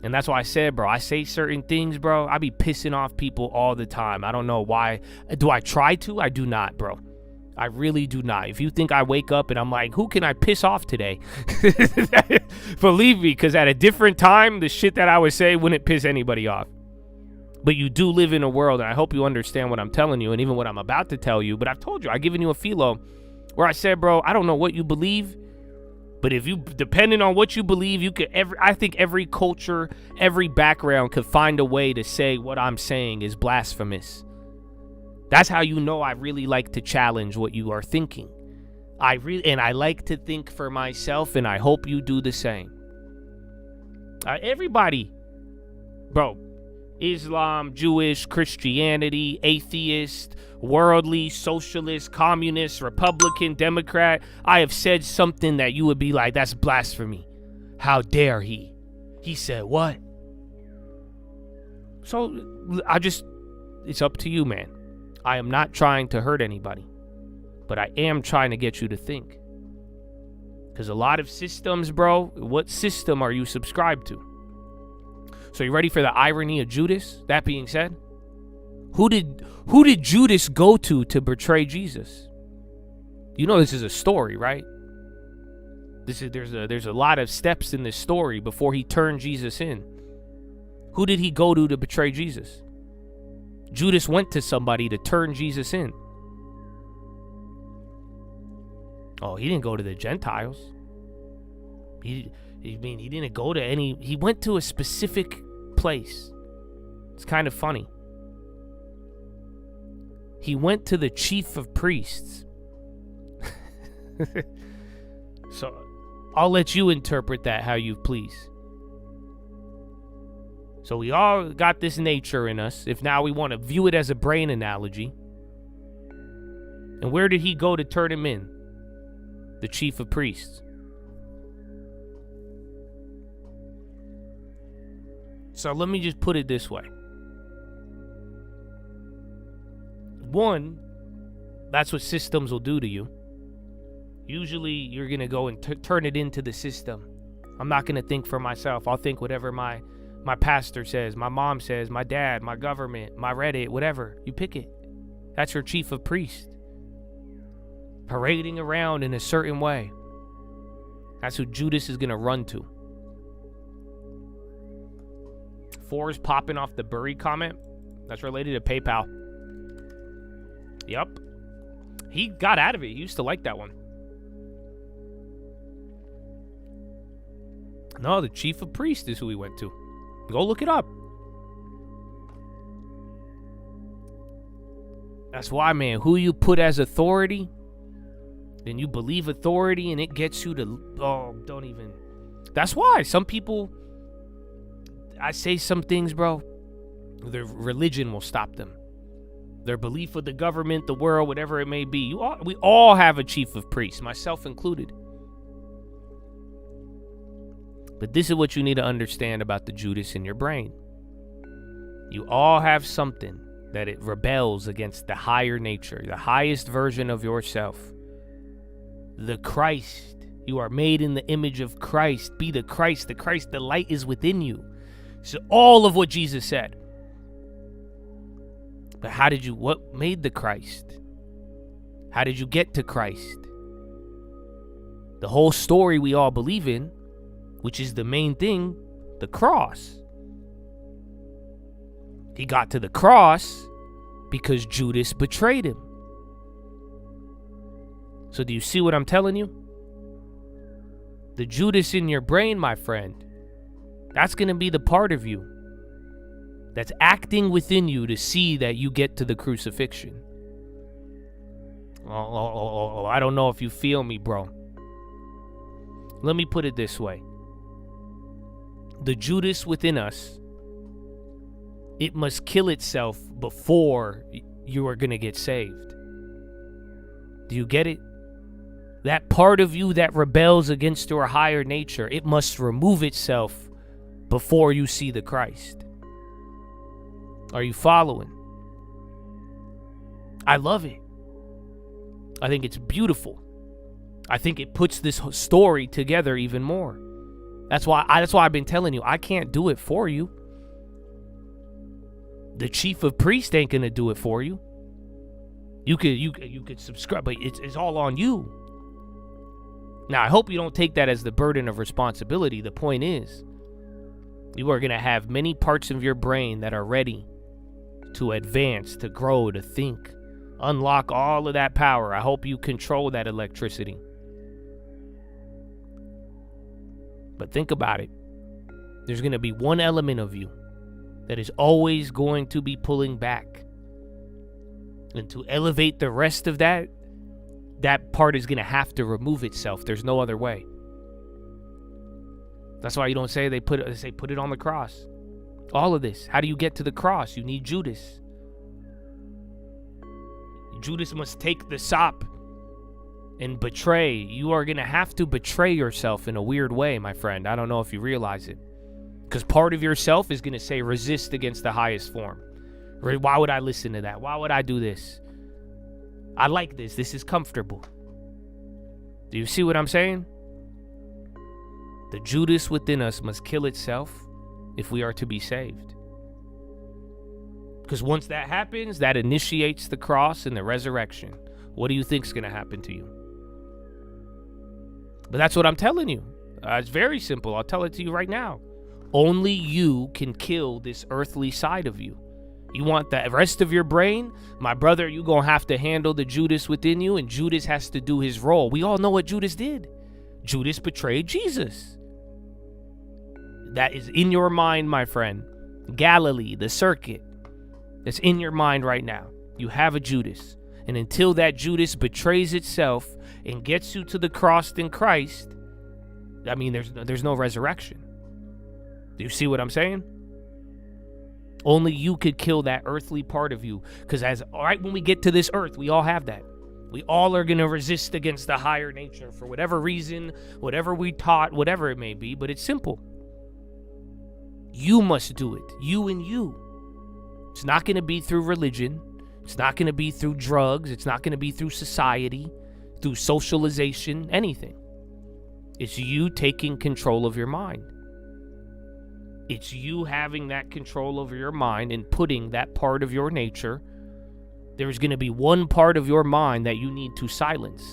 And that's why I said, bro, I say certain things, bro. I be pissing off people all the time. I don't know why. Do I try to? I do not, bro. I really do not. If you think I wake up and I'm like, who can I piss off today? Believe me, because at a different time, the shit that I would say wouldn't piss anybody off. But you do live in a world, and I hope you understand what I'm telling you and even what I'm about to tell you. But I've told you, I've given you a philo where I said, bro, I don't know what you believe, but if you, depending on what you believe, you could I think every culture, every background could find a way to say what I'm saying is blasphemous. That's how you know I really like to challenge what you are thinking. I like to think for myself, and I hope you do the same. Everybody, bro, Islam, Jewish, Christianity, atheist, worldly, socialist, communist, Republican, Democrat, I have said something that you would be like, that's blasphemy. How dare he? He said what? So it's up to you, man. I am not trying to hurt anybody, but I am trying to get you to think. Because a lot of systems, bro, what system are you subscribed to? So you ready for the irony of Judas? That being said, who did Judas go to betray Jesus? You know this is a story, right? There's a lot of steps in this story before he turned Jesus in. Who did he go to betray Jesus? Judas went to somebody to turn Jesus in. Oh, he didn't go to the Gentiles. He didn't go to any. He went to a specific place. It's kind of funny. He went to the chief of priests. So I'll let you interpret that how you please. So we all got this nature in us, if now we want to view it as a brain analogy. And where did he go to turn him in? The chief of priests. So let me just put it this way. One, that's what systems will do to you. Usually you're going to go and turn it into the system. I'm not going to think for myself. I'll think whatever my pastor says, my mom says, my dad, my government, my Reddit, whatever. You pick it. That's your chief of priests. Parading around in a certain way. That's who Judas is going to run to. 4 is popping off the Burry comment. That's related to PayPal. Yep. He got out of it. He used to like that one. No, the chief of priests is who he went to. Go look it up. That's why, man, who you put as authority, then you believe authority and it gets you to, don't even. That's why some people, I say some things, bro, their religion will stop them. Their belief of the government, the world, whatever it may be. We all have a chief of priests, myself included. But this is what you need to understand about the Judas in your brain. You all have something that it rebels against the higher nature, the highest version of yourself. The Christ. You are made in the image of Christ. Be the Christ. The Christ, the light is within you. So all of what Jesus said. But what made the Christ? How did you get to Christ? The whole story we all believe in, which is the main thing, the cross. He got to the cross because Judas betrayed him. So do you see what I'm telling you? The Judas in your brain, my friend, that's going to be the part of you that's acting within you to see that you get to the crucifixion. I don't know if you feel me, bro. Let me put it this way. The Judas within us, it must kill itself before you are going to get saved. Do you get it? That part of you that rebels against your higher nature, it must remove itself before you see the Christ. Are you following? I love it. I think it's beautiful. I think it puts this story together even more. That's why I've been telling you, I can't do it for you. The chief of priests ain't gonna do it for you. You could subscribe, but it's all on you. Now, I hope you don't take that as the burden of responsibility. The point is, you are gonna have many parts of your brain that are ready to advance, to grow, to think, unlock all of that power. I hope you control that electricity. But think about it. There's going to be one element of you that is always going to be pulling back. And to elevate the rest of that part is going to have to remove itself. There's no other way. That's why you don't say they put it on the cross. All of this. How do you get to the cross? You need Judas. Judas must take the sop and betray. You are going to have to betray yourself in a weird way, my friend. I don't know if you realize it. Because part of yourself is going to say resist against the highest form. Why would I listen to that? Why would I do this? I like this. This is comfortable. Do you see what I'm saying? The Judas within us must kill itself if we are to be saved. Because once that happens, that initiates the cross and the resurrection. What do you think is going to happen to you? But that's what I'm telling you. It's very simple. I'll tell it to you right now. Only you can kill this earthly side of you. You want the rest of your brain? My brother, you're going to have to handle the Judas within you, and Judas has to do his role. We all know what Judas did. Judas betrayed Jesus. That is in your mind, my friend. Galilee, the circuit. That's in your mind right now. You have a Judas. And until that Judas betrays itself and gets you to the cross in Christ, I mean, there's no resurrection. Do you see what I'm saying? Only you could kill that earthly part of you. Because when we get to this earth, we all have that. We all are going to resist against the higher nature for whatever reason, whatever we taught, whatever it may be. But it's simple. You must do it. You and you. It's not going to be through religion. It's not going to be through drugs. It's not going to be through society, through socialization, anything. It's you taking control of your mind. It's you having that control over your mind and putting that part of your nature. There's going to be one part of your mind that you need to silence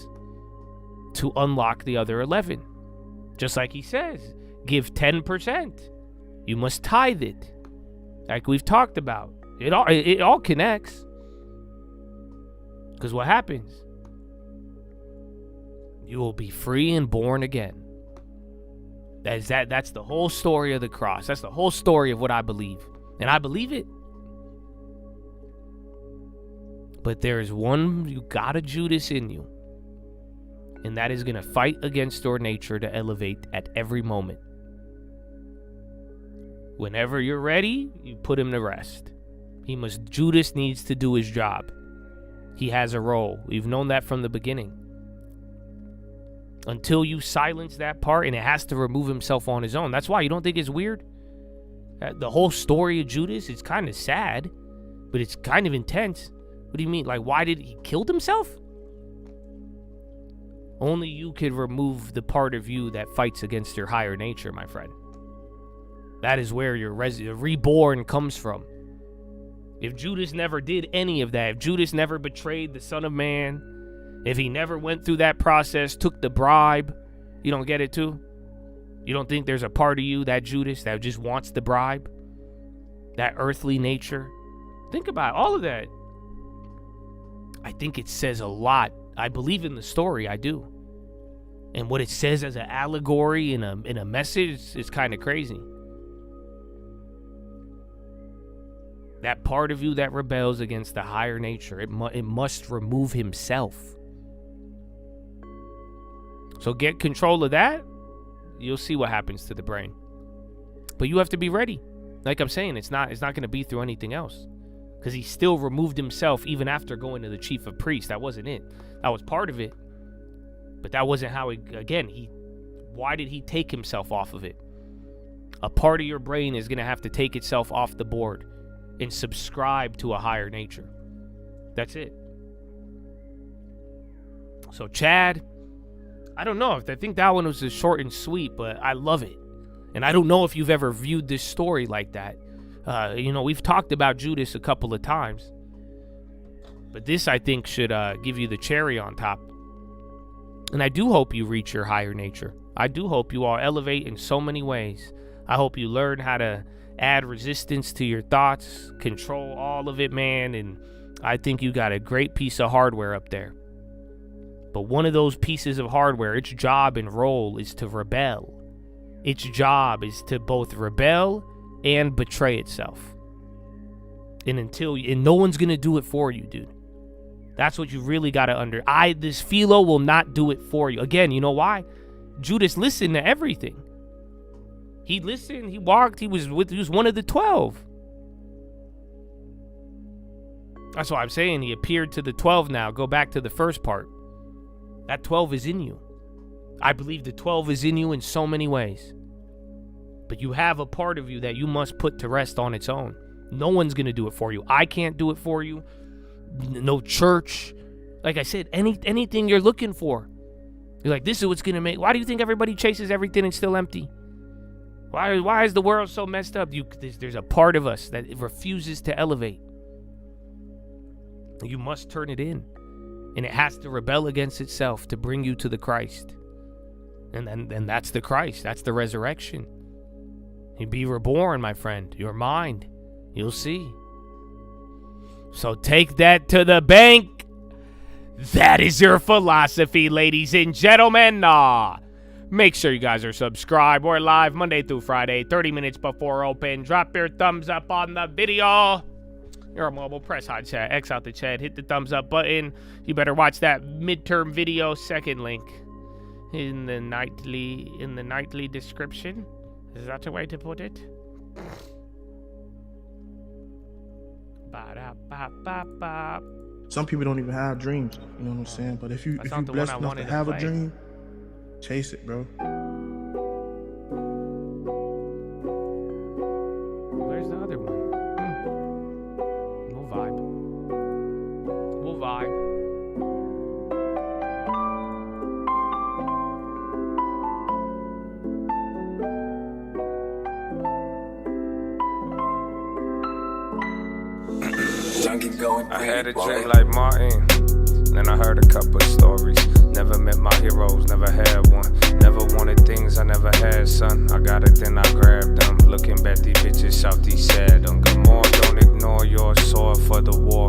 to unlock the other 11. Just like he says, give 10%. You must tithe it. Like we've talked about. It all connects. Because what happens? You will be free and born again. That's the whole story of the cross. That's the whole story of what I believe. And I believe it. But there is one, you got a Judas in you. And that is going to fight against your nature to elevate at every moment. Whenever you're ready, you put him to rest. Judas needs to do his job. He has a role. We've known that from the beginning. Until you silence that part, and it has to remove himself on his own. That's why you don't think it's weird. The whole story of Judas is kind of sad, but it's kind of intense. What do you mean? Like, why did he kill himself? Only you could remove the part of you that fights against your higher nature, my friend. That is where your reborn comes from. If Judas never did any of that, if Judas never betrayed the Son of Man, if he never went through that process, took the bribe, you don't get it too? You don't think there's a part of you, that Judas, that just wants the bribe? That earthly nature? Think about all of that. I think it says a lot. I believe in the story, I do. And what it says as an allegory in a message is kind of crazy. That part of you that rebels against the higher nature, it must remove himself. So get control of that, you'll see what happens to the brain. But you have to be ready. Like I'm saying, it's not going to be through anything else. Because he still removed himself even after going to the chief of priests. That wasn't it. That was part of it. But that wasn't how why did he take himself off of it? A part of your brain is going to have to take itself off the board and subscribe to a higher nature. That's it. So Chad, I don't know. I think that one was just short and sweet, but I love it. And I don't know if you've ever viewed this story like that. We've talked about Judas a couple of times. But this, I think, should give you the cherry on top. And I do hope you reach your higher nature. I do hope you all elevate in so many ways. I hope you learn how to add resistance to your thoughts, control all of it, man. And I think you got a great piece of hardware up there. But one of those pieces of hardware, its job and role is to rebel. Its job is to both rebel and betray itself. And no one's going to do it for you, dude. That's what you really got to this philo will not do it for you. Again, you know why? Judas listened to everything. He listened, he walked, he was one of the 12. That's why I'm saying he appeared to the 12 now. Go back to the first part. That 12 is in you. I believe the 12 is in you in so many ways. But you have a part of you that you must put to rest on its own. No one's going to do it for you. I can't do it for you. No church. Like I said, anything you're looking for. You're like, this is what's going to make... Why do you think everybody chases everything and still empty? Why is the world so messed up? There's a part of us that refuses to elevate. You must turn it in. And it has to rebel against itself to bring you to the Christ. And that's the Christ. That's the resurrection. You be reborn, my friend. Your mind. You'll see. So take that to the bank. That is your philosophy, ladies and gentlemen. Make sure you guys are subscribed. We're live Monday through Friday, 30 minutes before open. Drop your thumbs up on the video. You're a mobile, press hot chat, X out the chat, hit the thumbs up button. You better watch that midterm video, second link in the nightly description. Is that the way to put it? Ba-da-ba-ba-ba. Some people don't even have dreams, you know what I'm saying? But if you're blessed enough to have a dream, chase it, bro. Where's the other one? We'll vibe. I had a dream like Martin, then I heard a couple of stories. Never never met my heroes, never had one. Never wanted things I never had, son. I got it, then I grabbed them. Looking back, these bitches salty sad. Good more, don't ignore your sword for the war.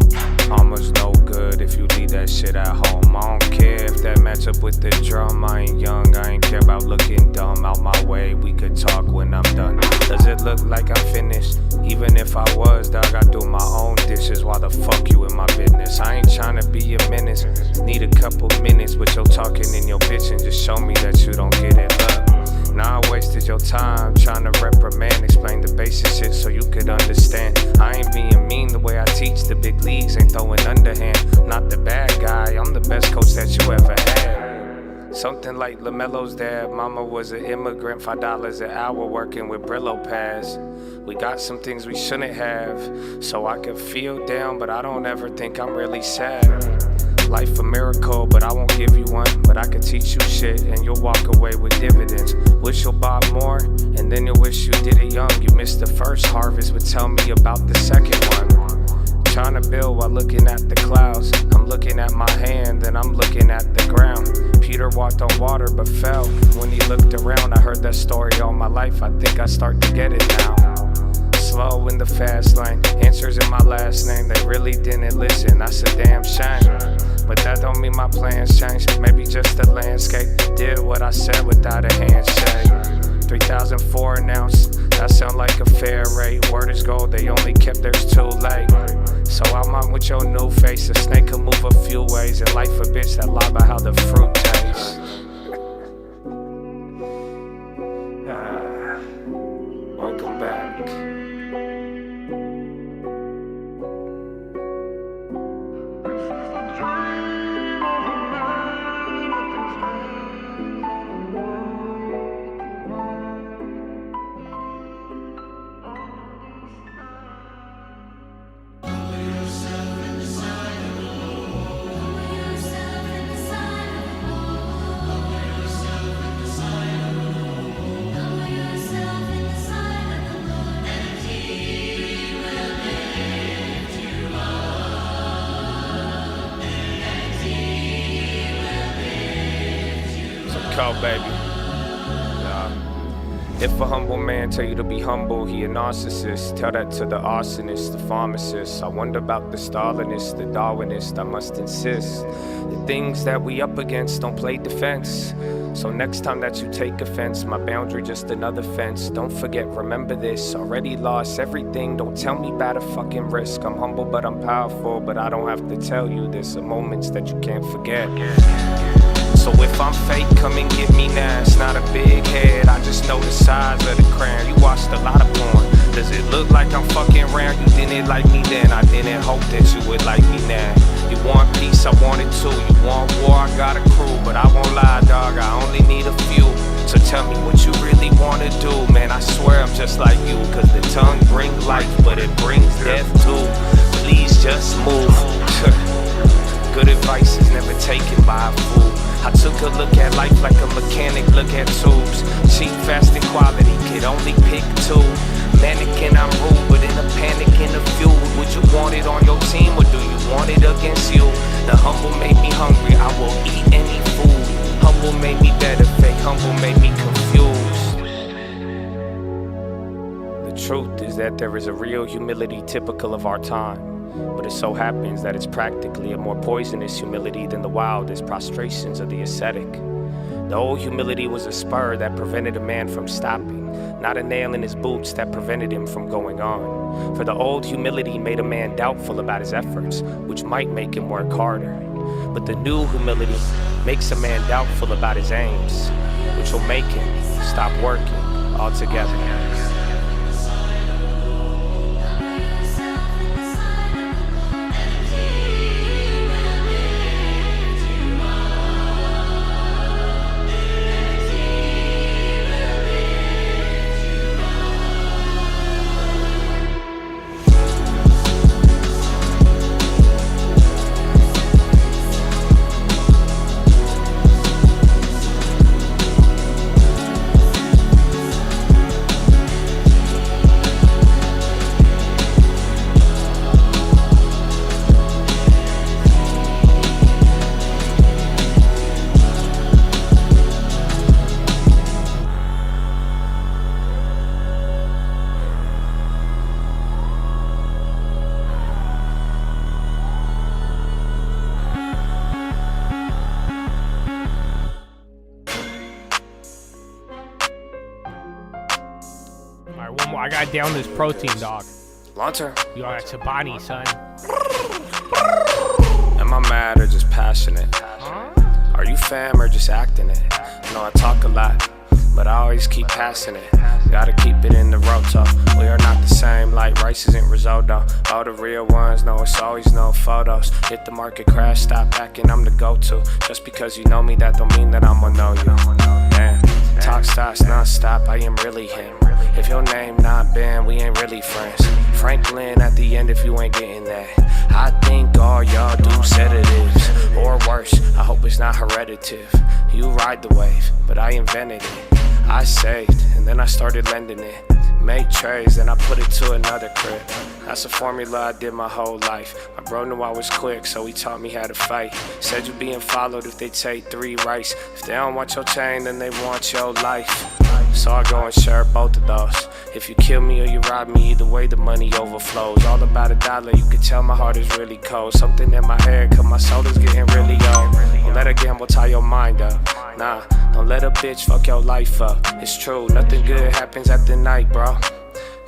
Armor's no good if you leave that shit at home. I don't care if that match up with the drum. I ain't young, I ain't care about looking dumb. Out my way, we could talk when I'm done. Does it look like I'm finished? Even if I was, dog, I do my own dishes. Why the fuck you in my business? I ain't tryna be a menace. Need a couple minutes with your talking and your bitching. Just show me that you don't get it, look. Now I wasted your time trying to reprimand. Explain the basic shit so you could understand. I ain't being mean the way I teach. The big leagues ain't throwing underhand. I'm not the bad guy, I'm the best coach that you ever had. Something like LaMelo's dad. Mama was an immigrant, $5 an hour working with Brillo pads. We got some things we shouldn't have. So I can feel down, but I don't ever think I'm really sad. Life a miracle, but I won't give you one. But I can teach you shit, and you'll walk away with dividends. Wish you'll buy more, and then you'll wish you did it young. You missed the first harvest, but tell me about the second one. Trying to build while looking at the clouds. I'm looking at my hand, then I'm looking at the ground. Peter walked on water, but fell. When he looked around, I heard that story all my life. I think I start to get it now. Slow in the fast lane, answers in my last name. They really didn't listen, that's a damn shame. But that don't mean my plans changed. Maybe just the landscape did what I said without a handshake. 3,004 an ounce, that sound like a fair rate. Word is gold, they only kept theirs too late. So I'm out with your new face. A snake can move a few ways. And life a bitch that lie about how the fruit tastes. Welcome back. Baby. If a humble man tell you to be humble, he a narcissist. Tell that to the arsonist, the pharmacist. I wonder about the Stalinist, the Darwinist, I must insist. The things that we up against don't play defense. So next time that you take offense, my boundary just another fence. Don't forget, remember this, already lost everything. Don't tell me about a fucking risk. I'm humble but I'm powerful, but I don't have to tell you there's some moments that you can't forget. So if I'm fake, come and get me now. It's not a big head, I just know the size of the crown. You watched a lot of porn. Does it look like I'm fucking around? You didn't like me then, I didn't hope that you would like me now. You want peace, I want it too. You want war, I got a crew. But I won't lie, dog, I only need a few. So tell me what you really wanna do. Man, I swear I'm just like you. Cause the tongue brings life, but it brings death too. Please just move. Good advice is never taken by a fool. I took a look at life like a mechanic look at tubes. Cheap, fast, and quality, could only pick two. Mannequin, I'm rude, but in a panic, in a feud. Would you want it on your team, or do you want it against you? The humble made me hungry, I will eat any food. Humble made me better, fake humble made me confused. The truth is that there is a real humility typical of our time. But it so happens that it's practically a more poisonous humility than the wildest prostrations of the ascetic. The old humility was a spur that prevented a man from stopping, not a nail in his boots that prevented him from going on. For the old humility made a man doubtful about his efforts, which might make him work harder. But the new humility makes a man doubtful about his aims, which will make him stop working altogether. I got down this protein, dog. Long term. You got Chobani, son. Am I mad or just passionate? Are you fam or just acting it? I know I talk a lot, but I always keep passing it. Gotta keep it in the roto. We are not the same, like rice isn't risotto. All the real ones know it's always no photos. Hit the market crash, stop backing, I'm the go-to. Just because you know me, that don't mean that I'ma know you. Damn, talk stops non-stop, I am really him. If your name not Ben, we ain't really friends. Franklin at the end if you ain't getting that. I think all y'all do sedatives, or worse, I hope it's not hereditive. You ride the wave, but I invented it. I saved, and then I started lending it. Make trades, then I put it to another crib. That's a formula I did my whole life. My bro knew I was quick, so he taught me how to fight. Said you being followed if they take 3 rights. If they don't want your chain, then they want your life. So I go and share both of those. If you kill me or you rob me, either way the money overflows. All about $1, you can tell my heart is really cold. Something in my head, cause my soul is getting really old. Don't let a gamble tie your mind up. Nah, don't let a bitch fuck your life up. It's true, nothing good happens at the night, bro.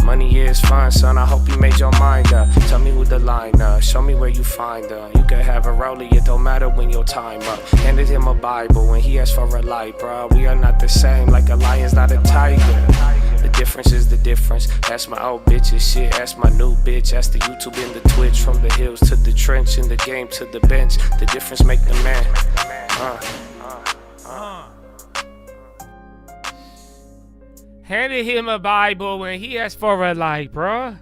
Money is fun, son, I hope you made your mind up. Tell me who the line up, show me where you find her. You can have a rollie, it don't matter when your time up. Handed him a Bible when he asked for a light, bro. We are not the same, like a lion's not a tiger. The difference is the difference. That's my old bitch's shit, that's my new bitch. That's the YouTube and the Twitch. From the hills to the trench, in the game to the bench. The difference make the man. Handed him a Bible when he asked for a light, bruh.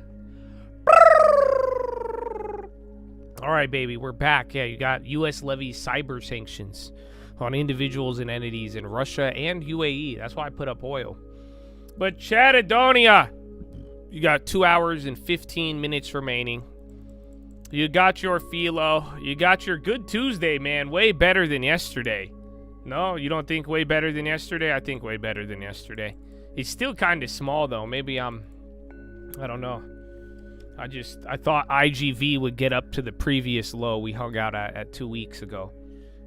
All right, baby, we're back. Yeah, you got U.S. levies cyber sanctions on individuals and entities in Russia and UAE. That's why I put up oil. But Chatadonia, you got 2 hours and 15 minutes remaining. You got your philo. You got your good Tuesday, man. Way better than yesterday. No, you don't think way better than yesterday? I think way better than yesterday. It's still kind of small, though. Maybe I don't know. I thought IGV would get up to the previous low we hung out at 2 weeks ago.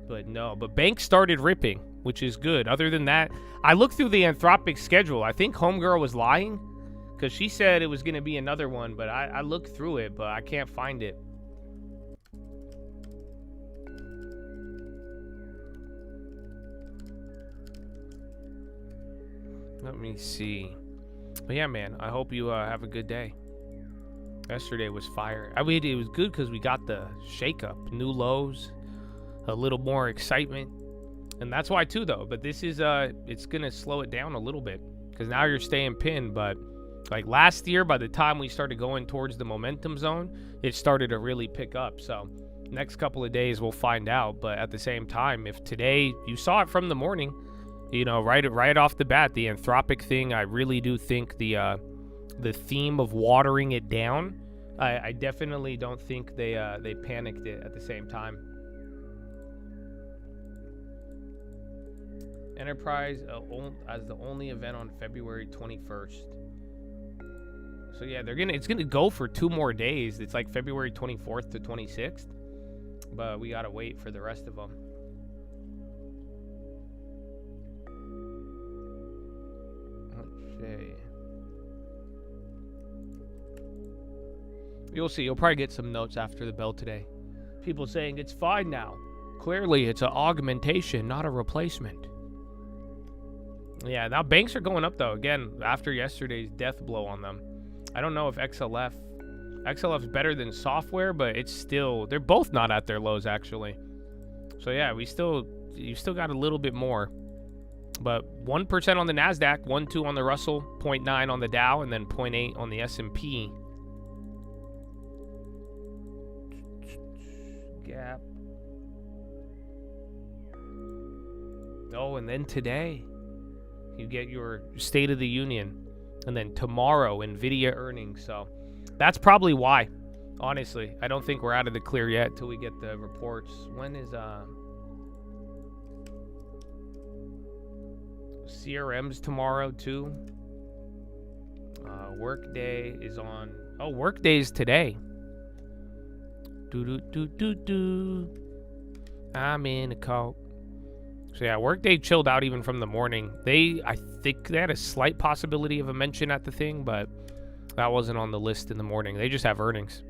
But no, but banks started ripping, which is good. Other than that, I looked through the Anthropic schedule. I think Homegirl was lying because she said it was going to be another one, but I looked through it, but I can't find it. Let me see. But yeah, man, I hope you have a good day. Yesterday was fire. I mean, it was good because we got the shakeup, new lows, a little more excitement. And that's why too, though. But this is, it's going to slow it down a little bit because now you're staying pinned. But like last year, by the time we started going towards the momentum zone, it started to really pick up. So next couple of days, we'll find out. But at the same time, if today you saw it from the morning, you know, right off the bat, the Anthropic thing, I really do think the theme of watering it down, I definitely don't think they panicked it at the same time. Enterprise as the only event on February 21st. So yeah, it's gonna go for 2 more days. It's like February 24th to 26th, but we gotta wait for the rest of them. You'll see. You'll probably get some notes after the bell today. People saying it's fine now. Clearly, it's an augmentation, not a replacement. Yeah, now banks are going up, though. Again, after yesterday's death blow on them. I don't know if XLF's better than software, but it's still... They're both not at their lows, actually. So, yeah, you still got a little bit more. But 1% on the NASDAQ, 1.2 on the Russell, 0.9 on the Dow, and then 0.8 on the S&P. Gap. Oh, and then today, you get your State of the Union. And then tomorrow, NVIDIA earnings. So that's probably why. Honestly, I don't think we're out of the clear yet till we get the reports. When is... CRM's tomorrow too. Workday is on. Oh, Workday's today. I'm in a cult. So yeah, Workday chilled out even from the morning. I think they had a slight possibility of a mention at the thing, but That wasn't on the list in the morning. They just have earnings.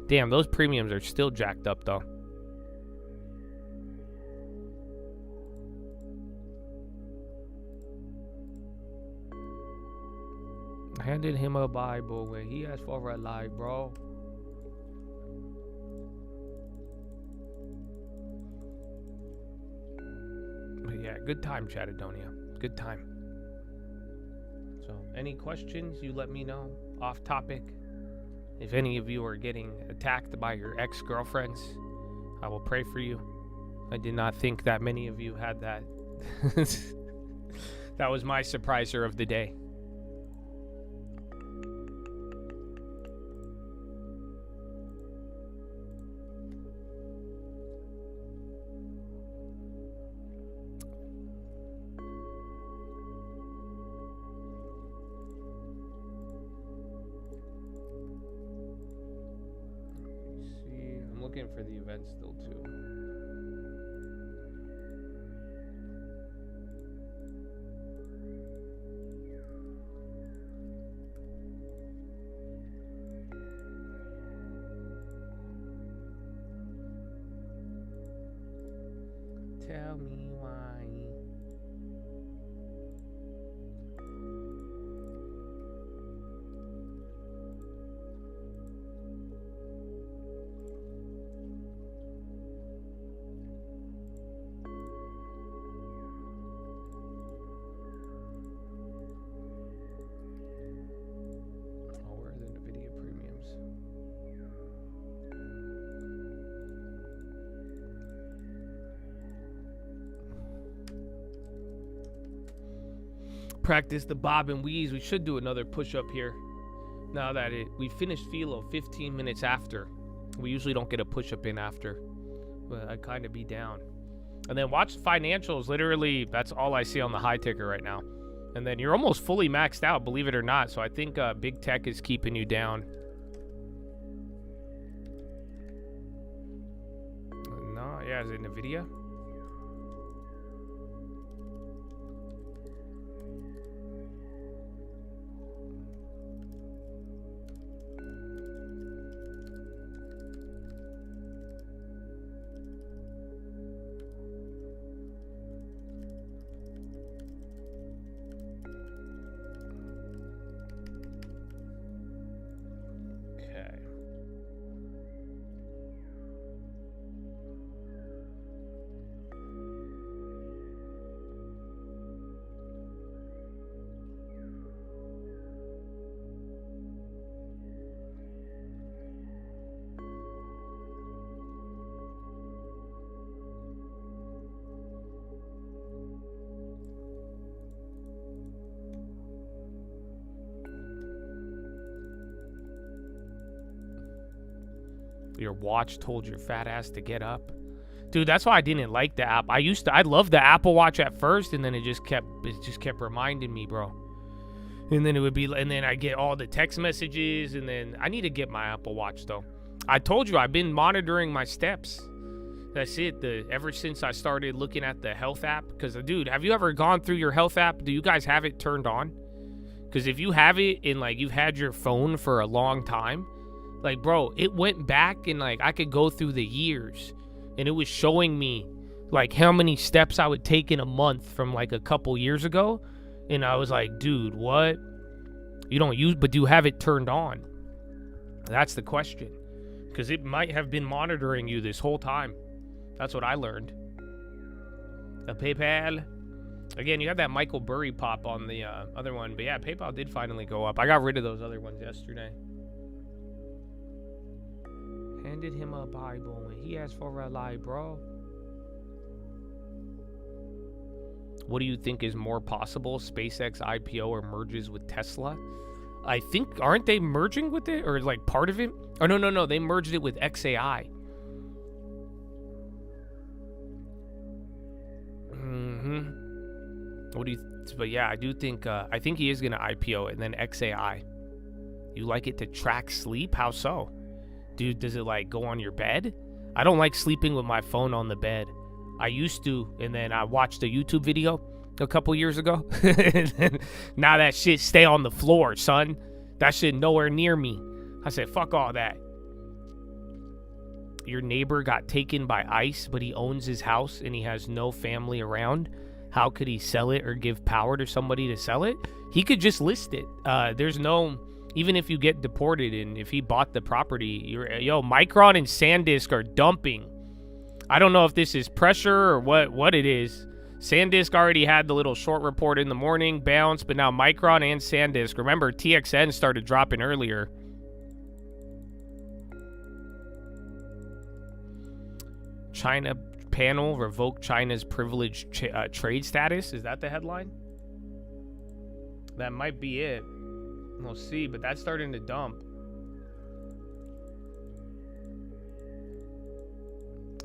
Damn, those premiums are still jacked up, though. I handed him a Bible when he asked for a lie, bro. But yeah, good time, Chattadonia. Good time. So, any questions, you let me know. Off topic. If any of you are getting attacked by your ex-girlfriends, I will pray for you. I did not think that many of you had that. That was my surpriser of the day. Looking for the event still too. Tell me why. Practice the bob and weaves. We should do another push-up here. Now that we finished Philo 15 minutes after. We usually don't get a push-up in after. But I'd kind of be down. And then watch financials. Literally, that's all I see on the high ticker right now. And then you're almost fully maxed out, believe it or not. So I think big tech is keeping you down. No, yeah, is it NVIDIA? Your watch told your fat ass to get up. Dude, that's why I didn't like the app. I loved the Apple Watch at first, and then it just kept reminding me, bro. And then and then I get all the text messages, and then I need to get my Apple Watch though. I told you I've been monitoring my steps. That's it. Ever since I started looking at the health app, because dude, have you ever gone through your health app? Do you guys have it turned on? Because if you have it and like you've had your phone for a long time, like, bro, it went back and, like, I could go through the years. And it was showing me, like, how many steps I would take in a month from, like, a couple years ago. And I was like, dude, what? You don't use, but do you have it turned on? That's the question. Because it might have been monitoring you this whole time. That's what I learned. A PayPal. Again, you had that Michael Burry pop on the other one. But, yeah, PayPal did finally go up. I got rid of those other ones yesterday. Handed him a Bible when he asked for a lie, bro. What do you think is more possible? SpaceX IPO or merges with Tesla? I think, aren't they merging with it? Or like part of it? Oh, no. They merged it with XAI. What do you, but yeah, I do think, I think he is going to IPO it and then XAI. You like it to track sleep? How so? Dude, does it like go on your bed? I don't like sleeping with my phone on the bed. I used to, and then I watched a YouTube video a couple years ago. Now that shit stay on the floor, son. That shit nowhere near me. I said, fuck all that. Your neighbor got taken by ICE, but he owns his house and he has no family around. How could he sell it or give power to somebody to sell it? He could just list it. There's no, even if you get deported and if he bought the property, Micron and SanDisk are dumping. I don't know if this is pressure or what it is. SanDisk already had the little short report in the morning, bounce, but now Micron and SanDisk. Remember, TXN started dropping earlier. China panel revoke China's privileged trade status. Is that the headline? That might be it. We'll see, but that's starting to dump.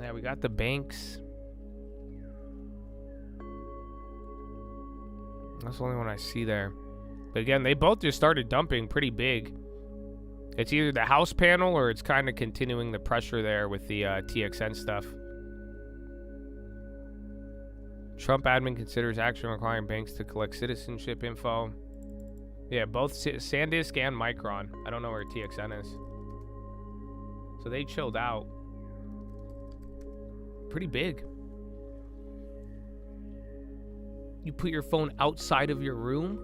Yeah, we got the banks. That's the only one I see there. But again, they both just started dumping pretty big. It's either the house panel or it's kind of continuing the pressure there with the TXN stuff. Trump admin considers action requiring banks to collect citizenship info. Yeah, both SanDisk and Micron. I don't know where TXN is. So they chilled out. Pretty big. You put your phone outside of your room?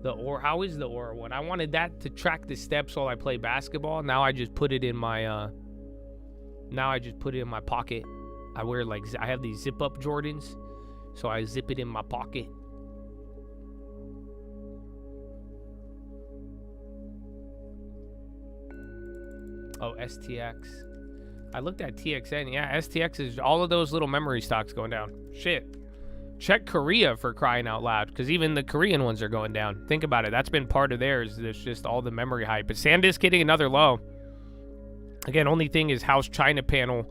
How is the Aura one? I wanted that to track the steps while I play basketball. Now I just put it in my pocket. I have these zip up Jordans, so I zip it in my pocket. Oh, STX. I looked at TXN. Yeah, STX is all of those little memory stocks going down. Shit. Check Korea for crying out loud, because even the Korean ones are going down. Think about it. That's been part of theirs. There's just all the memory hype. But SanDisk hitting another low. Again, only thing is house China panel.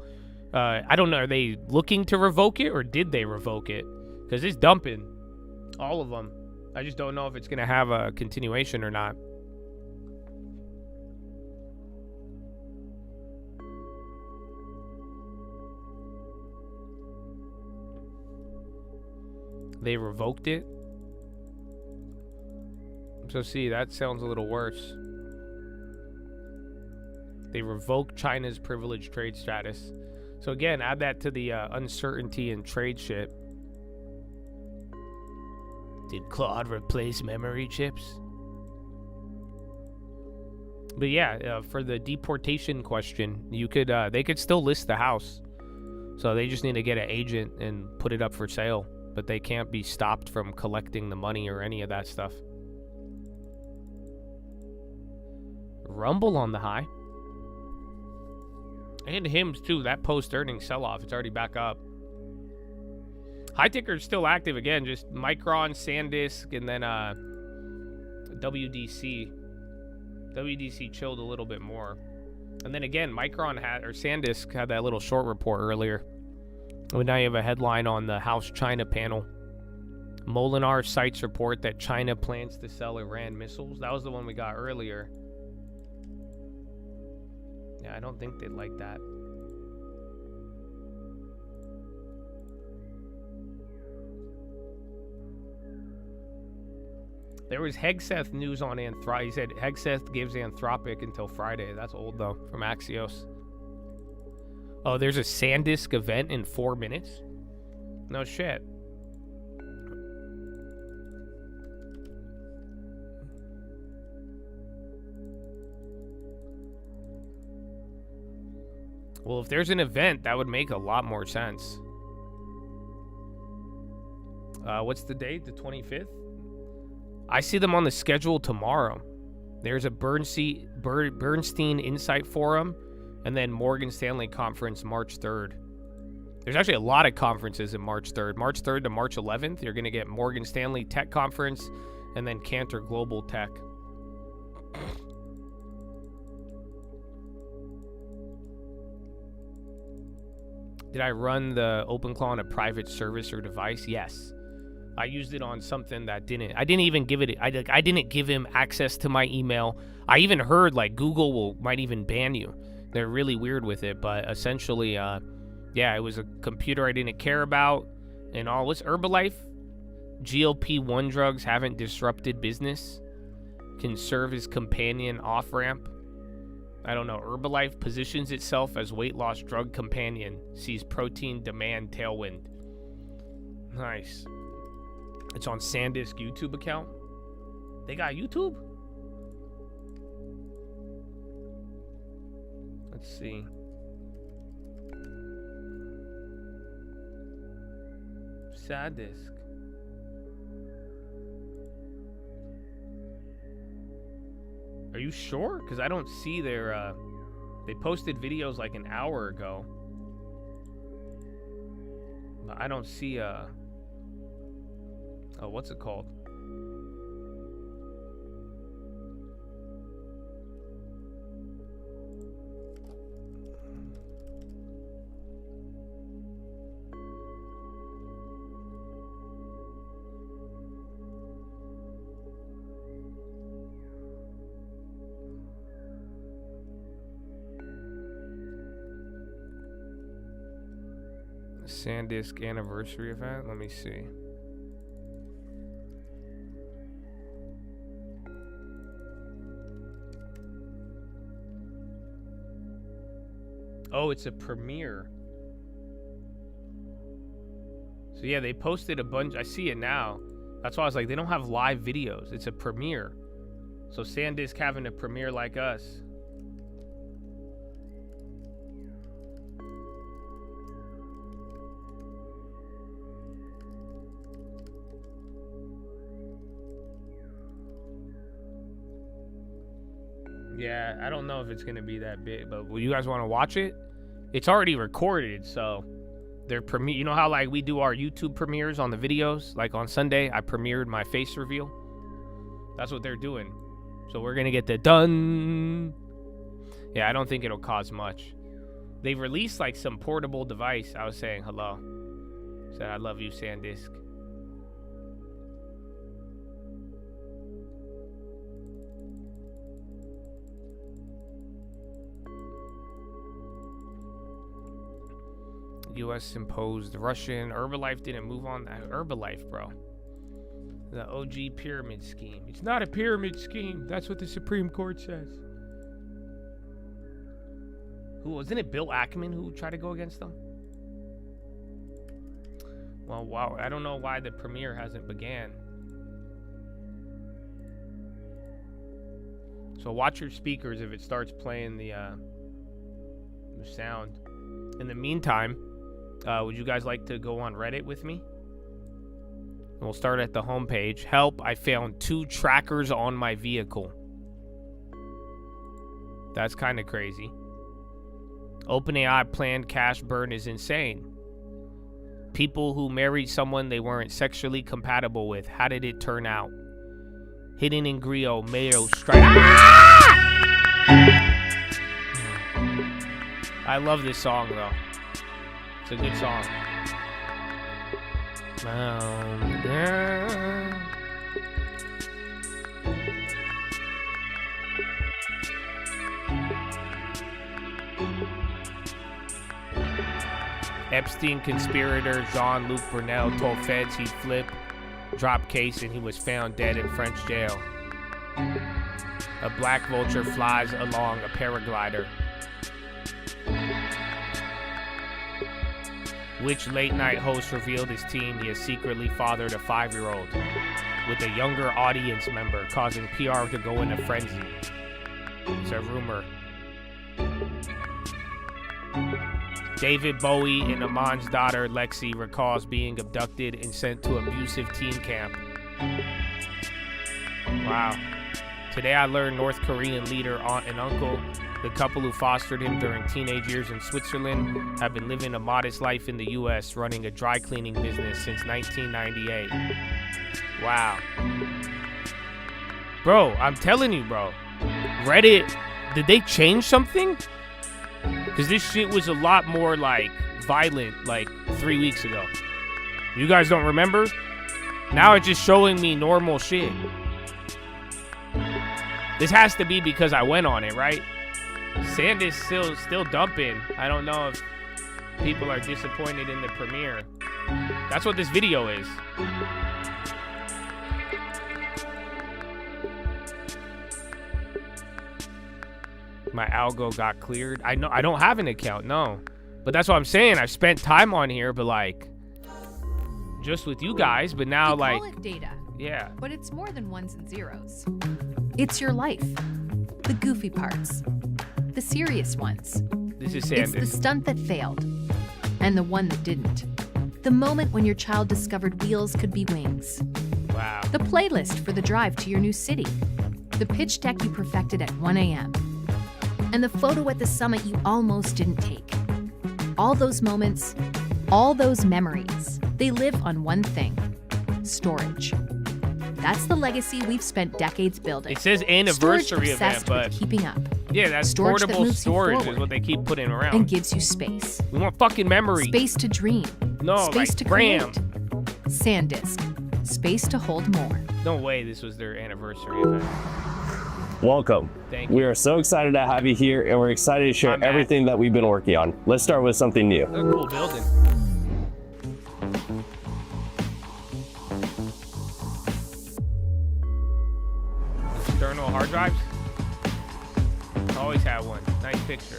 I don't know. Are they looking to revoke it or did they revoke it? Because it's dumping. All of them. I just don't know if it's going to have a continuation or not. They revoked it. So see, that sounds a little worse. They revoked China's privileged trade status. So again, add that to the uncertainty in trade shit. Did Claude replace memory chips? But yeah, for the deportation question, you could they could still list the house. So they just need to get an agent and put it up for sale. But they can't be stopped from collecting the money or any of that stuff. Rumble on the high. And Hims too. That post-earnings sell-off, it's already back up. High ticker is still active again. Just Micron, SanDisk, and then WDC. WDC chilled a little bit more. And then again, Micron had, or SanDisk had that little short report earlier. And now you have a headline on the House China panel. Molinar cites report that China plans to sell Iran missiles. That was the one we got earlier. Yeah, I don't think they'd like that. There was Hegseth news on Anthropic. He said Hegseth gives Anthropic until Friday. That's old, though, from Axios. Oh, there's a SanDisk event in 4 minutes? No shit. Well, if there's an event, that would make a lot more sense. What's the date? The 25th? I see them on the schedule tomorrow. There's a Bernstein Insight Forum, and then Morgan Stanley Conference March 3rd. There's actually a lot of conferences in March 3rd. March 3rd to March 11th, you're going to get Morgan Stanley Tech Conference, and then Cantor Global Tech. Did I run the OpenClaw on a private service or device? Yes. I used it on something that I didn't even give it, I didn't give him access to my email. I even heard like Google might even ban you. They're really weird with it, but essentially, yeah, it was a computer I didn't care about, and all. What's Herbalife? GLP-1 drugs haven't disrupted business. Can serve as companion off-ramp. I don't know. Herbalife positions itself as weight loss drug companion. Sees protein demand tailwind. Nice. It's on SanDisk YouTube account. They got YouTube? Let's see. SanDisk. Are you sure? Because I don't see their, they posted videos like an hour ago. But I don't see, oh, what's it called? SanDisk anniversary event. Let me see. Oh, it's a premiere. So yeah, they posted a bunch. I see it now. That's why I was like, they don't have live videos. It's a premiere. So SanDisk having a premiere like us. Yeah, I don't know if it's going to be that big, but will you guys want to watch it? It's already recorded, so they're premiere. You know how like we do our YouTube premieres on the videos? Like on Sunday, I premiered my face reveal. That's what they're doing. So we're going to get the done. Yeah, I don't think it'll cost much. They've released like some portable device. I was saying hello. Said I love you, SanDisk. U.S. imposed Russian. Herbalife didn't move on that. Herbalife, bro. The OG pyramid scheme. It's not a pyramid scheme. That's what the Supreme Court says. Who wasn't it? Bill Ackman who tried to go against them? Well, wow. I don't know why the premiere hasn't began. So watch your speakers if it starts playing the sound. In the meantime, would you guys like to go on Reddit with me? We'll start at the homepage. Help, I found 2 trackers on my vehicle. That's kind of crazy. OpenAI planned cash burn is insane. People who married someone they weren't sexually compatible with. How did it turn out? Hidden in Grio, Mayo strike. I love this song though. It's a good song. Epstein conspirator Jean-Luc Brunel told feds he'd flip, drop case, and he was found dead in French jail. A black vulture flies along a paraglider. Which late-night host revealed his team he has secretly fathered a 5-year-old with a younger audience member, causing PR to go into frenzy. It's a rumor. David Bowie and Amon's daughter, Lexi, recalls being abducted and sent to abusive teen camp. Wow. Today I learned North Korean leader, aunt and uncle, the couple who fostered him during teenage years in Switzerland, have been living a modest life in the U.S., running a dry cleaning business since 1998. Wow. Bro, I'm telling you, bro. Reddit, did they change something? Because this shit was a lot more, like, violent, like, 3 weeks ago. You guys don't remember? Now it's just showing me normal shit. This has to be because I went on it, right? SanDisk still dumping. I don't know if people are disappointed in the premiere. That's what this video is. My algo got cleared. I know I don't have an account, no. But that's what I'm saying. I've spent time on here, but like just with you guys, but now We like call it data. Yeah. But it's more than ones and zeros. It's your life. The goofy parts. The serious ones. This is It's the Sandus. stunt that failed. And the one that didn't. The moment when your child discovered wheels could be wings. Wow. The playlist for the drive to your new city. The pitch deck you perfected at 1 a.m. And the photo at the summit you almost didn't take. All those moments, all those memories, they live on one thing: storage. That's the legacy we've spent decades building. It says anniversary event, but keeping up. Yeah, that's Storage that portable moves you storage is forward what they keep putting around. and gives you space. We want fucking memory. Space to dream. No, space like to RAM. create. SanDisk. Space to hold more. No way this was their anniversary event. Welcome. Thank We are so excited to have you here, and we're excited to share everything that we've been working on. Let's start with something new. A cool building. External hard drives? Always had one. Nice picture.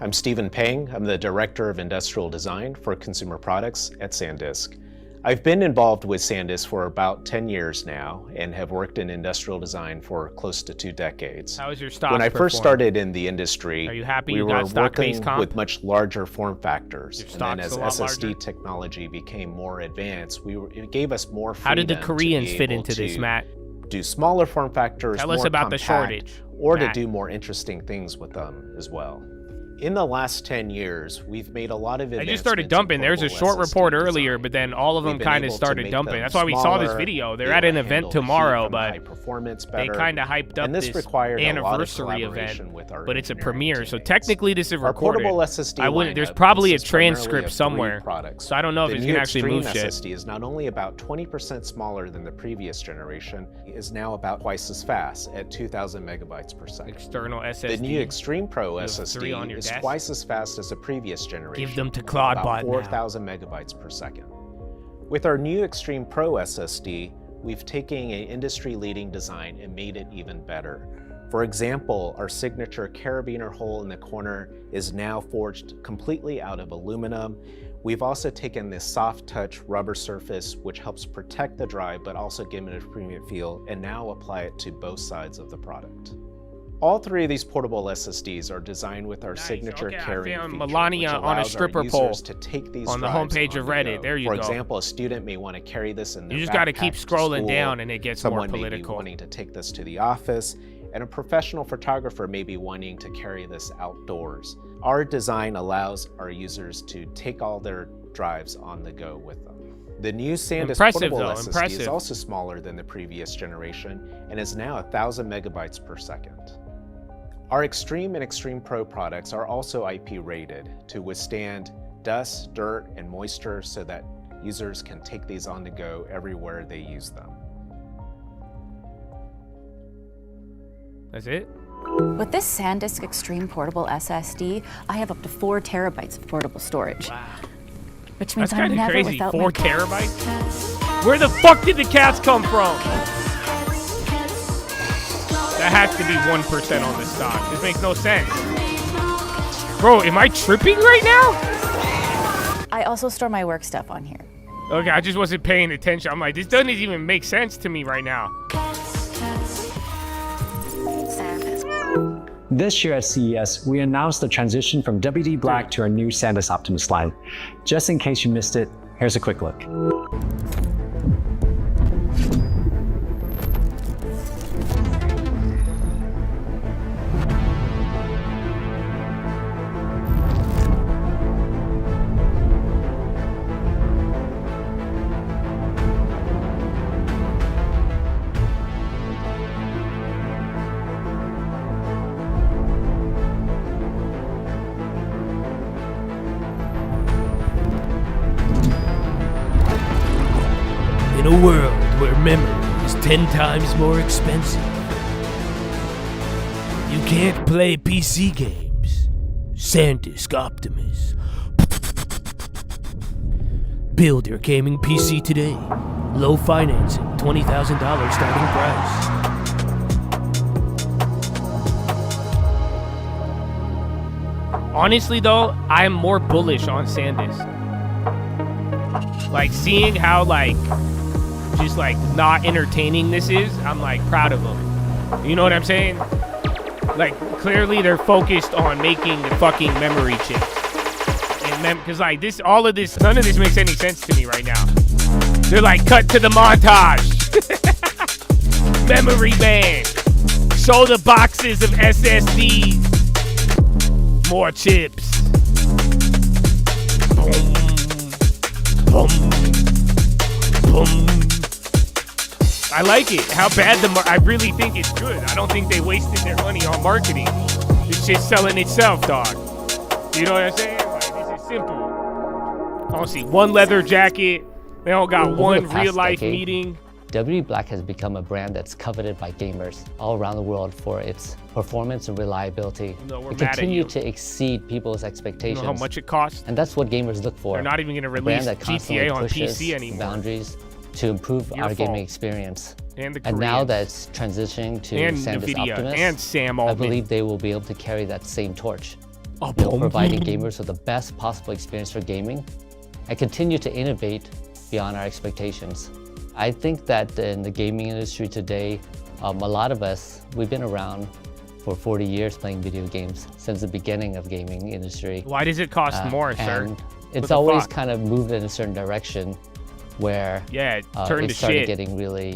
I'm Stephen Pang. I'm the Director of Industrial Design for Consumer Products at SanDisk. I've been involved with SanDisk for about 10 years now and have worked in industrial design for close to 2 decades. How is your stocks When I first perform? started in the industry, Are you happy we you were got stock-based working comp? with much larger form factors. Your And then stock's as a lot SSD larger? technology became more advanced, it gave us more freedom How did the to be Koreans fit able into this, to Matt? do smaller form factors, Tell us more about the compact, shortage, or Matt. to do more interesting things with them as well. In the last 10 years, we've made a lot of I advancements. just started dumping. There's a short report earlier, but then all of them We've been kind of able to started make dumping. them That's why we saw this smaller, video. They're be at able an to event handle the heat tomorrow, from the high but performance they better. kind of hyped up And this this required a lot of anniversary event, collaboration with our but it's a engineering premiere, so technically this is Our recorded. portable SSD I wouldn't. There's lineup probably a consists primarily transcript of 3 somewhere, products. so I don't know if The it's new gonna actually move Extreme shit. SSD is not only about 20% smaller than the previous generation, it is now about twice as fast at 2,000 megabytes per second. External SSD. The new Extreme Pro You have 3 on SSD your is desk? twice as fast as the previous generation. Give them to Claude about Bot now. 4,000 megabytes per second. With our new Extreme Pro SSD, we've taken an industry-leading design and made it even better. For example, our signature carabiner hole in the corner is now forged completely out of aluminum. We've also taken this soft touch rubber surface, which helps protect the drive, but also give it a premium feel, and now apply it to both sides of the product. All 3 of these portable SSDs are designed with our signature Okay, I carrying found feature, Melania which on a allows our stripper pole users to take these on the drives homepage of on the Reddit. go. There you For go. example, a student may want to carry this in their You just gotta keep backpack to scrolling school. down and it gets more Someone may be political. wanting to take this to the office, and a professional photographer may be wanting to carry this outdoors. Our design allows our users to take all their drives on the go with them. The new SanDisk Impressive, portable though, SSD is impressive. also smaller than the previous generation and is now 1,000 megabytes per second. Our Extreme and Extreme Pro products are also IP rated to withstand dust, dirt, and moisture so that users can take these on the go everywhere they use them. That's it? With this SanDisk Extreme Portable SSD, I have up to 4 terabytes of portable storage. Wow. Which means That's I'm kind of never crazy. without 4 my cats. terabytes? Where the fuck did the cats come from? That has to be 1% on the stock. This makes no sense. Bro, am I tripping right now? I also store my work stuff on here. Okay, I just wasn't paying attention. I'm like, this doesn't even make sense to me right now. This year at CES, we announced the transition from WD Black to our new SanDisk Optimus line. Just in case you missed it, here's a quick look. world where memory is 10 times more expensive, you can't play PC games. SanDisk Optimus. Build your gaming PC today. Low financing, $20,000 starting price. Honestly, though, I am more bullish on SanDisk. Like, seeing how, like, just, like, not entertaining this is, I'm, like, proud of them. You know what I'm saying? Like, clearly they're focused on making the fucking memory chips. And because, like, this, all of this, none of this makes any sense to me right now. They're like, cut to the montage. Memory bank. Show the boxes of SSDs. More chips. Boom. Boom. Boom. I like it. How bad I really think it's good. I don't think they wasted their money on marketing. This shit's selling itself, dog. You know what I'm saying? Like, this is simple. I don't see one leather jacket. They all got one real-life meeting. WD Black has become a brand that's coveted by gamers all around the world for its performance and reliability. No, we're it mad at continue you. to exceed people's expectations. You know how much it costs? And that's what gamers look for. They're not even going to A brand release that constantly GTA on pushes PC anymore. boundaries to improve Your our fault. gaming experience. And the now Koreans. that it's transitioning to And SanDisk NVIDIA. Optimus, And Sam I Altman. believe they will be able to carry that same torch. Oh, Providing gamers with the best possible experience for gaming and continue to innovate beyond our expectations. I think that in the gaming industry today, a lot of us, we've been around for 40 years playing video games since the beginning of gaming industry. Why does it cost more, sir? And What it's the always fuck? kind of moved in a certain direction where Yeah, it turned it to started shit. getting really,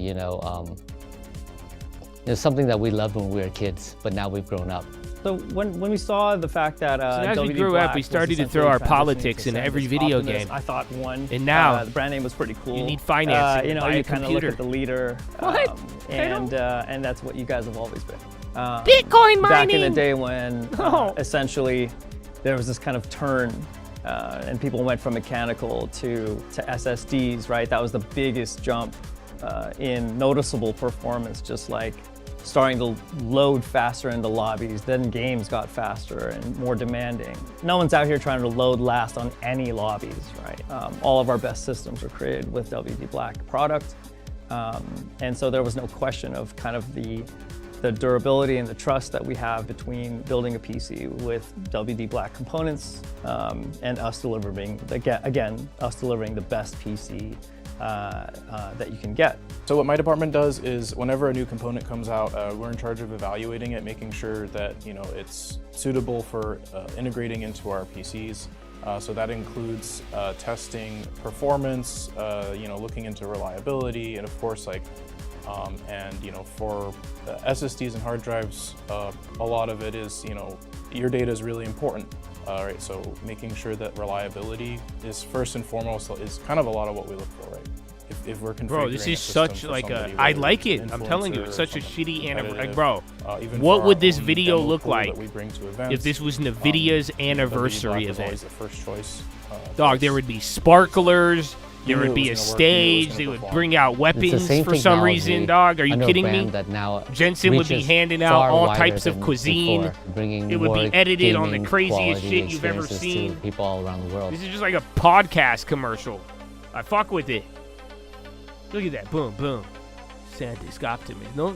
it's something that we loved when we were kids, but now we've grown up. So when we saw the fact that So as we WD grew Black up, we was started to throw essentially our transitioning politics to in every SanDisk video Optimus, game. I thought one, And now the brand name was pretty cool. you need financing You to know, buy you a kind of look computer. at the leader, What? and that's what you guys have always been. Bitcoin Back in the mining! day when No. essentially there was this kind of turn. And people went from mechanical to SSDs, right? That was the biggest jump in noticeable performance, just like starting to load faster into lobbies. Then games got faster and more demanding. No one's out here trying to load last on any lobbies, right? All of our best systems were created with WD Black product. And so there was no question of kind of the durability and the trust that we have between building a PC with WD Black components and us delivering, again, us delivering the best PC that you can get. So what my department does is whenever a new component comes out, we're in charge of evaluating it, making sure that it's suitable for integrating into our PCs. So that includes testing performance, looking into reliability, and of course, for SSDs and hard drives, a lot of it is, your data is really important. Right, so making sure that reliability is first and foremost is kind of a lot of what we look for, right? If we're configuring Bro, this a is system such for like somebody, I whether like it's it. an I'm telling you, influencer it's or such a something shitty competitive, bro. even What for would our this own video demo look pool like that we bring to if events, this was NVIDIA's WD anniversary Black is event? always the first choice. Dog, there would be sparklers. There knew would it be a was gonna work, you knew it was stage. gonna They would perform. bring out It's the weapons same for some technology reason, dog. Are you under a kidding me? brand that now Jensen would be reaches handing out far all wider types of than cuisine. before, bringing It would be more edited on the gaming craziest quality shit you've ever experiences seen. to people all around the world. This is just like a podcast commercial. I fuck with it. Look at that. Boom, boom. SanDisk Optimus. No.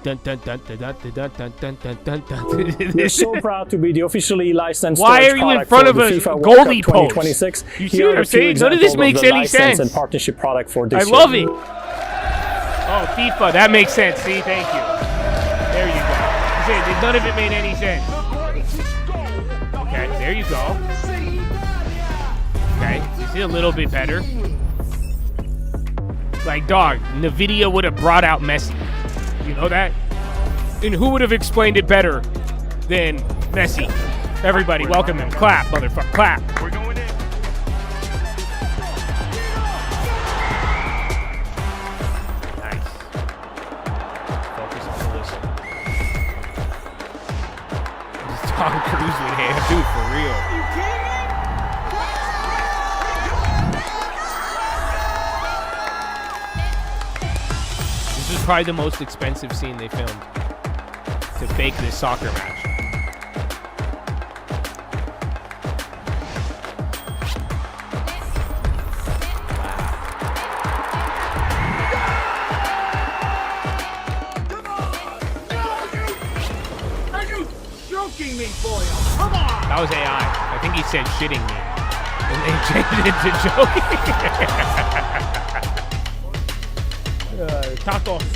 Dun, dun, dun, dun, dun, dun, dun, dun, dun, dun, dun. We're so proud to be the officially licensed Why storage are you in product front for of the a FIFA World goalie Cup post? 2026. You see Here what are I'm a few saying? None of this examples makes the any license sense. and partnership product for this I year. love it. Oh, FIFA. That makes sense. See, thank you. There you go. See, none of it made any sense. Okay, there you go. Okay, you see a little bit better. Like, dog, NVIDIA would have brought out Messi. You know that? And who would have explained it better than Messi? Everybody, welcome him. Clap, motherfucker, clap. We're going in. Nice. Focus on the listen. This Tom Cruise with him, dude, for real. probably the most expensive scene they filmed to fake this soccer match. Me for you. Come on. That was AI. I think he said shitting me. And they changed it to joking. Tacos.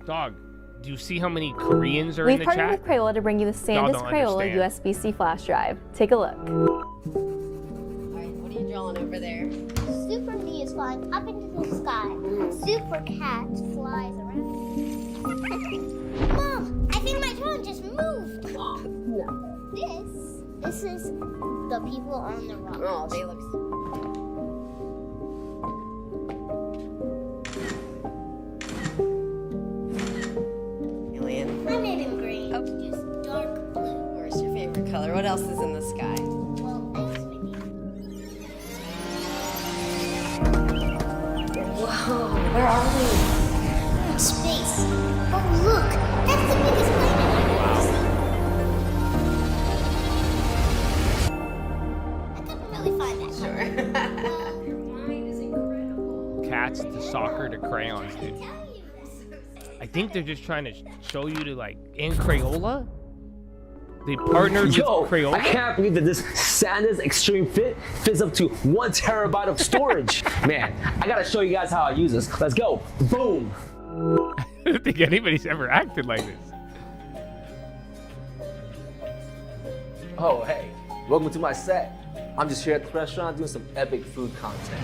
Dog. Do you see how many Koreans are in the chat? We've partnered with Crayola to bring you the SanDisk Crayola USB-C flash drive. Take a look. Alright, what are you drawing over there? Super me is flying up into the sky. Super cat flies around. Mom, I think my drone just moved. No. This is the people on the rock. Oh, they look so I made him green. Oh. Just dark blue. Where's your favorite color? What else is in the sky? Well, ice with you. Whoa, where are we? Space. Oh, look. That's the biggest planet I've ever seen. I couldn't really find that. Sure. Your mind is incredible. Cats to soccer to crayons, dude. I think they're just trying to show you to like in Crayola. They partnered with Crayola. I can't believe that this SanDisk Extreme Fit fits up to 1 terabyte of storage. Man, I gotta show you guys how I use this. Let's go. Boom. I don't think anybody's ever acted like this. Oh, hey, welcome to my set. I'm just here at the restaurant doing some epic food content.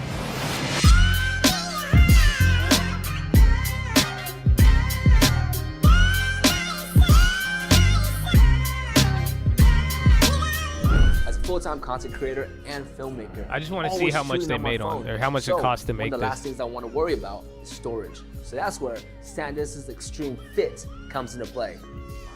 Full-time content creator and filmmaker. I just want to see how much they made on, or how much it cost to make one of the this. last things I want to worry about is storage. So that's where SanDisk's Extreme Fit comes into play.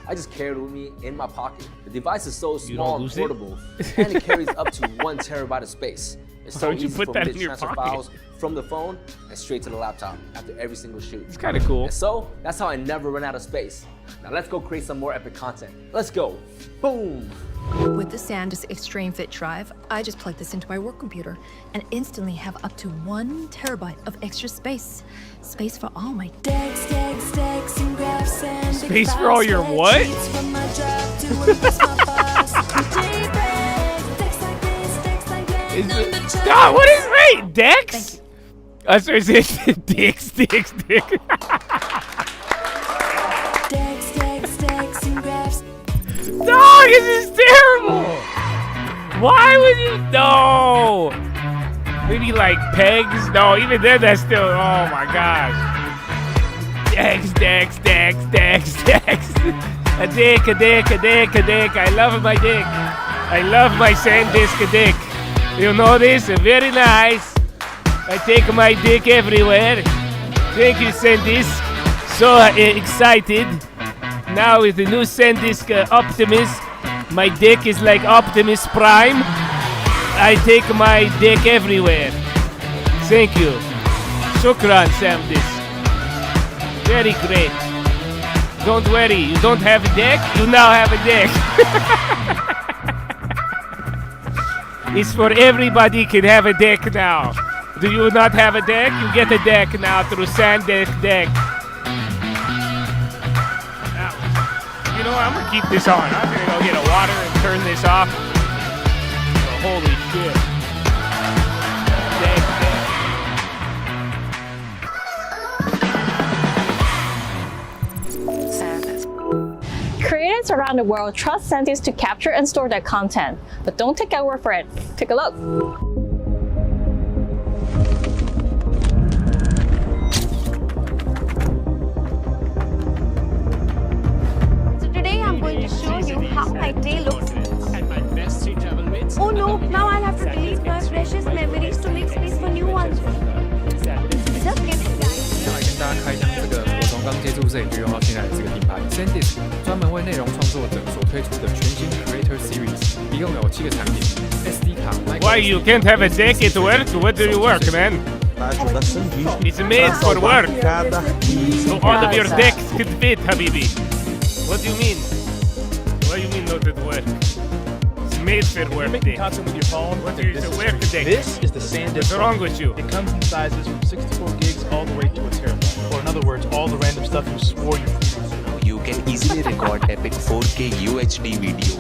I just carry it with me in my pocket. The device is so small and portable, and it carries up to 1 terabyte of space. It's so easy for me to transfer files from the phone and straight to the laptop after every single shoot. It's kind of cool. And so that's how I never run out of space. Now let's go create some more epic content. Let's go. Boom. With the SanDisk Extreme Fit drive, I just plug this into my work computer and instantly have up to 1 terabyte of extra space. Space for all my decks, and graphs, and space for all your what? Stop, what is, wait, Dex? I was saying dicks. Decks, and graphs. Dog, this is terrible. Why would you? No. Maybe like pegs? No, even then that's still, oh my gosh. Dex. A dick. I love my dick. I love my SanDisk dick. You know this? Very nice. I take my dick everywhere. Thank you, SanDisk. So excited. Now with the new SanDisk Optimus, my dick is like Optimus Prime. I take my dick everywhere. Thank you. Shukran, SanDisk. Very great. Don't worry, you don't have a dick? You now have a dick. It's for everybody can have a dick now. Do you not have a dick? You get a dick now through SanDisk Dick. You know what? I'm gonna keep this on. I'm gonna go get a water and turn this off. Oh, holy shit. Creators around the world trust SanDisk to capture and store their content, but don't take our word for it. Take a look. So today I'm going to show you how my day looks. Oh no, now I'll have to delete my precious memories to make space for new ones. Just give 这里就用到现在的这个品牌 SanDisk， 专门为内容创作者所推出的全新 Creator Series， 一共有7个产品 ：SD 卡。Why you can't have a deck at work? What do you work, man? It's made for work. So all of your decks could fit, Habibi. What do you mean? What do you mean not at work? It's made for work. Making content with your phone. What do you say? Work deck. This is the SanDisk. What's wrong with you? It comes in sizes from 64 gigs all the way to a terabyte. Or in other words, all the random stuff you swore you were. You can easily record epic 4K UHD video.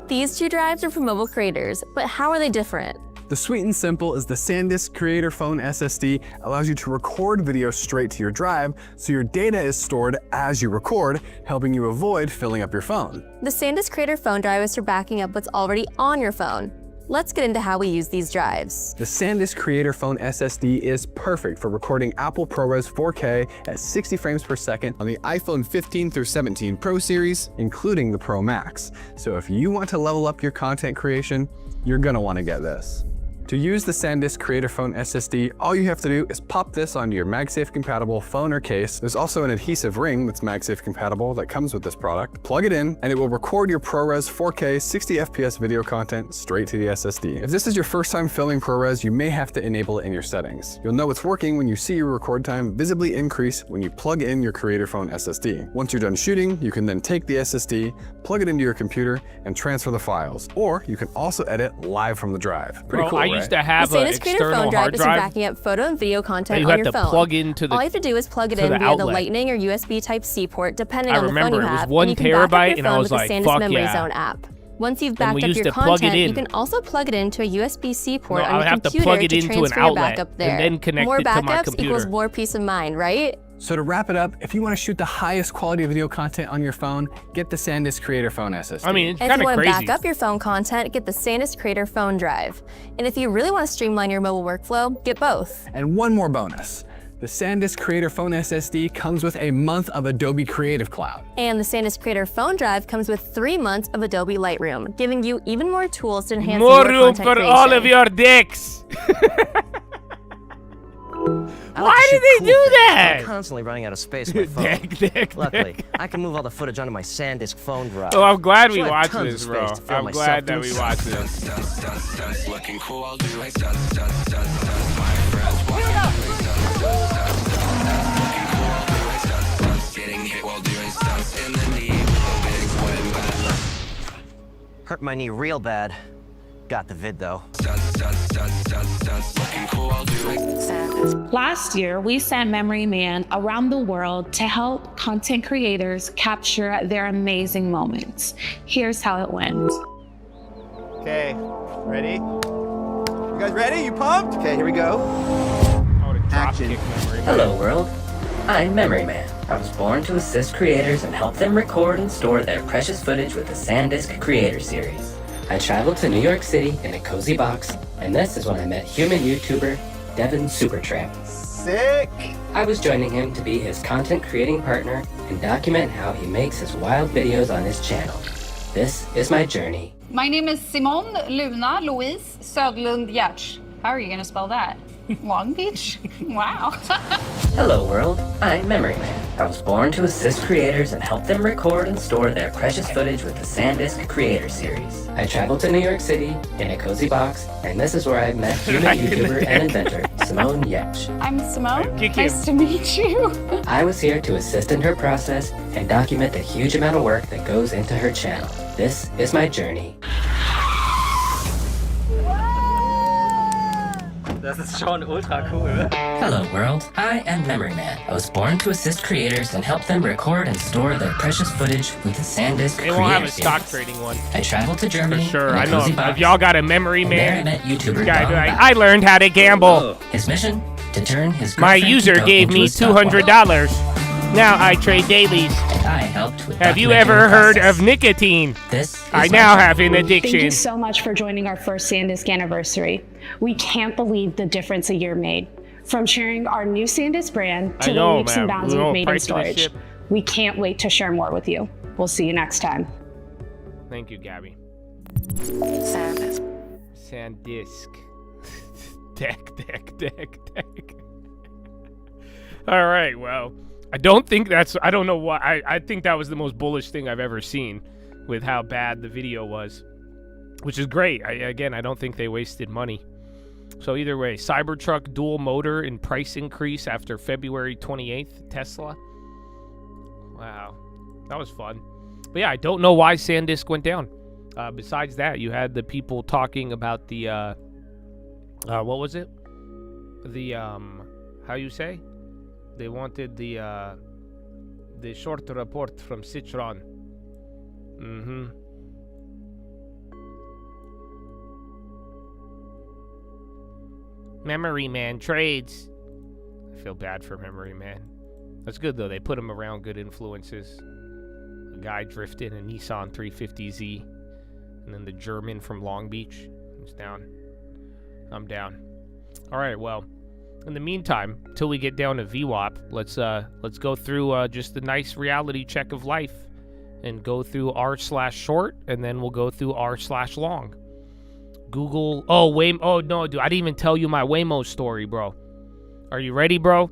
These two drives are for mobile creators, but how are they different? The sweet and simple is the SanDisk Creator Phone SSD allows you to record video straight to your drive, so your data is stored as you record, helping you avoid filling up your phone. The SanDisk Creator Phone drive is for backing up what's already on your phone. Let's get into how we use these drives. The SanDisk Creator Phone SSD is perfect for recording Apple ProRes 4K at 60 frames per second on the iPhone 15 through 17 Pro series, including the Pro Max. So if you want to level up your content creation, you're gonna want to get this. To use the SanDisk Creator Phone SSD, all you have to do is pop this onto your MagSafe compatible phone or case. There's also an adhesive ring that's MagSafe compatible that comes with this product. Plug it in and it will record your ProRes 4K 60 FPS video content straight to the SSD. If this is your first time filming ProRes, you may have to enable it in your settings. You'll know it's working when you see your record time visibly increase when you plug in your Creator Phone SSD. Once you're done shooting, you can then take the SSD, plug it into your computer, and transfer the files. Or you can also edit live from the drive. Pretty cool, I used to have the an SanDisk Creator external Phone drive hard is for drive. backing up photo and video content You on have your to phone. plug into the All you have to do is plug it to in the via the outlet. Lightning or USB Type-C port, depending I on the phone remember you it was have. 1 and you can back up terabyte, your and I phone was with like, the SanDisk fuck Memory yeah. Zone app. Once you've And backed we up used your to plug it content, in. you can also plug it into a USB-C port No, on I your have to computer plug it into an transfer your outlet backup and there. then connect More it to my backups computer. equals more peace of mind, right? So to wrap it up, if you want to shoot the highest quality video content on your phone, get the SanDisk Creator Phone SSD. I mean, it's And if kind you of want to crazy. back up your phone content, get the SanDisk Creator Phone drive. And if you really want to streamline your mobile workflow, get both. And one more bonus. The SanDisk Creator Phone SSD comes with a month of Adobe Creative Cloud. And the SanDisk Creator Phone drive comes with 3 months of Adobe Lightroom, giving you even more tools to enhance More your room content for creation. all of your dicks. Why did they do that? I'm constantly running out of space on my phone. Luckily, I can move all the footage onto my SanDisk phone drive. Oh, I'm glad So we I have watched tons this, of bro. space to film I'm myself glad that doing we stunts. watched this. Looking cool, I'll do it. My friends watching. Looking cool, I'll do it. Getting hit while doing stunts in the knee with a big sweat back. Hurt my knee real bad. Got the vid though. Looking cool, I'll do it. Last year, we sent Memory Man around the world to help content creators capture their amazing moments. Here's how it went. Okay, ready? You guys ready? You pumped? Okay, here we go. Action. Hello world, I'm Memory Man. I was born to assist creators and help them record and store their precious footage with the SanDisk Creator Series. I traveled to New York City in a cozy box, and this is when I met human YouTuber Devin Supertramp. Sick! I was joining him to be his content creating partner and document how he makes his wild videos on his channel. This is my journey. My name is Simone Luna Louise Södlund Giertz. How are you going to spell that? Long Beach? Wow. Hello world, I'm Memory Man. I was born to assist creators and help them record and store their precious footage with the SanDisk Creator Series. I traveled to New York City in a cozy box, and this is where I met human YouTuber and inventor Simone Giertz. I'm Simone. Nice to meet you. I was here to assist in her process and document the huge amount of work that goes into her channel. This is my journey. Das ist schon ultra cool. Hello world, I am Memory Man. I was born to assist creators and help them record and store their precious footage with the SanDisk They won't have Creator a stock Series. trading one. I traveled to Germany. For sure. in a I know. cozy If box, y'all got a memory, and there I man. met YouTuber This guy be Dom like, Bauer. I learned how to gamble. His mission? To turn his My girlfriend user Kiko gave into me a stock market. $200. Now I trade dailies. And I helped with Have you documenting ever the heard process. of nicotine? This I is now my have an Thank addiction. you so much for joining our first SanDisk anniversary. We can't believe the difference a year made. From sharing our new SanDisk brand to I know, the leaps and man. bounds We know we've made in price of this storage. shit. We can't wait to share more with you. We'll see you next time. Thank you, Gabby. SanDisk. Deck. All right, well, I don't know why. I think that was the most bullish thing I've ever seen with how bad the video was, which is great. I don't think they wasted money. So either way, Cybertruck dual motor and price increase after February 28th, Tesla. Wow, that was fun. But yeah, I don't know why SanDisk went down. Besides that, you had the people talking about the, what was it? The, how you say? They wanted the short report from Citron. Memory Man trades. I feel bad for Memory Man. That's good, though. They put him around good influences. A guy drifted a Nissan 350Z. And then the German from Long Beach. He's down. I'm down. All right, well, in the meantime, till we get down to VWAP, let's go through just a nice reality check of life and go through r/short, and then we'll go through r/long. Google. Oh, Waymo. Oh, no, dude. I didn't even tell you my Waymo story, bro. Are you ready, bro?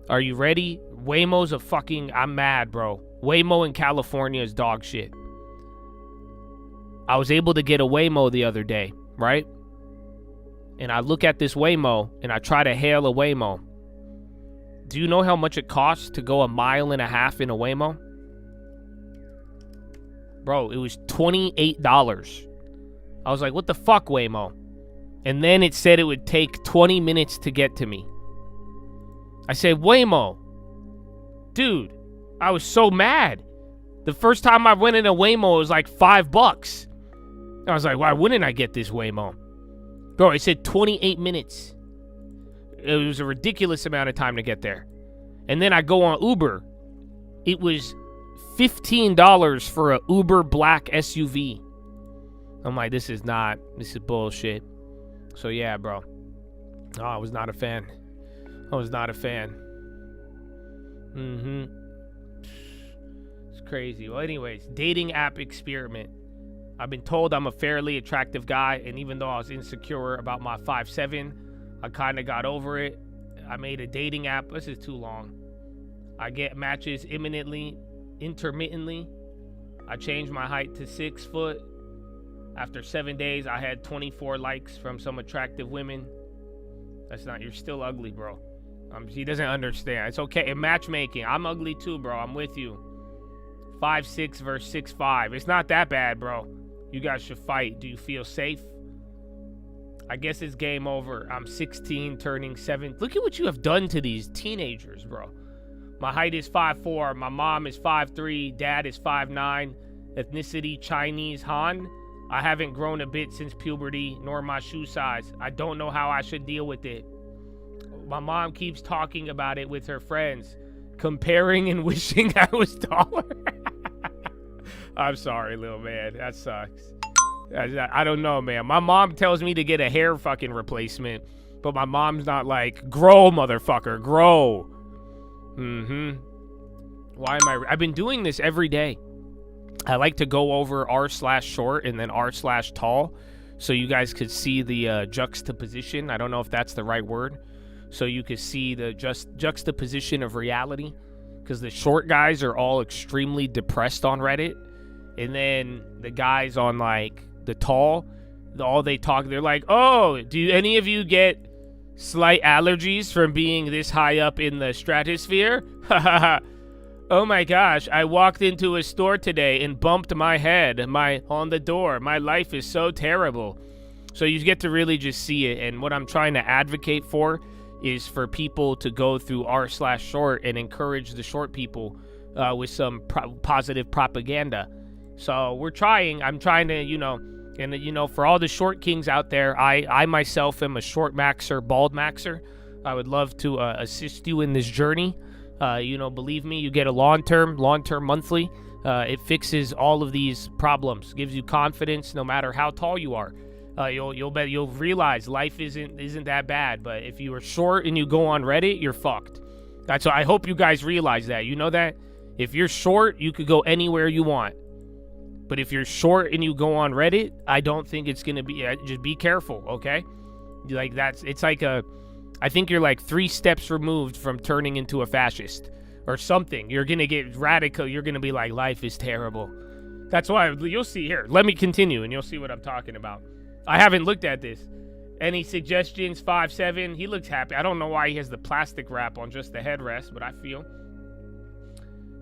Are you ready? Waymo's a fucking... I'm mad, bro. Waymo in California is dog shit. I was able to get a Waymo the other day, right? And I look at this Waymo, and I try to hail a Waymo. Do you know how much it costs to go 1.5 miles in a Waymo? Bro, it was $28. I was like, what the fuck, Waymo? And then it said it would take 20 minutes to get to me. I said, Waymo. Dude, I was so mad. The first time I went in a Waymo, it was like $5. I was like, why wouldn't I get this Waymo? Bro, it said 28 minutes. It was a ridiculous amount of time to get there. And then I go on Uber. It was $15 for a Uber black SUV. I'm like, this is bullshit. So yeah, bro. Oh, I was not a fan. It's crazy. Well, anyways, dating app experiment. I've been told I'm a fairly attractive guy, and even though I was insecure about my 5'7", I kind of got over it. I made a dating app. This is too long. I get matches intermittently. I changed my height to 6 foot. After 7 days, I had 24 likes from some attractive women. You're still ugly, bro. He doesn't understand. It's okay. In matchmaking, I'm ugly too, bro. I'm with you. 5'6" versus 6'5". It's not that bad, bro. You guys should fight. Do you feel safe? I guess it's game over. I'm 16, turning 7. Look at what you have done to these teenagers, bro. My height is 5'4". My mom is 5'3". Dad is 5'9". Ethnicity, Chinese, Han. I haven't grown a bit since puberty, nor my shoe size. I don't know how I should deal with it. My mom keeps talking about it with her friends, comparing and wishing I was taller. I'm sorry, little man. That sucks. I don't know, man. My mom tells me to get a hair fucking replacement, but my mom's not like, grow, motherfucker, grow. Why am I've been doing this every day. I like to go over r/short and then r/tall so you guys could see the juxtaposition. I don't know if that's the right word. So you could see the juxtaposition of reality, because the short guys are all extremely depressed on Reddit, and then the guys on like the tall, they're like, oh, do any of you get slight allergies from being this high up in the stratosphere? Oh my gosh, I walked into a store today and bumped my head on the door. My life is so terrible. So you get to really just see it. And what I'm trying to advocate for is for people to go through r/short and encourage the short people with some positive propaganda. So I'm trying to, for all the short kings out there, I myself am a short maxer, bald maxer. I would love to assist you in this journey. Believe me, you get a long-term monthly. It fixes all of these problems, gives you confidence no matter how tall you are. You'll realize life isn't that bad. But if you are short and you go on Reddit, you're fucked. That's why I hope you guys realize that. You know that if you're short, you could go anywhere you want. But if you're short and you go on Reddit, I don't think it's going to be, just be careful, okay? Like it's like I think you're like 3 steps removed from turning into a fascist or something. You're going to get radical. You're going to be like, life is terrible. That's why you'll see here. Let me continue and you'll see what I'm talking about. I haven't looked at this. Any suggestions? 5'7". He looks happy. I don't know why he has the plastic wrap on just the headrest, but I feel.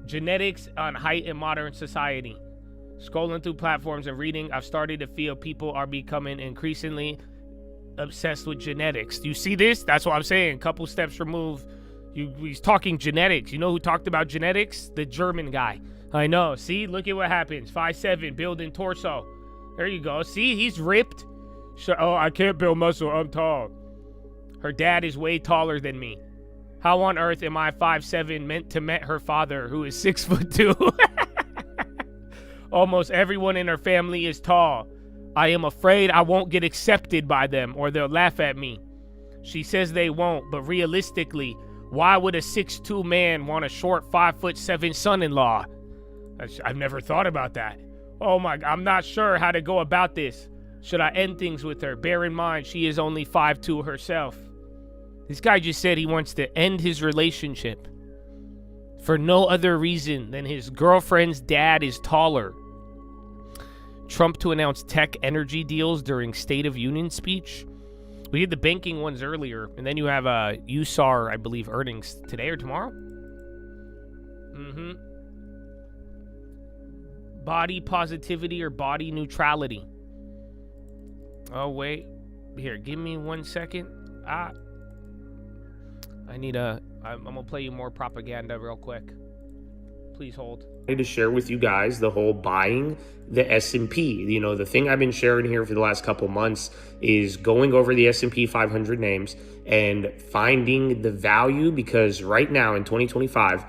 Genetics on height in modern society. Scrolling through platforms and reading, I've started to feel people are becoming increasingly obsessed with genetics. You see this? That's what I'm saying. Couple steps removed. He's talking genetics. You know who talked about genetics? The German guy. I know. See? Look at what happens. 5'7", building torso. There you go. See? He's ripped. Oh, I can't build muscle. I'm tall. Her dad is way taller than me. How on earth am I 5'7" meant to met her father, who is 6'2"? Almost everyone in her family is tall. I am afraid I won't get accepted by them or they'll laugh at me. She says they won't, but realistically, why would a 6'2" man want a short 5'7" son-in-law? I've never thought about that. Oh my, I'm not sure how to go about this. Should I end things with her? Bear in mind, she is only 5'2" herself. This guy just said he wants to end his relationship for no other reason than his girlfriend's dad is taller. Trump to announce tech energy deals during State of Union speech. We did the banking ones earlier, and then you have USAR, I believe, earnings today or tomorrow. Body positivity or body neutrality. Oh, wait. Here, give me 1 second. I'm going to play you more propaganda real quick. Please hold. I need to share with you guys the whole buying the S&P. You know, the thing I've been sharing here for the last couple months is going over the S&P 500 names and finding the value, because right now in 2025,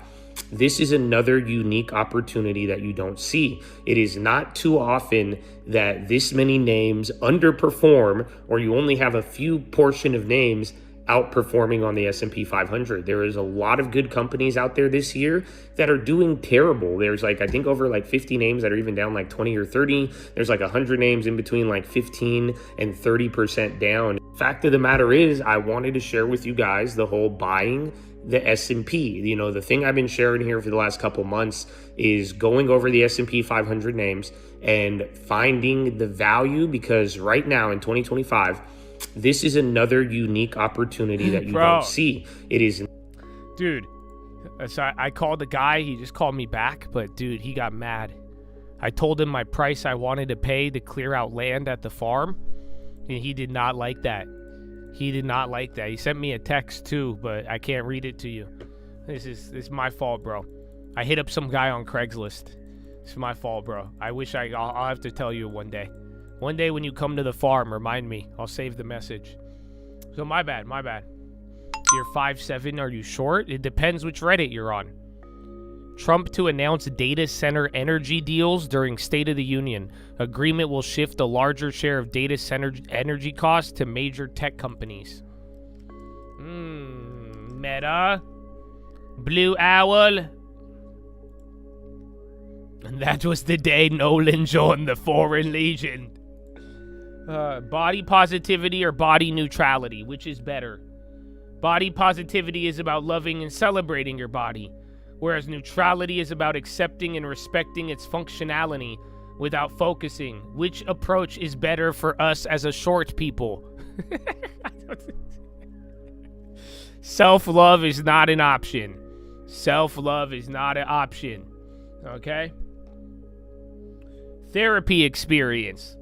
this is another unique opportunity that you don't see. It is not too often that this many names underperform, or you only have a few portion of names outperforming on the S&P 500. There is a lot of good companies out there this year that are doing terrible. There's like, I think over like 50 names that are even down like 20 or 30. There's like 100 names in between like 15 and 30% down. Fact of the matter is, I wanted to share with you guys the whole buying the S&P. You know, the thing I've been sharing here for the last couple months is going over the S&P 500 names and finding the value, because right now in 2025, this is another unique opportunity that you don't see. It is. Dude, so I called the guy. He just called me back. But, dude, he got mad. I told him my price I wanted to pay to clear out land at the farm. And he did not like that. He did not like that. He sent me a text, too, but I can't read it to you. This is my fault, bro. I hit up some guy on Craigslist. It's my fault, bro. I'll have to tell you one day. One day when you come to the farm, remind me. I'll save the message. So my bad. You're 5'7", are you short? It depends which Reddit you're on. Trump to announce data center energy deals during State of the Union. Agreement will shift a larger share of data center energy costs to major tech companies. Meta. Blue Owl. And that was the day Nolan joined the Foreign Legion. Body positivity or body neutrality, which is better? Body positivity is about loving and celebrating your body, whereas neutrality is about accepting and respecting its functionality without focusing. Which approach is better for us as a short people? Self-love is not an option. Self-love is not an option. Okay? Therapy experience.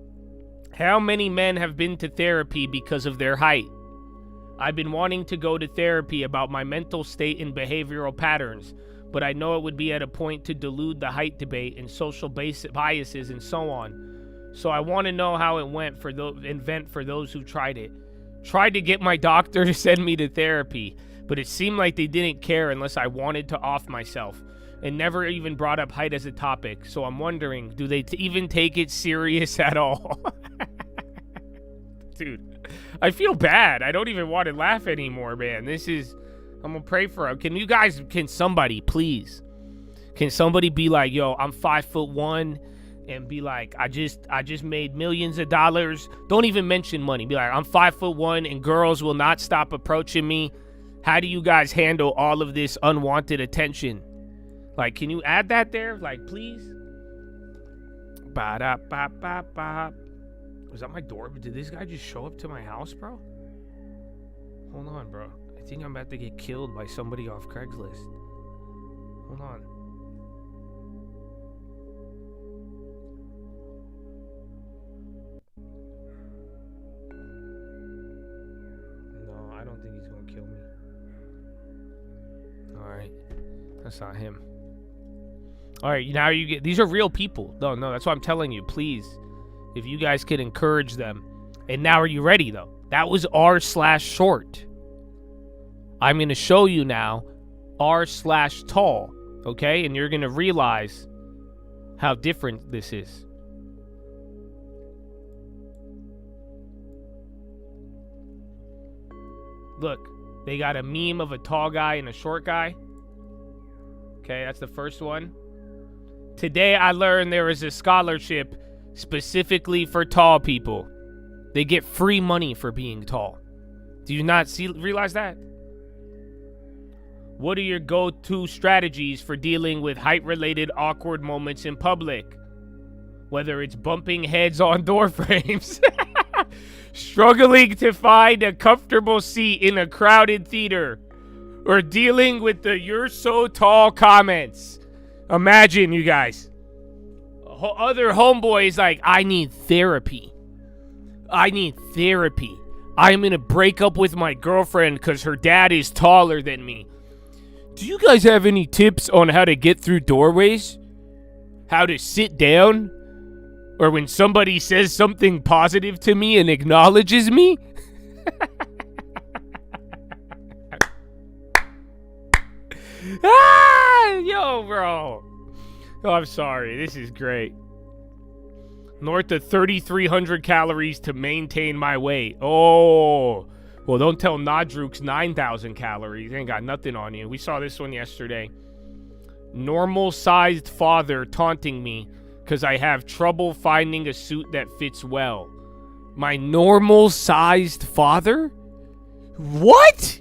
How many men have been to therapy because of their height? I've been wanting to go to therapy about my mental state and behavioral patterns, but I know it would be at a point to delude the height debate and social biases and so on. So I want to know how it went for those who tried it. Tried to get my doctor to send me to therapy, but it seemed like they didn't care unless I wanted to off myself, and never even brought up height as a topic. So I'm wondering, do they even take it serious at all? Dude, I feel bad. I don't even want to laugh anymore, man. I'm gonna pray for him. Can somebody, please? Can somebody be like, yo, I'm 5'1", and be like, I just made millions of dollars. Don't even mention money. Be like, I'm 5'1" and girls will not stop approaching me. How do you guys handle all of this unwanted attention? Like, can you add that there? Like, please? Ba-da-ba-ba-ba. Was that my door? Did this guy just show up to my house, bro? Hold on, bro. I think I'm about to get killed by somebody off Craigslist. Hold on. No, I don't think he's gonna kill me. Alright. That's not him. Alright, now you get... These are real people. No, that's what I'm telling you. Please. If you guys could encourage them. And now are you ready, though? That was r/short. I'm going to show you now r/tall. Okay? And you're going to realize how different this is. Look. They got a meme of a tall guy and a short guy. Okay, that's the first one. Today I learned there is a scholarship specifically for tall people. They get free money for being tall. Do you not realize that? What are your go-to strategies for dealing with height-related awkward moments in public? Whether it's bumping heads on door frames, struggling to find a comfortable seat in a crowded theater, or dealing with the "you're so tall" comments. Imagine, you guys. Other homeboys like, I need therapy. I'm going to break up with my girlfriend because her dad is taller than me. Do you guys have any tips on how to get through doorways? How to sit down? Or when somebody says something positive to me and acknowledges me? Yo, bro. Oh, I'm sorry. This is great. North of 3,300 calories to maintain my weight. Oh. Well, don't tell Nadruk's 9,000 calories. Ain't got nothing on you. We saw this one yesterday. Normal-sized father taunting me because I have trouble finding a suit that fits well. My normal-sized father? What?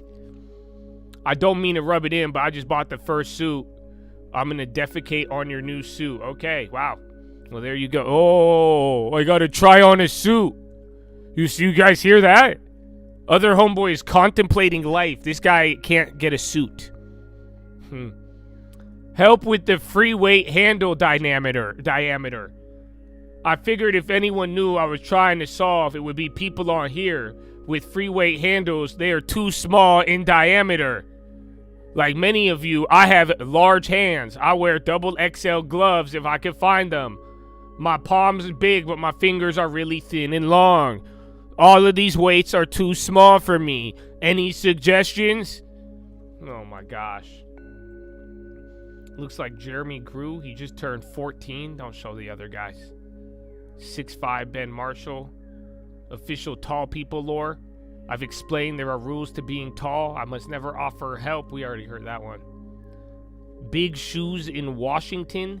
I don't mean to rub it in, but I just bought the first suit. I'm going to defecate on your new suit. Okay, wow. Well, there you go. Oh, I got to try on a suit. You guys hear that? Other homeboys contemplating life. This guy can't get a suit. Help with the free weight handle diameter. I figured if anyone knew I was trying to solve, it would be people on here with free weight handles. They are too small in diameter. Like many of you, I have large hands. I wear double XL gloves if I can find them. My palms are big, but my fingers are really thin and long. All of these weights are too small for me. Any suggestions? Oh my gosh. Looks like Jeremy grew. He just turned 14. Don't show the other guys. 6'5" Ben Marshall. Official tall people lore. I've explained there are rules to being tall. I must never offer help. We already heard that one. Big shoes in Washington.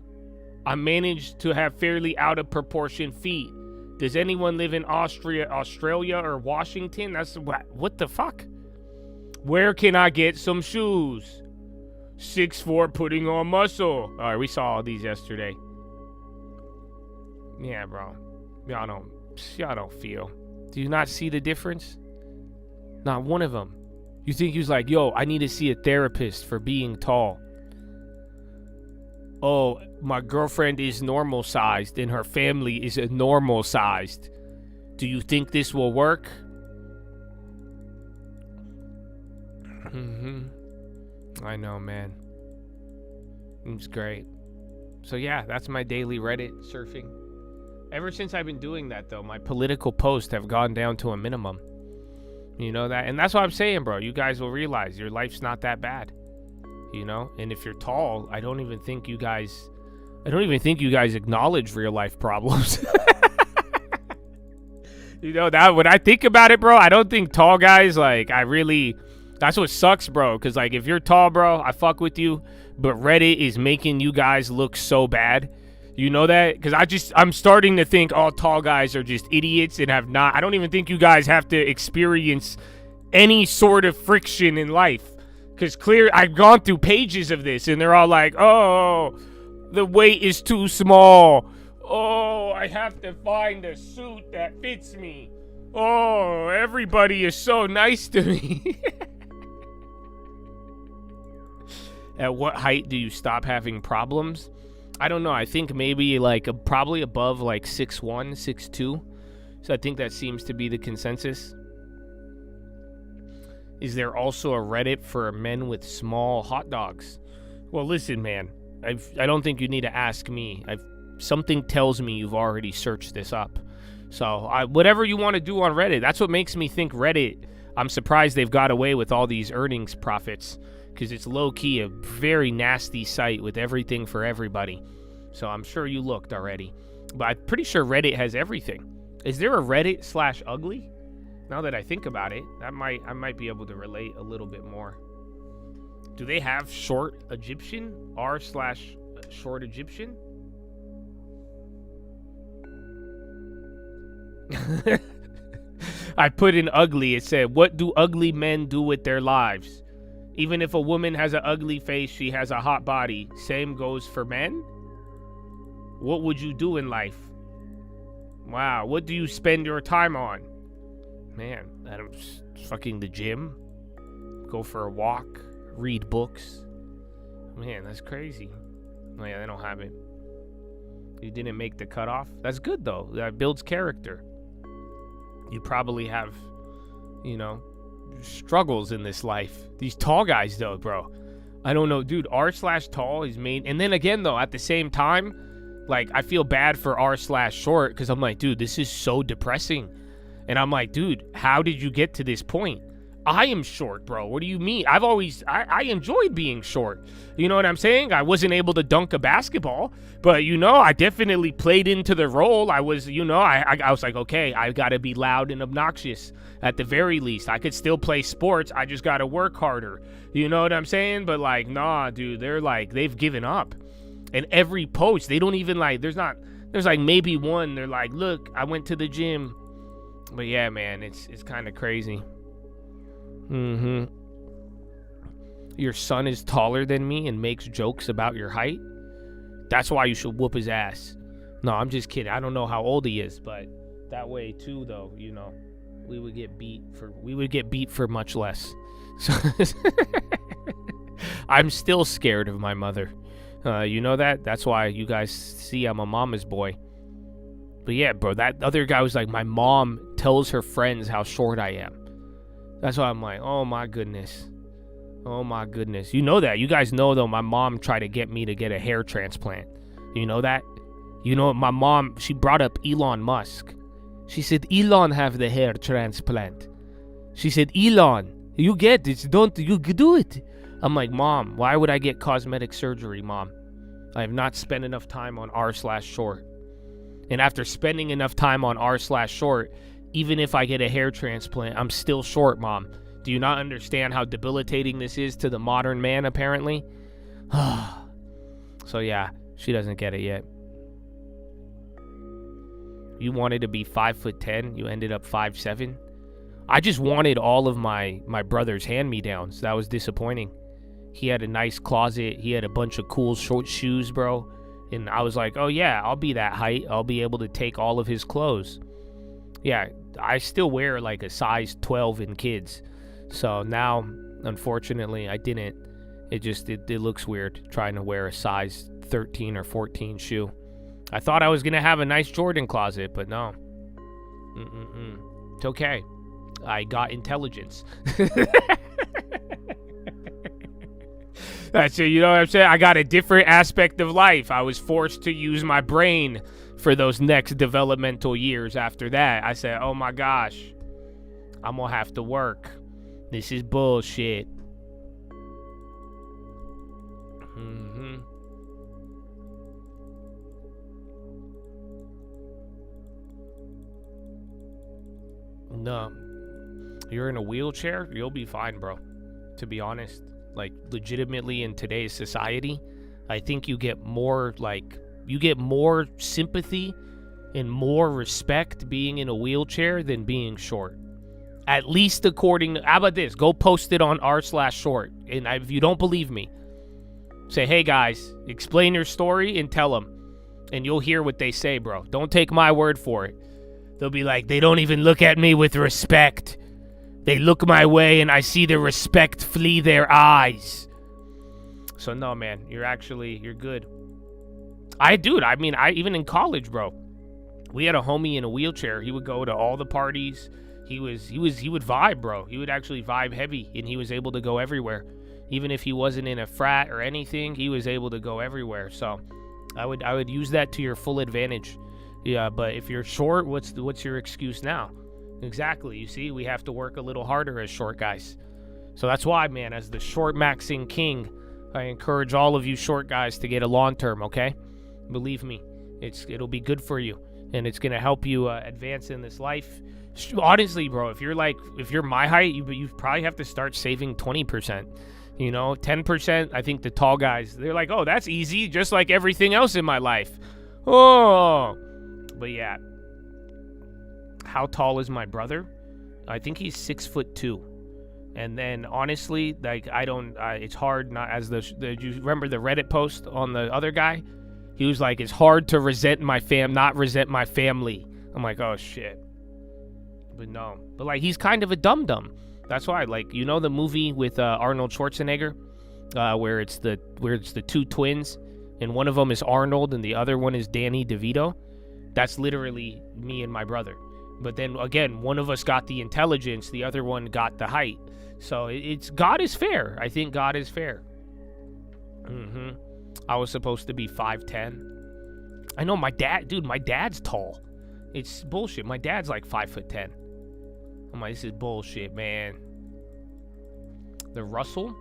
I managed to have fairly out of proportion feet. Does anyone live in Australia, or Washington? That's what the fuck? Where can I get some shoes? 6'4" putting on muscle. All right, we saw all these yesterday. Yeah, bro. Y'all don't feel. Do you not see the difference? Not one of them. You think he was like, yo, I need to see a therapist for being tall. Oh, my girlfriend is normal sized and her family is a normal sized. Do you think this will work? I know, man. It's great. So yeah, that's my daily Reddit surfing. Ever since I've been doing that, though, my political posts have gone down to a minimum. You know that? And that's what I'm saying, bro. You guys will realize your life's not that bad. You know? And if you're tall, I don't even think you guys acknowledge real life problems. You know, that when I think about it, bro, I don't think tall guys, like, that's what sucks, bro. Because, like, if you're tall, bro, I fuck with you. But Reddit is making you guys look so bad. You know that? Because I'm starting to think all tall guys are just idiots and have not. I don't even think you guys have to experience any sort of friction in life. Because I've gone through pages of this and they're all like, oh, the weight is too small. Oh, I have to find a suit that fits me. Oh, everybody is so nice to me. At what height do you stop having problems? I don't know. I think maybe like probably above like 6'1", 6'2". So I think that seems to be the consensus. Is there also a Reddit for men with small hot dogs? Well, listen, man. I don't think you need to ask me. Something tells me you've already searched this up. So whatever you want to do on Reddit, that's what makes me think Reddit. I'm surprised they've got away with all these earnings profits. Because it's low-key a very nasty site with everything for everybody. So I'm sure you looked already. But I'm pretty sure Reddit has everything. Is there a Reddit/ugly? Now that I think about it, I might be able to relate a little bit more. Do they have short Egyptian? r/short Egyptian? I put in ugly. It said, what do ugly men do with their lives? Even if a woman has an ugly face, she has a hot body. Same goes for men? What would you do in life? Wow, what do you spend your time on? Man, I'm fucking the gym. Go for a walk. Read books. Man, that's crazy. Oh yeah, they don't have it. You didn't make the cutoff? That's good though. That builds character. You probably have, struggles in this life. These tall guys though, bro, I don't know, dude. r/tall is made, and then again though, at the same time, like I feel bad for r/short because I'm like, dude, this is so depressing. And I'm like, dude, how did you get to this point? I am short, bro. What do you mean? I enjoyed being short. You know what I'm saying? I wasn't able to dunk a basketball, but I definitely played into the role. I was, I was like, okay, I got to be loud and obnoxious at the very least. I could still play sports. I just got to work harder. You know what I'm saying? But like, nah, dude, they're like, they've given up. And every post, they don't even like, there's like maybe one. They're like, look, I went to the gym. But yeah, man, it's kind of crazy. Your son is taller than me and makes jokes about your height. That's why you should whoop his ass. No, I'm just kidding. I don't know how old he is, but that way too, though, we would get beat for much less. So I'm still scared of my mother. You know that? That's why you guys see I'm a mama's boy. But yeah, bro, that other guy was like, my mom tells her friends how short I am. That's why I'm like, oh my goodness. Oh my goodness. You know that. You guys know, though, my mom tried to get me to get a hair transplant. You know that? My mom, she brought up Elon Musk. She said, Elon have the hair transplant. She said, Elon, you get it. You do it. I'm like, Mom, why would I get cosmetic surgery, Mom? I have not spent enough time on r/short. And after spending enough time on r/short, even if I get a hair transplant, I'm still short, Mom. Do you not understand how debilitating this is to the modern man, apparently? So yeah, she doesn't get it yet. You wanted to be 5'10", you ended up 5'7". I just wanted all of my brother's hand-me-downs. That was disappointing. He had a nice closet. He had a bunch of cool short shoes, bro. And I was like, oh yeah, I'll be that height. I'll be able to take all of his clothes. Yeah, I still wear like a size 12 in kids. So now, unfortunately, I didn't. It looks weird trying to wear a size 13 or 14 shoe. I thought I was going to have a nice Jordan closet, but no. It's okay. I got intelligence. That's it, you know what I'm saying? I got a different aspect of life. I was forced to use my brain for those next developmental years after that. I said, oh my gosh, I'm going to have to work. This is bullshit. No. You're in a wheelchair? You'll be fine, bro. To be honest. Like, legitimately in today's society, I think you get more, like, You get more sympathy and more respect being in a wheelchair than being short. At least according to, how about this? Go post it on r/short. And if you don't believe me, say, hey guys, explain your story and tell them. And you'll hear what they say, bro. Don't take my word for it. They'll be like, they don't even look at me with respect. They look my way and I see the respect flee their eyes. So no, man, you're good. Even in college, bro, we had a homie in a wheelchair. He would go to all the parties. He would vibe, bro. He would actually vibe heavy, and he was able to go everywhere. Even if he wasn't in a frat or anything, he was able to go everywhere. So I would use that to your full advantage. Yeah, but if you're short, what's your excuse now? Exactly. You see, we have to work a little harder as short guys. So that's why, man, as the short maxing king, I encourage all of you short guys to get a long term, okay? Believe me, it'll be good for you, and it's gonna help you advance in this life. Honestly, bro, if you're my height, you probably have to start saving 20%. 10%. I think the tall guys, they're like, oh, that's easy, just like everything else in my life. Oh, but yeah. How tall is my brother? I think he's 6'2". And then honestly, like it's hard not as do you remember the Reddit post on the other guy? He was like, it's hard to not resent my family. I'm like, oh shit. But no. But like, he's kind of a dum-dum. That's why, like, the movie with Arnold Schwarzenegger, where it's the two twins, and one of them is Arnold and the other one is Danny DeVito. That's literally me and my brother. But then again, one of us got the intelligence, the other one got the height. So God is fair. I think God is fair. I was supposed to be 5'10". I know my dad's tall. It's bullshit. My dad's like 5'10". I'm like, this is bullshit, man. The Russell?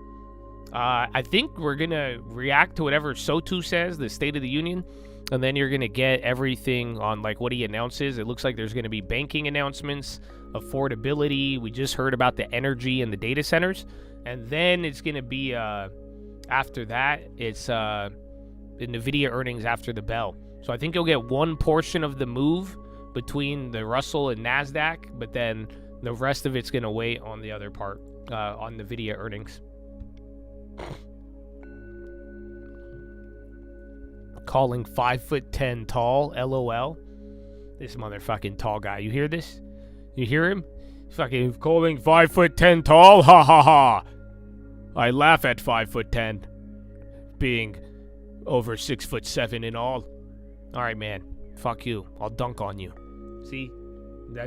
I think we're going to react to whatever Sotu says, the State of the Union, and then you're going to get everything on like what he announces. It looks like there's going to be banking announcements, affordability. We just heard about the energy and the data centers. And then it's going to be, after that, it's the NVIDIA earnings after the bell. So I think you'll get one portion of the move between the Russell and NASDAQ, but then the rest of it's going to wait on the other part, on NVIDIA earnings. Calling 5'10" tall, LOL. This motherfucking tall guy. You hear this? You hear him? Fucking calling 5'10" tall, ha ha ha. I laugh at 5'10" being over 6'7" in all. All right, man. Fuck you. I'll dunk on you. See?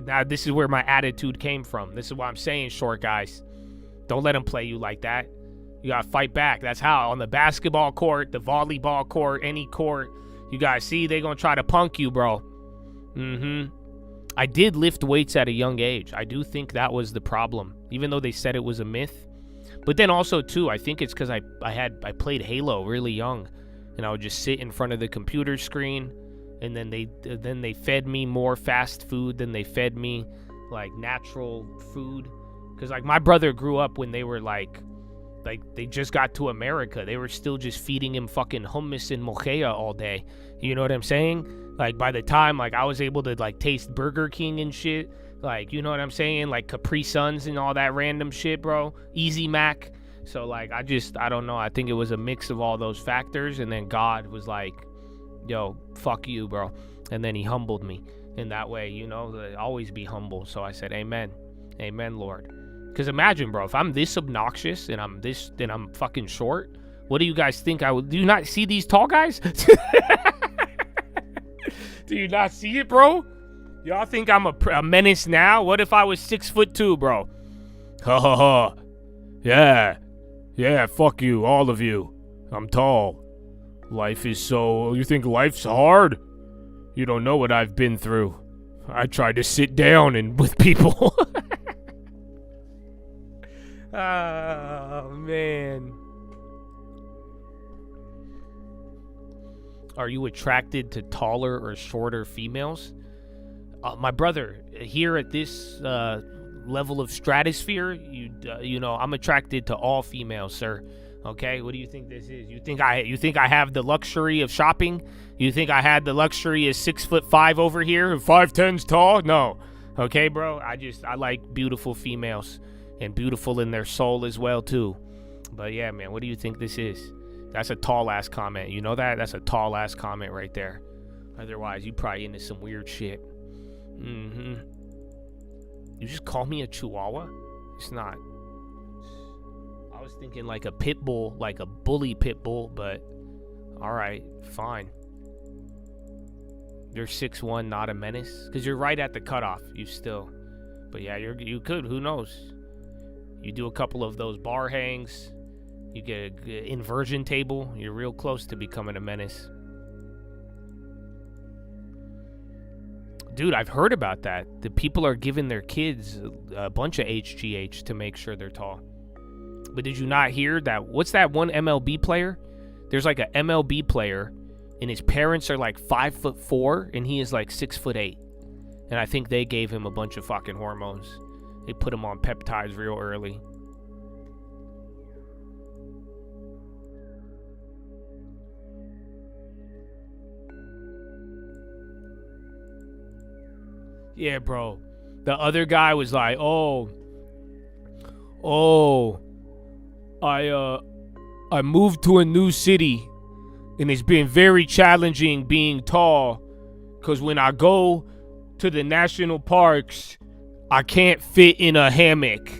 Now this is where my attitude came from. This is what I'm saying, short guys. Don't let them play you like that. You gotta fight back. That's how. On the basketball court, the volleyball court, any court, you guys see they gonna try to punk you, bro. I did lift weights at a young age. I do think that was the problem, even though they said it was a myth. But then also too, I think it's because I played Halo really young, and I would just sit in front of the computer screen, and then they fed me more fast food than they fed me like natural food. Because like my brother grew up when they were like they just got to America. They were still just feeding him fucking hummus and mochea all day. You know what I'm saying? Like by the time like I was able to like taste Burger King and shit, like, you know what I'm saying? Like Capri Suns and all that random shit, bro. Easy Mac. So like I don't know. I think it was a mix of all those factors, and then God was like, yo, fuck you, bro. And then he humbled me in that way, always be humble. So I said, amen. Amen, Lord. Because imagine, bro, if I'm this obnoxious and I'm fucking short, what do you guys think I would? Do you not see these tall guys? Do you not see it, bro? Y'all think I'm a menace now? What if I was 6'2", bro? Ha ha ha. Yeah, fuck you, all of you. I'm tall. You think life's hard? You don't know what I've been through. I tried to sit down and with people. Oh, man. Are you attracted to taller or shorter females? My brother, here at this level of stratosphere, I'm attracted to all females, sir. Okay, what do you think this is? You think I have the luxury of shopping? You think I had the luxury of 6'5" over here, 5'10" tall? No. Okay, bro. I like beautiful females and beautiful in their soul as well too. But yeah, man, what do you think this is? That's a tall ass comment. You know that? That's a tall ass comment right there. Otherwise, you probably into some weird shit. You just call me a chihuahua? It's not. I was thinking like a pit bull, like a bully pit bull, but all right, fine. You're 6'1", not a menace, because you're right at the cutoff. But yeah, you could. Who knows? You do a couple of those bar hangs, you get an inversion table. You're real close to becoming a menace. Dude, I've heard about that. The people are giving their kids a bunch of HGH to make sure they're tall. But did you not hear that? What's that one MLB player? There's like an MLB player, and his parents are like 5'4", and he is like 6'8". And I think they gave him a bunch of fucking hormones. They put him on peptides real early. Yeah, bro. The other guy was like, I moved to a new city, and it's been very challenging being tall, because when I go to the national parks, I can't fit in a hammock.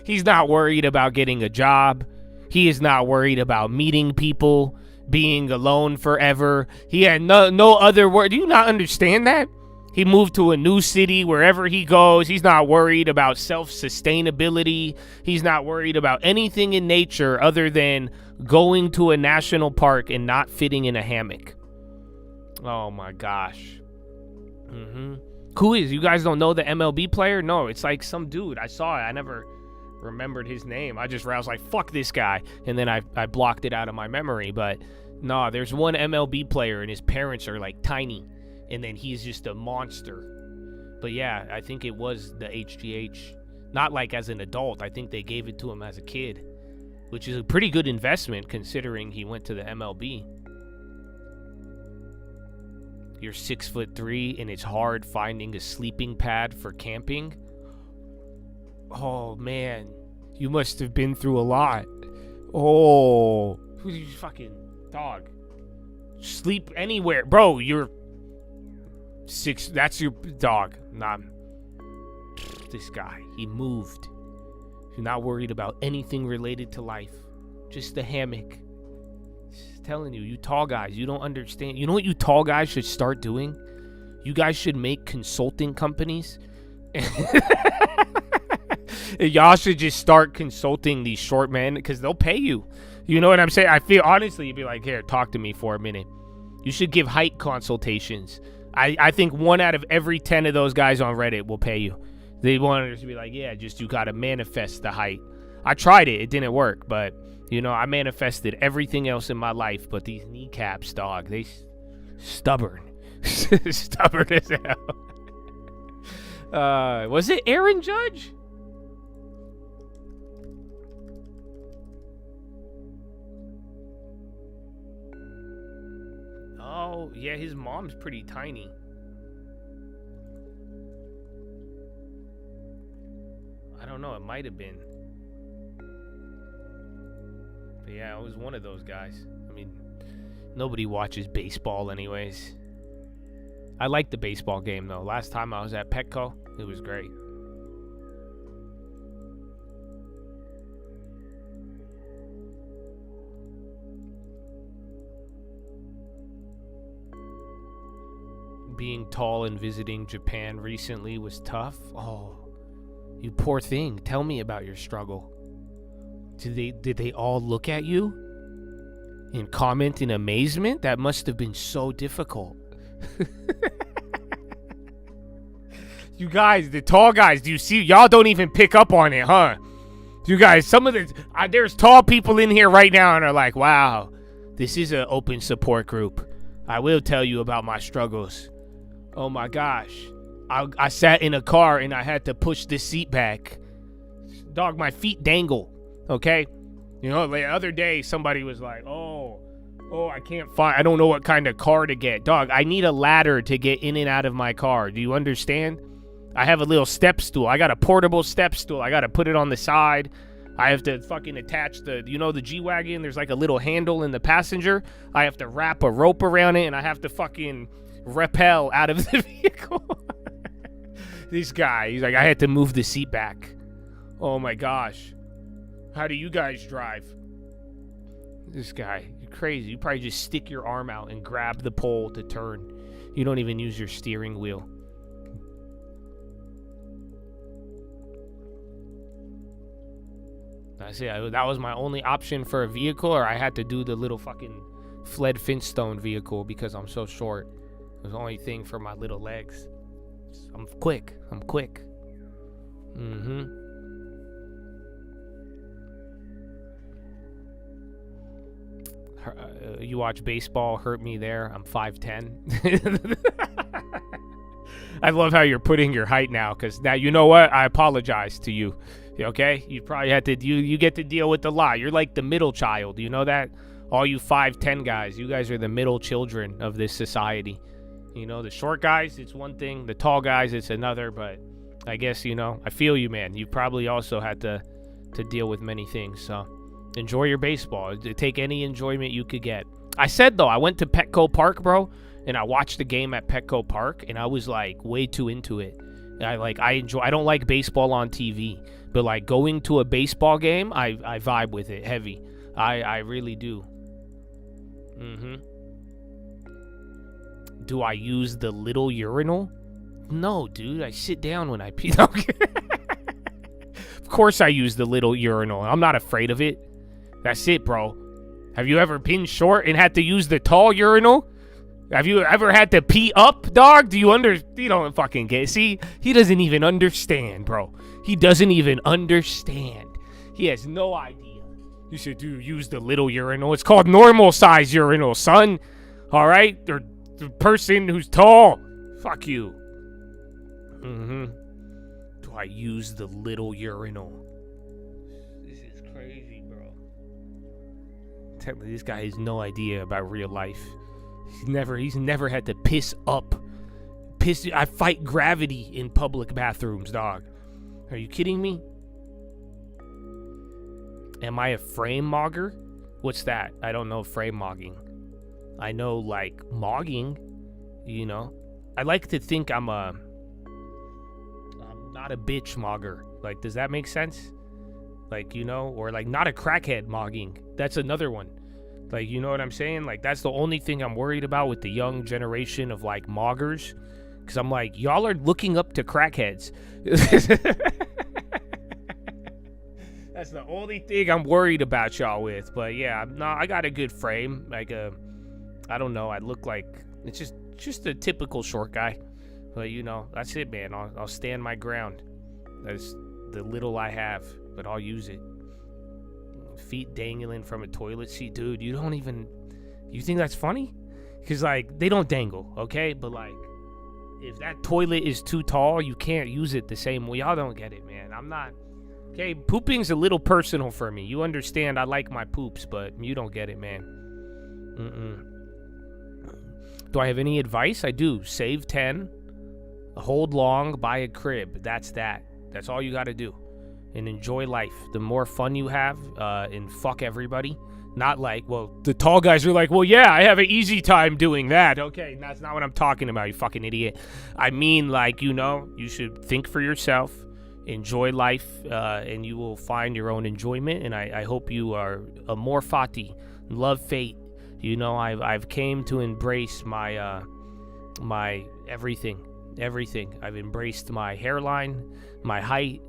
He's not worried about getting a job. He is not worried about meeting people, being alone forever. He had no other word. Do you not understand that? He moved to a new city. Wherever he goes, he's not worried about self-sustainability. He's not worried about anything in nature other than going to a national park and not fitting in a hammock. Oh my gosh. Who is? You guys don't know the MLB player? No, it's like some dude. I saw it. I never remembered his name. I was like, fuck this guy. And then I blocked it out of my memory. But no, there's one MLB player and his parents are like tiny. And then he's just a monster. But yeah, I think it was the HGH. Not like as an adult. I think they gave it to him as a kid, which is a pretty good investment considering he went to the MLB. You're 6'3" and it's hard finding a sleeping pad for camping. Oh man, you must have been through a lot. Oh, who's your fucking dog? Sleep anywhere, bro. You're 6. That's your dog. Not this guy. He moved. You're not worried about anything related to life. Just the hammock. Telling you tall guys, you don't understand. You know what you tall guys should start doing? You guys should make consulting companies. Y'all should just start consulting these short men because they'll pay you. You know what I'm saying? I feel honestly, you'd be like, here, talk to me for a minute. You should give height consultations. I think 1 out of every 10 of those guys on Reddit will pay you. They want to be like, yeah, just you got to manifest the height. I tried it. It didn't work, but you know, I manifested everything else in my life, but these kneecaps, dog, they stubborn. Stubborn as hell. Was it Aaron Judge? Oh, yeah, his mom's pretty tiny. I don't know, it might have been. But yeah, I was one of those guys. I mean, nobody watches baseball anyways. I like the baseball game though. Last time I was at Petco, it was great. Being tall and visiting Japan recently was tough. Oh, you poor thing. Tell me about your struggle. Did they all look at you and comment in amazement? That must have been so difficult. You guys, the tall guys, do you see? Y'all don't even pick up on it, huh? You guys, some of the there's tall people in here right now and are like, wow, this is an open support group. I will tell you about my struggles. Oh my gosh. I sat in a car and I had to push the seat back. Dog, my feet dangle. Okay? You know, the other day, somebody was like, oh, I can't find, I don't know what kind of car to get. Dog, I need a ladder to get in and out of my car. Do you understand? I have a little step stool. I got a portable step stool. I got to put it on the side. I have to fucking attach the G-Wagon? There's like a little handle in the passenger. I have to wrap a rope around it, and I have to fucking rappel out of the vehicle. This guy, he's like, I had to move the seat back. Oh my gosh. How do you guys drive? This guy, you're crazy. You probably just stick your arm out and grab the pole to turn. You don't even use your steering wheel. That's it. That was my only option for a vehicle, or I had to do the little fucking Fled Flintstone vehicle because I'm so short. It was the only thing for my little legs. I'm quick. You watch baseball, hurt me there. I'm 5'10". I love how you're putting your height now, because now, you know what? I apologize to you. Okay? You probably had to, you get to deal with a lot. You're like the middle child. You know that? All you 5'10" guys, you guys are the middle children of this society. You know, the short guys, it's one thing. The tall guys, it's another. But I guess, you know, I feel you, man. You probably also had to deal with many things. So enjoy your baseball. Take any enjoyment you could get. I said, though, I went to Petco Park, bro, and I watched the game at Petco Park, and I was, like, way too into it. I don't like baseball on TV, but, like, going to a baseball game, I vibe with it heavy. I really do. Do I use the little urinal? No, dude. I sit down when I pee. Of course I use the little urinal. I'm not afraid of it. That's it, bro. Have you ever been short and had to use the tall urinal? Have you ever had to pee up, dog? You don't fucking get it. See, he doesn't even understand, bro. He doesn't even understand. He has no idea. You should use the little urinal. It's called normal size urinal, son. All right? Or the person who's tall. Fuck you. Do I use the little urinal? This is crazy, bro. Technically, this guy has no idea about real life. He's never had to piss up. I fight gravity in public bathrooms, dog. Are you kidding me? Am I a frame mogger? What's that? I don't know frame mogging. I know, like, mogging, you know. I like to think I'm not a bitch mogger. Like, does that make sense? Like, you know, or like not a crackhead mogging. That's another one. Like, you know what I'm saying? Like, that's the only thing I'm worried about with the young generation of, like, moggers. Because I'm like, y'all are looking up to crackheads. That's the only thing I'm worried about y'all with. But, yeah, I got a good frame. Like, I don't know. I look like, it's just a typical short guy. But, you know, that's it, man. I'll stand my ground. That's the little I have, but I'll use it. Feet dangling from a toilet seat, dude. You think that's funny? Because, like, they don't dangle, okay? But, like, if that toilet is too tall, you can't use it the same way. Y'all don't get it, man. I'm not, okay? Pooping's a little personal for me. You understand I like my poops, but you don't get it, man. Do I have any advice? I do. Save 10. Hold long. Buy a crib. That's that. That's all you got to do. And enjoy life. The more fun you have, and fuck everybody. Not like, well, the tall guys are like, well, yeah, I have an easy time doing that. Okay, that's not what I'm talking about, you fucking idiot. I mean, like, you know, you should think for yourself, enjoy life, and you will find your own enjoyment. And I hope you are amor fati, love fate. You know, I've came to embrace my my everything. I've embraced my hairline, my height,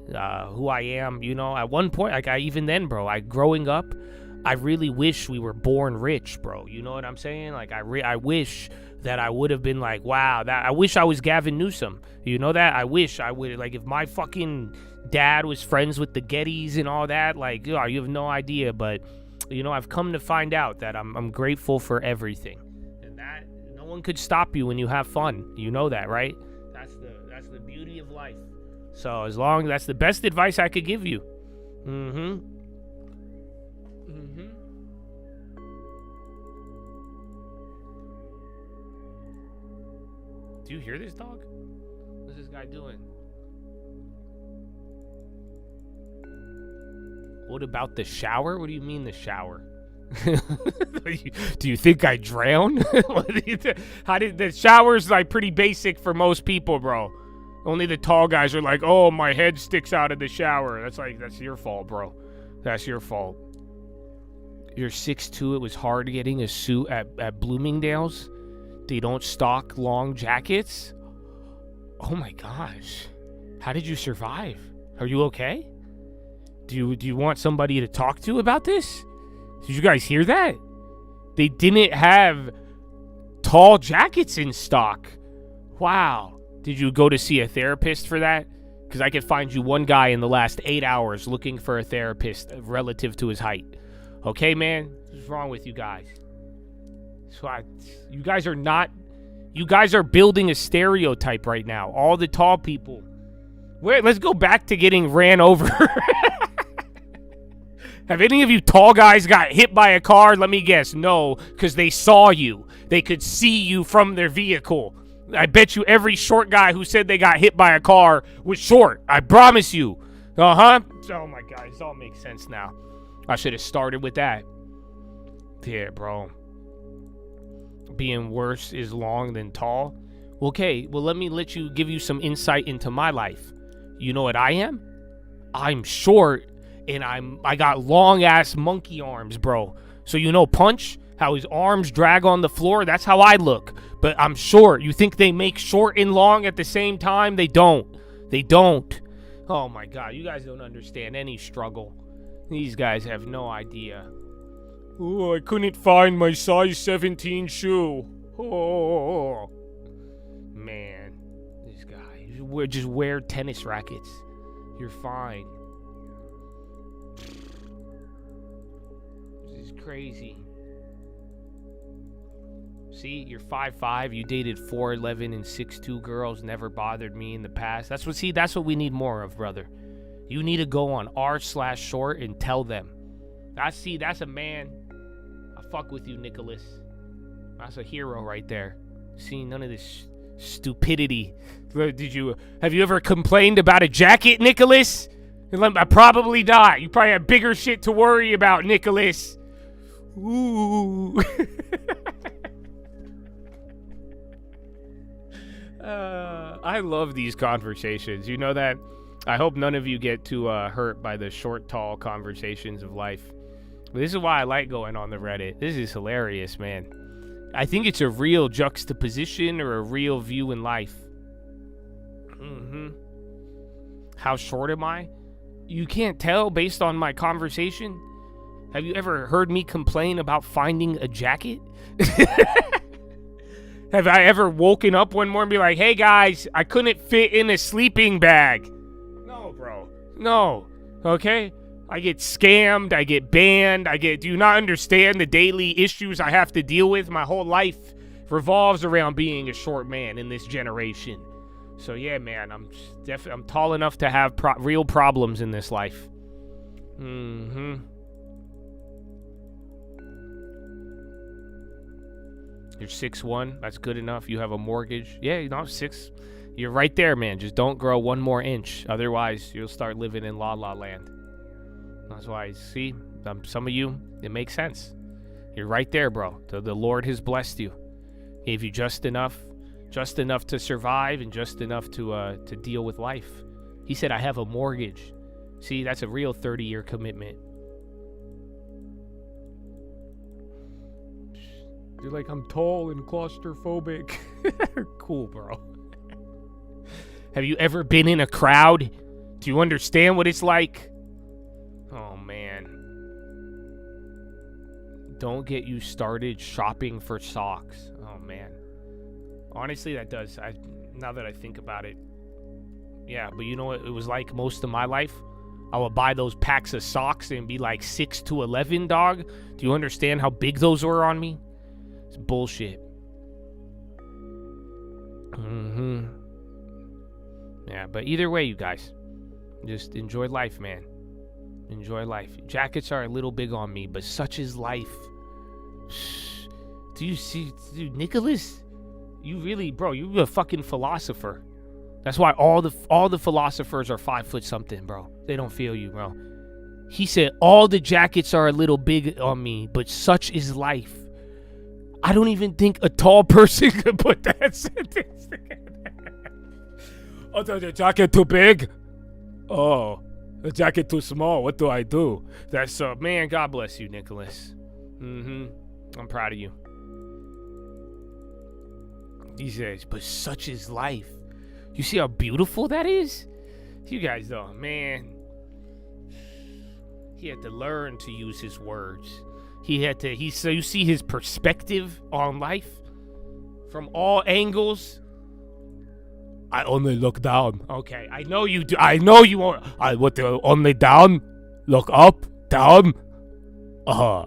who I am. You know, at one point, like, even then, bro, growing up, I really wish we were born rich, bro. You know what I'm saying? Like, I wish that I would have been like, wow, I wish I was Gavin Newsom. You know that? I wish I would, like, if my fucking dad was friends with the Gettys and all that, like, you have no idea. But, you know, I've come to find out that I'm grateful for everything. And that, no one could stop you when you have fun. You know that, right? That's the beauty of life. So that's the best advice I could give you. Do you hear this dog? What's this guy doing? What about the shower? What do you mean the shower? Do you think I drown? How did the shower's like pretty basic for most people, bro? Only the tall guys are like, oh, my head sticks out of the shower. That's your fault, bro. That's your fault. You're 6'2". It was hard getting a suit at Bloomingdale's. They don't stock long jackets. Oh my gosh. How did you survive? Are you okay? Do you want somebody to talk to about this? Did you guys hear that? They didn't have tall jackets in stock. Wow. Did you go to see a therapist for that? Because I could find you one guy in the last 8 hours looking for a therapist relative to his height. Okay, man? What's wrong with you guys? You guys are building a stereotype right now. All the tall people. Let's go back to getting ran over. Have any of you tall guys got hit by a car? Let me guess. No, because they saw you. They could see you from their vehicle. I bet you every short guy who said they got hit by a car was short. I promise you. Uh-huh. Oh, my God. This all makes sense now. I should have started with that. Yeah, bro. Being worse is long than tall. Okay, well, let me give you some insight into my life. You know what I am? I'm short, and I got long-ass monkey arms, bro. So you know Punch? How his arms drag on the floor? That's how I look. But I'm short. You think they make short and long at the same time? They don't. They don't. Oh, my God. You guys don't understand any struggle. These guys have no idea. Oh, I couldn't find my size 17 shoe. Oh, man. This guy. Just wear tennis rackets. You're fine. This is crazy. See, you're 5'5", you dated 4'11" and 6'2" girls, never bothered me in the past. That's what we need more of, brother. You need to go on r/short and tell them. That's a man. I fuck with you, Nicholas. That's a hero right there. See, none of this stupidity. Have you ever complained about a jacket, Nicholas? I probably not. You probably have bigger shit to worry about, Nicholas. Ooh. I love these conversations. You know that? I hope none of you get too hurt by the short, tall conversations of life. But this is why I like going on the Reddit. This is hilarious, man. I think it's a real juxtaposition or a real view in life. How short am I? You can't tell based on my conversation. Have you ever heard me complain about finding a jacket? Have I ever woken up one morning and be like, hey guys, I couldn't fit in a sleeping bag? No, bro. No. Okay? I get scammed. I get banned. Do you not understand the daily issues I have to deal with? My whole life revolves around being a short man in this generation. So yeah, man, I'm tall enough to have real problems in this life. You're 6'1", that's good enough. You have a mortgage. Yeah, you know, 6. You're right there, man. Just don't grow one more inch. Otherwise, you'll start living in La La Land. That's why, see, some of you, it makes sense. You're right there, bro. The Lord has blessed you. Gave you just enough to survive and just enough to deal with life. He said, I have a mortgage. See, that's a real 30-year commitment. You're like, I'm tall and claustrophobic. Cool, bro. Have you ever been in a crowd? Do you understand what it's like? Oh, man. Don't get you started shopping for socks. Oh, man. Honestly, that does. Now that I think about it. Yeah, but you know what it was like most of my life? I would buy those packs of socks and be like 6 to 11, dog. Do you understand how big those were on me? It's bullshit. Yeah, but either way, you guys, just enjoy life, man. Enjoy life. Jackets are a little big on me, but such is life. Do you see, dude, Nicholas? You really, bro, you a fucking philosopher. That's why all the philosophers are 5 foot something, bro. They don't feel you, bro. He said, all the jackets are a little big on me, but such is life. I don't even think a tall person could put that sentence together. Oh, the jacket too big? Oh, the jacket too small. What do I do? That's, man, God bless you, Nicholas. I'm proud of you. He says, but such is life. You see how beautiful that is? You guys though, man. He had to learn to use his words. So you see his perspective on life from all angles. I only look down. Okay, I know you do. I know you won't. Only down? Look up? Down? Man.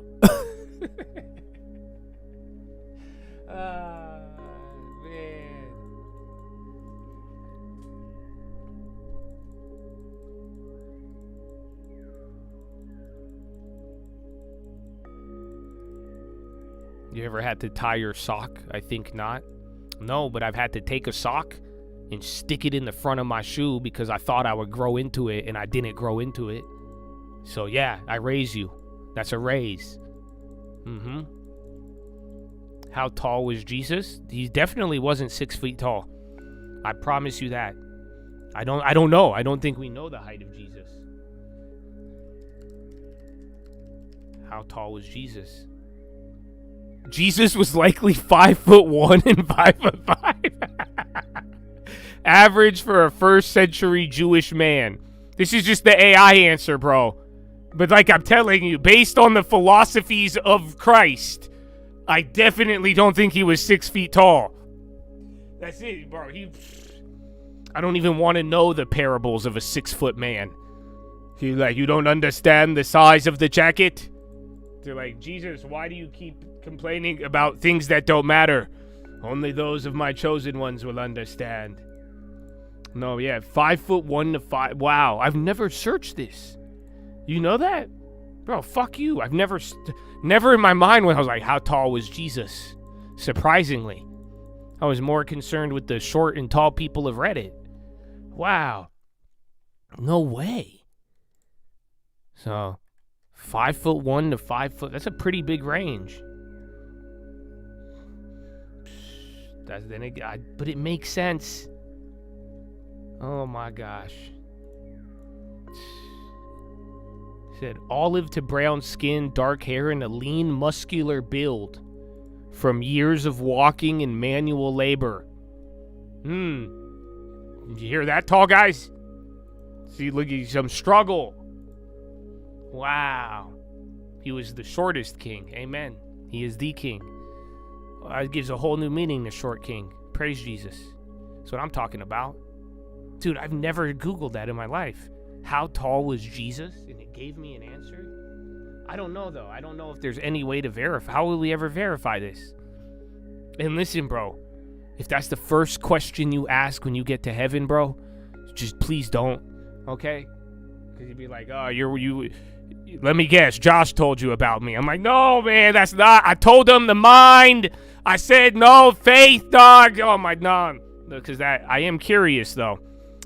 You ever had to tie your sock? I think not. No, but I've had to take a sock and stick it in the front of my shoe because I thought I would grow into it and I didn't grow into it. So yeah, I raise you. That's a raise. How tall was Jesus? He definitely wasn't 6 feet tall. I promise you that. I don't know. I don't think we know the height of Jesus. How tall was Jesus? Jesus was likely 5'1" and 5'5". Average for a first century Jewish man. This is just the AI answer, bro. But like I'm telling you, based on the philosophies of Christ, I definitely don't think he was 6 feet tall. That's it, bro. I don't even want to know the parables of a 6 foot man. You don't understand the size of the jacket? They're like, Jesus, why do you keep complaining about things that don't matter? Only those of my chosen ones will understand. No, yeah, 5'1" to 5. Wow, I've never searched this. You know that? Bro, fuck you. I've never in my mind when I was like, how tall was Jesus? Surprisingly. I was more concerned with the short and tall people of Reddit. Wow. No way. So, 5'1" to 5 foot. That's a pretty big range. But it makes sense. Oh my gosh. Said olive to brown skin, dark hair, and a lean, muscular build from years of walking and manual labor. Did you hear that, tall guys? See, look at some struggle. Wow. He was the shortest king. Amen. He is the king. It gives a whole new meaning to short king. Praise Jesus. That's what I'm talking about. Dude, I've never Googled that in my life. How tall was Jesus? And it gave me an answer? I don't know, though. I don't know if there's any way to verify. How will we ever verify this? And listen, bro. If that's the first question you ask when you get to heaven, bro, just please don't. Okay? Because you'd be like, oh, you. Let me guess. Josh told you about me. I'm like, no, man, that's not. I told him the mind. I said no faith, dog. Oh, my, no. Because that, I am curious, though.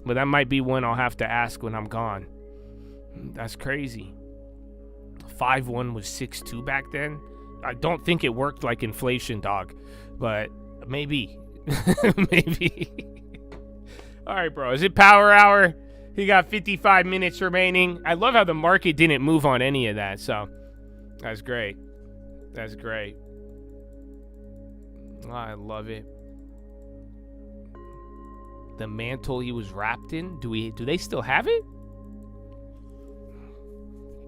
But that might be one I'll have to ask when I'm gone. That's crazy. 5'1" was 6'2" back then. I don't think it worked like inflation, dog. But maybe. Maybe. All right, bro. Is it power hour? He got 55 minutes remaining. I love how the market didn't move on any of that. So that's great. That's great. I love it. The mantle he was wrapped in. Do they still have it?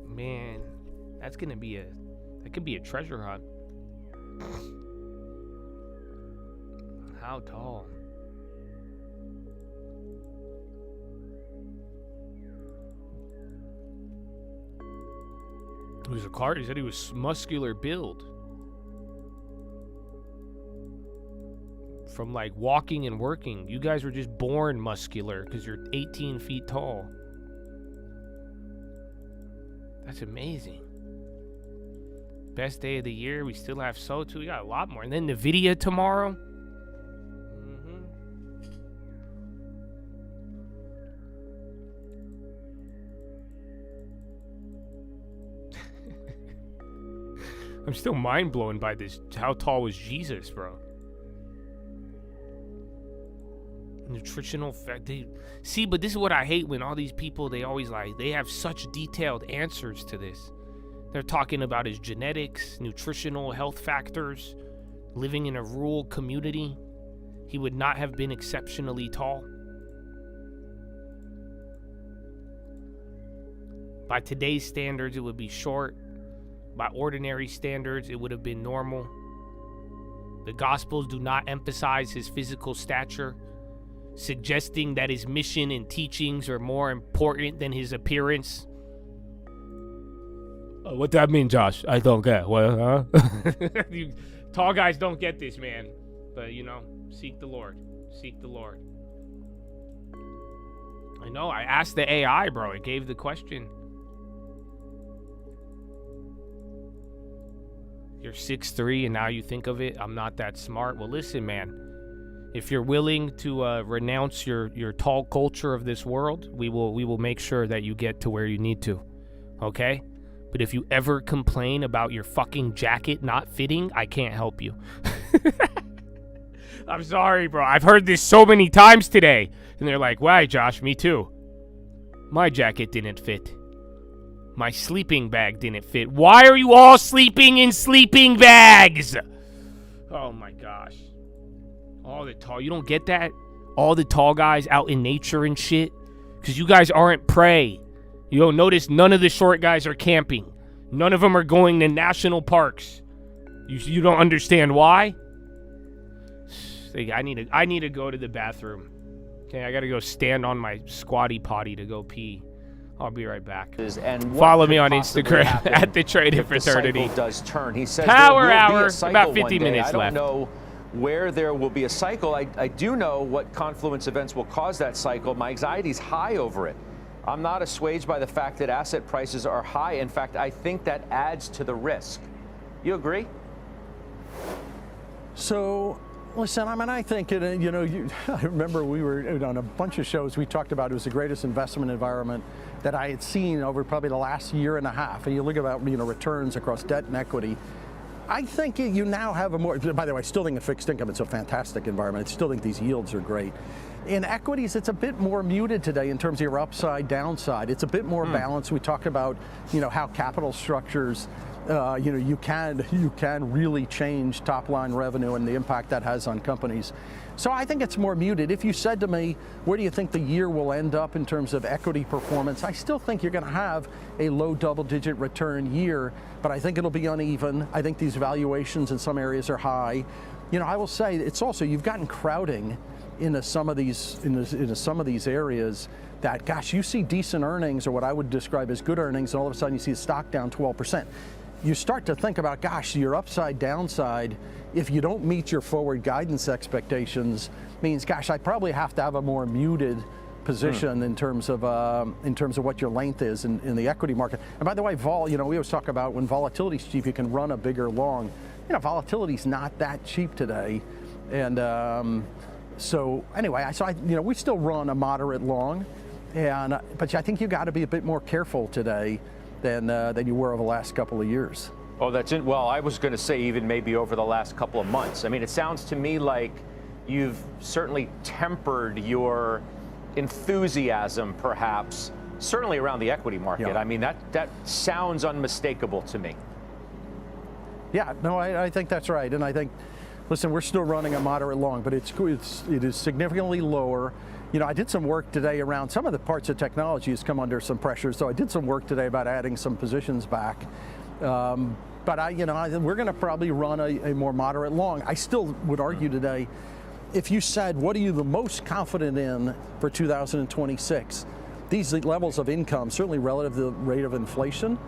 Man, that could be a treasure hunt. How tall? He was a card. He said he was muscular build. From like walking and working. You guys were just born muscular because you're 18 feet tall. That's amazing. Best day of the year. We still have Sotu. We got a lot more. And then NVIDIA tomorrow. I'm still mind blown by this. How tall was Jesus, bro? Nutritional fact. See, but this is what I hate when all these people, they always they have such detailed answers to this. They're talking about his genetics, nutritional health factors, living in a rural community. He would not have been exceptionally tall. By today's standards, it would be short. By ordinary standards, it would have been normal. The Gospels do not emphasize his physical stature, suggesting that his mission and teachings are more important than his appearance. What that mean, Josh? I don't get. Well, huh? You tall guys don't get this, man. But, you know, seek the Lord. Seek the Lord. I know, I asked the AI, bro. It gave the question. You're 6'3", and now you think of it, I'm not that smart. Well, listen, man. If you're willing to renounce your tall culture of this world, we will make sure that you get to where you need to. Okay? But if you ever complain about your fucking jacket not fitting, I can't help you. I'm sorry, bro. I've heard this so many times today. And they're like, why, Josh? Me too. My jacket didn't fit. My sleeping bag didn't fit. Why are you all sleeping in sleeping bags? Oh, my gosh. All the tall, you don't get that? All the tall guys out in nature and shit? Because you guys aren't prey. You don't notice none of the short guys are camping. None of them are going to national parks. You don't understand why? I need to go to the bathroom. Okay, I gotta go stand on my squatty potty to go pee. I'll be right back. Follow me on Instagram at the Trading Fraternity. Does turn. He says Power Hour. About 50 minutes left. I don't know where there will be a cycle. I do know what confluence events will cause that cycle. My anxiety's high over it. I'm not assuaged by the fact that asset prices are high. In fact, I think that adds to the risk. You agree? So, listen, I mean, I think, I remember we were on a bunch of shows, we talked about it was the greatest investment environment that I had seen over probably the last year and a half. And you look at, returns across debt and equity. I think you now have a more, by the way, I still think in fixed income it's a fantastic environment. I still think these yields are great. In equities, it's a bit more muted today in terms of your upside, downside. It's a bit more balanced. We talked about, how capital structures, you can really change top line revenue and the impact that has on companies. So I think it's more muted. If you said to me, where do you think the year will end up in terms of equity performance? I still think you're going to have a low double-digit return year, but I think it'll be uneven. I think these valuations in some areas are high. I will say it's also, you've gotten crowding into some of these areas that, gosh, you see decent earnings or what I would describe as good earnings, and all of a sudden you see the stock down 12%. You start to think about, gosh, your upside, downside, if you don't meet your forward guidance expectations, means, gosh, I probably have to have a more muted position in terms of what your length is in the equity market. And by the way, we always talk about when volatility is cheap, you can run a bigger long. Volatility's not that cheap today, and so anyway, we still run a moderate long, but I think you got to be a bit more careful today than you were over the last couple of years. Oh, well, I was going to say even maybe over the last couple of months. I mean, it sounds to me like you've certainly tempered your enthusiasm, perhaps, certainly around the equity market. Yeah. I mean, that sounds unmistakable to me. Yeah, no, I think that's right. And I think, listen, we're still running a moderate long, but it is significantly lower. I did some work today around some of the parts of technology has come under some pressure. So I did some work today about adding some positions back. But we're going to probably run a more moderate long. I still would argue today, if you said, what are you the most confident in for 2026? These levels of income, certainly relative to the rate of inflation,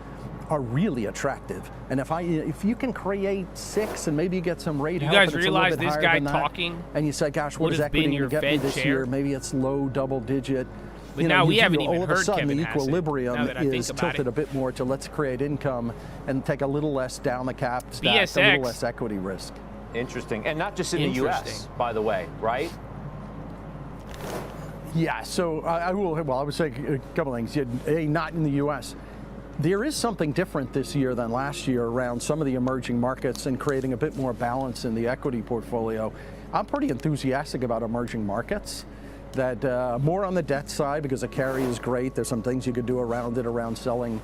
are really attractive. And if you can create 6 and maybe you get some rate help, you guys realize this guy talking, and you say, gosh, what is equity going to get me this year? Maybe it's low double digit. But now we haven't even heard Kevin Hassett. All of a sudden, the equilibrium is tilted a bit more to let's create income and take a little less down the cap stack, a little less equity risk. Interesting. And not just in the U.S., by the way, right? Yeah, so I would say a couple things. Not in the U.S. There is something different this year than last year around some of the emerging markets and creating a bit more balance in the equity portfolio. I'm pretty enthusiastic about emerging markets. That more on the debt side because the carry is great. There's some things you could do around it, around selling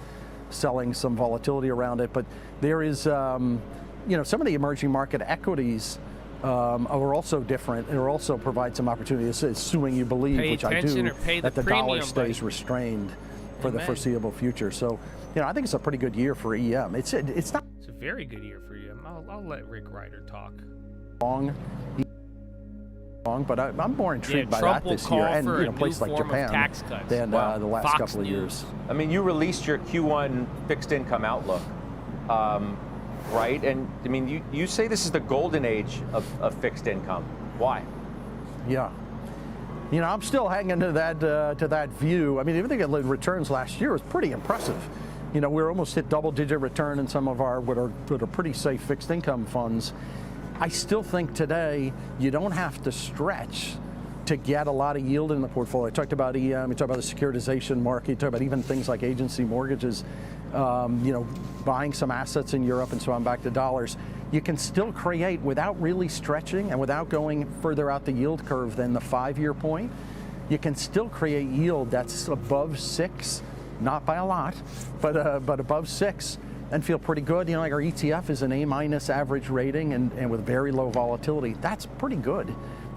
some volatility around it. But there is, some of the emerging market equities are also different and also provide some opportunities, assuming you believe, which I do, that the dollar stays restrained for the foreseeable future. So, I think it's a pretty good year for EM. It's not. It's a very good year for EM. I'll let Rick Ryder talk. Long, but I'm more intrigued by that this year, and places like Japan than the last couple of years. I mean, you released your Q1 fixed income outlook, right? And I mean, you say this is the golden age of fixed income. Why? Yeah. I'm still hanging to that view. I mean, even the returns last year was pretty impressive. We almost hit double-digit return in some of our what are pretty safe fixed income funds. I still think today you don't have to stretch to get a lot of yield in the portfolio. I talked about EM, we talked about the securitization market, you talked about even things like agency mortgages, buying some assets in Europe and so on back to dollars. You can still create without really stretching and without going further out the yield curve than the 5-year point. You can still create yield that's above 6, not by a lot, but above 6. And feel pretty good. Like our ETF is an A- average rating and with very low volatility. That's pretty good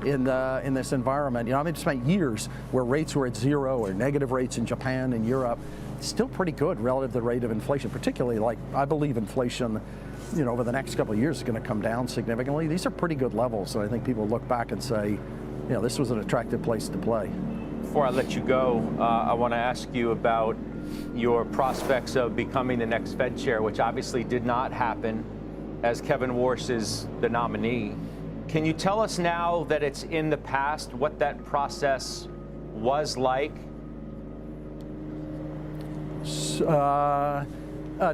in this environment. I've spent years where rates were at 0 or negative rates in Japan and Europe. Still pretty good relative to the rate of inflation, particularly like I believe inflation, over the next couple of years is going to come down significantly. These are pretty good levels. So I think people look back and say, this was an attractive place to play. Before I let you go, I want to ask you about your prospects of becoming the next Fed chair, which obviously did not happen as Kevin Warsh is the nominee. Can you tell us now that it's in the past what that process was like?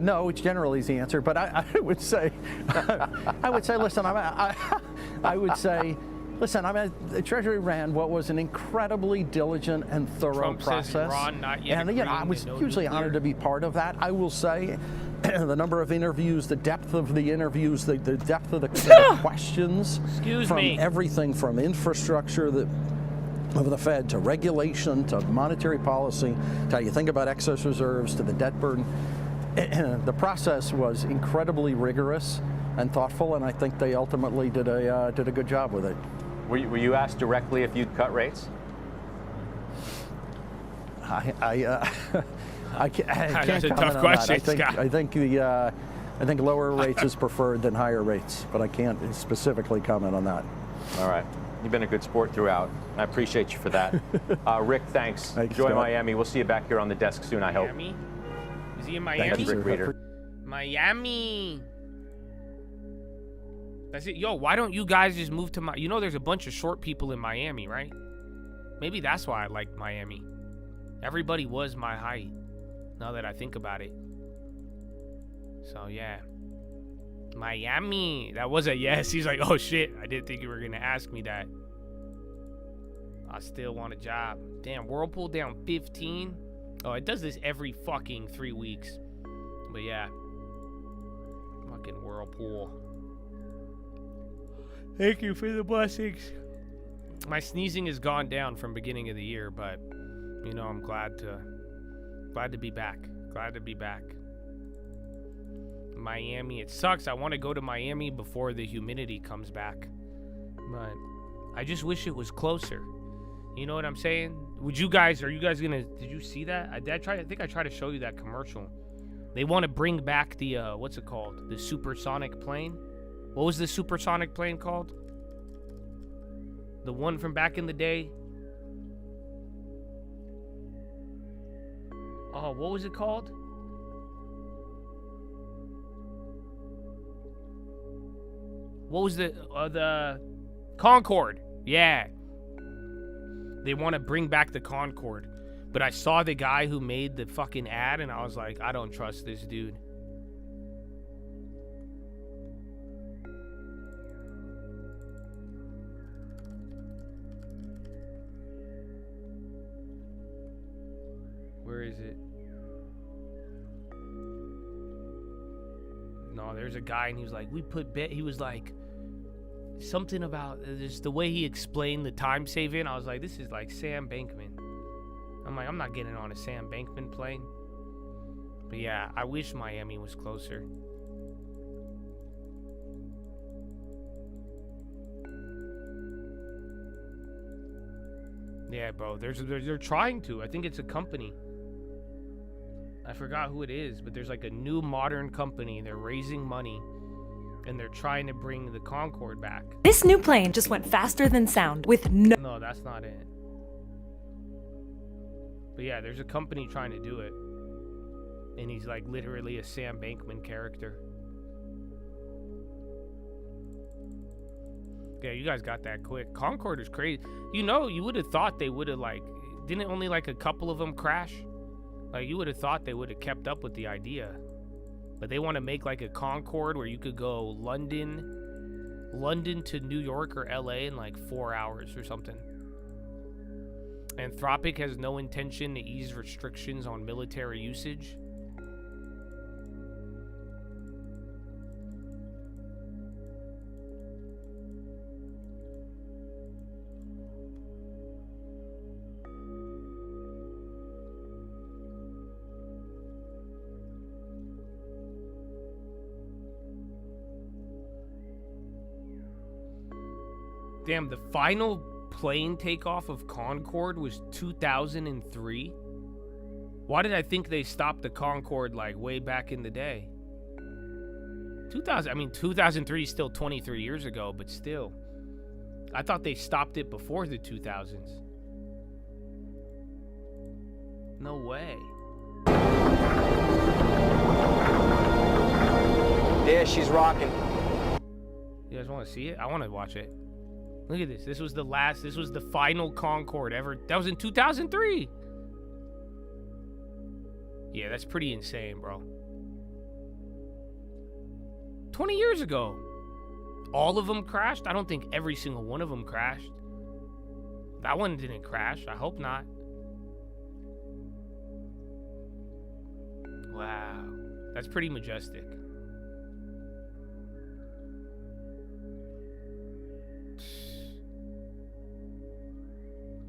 No, it's generally the answer, but I would say, listen, the Treasury ran what was an incredibly diligent and thorough process. Says Iran not yet and I was hugely honored to be part of that. I will say the number of interviews, the depth of the interviews, the depth of the questions, everything from infrastructure of the Fed to regulation to monetary policy to how you think about excess reserves to the debt burden. The process was incredibly rigorous and thoughtful, and I think they ultimately did a good job with it. Were you asked directly if you'd cut rates? I can't That's a comment tough on question, that. I think lower rates is preferred than higher rates, but I can't specifically comment on that. All right. You've been a good sport throughout. I appreciate you for that. Rick, thanks. Enjoy Miami. We'll see you back here on the desk soon, I hope. Miami? Is he in Miami? That's Rick Reader. Miami. That's it. Yo, why don't you guys just move to there's a bunch of short people in Miami, right? Maybe that's why I like Miami. Everybody was my height, now that I think about it. So, yeah. Miami. That was a yes. He's like, oh, shit. I didn't think you were going to ask me that. I still want a job. Damn, Whirlpool down 15. Oh, it does this every fucking 3 weeks. But, yeah. Fucking Whirlpool. Thank you for the blessings. My sneezing has gone down from beginning of the year, but I'm glad to be back. Glad to be back. Miami, it sucks. I want to go to Miami before the humidity comes back, but I just wish it was closer. You know what I'm saying? Are you guys gonna? Did you see that? I think I tried to show you that commercial. They want to bring back the what's it called? The supersonic plane. What was the supersonic plane called? The one from back in the day? Oh, what was it called? What was the Concorde? Yeah. They want to bring back the Concorde. But I saw the guy who made the fucking ad and I was like, I don't trust this dude. Where is it? No, there's a guy and he was like, we put he was like something about just the way he explained the time saving. I was like, this is like Sam Bankman. I'm like, I'm not getting on a Sam Bankman plane. But yeah, I wish Miami was closer. Yeah, bro, they're trying to. I think it's a company. I forgot who it is, but there's like a new modern company. They're raising money, and they're trying to bring the Concorde back. This new plane just went faster than sound with no... No, that's not it. But yeah, there's a company trying to do it. And he's like literally a Sam Bankman character. Yeah, you guys got that quick. Concorde is crazy. You know, you would have thought they would have like... Didn't only like a couple of them crash? Like, you would have thought they would have kept up with the idea. But they want to make like a Concorde where you could go London to New York or LA in like 4 hours or something. Anthropic has no intention to ease restrictions on military usage. Damn, the final plane takeoff of Concorde was 2003? Why did I think they stopped the Concorde like way back in the day? 2003 is still 23 years ago, but still. I thought they stopped it before the 2000s. No way. Yeah, she's rocking. You guys want to see it? I want to watch it. Look at this. This was the final Concorde ever. That was in 2003. Yeah, that's pretty insane, bro. 20 years ago. All of them crashed? I don't think every single one of them crashed. That one didn't crash. I hope not. Wow. That's pretty majestic.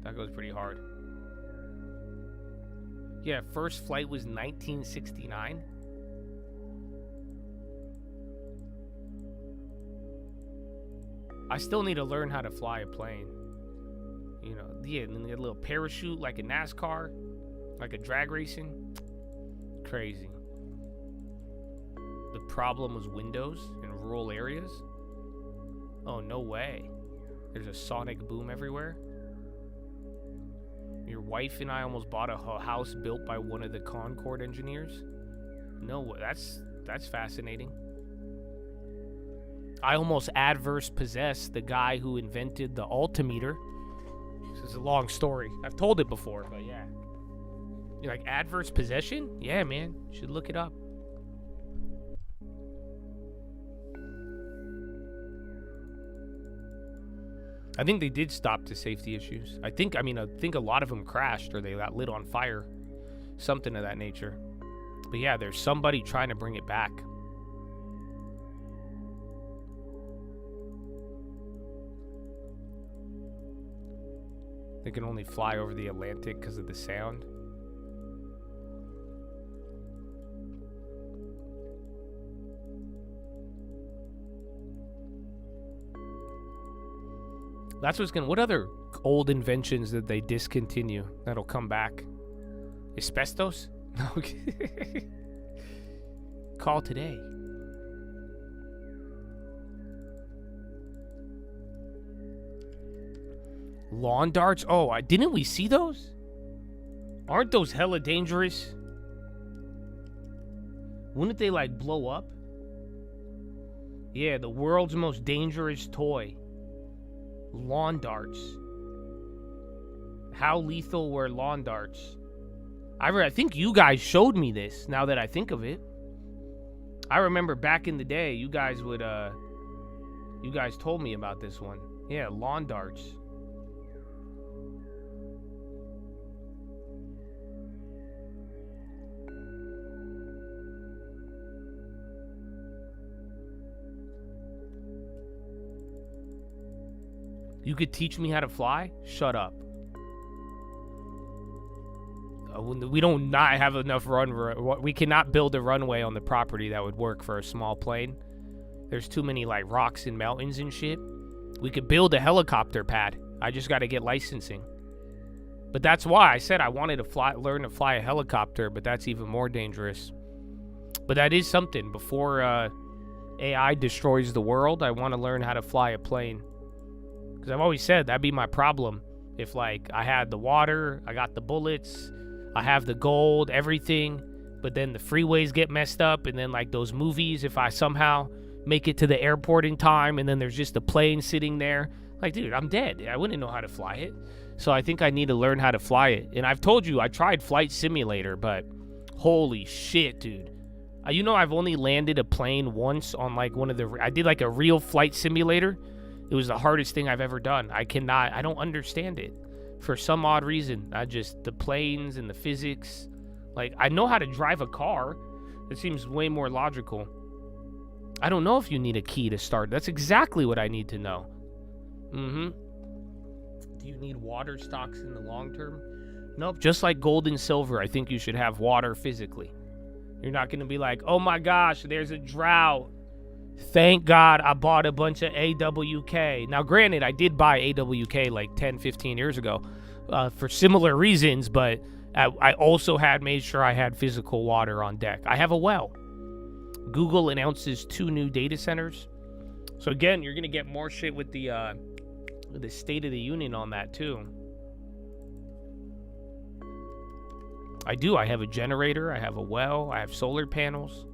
That goes pretty hard. Yeah, first flight was 1969. I still need to learn how to fly a plane. You know, yeah, and then get a little parachute like a NASCAR, like a drag racing. Crazy. The problem was windows in rural areas. Oh, no way. There's a sonic boom everywhere. Your wife and I almost bought a house built by one of the Concorde engineers. No, that's fascinating. I almost adverse possessed the guy who invented the altimeter. This is a long story. I've told it before, but yeah. You're like, adverse possession? Yeah, man. You should look it up. I think they did stop to safety issues. I think a lot of them crashed or they got lit on fire. Something of that nature. But yeah, there's somebody trying to bring it back. They can only fly over the Atlantic because of the sound. That's what's gonna. What other old inventions did they discontinue that'll come back? Asbestos? No. Call today. Lawn darts? Oh, didn't we see those? Aren't those hella dangerous? Wouldn't they like blow up? Yeah, the world's most dangerous toy. Lawn darts. How lethal were lawn darts? I think you guys showed me this, now that I think of it. I remember back in the day, you guys told me about this one. Yeah, lawn darts. You could teach me how to fly? Shut up. We don't not have enough runway. We cannot build a runway on the property that would work for a small plane. There's too many like rocks and mountains and shit. We could build a helicopter pad. I just got to get licensing. But that's why I said I wanted to learn to fly a helicopter, but that's even more dangerous. But that is something. Before AI destroys the world, I want to learn how to fly a plane. Because I've always said that'd be my problem. If like I had the water, I got the bullets, I have the gold, everything, but then the freeways get messed up, and then like those movies, if I somehow make it to the airport in time and then there's just a plane sitting there, like, dude, I'm dead. I wouldn't know how to fly it. So I think I need to learn how to fly it. And I've told you, I tried Flight Simulator, but holy shit, dude. You know, I've only landed a plane once on like I did like a real flight simulator. It was the hardest thing I've ever done. I don't understand it. For some odd reason, the planes and the physics. Like, I know how to drive a car. It seems way more logical. I don't know if you need a key to start. That's exactly what I need to know. Do you need water stocks in the long term? Nope. Just like gold and silver, I think you should have water physically. You're not going to be like, oh my gosh, there's a drought. Thank God I bought a bunch of AWK. Now, granted, I did buy AWK like 10, 15 years ago for similar reasons, but I also made sure I had physical water on deck. I have a well. Google announces 2 new data centers. So again, you're going to get more shit with the State of the Union on that too. I do. I have a generator. I have a well. I have solar panels.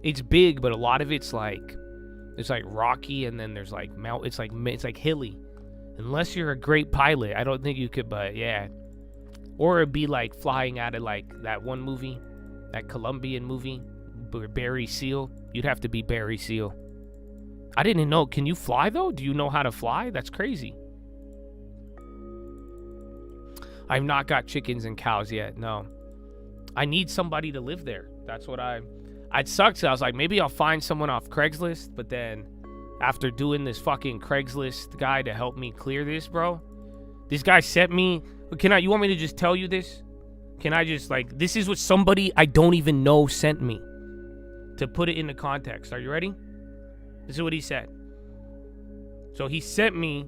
It's big, but a lot of it's like rocky, and then there's like it's like hilly. Unless you're a great pilot, I don't think you could. But yeah, or it'd be like flying out of like that one movie, that Colombian movie, Barry Seal. You'd have to be Barry Seal. I didn't know. Can you fly though? Do you know how to fly? That's crazy. I've not got chickens and cows yet. No, I need somebody to live there. That's what It sucks. I was like, maybe I'll find someone off Craigslist, but then after doing this fucking Craigslist guy to help me clear this, bro, this guy sent me, you want me to just tell you this? Can I just this is what somebody I don't even know sent me to put it into context. Are you ready? This is what he said. So he sent me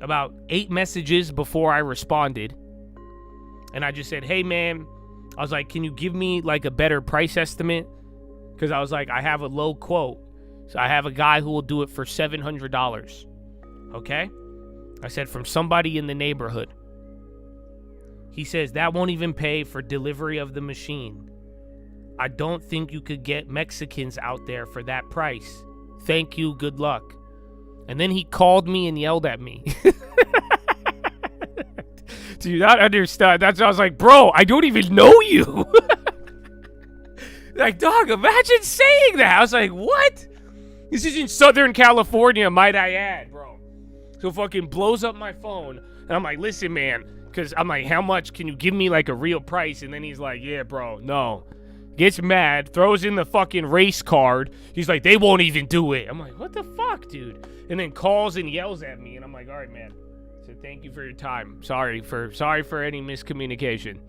about 8 messages before I responded. And I just said, hey man, I was like, can you give me like a better price estimate? Because I was like, I have a low quote. So I have a guy who will do it for $700. Okay? I said, from somebody in the neighborhood. He says, that won't even pay for delivery of the machine. I don't think you could get Mexicans out there for that price. Thank you, good luck. And then he called me and yelled at me. Do you not understand? That's what I was like, bro, I don't even know you. Like, dog, imagine saying that. I was like, what? This is in Southern California, might I add, bro. So fucking blows up my phone. And I'm like, listen, man. Because I'm like, how much can you give me like a real price? And then he's like, yeah, bro, no. Gets mad, throws in the fucking race card. He's like, they won't even do it. I'm like, what the fuck, dude? And then calls and yells at me. And I'm like, all right, man. So thank you for your time. Sorry for any miscommunication.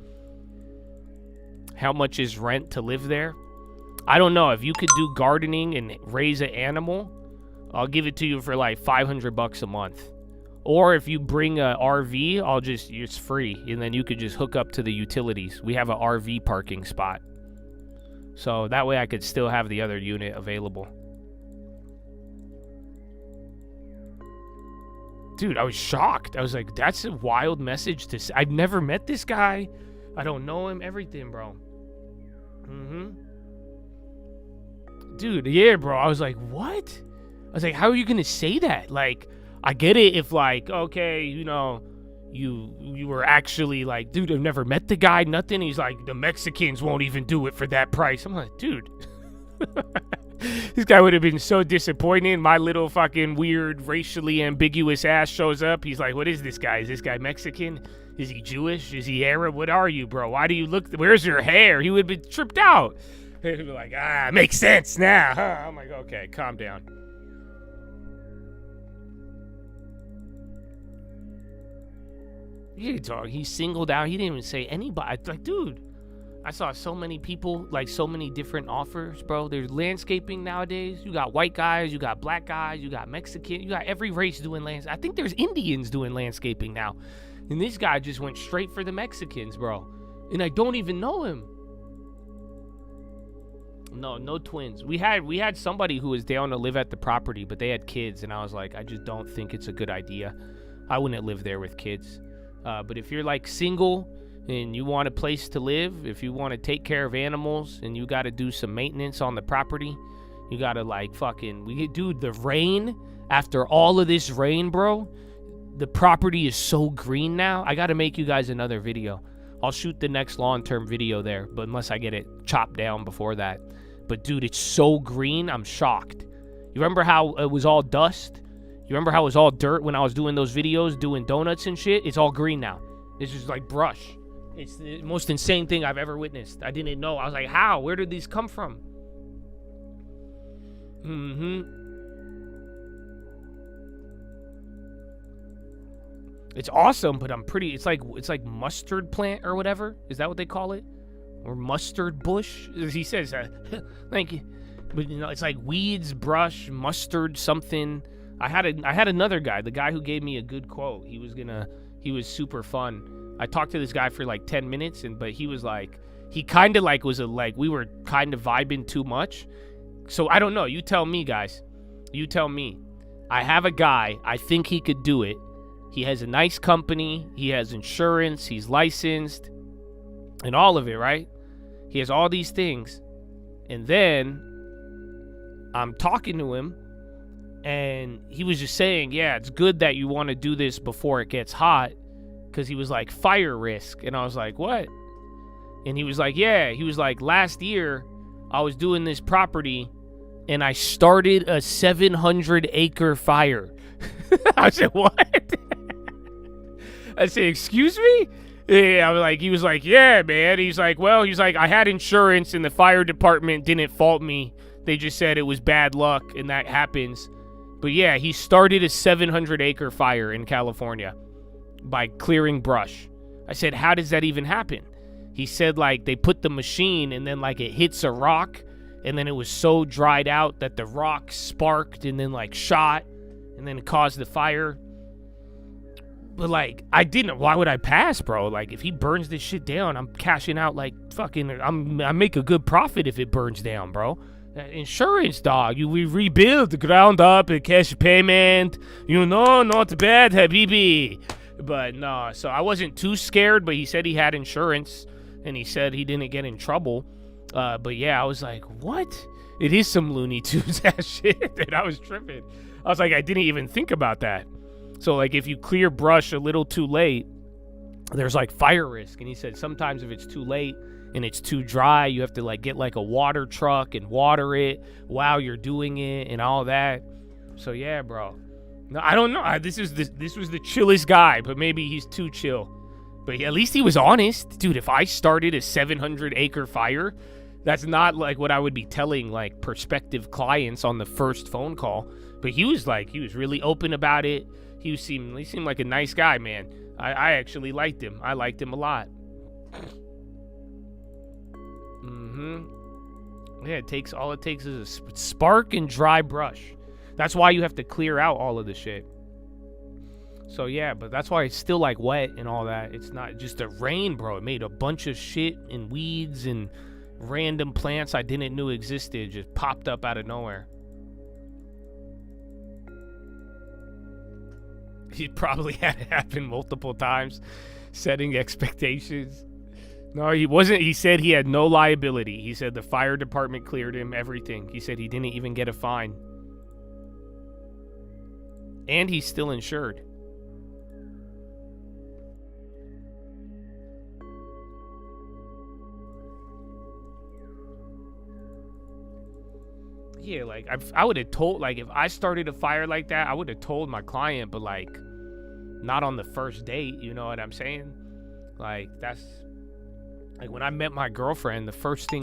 How much is rent to live there? I don't know. If you could do gardening and raise an animal, I'll give it to you for like $500 a month. Or if you bring a RV, it's free. And then you could just hook up to the utilities. We have an RV parking spot. So that way I could still have the other unit available. Dude, I was shocked. I was like, that's a wild message to say. I've never met this guy. I don't know him. Everything, bro. Dude, yeah, bro. I was like, what? I was like, how are you gonna say that? Like, I get it if like, okay, you know, you were actually like, dude, I've never met the guy, nothing. He's like, the Mexicans won't even do it for that price. I'm like, dude. This guy would have been so disappointed. My little fucking weird, racially ambiguous ass shows up. He's like, what is this guy? Is this guy Mexican? Is he Jewish? Is he Arab? What are you, bro? Why do you look? Where's your hair? He would have been tripped out. They'd be like, makes sense now, huh? I'm like, okay, calm down. Yeah, dog, he singled out. He didn't even say anybody. Like, dude, I saw so many people, like so many different offers, bro. There's landscaping nowadays. You got white guys, you got black guys, you got Mexican, you got every race doing landscaping. I think there's Indians doing landscaping now. And this guy just went straight for the Mexicans, bro. And I don't even know him. No twins. We had somebody who was down to live at the property, but they had kids, and I was like, I just don't think it's a good idea. I wouldn't live there with kids. But if you're like single and you want a place to live, if you want to take care of animals and you got to do some maintenance on the property, you got to like dude, the rain, after all of this rain, bro, the property is so green now. I got to make you guys another video. I'll shoot the next long-term video there, but unless I get it chopped down before that. But dude, it's so green, I'm shocked. You remember how it was all dust? You remember how it was all dirt when I was doing those videos, doing donuts and shit? It's all green now. It's just like brush. It's the most insane thing I've ever witnessed. I didn't know. I was like, how? Where did these come from? It's awesome, but it's like mustard plant or whatever. Is that what they call it? Or mustard bush? He says, thank you. But you know, it's like weeds, brush, mustard, something. I had another guy, the guy who gave me a good quote. He was super fun. I talked to this guy for like 10 minutes, but he was like, he kind of like we were kind of vibing too much. So I don't know. You tell me, guys. You tell me. I have a guy. I think he could do it. He has a nice company. He has insurance. He's licensed. And all of it, right? He has all these things. And then I'm talking to him. And he was just saying, yeah, it's good that you want to do this before it gets hot. Because he was like, fire risk. And I was like, what? And he was like, yeah. He was like, last year, I was doing this property. And I started a 700-acre fire. I said, what? I said, excuse me? Yeah, I was like, he was like, yeah, man. He's like, well, I had insurance and the fire department didn't fault me. They just said it was bad luck and that happens. But yeah, he started a 700-acre fire in California by clearing brush. I said, how does that even happen? He said, like, they put the machine and then, like, it hits a rock and then it was so dried out that the rock sparked and then, like, shot and then it caused the fire. But, like, I didn't. Why would I pass, bro? Like, if he burns this shit down, I'm cashing out, like, fucking, I make a good profit if it burns down, bro. Insurance, dog. We rebuild the ground up and cash payment. You know, not bad, habibi. But, no, so I wasn't too scared, but he said he had insurance, and he said he didn't get in trouble. But, yeah, I was like, what? It is some Looney Tunes ass shit, and I was tripping. I was like, I didn't even think about that. So, like, if you clear brush a little too late, there's, like, fire risk. And he said sometimes if it's too late and it's too dry, you have to, like, get, like, a water truck and water it while you're doing it and all that. So, yeah, bro. No, I don't know. This was the chillest guy, but maybe he's too chill. But at least he was honest. Dude, if I started a 700-acre fire, that's not, like, what I would be telling, like, prospective clients on the first phone call. But he was really open about it. He seemed like a nice guy, man. I actually liked him. I liked him a lot. Yeah, all it takes is a spark and dry brush. That's why you have to clear out all of the shit. So yeah, but that's why it's still like wet and all that. It's not just the rain, bro. It made a bunch of shit and weeds and random plants I didn't know existed just popped up out of nowhere. He probably had it happen multiple times, setting expectations. No, he wasn't. He said he had no liability. He said the fire department cleared him, everything. He said he didn't even get a fine. And he's still insured. Yeah, like, I would have told, like, if I started a fire like that, I would have told my client, but, like, not on the first date, you know what I'm saying? Like, that's, like, when I met my girlfriend, the first thing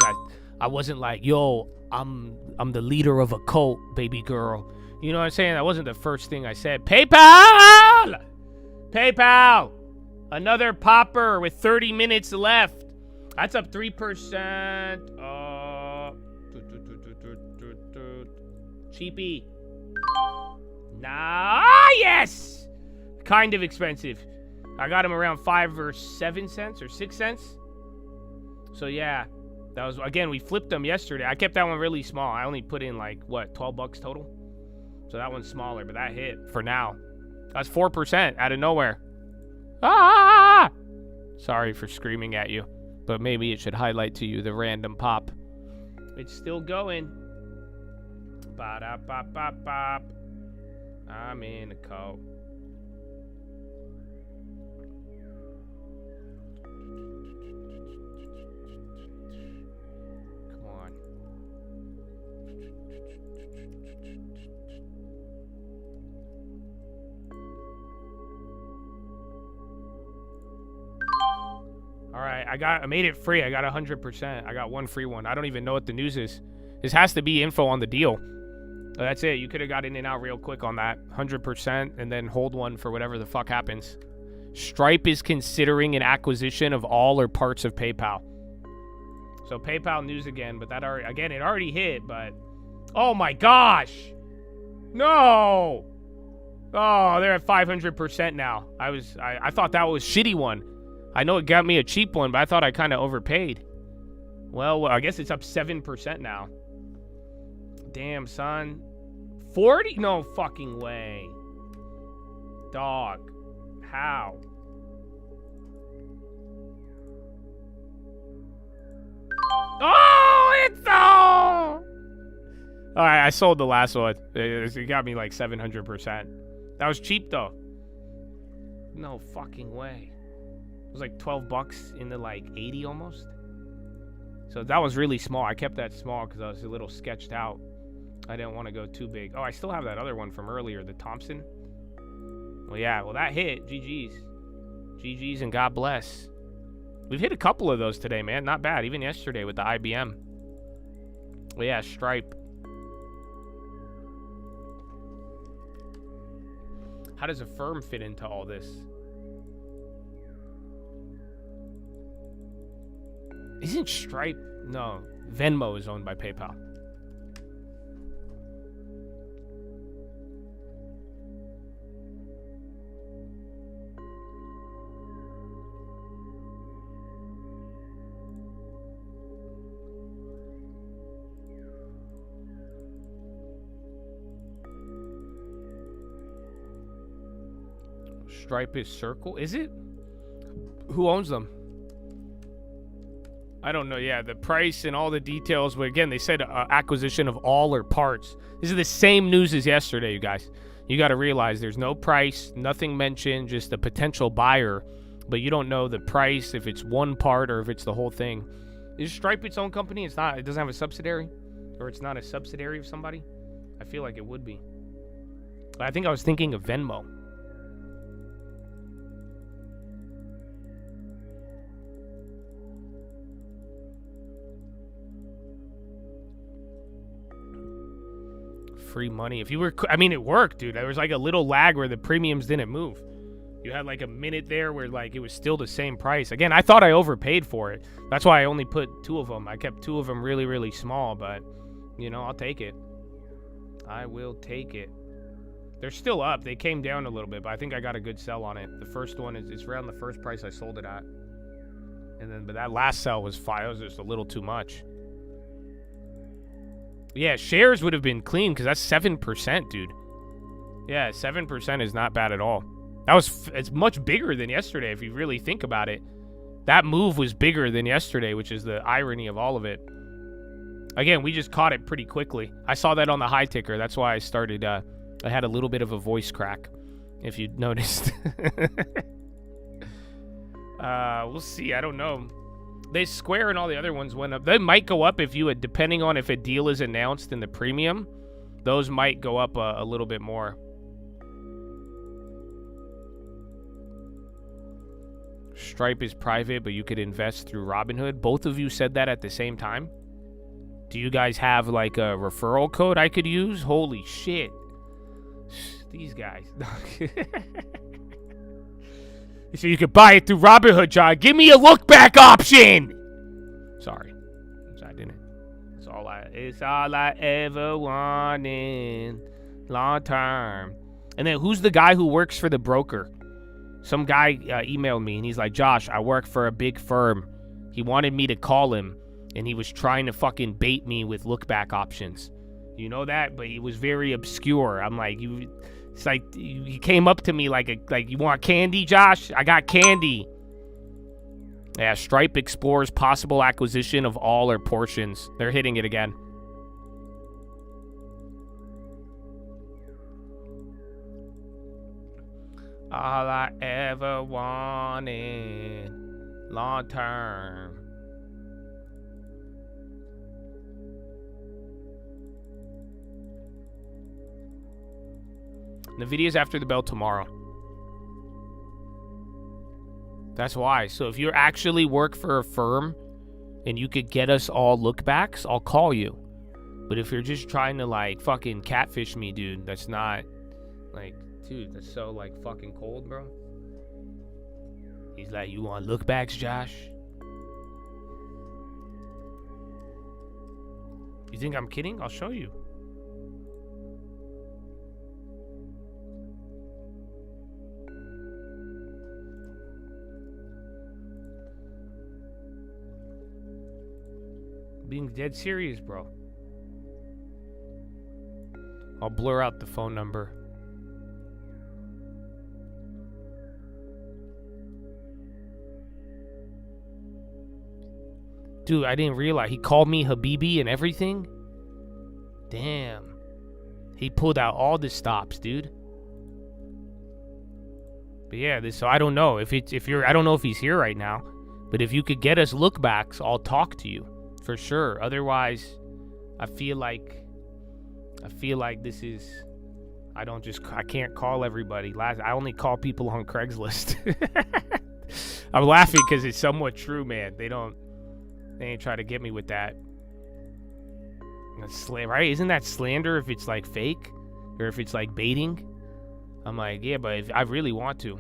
I wasn't like, yo, I'm the leader of a cult, baby girl. You know what I'm saying? That wasn't the first thing I said. PayPal! PayPal! Another popper with 30 minutes left. That's up 3%. Cheapy. Nah, yes! Kind of expensive. I got them around 5 or 7 cents or 6 cents. So yeah, that was, again, we flipped them yesterday. I kept that one really small. I only put in like, what, 12 bucks total? So that one's smaller, but that hit for now. That's 4% out of nowhere. Ah! Sorry for screaming at you, but maybe it should highlight to you the random pop. It's still going. Ba-da-bop-bop-bop. I'm in a cult. Come on. All right, I made it free. I got 100%. I got one free one. I don't even know what the news is. This has to be info on the deal. That's it. You could have got in and out real quick on that. 100% and then hold one for whatever the fuck happens. Stripe is considering an acquisition of all or parts of PayPal. So PayPal news again, but that already, again, it already hit, but oh my gosh. No. Oh, they're at 500% now. I thought that was a shitty one. I know it got me a cheap one, but I thought I kind of overpaid. Well, I guess it's up 7% now. Damn, son. 40? No fucking way. Dog. How? Oh, it's all. All right, I sold the last one. It got me like 700%. That was cheap though. No fucking way. It was like 12 bucks into like 80 almost. So that was really small. I kept that small because I was a little sketched out. I didn't want to go too big. Oh, I still have that other one from earlier, the Thompson. Well, yeah, well, that hit. GG's. GG's and God bless. We've hit a couple of those today, man. Not bad. Even yesterday with the IBM. Well, yeah, Stripe. How does a firm fit into all this? Isn't Stripe? No. Venmo is owned by PayPal. Stripe is Circle. Is it? Who owns them? I don't know. Yeah, the price and all the details. But again, they said acquisition of all or parts. This is the same news as yesterday, you guys. You got to realize there's no price, nothing mentioned, just a potential buyer. But you don't know the price, if it's one part or if it's the whole thing. Is Stripe its own company? It's not. It doesn't have a subsidiary? Or it's not a subsidiary of somebody? I feel like it would be. But I think I was thinking of Venmo. Free money. If you were, I mean, it worked, dude. There was like a little lag where the premiums didn't move. You had like a minute there where like it was still the same price. Again, I thought I overpaid for it. That's why I only put 2 of them. I kept 2 of them really, really small, but you know, I'll take it. I will take it. They're still up. They came down a little bit, but I think I got a good sell on it. The first one is, it's around the first price I sold it at. And then, but that last sell was fine. It was just a little too much. Yeah, shares would have been clean because that's 7%, dude. Yeah, 7% is not bad at all. That was, it's much bigger than yesterday if you really think about it. That move was bigger than yesterday, which is the irony of all of it. Again, we just caught it pretty quickly. I saw that on the high ticker. That's why I started, I had a little bit of a voice crack, if you noticed. We'll see. I don't know. They Square and all the other ones went up. They might go up if you, depending on if a deal is announced in the premium. Those might go up a little bit more. Stripe is private, but you could invest through Robinhood. Both of you said that at the same time. Do you guys have like a referral code I could use? Holy shit. These guys. So you could buy it through Robinhood, John. Give me a look back option. Sorry. I didn't. It's all I ever wanted. Long term. And then who's the guy who works for the broker? Some guy emailed me and he's like, Josh, I work for a big firm. He wanted me to call him and he was trying to fucking bait me with look back options. You know that? But he was very obscure. I'm like, it's like he came up to me like you want candy, Josh? I got candy. Yeah, Stripe explores possible acquisition of all or portions. They're hitting it again. All I ever wanted, long term. The video's after the bell tomorrow. That's why. So if you actually work for a firm and you could get us all lookbacks, I'll call you. But if you're just trying to like fucking catfish me, dude, that's not like, dude, that's so like fucking cold, bro. He's like, you want lookbacks, Josh? You think I'm kidding? I'll show you. Being dead serious, bro. I'll blur out the phone number. Dude, I didn't realize he called me Habibi and everything. Damn. He pulled out all the stops, dude. But yeah, so I don't know if I don't know if he's here right now, but if you could get us lookbacks, I'll talk to you. For sure. Otherwise, I feel like this is, I can't call everybody. I only call people on Craigslist. I'm laughing because it's somewhat true, man. They ain't try to get me with that. That's right? Isn't that slander if it's like fake or if it's like baiting? I'm like, yeah, but if I really want to.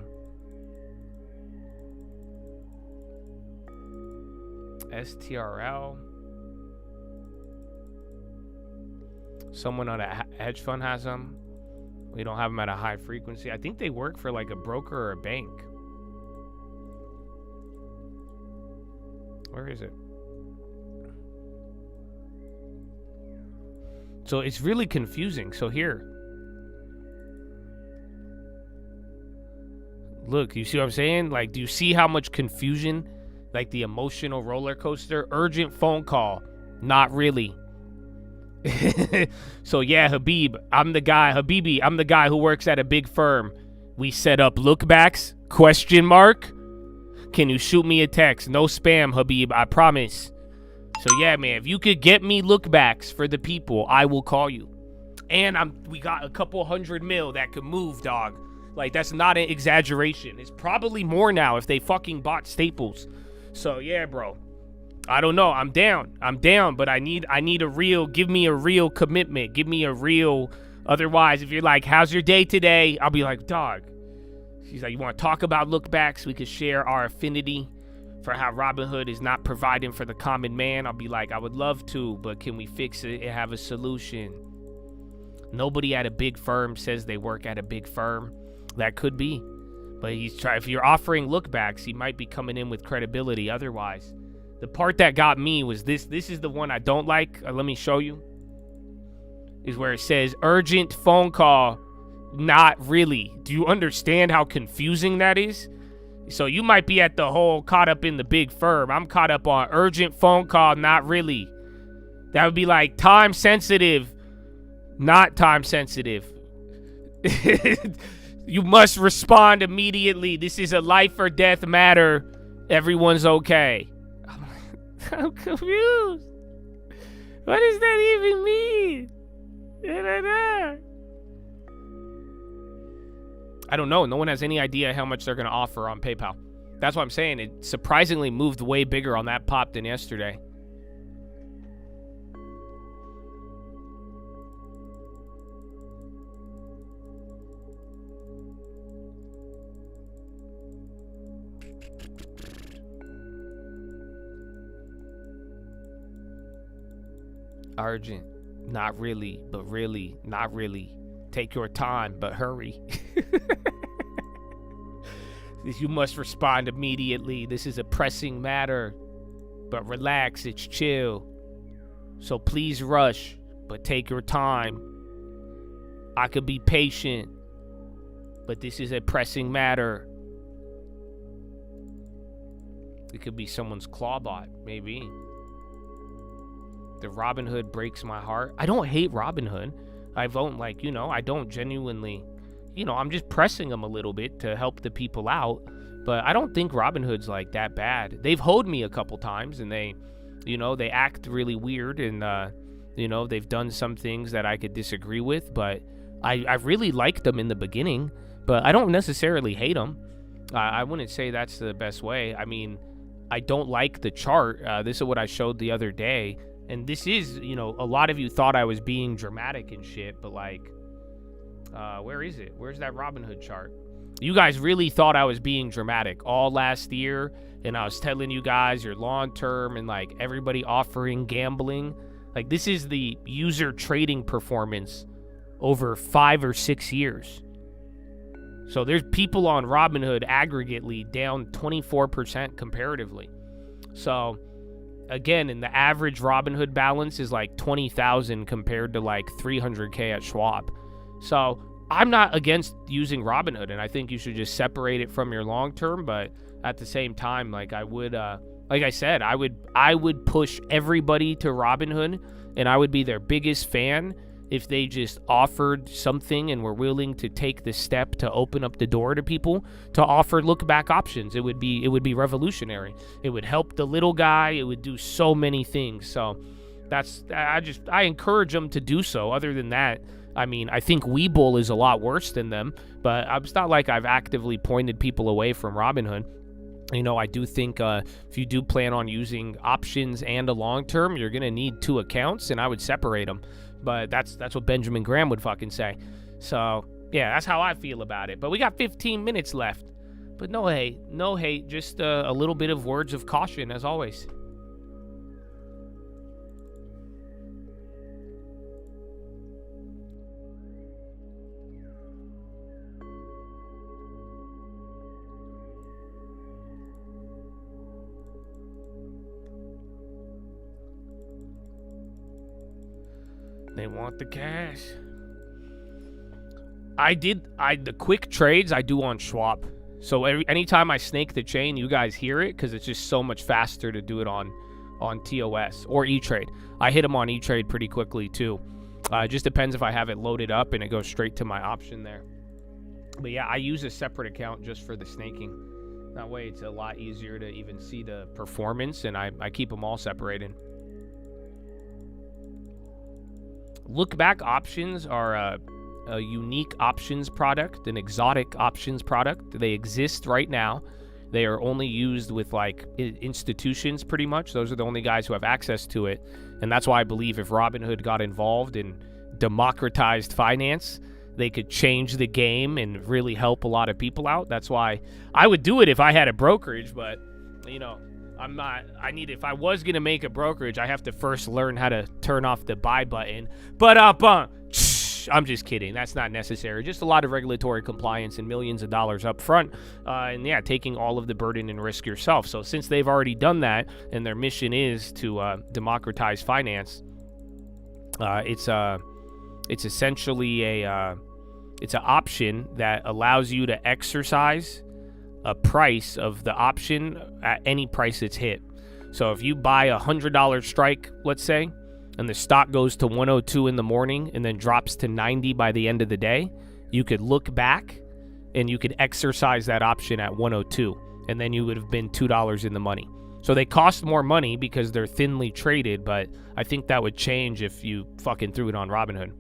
STRL. Someone on a hedge fund has them. We don't have them at a high frequency. I think they work for like a broker or a bank. Where is it? So it's really confusing. So here. Look, you see what I'm saying? Like, do you see how much confusion? Like the emotional roller coaster? Urgent phone call. Not really. So yeah, Habibi, I'm the guy who works at a big firm. We set up lookbacks? ? Can you shoot me a text? No spam, Habib, I promise. So yeah, man, if you could get me lookbacks for the people, I will call you. And we got a couple $100 million that could move, dog. Like, that's not an exaggeration. It's probably more now if they fucking bought Staples. So yeah, bro. I don't know. I'm down, but I need a real, give me a real commitment. Give me a real, otherwise, if you're like, how's your day today? I'll be like, dog. She's like, you want to talk about lookbacks? We could share our affinity for how Robinhood is not providing for the common man. I'll be like, I would love to, but can we fix it and have a solution? Nobody at a big firm says they work at a big firm. That could be. But if you're offering lookbacks, he might be coming in with credibility otherwise. The part that got me was this. This is the one I don't like. Let me show you. Is where it says urgent phone call. Not really. Do you understand how confusing that is? So you might be at the whole caught up in the big firm. I'm caught up on urgent phone call. Not really. That would be like time sensitive. Not time sensitive. You must respond immediately. This is a life or death matter. Everyone's okay. I'm confused. What does that even mean? I don't know. No one has any idea how much they're going to offer on PayPal. That's what I'm saying. It surprisingly moved way bigger on that pop than yesterday. Urgent. Not really, but really, not really. Take your time, but hurry. You must respond immediately. This is a pressing matter. But relax, it's chill. So please rush, but take your time. I could be patient, but this is a pressing matter. It could be someone's clawbot, maybe. The Robin Hood breaks my heart. I don't hate Robin Hood. I won't, like, you know, I don't genuinely, you know, I'm just pressing them a little bit to help the people out. But I don't think Robin Hood's like that bad. They've hoed me a couple times, and they, you know, they act really weird, and, you know, they've done some things that I could disagree with, but I really liked them in the beginning, but I don't necessarily hate them. I wouldn't say that's the best way. I mean, I don't like the chart. This is what I showed the other day, and this is, you know, a lot of you thought I was being dramatic and shit, but like, where is it? Where's that Robin Hood chart? You guys really thought I was being dramatic all last year, and I was telling you guys you're long-term and like everybody offering gambling. Like, this is the user trading performance over 5 or 6 years. So there's people on Robinhood aggregately down 24% comparatively. So again, and the average Robinhood balance is like 20,000 compared to like 300K at Schwab. So I'm not against using Robinhood, and I think you should just separate it from your long term, but at the same time, like I would like I said, I would push everybody to Robinhood, and I would be their biggest fan if they just offered something and were willing to take the step to open up the door to people to offer look back options. It would be revolutionary. It would help the little guy. It would do so many things. So I encourage them to do so. Other than that, I mean, I think Webull is a lot worse than them, but it's not like I've actively pointed people away from Robinhood. You know, I do think if you do plan on using options and a long term, you're going to need 2 accounts, and I would separate them. But that's what Benjamin Graham would fucking say. So, yeah, that's how I feel about it. But we got 15 minutes left. But no hate, just a little bit of words of caution, as always. They want the cash. The quick trades I do on Schwab. So anytime I snake the chain, you guys hear it because it's just so much faster to do it on TOS or E-Trade. I hit them on E-Trade pretty quickly too. It just depends if I have it loaded up and it goes straight to my option there. But yeah, I use a separate account just for the snaking. That way it's a lot easier to even see the performance, and I keep them all separated. Look back options are a unique options product, an exotic options product. They exist right now. They are only used with like institutions pretty much. Those are the only guys who have access to it. And that's why I believe if Robinhood got involved in democratized finance, they could change the game and really help a lot of people out. That's why I would do it if I had a brokerage, but you know, if I was going to make a brokerage, I have to first learn how to turn off the buy button. But I'm just kidding. That's not necessary. Just a lot of regulatory compliance and millions of dollars up front. And yeah, taking all of the burden and risk yourself. So since they've already done that and their mission is to democratize finance, it's essentially it's an option that allows you to exercise a price of the option at any price it's hit. So if you buy a $100 strike, let's say, and the stock goes to 102 in the morning and then drops to 90 by the end of the day, you could look back and you could exercise that option at 102, and then you would have been $2 in the money. So they cost more money because they're thinly traded, but I think that would change if you fucking threw it on Robinhood.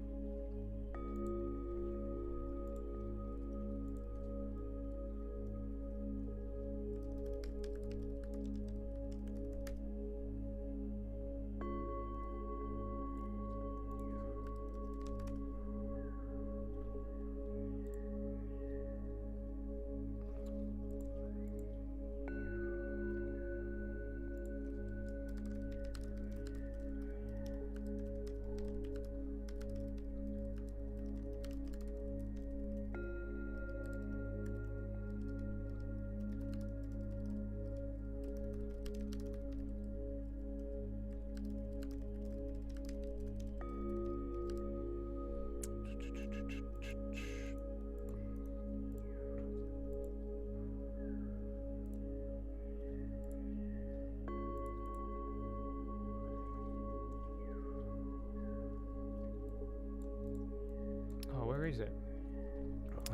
is it?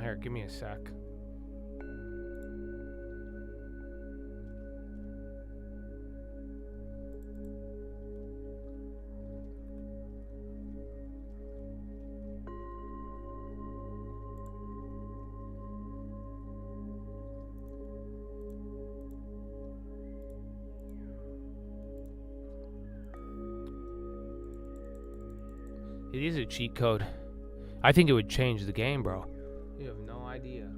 Here, give me a sec. It is a cheat code. I think it would change the game, bro. You have no idea.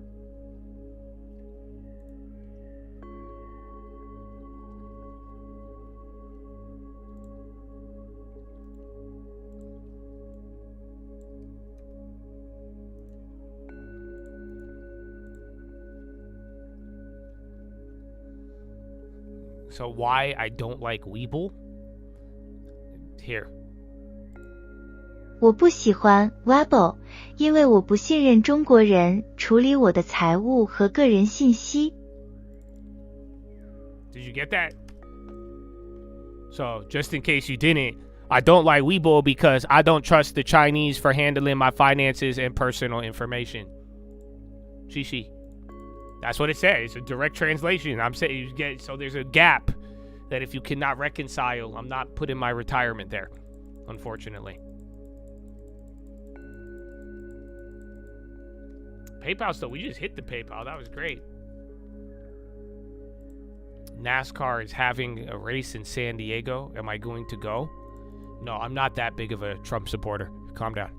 So why I don't like Weeble? Here. 我不喜欢 Weibo， 因为我不信任中国人处理我的财务和个人信息。 Did you get that? So, just in case you didn't, I don't like Weibo because I don't trust the Chinese for handling my finances and personal information. Shishi. That's what it says. It's a direct translation. I'm saying you get so there's a gap that if you cannot reconcile, I'm not putting my retirement there, unfortunately. PayPal still, we just hit the PayPal. That was great. NASCAR is having a race in San Diego. Am I going to go? No, I'm not that big of a Trump supporter. Calm down.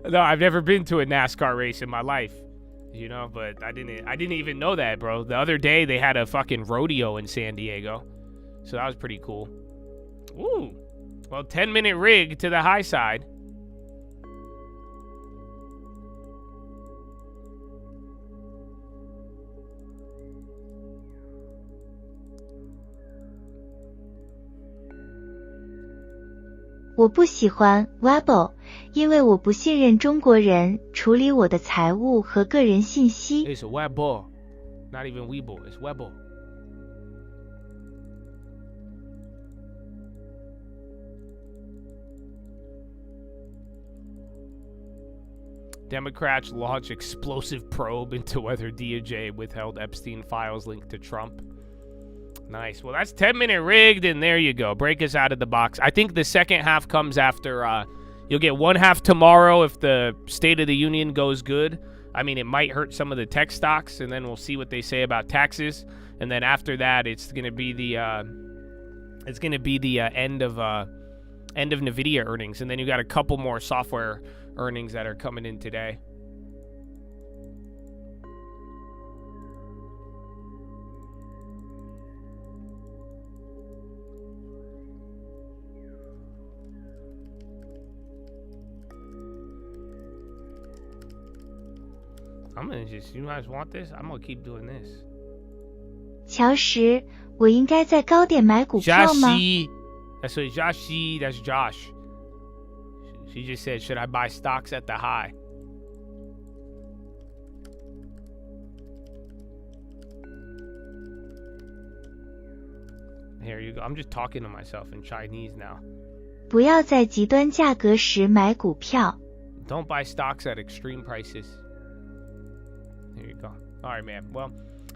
No, I've never been to a NASCAR race in my life, you know, but I didn't even know that, bro. The other day they had a fucking rodeo in San Diego. So that was pretty cool. Ooh. Well, 10-minute rig to the high side. 我不喜欢 Weibo， 因为我不信任中国人处理我的财务和个人信息。 It's Weibo, not even Weibo. It's Weibo. Democrats launch explosive probe into whether DOJ withheld Epstein files linked to Trump. Nice. Well, that's 10-minute rigged, and there you go. Break us out of the box. I think the second half comes after. You'll get one half tomorrow if the State of the Union goes good. I mean, it might hurt some of the tech stocks, and then we'll see what they say about taxes. And then after that, it's going to be the end of Nvidia earnings, and then you got a couple more software earnings that are coming in today. I'm gonna just, you guys want this? I'm gonna keep doing this. 乔石，我应该在高点买股票吗？ Joshi. That's what Joshi, that's Josh. She just said, should I buy stocks at the high? Here you go. I'm just talking to myself in Chinese now. 不要在极端价格时买股票。 Don't buy stocks at extreme prices. There you go. All right, man. Well,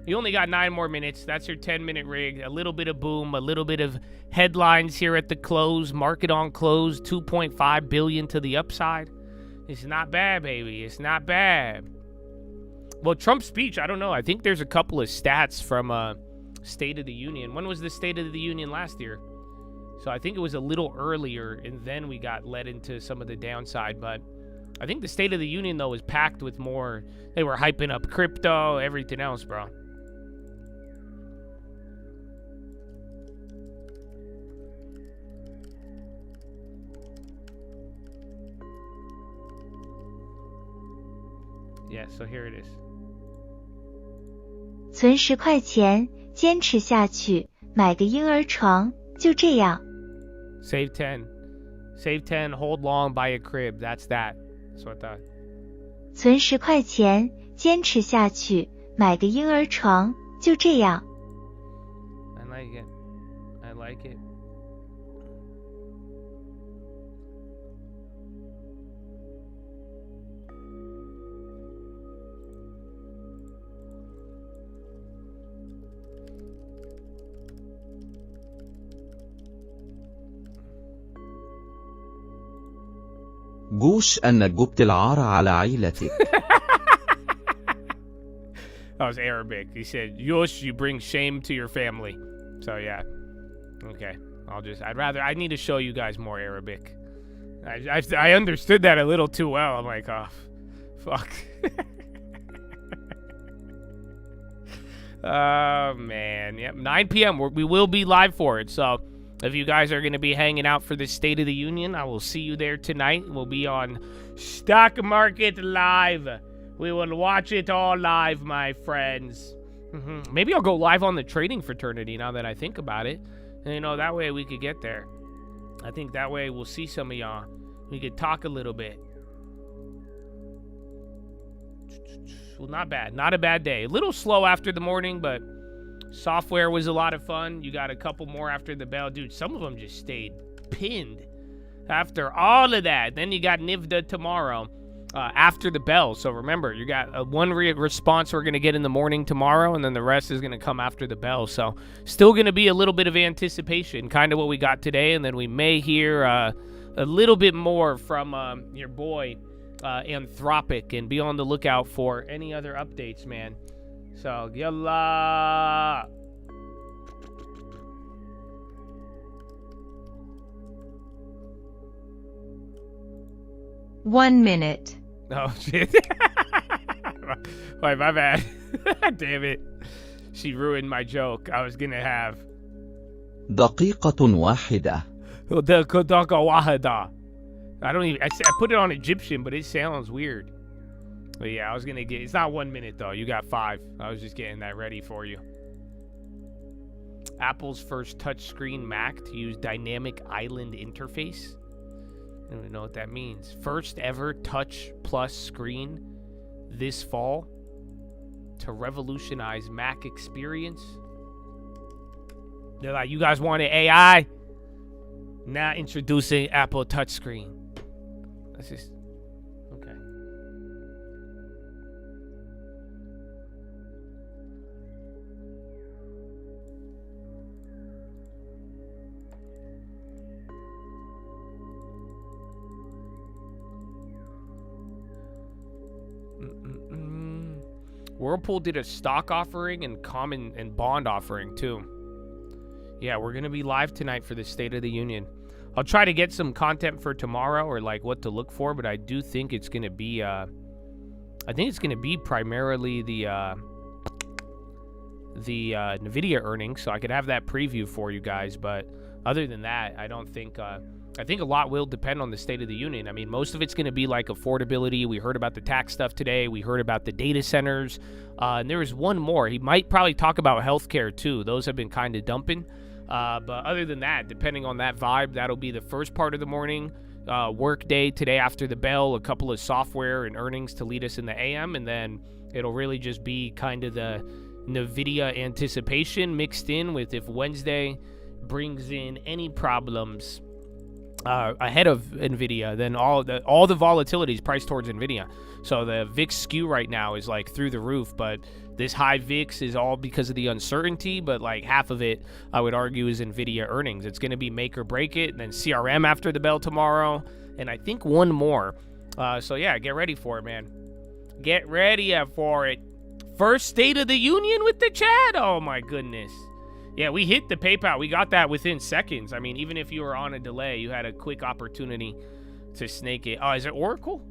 you only got 9 more minutes. That's your 10-minute rig. A little bit of boom, a little bit of headlines here at the close. Market on close, 2.5 billion to the upside. It's not bad, baby. It's not bad. Well, Trump's speech, I don't know. I think there's a couple of stats from State of the Union. When was the State of the Union last year? So I think it was a little earlier, and then we got led into some of the downside. But I think the State of the Union, though, was packed with more. They were hyping up crypto, everything else, bro. Yeah, so here it is. 存10块钱，坚持下去，买个婴儿床，就这样。 Save 10. Save 10, hold long, buy a crib. That's that. That's what that. 存10块钱，坚持下去，买个婴儿床，就这样。 I like it. I like it. جوش أن جبت العار على عيلتك. That was Arabic. He said, Yush, you bring shame to your family. So, yeah. Okay. I need to show you guys more Arabic. I understood that a little too well. I'm like, oh, fuck. Oh, man. Yep. 9 p.m. We will be live for it. So, if you guys are going to be hanging out for the State of the Union, I will see you there tonight. We'll be on Stock Market Live. We will watch it all live, my friends. Maybe I'll go live on the trading fraternity now that I think about it. And, you know, that way we could get there. I think that way we'll see some of y'all. We could talk a little bit. Well, not bad. Not a bad day. A little slow after the morning, but software was a lot of fun. You got a couple more after the bell. Dude, some of them just stayed pinned after all of that. Then you got NVIDIA tomorrow after the bell. So remember, you got one response we're going to get in the morning tomorrow, and then the rest is going to come after the bell. So still going to be a little bit of anticipation, kind of what we got today, and then we may hear a little bit more from your boy Anthropic, and be on the lookout for any other updates, man. So, yalla! One minute. Oh, shit. Wait, my bad. Damn it. She ruined my joke I was gonna have. دقيقة واحدة. I don't even, I put it on Egyptian, but it sounds weird. But yeah, I was gonna get, it's not 1 minute though. You got 5. I was just getting that ready for you. Apple's first touchscreen Mac to use dynamic island interface. I don't even know what that means. First ever touch plus screen this fall to revolutionize Mac experience. They're like, you guys wanted AI? Now introducing Apple touchscreen. That's just okay. Whirlpool did a stock offering and common and bond offering too. Yeah, we're gonna be live tonight for the State of the Union. I'll try to get some content for tomorrow, or like what to look for, but I do think it's gonna be I think it's gonna be primarily the NVIDIA earnings, so I could have that preview for you guys. But other than that, I don't think I think a lot will depend on the State of the Union. I mean, most of it's going to be like affordability. We heard about the tax stuff today. We heard about the data centers. And there was one more. He might probably talk about healthcare too. Those have been kind of dumping. But other than that, depending on that vibe, that'll be the first part of the morning. Work day today after the bell, a couple of software and earnings to lead us in the AM. And then it'll really just be kind of the NVIDIA anticipation mixed in with if Wednesday brings in any problems ahead of NVIDIA, then all the volatility is priced towards NVIDIA. So the VIX skew right now is like through the roof, but this high VIX is all because of the uncertainty, but like half of it, I would argue, is NVIDIA earnings. It's going to be make or break it, and then CRM after the bell tomorrow, and I think one more. So yeah, get ready for it, man. Get ready for it. First State of the Union with the chat. Oh my goodness. Yeah, we hit the PayPal. We got that within seconds. I mean, even if you were on a delay, you had a quick opportunity to snake it. Oh, is it Oracle?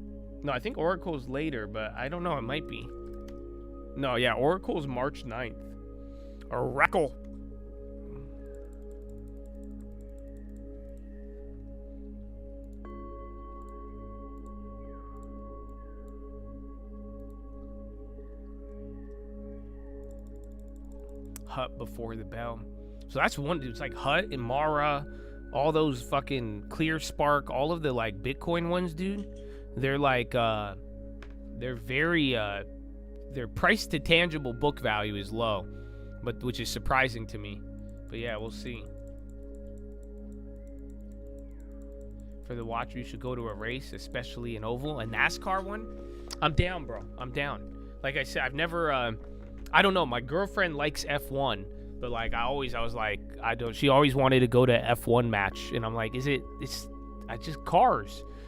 No, I think Oracle's later, but I don't know. It might be. No, yeah, Oracle's March 9th. Oracle. Hut before the bell. So that's one. It's like Hut and Mara, all those fucking Clear Spark, all of the like Bitcoin ones, dude. They're like they're very their price to tangible book value is low, but which is surprising to me. But yeah, we'll see. For the watch, you should go to a race, especially an oval, a NASCAR one. I'm down, bro. I'm down. Like I said, I've never I don't know. My girlfriend likes F1, but like I was like, she always wanted to go to F1 match, and I'm like, it's just cars.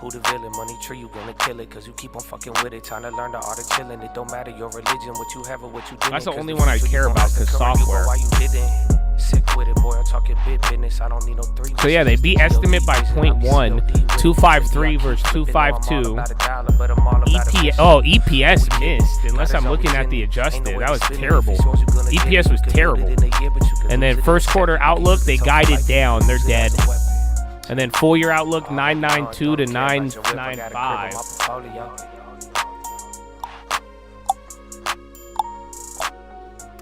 Who the villain? Money tree, you gonna kill it, cause you keep on fucking with it. Trying to learn the art of chilling. It don't matter your religion, what you have or what you did. That's the only one I care about, cause software. Why you didn't? Sick with it, boy. I'm talking big business. I don't need no 3. So yeah, they beat estimate by 0.1. 253 versus 252. EPS missed. Unless I'm looking at the adjusted, that was terrible. EPS was terrible. And then first quarter outlook, they guided down. They're dead. And then full year outlook, 992 to 995.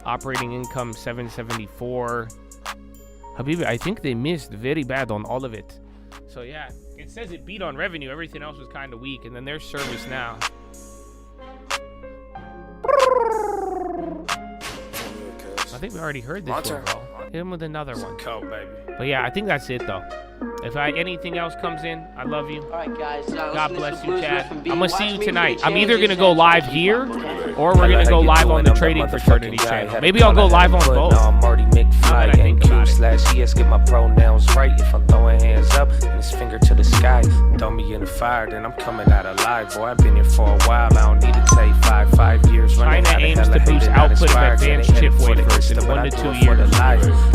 Operating income 774. Habibi, I think they missed very bad on all of it. So yeah, it says it beat on revenue. Everything else was kind of weak. And then there's service now. I think we already heard this one, bro. Hit him with another one. But yeah, I think that's it though. If anything else comes in, I love you. All right, guys. God bless you, Chad. I'm gonna see you tonight. I'm either gonna go live here, or we're gonna go live on the Trading Fraternity channel. Maybe I'll go live on both. I'm Marty McFly, NQ/ES, get my pronouns right. If I'm throwing hands up and his finger to the sky, throw me in the fire, then I'm coming out alive. Boy, I've been here for a while. I don't need to take 5 years. China aims to boost output of advanced chip wafers in 1 to 2 years.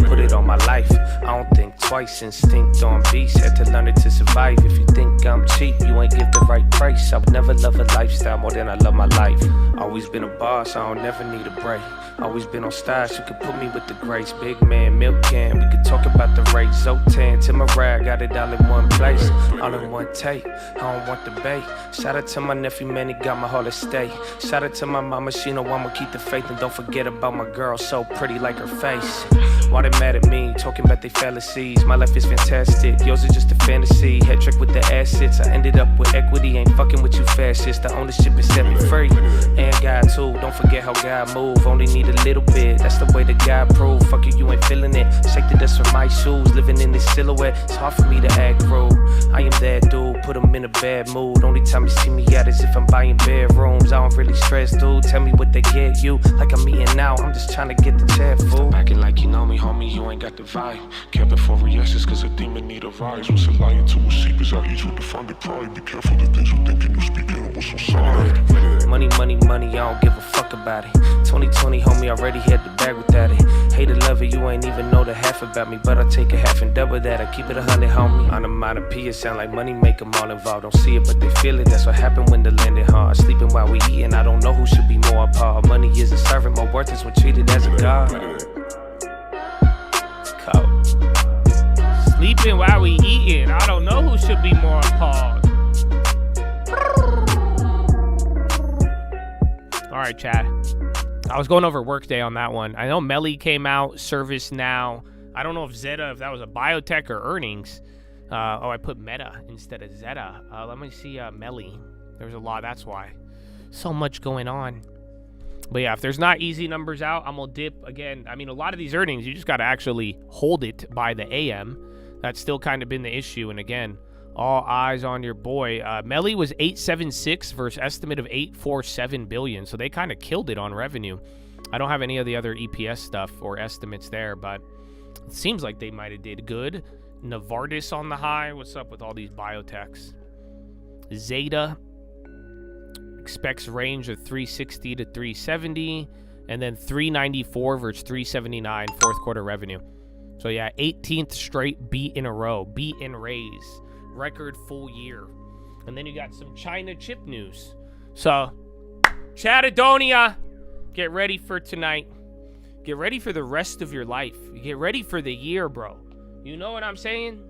Put it on my life. I don't think twice. Instinct on beast. Had to learn it to survive. If you think I'm cheap, you ain't give the right price. I would never love a lifestyle more than I love my life. Always been a boss. I don't never need a break. Always been on stars. You could put me with the grace. Big man, milk can. We could talk about the race. Zotan to my rag. Got it all in one place. All in one take. I don't want the bait. Shout out to my nephew, man. He got my whole estate. Shout out to my mama. She know I'ma keep the faith. And don't forget about my girl. So pretty like her face. Why they mad at me? Talking about they fallacies. My life is fantastic. Yours is just a fantasy. Head trick with the assets. I ended up with equity. Ain't fucking with you fascists. The ownership has set me free. And God too. Don't forget how God move. Only need a little bit. That's the way that God proved. Fuck you, you ain't feeling it. Shake the dust from my shoes. Living in this silhouette. It's hard for me to act rude. I am that dude. Put him in a bad mood. Only time you see me out is if I'm buying bedrooms. I don't really stress, dude. Tell me what they get you. Like I'm eating out. I'm just trying to get the chat food. Stop acting like you know me, homie. You ain't got the vibe. Capping for reactions cause a demon need a rise. What's a lying to a sheep is I eat you to find the pride. Be careful the things you thinking you speaking what's inside. Money, money, money, I don't give a fuck about it. 2020, homie, already had the bag without it. Hate it, love it, you ain't even know the half about me. But I take a half and double that, I keep it 100, homie. On the minor P, it sound like money make them all involved. Don't see it, but they feel it, that's what happened when the landing hard. Sleeping while we eating, I don't know who should be more apart. Money is a servant, more worth is when treated as a god. Cold. Sleeping while we eating, I don't know who should be more apart. All right, Chad. I was going over Workday on that one. I know Melly came out, ServiceNow. I don't know if Zeta, if that was a biotech or earnings. I put Meta instead of Zeta. Let me see Melly. There's a lot, that's why. So much going on. But yeah, if there's not easy numbers out, I'm going to dip again. I mean, a lot of these earnings, you just got to actually hold it by the AM. That's still kind of been the issue. And again, all eyes on your boy. Melly was 876 versus estimate of 847 billion. So they kind of killed it on revenue. I don't have any of the other EPS stuff or estimates there, but it seems like they might have did good. Novartis on the high. What's up with all these biotechs? Zeta expects range of 360 to 370, and then 394 versus 379 fourth quarter revenue. So yeah, 18th straight beat in a row, beat and raise, record full year. And then you got some China chip news. So Chatadonia, get ready for tonight. Get ready for the rest of your life. Get ready for the year, bro. You know what I'm saying?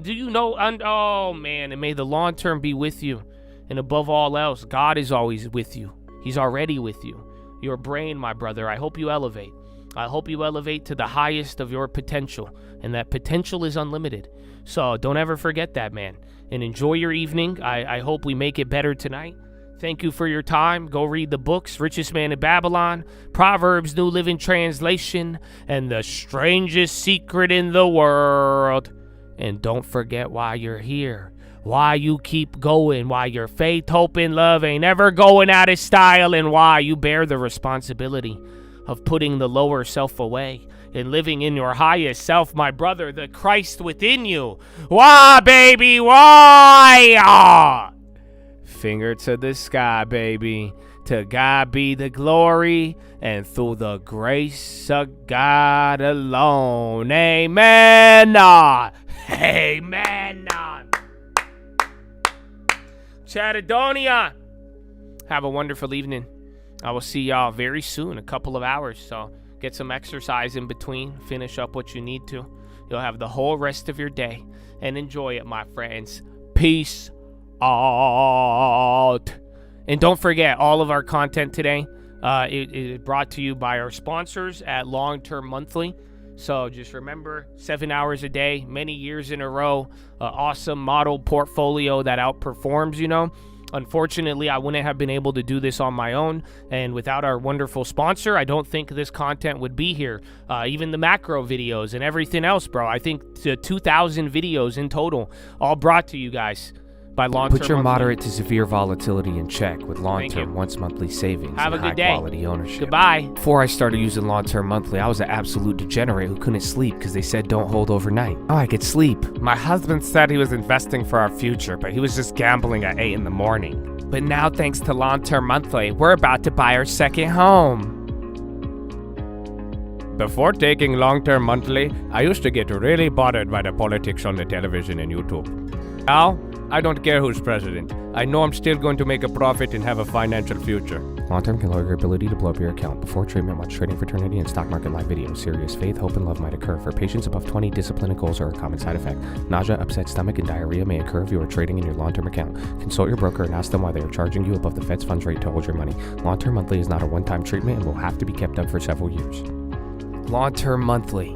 Do you know? Oh man, and may the long term be with you. And above all else, God is always with you. He's already with you. Your brain, my brother, I hope you elevate. I hope you elevate to the highest of your potential. And that potential is unlimited. So don't ever forget that, man. And enjoy your evening. I hope we make it better tonight. Thank you for your time. Go read the books, Richest Man in Babylon, Proverbs, New Living Translation, and The Strangest Secret in the World. And don't forget why you're here. Why you keep going, why your faith, hope, and love ain't ever going out of style, and why you bear the responsibility of putting the lower self away and living in your highest self, my brother, the Christ within you. Why, baby, why? Ah! Finger to the sky, baby. To God be the glory, and through the grace of God alone. Amen. Amen. Chatadonia. Have a wonderful evening. I will see y'all very soon, a couple of hours. So get some exercise in between. Finish up what you need to. You'll have the whole rest of your day. And enjoy it, my friends. Peace out. And don't forget, all of our content today is brought to you by our sponsors at Long Term Monthly. So just remember, 7 hours a day, many years in a row, awesome model portfolio that outperforms, you know. Unfortunately, I wouldn't have been able to do this on my own, and without our wonderful sponsor, I don't think this content would be here. Even the macro videos and everything else, bro. I think 2,000 videos in total, all brought to you guys by long-term. Put your monthly. moderate to severe volatility in check with long-term once monthly savings Have and a good day. high-quality ownership. Goodbye. Before I started using long-term monthly, I was an absolute degenerate who couldn't sleep because they said don't hold overnight. Oh, I could sleep. My husband said he was investing for our future, but he was just gambling at 8 in the morning. But now, thanks to long-term monthly, we're about to buy our second home. Before taking long-term monthly, I used to get really bothered by the politics on the television and YouTube. Now, I don't care who's president. I know I'm still going to make a profit and have a financial future. Long-term can lower your ability to blow up your account. Before treatment, watch Trading Fraternity and Stock Market Live videos. Serious faith, hope, and love might occur. For patients above 20, discipline and goals are a common side effect. Nausea, upset stomach, and diarrhea may occur if you are trading in your long-term account. Consult your broker and ask them why they are charging you above the Fed's funds rate to hold your money. Long-term monthly is not a one-time treatment and will have to be kept up for several years. Long-term monthly.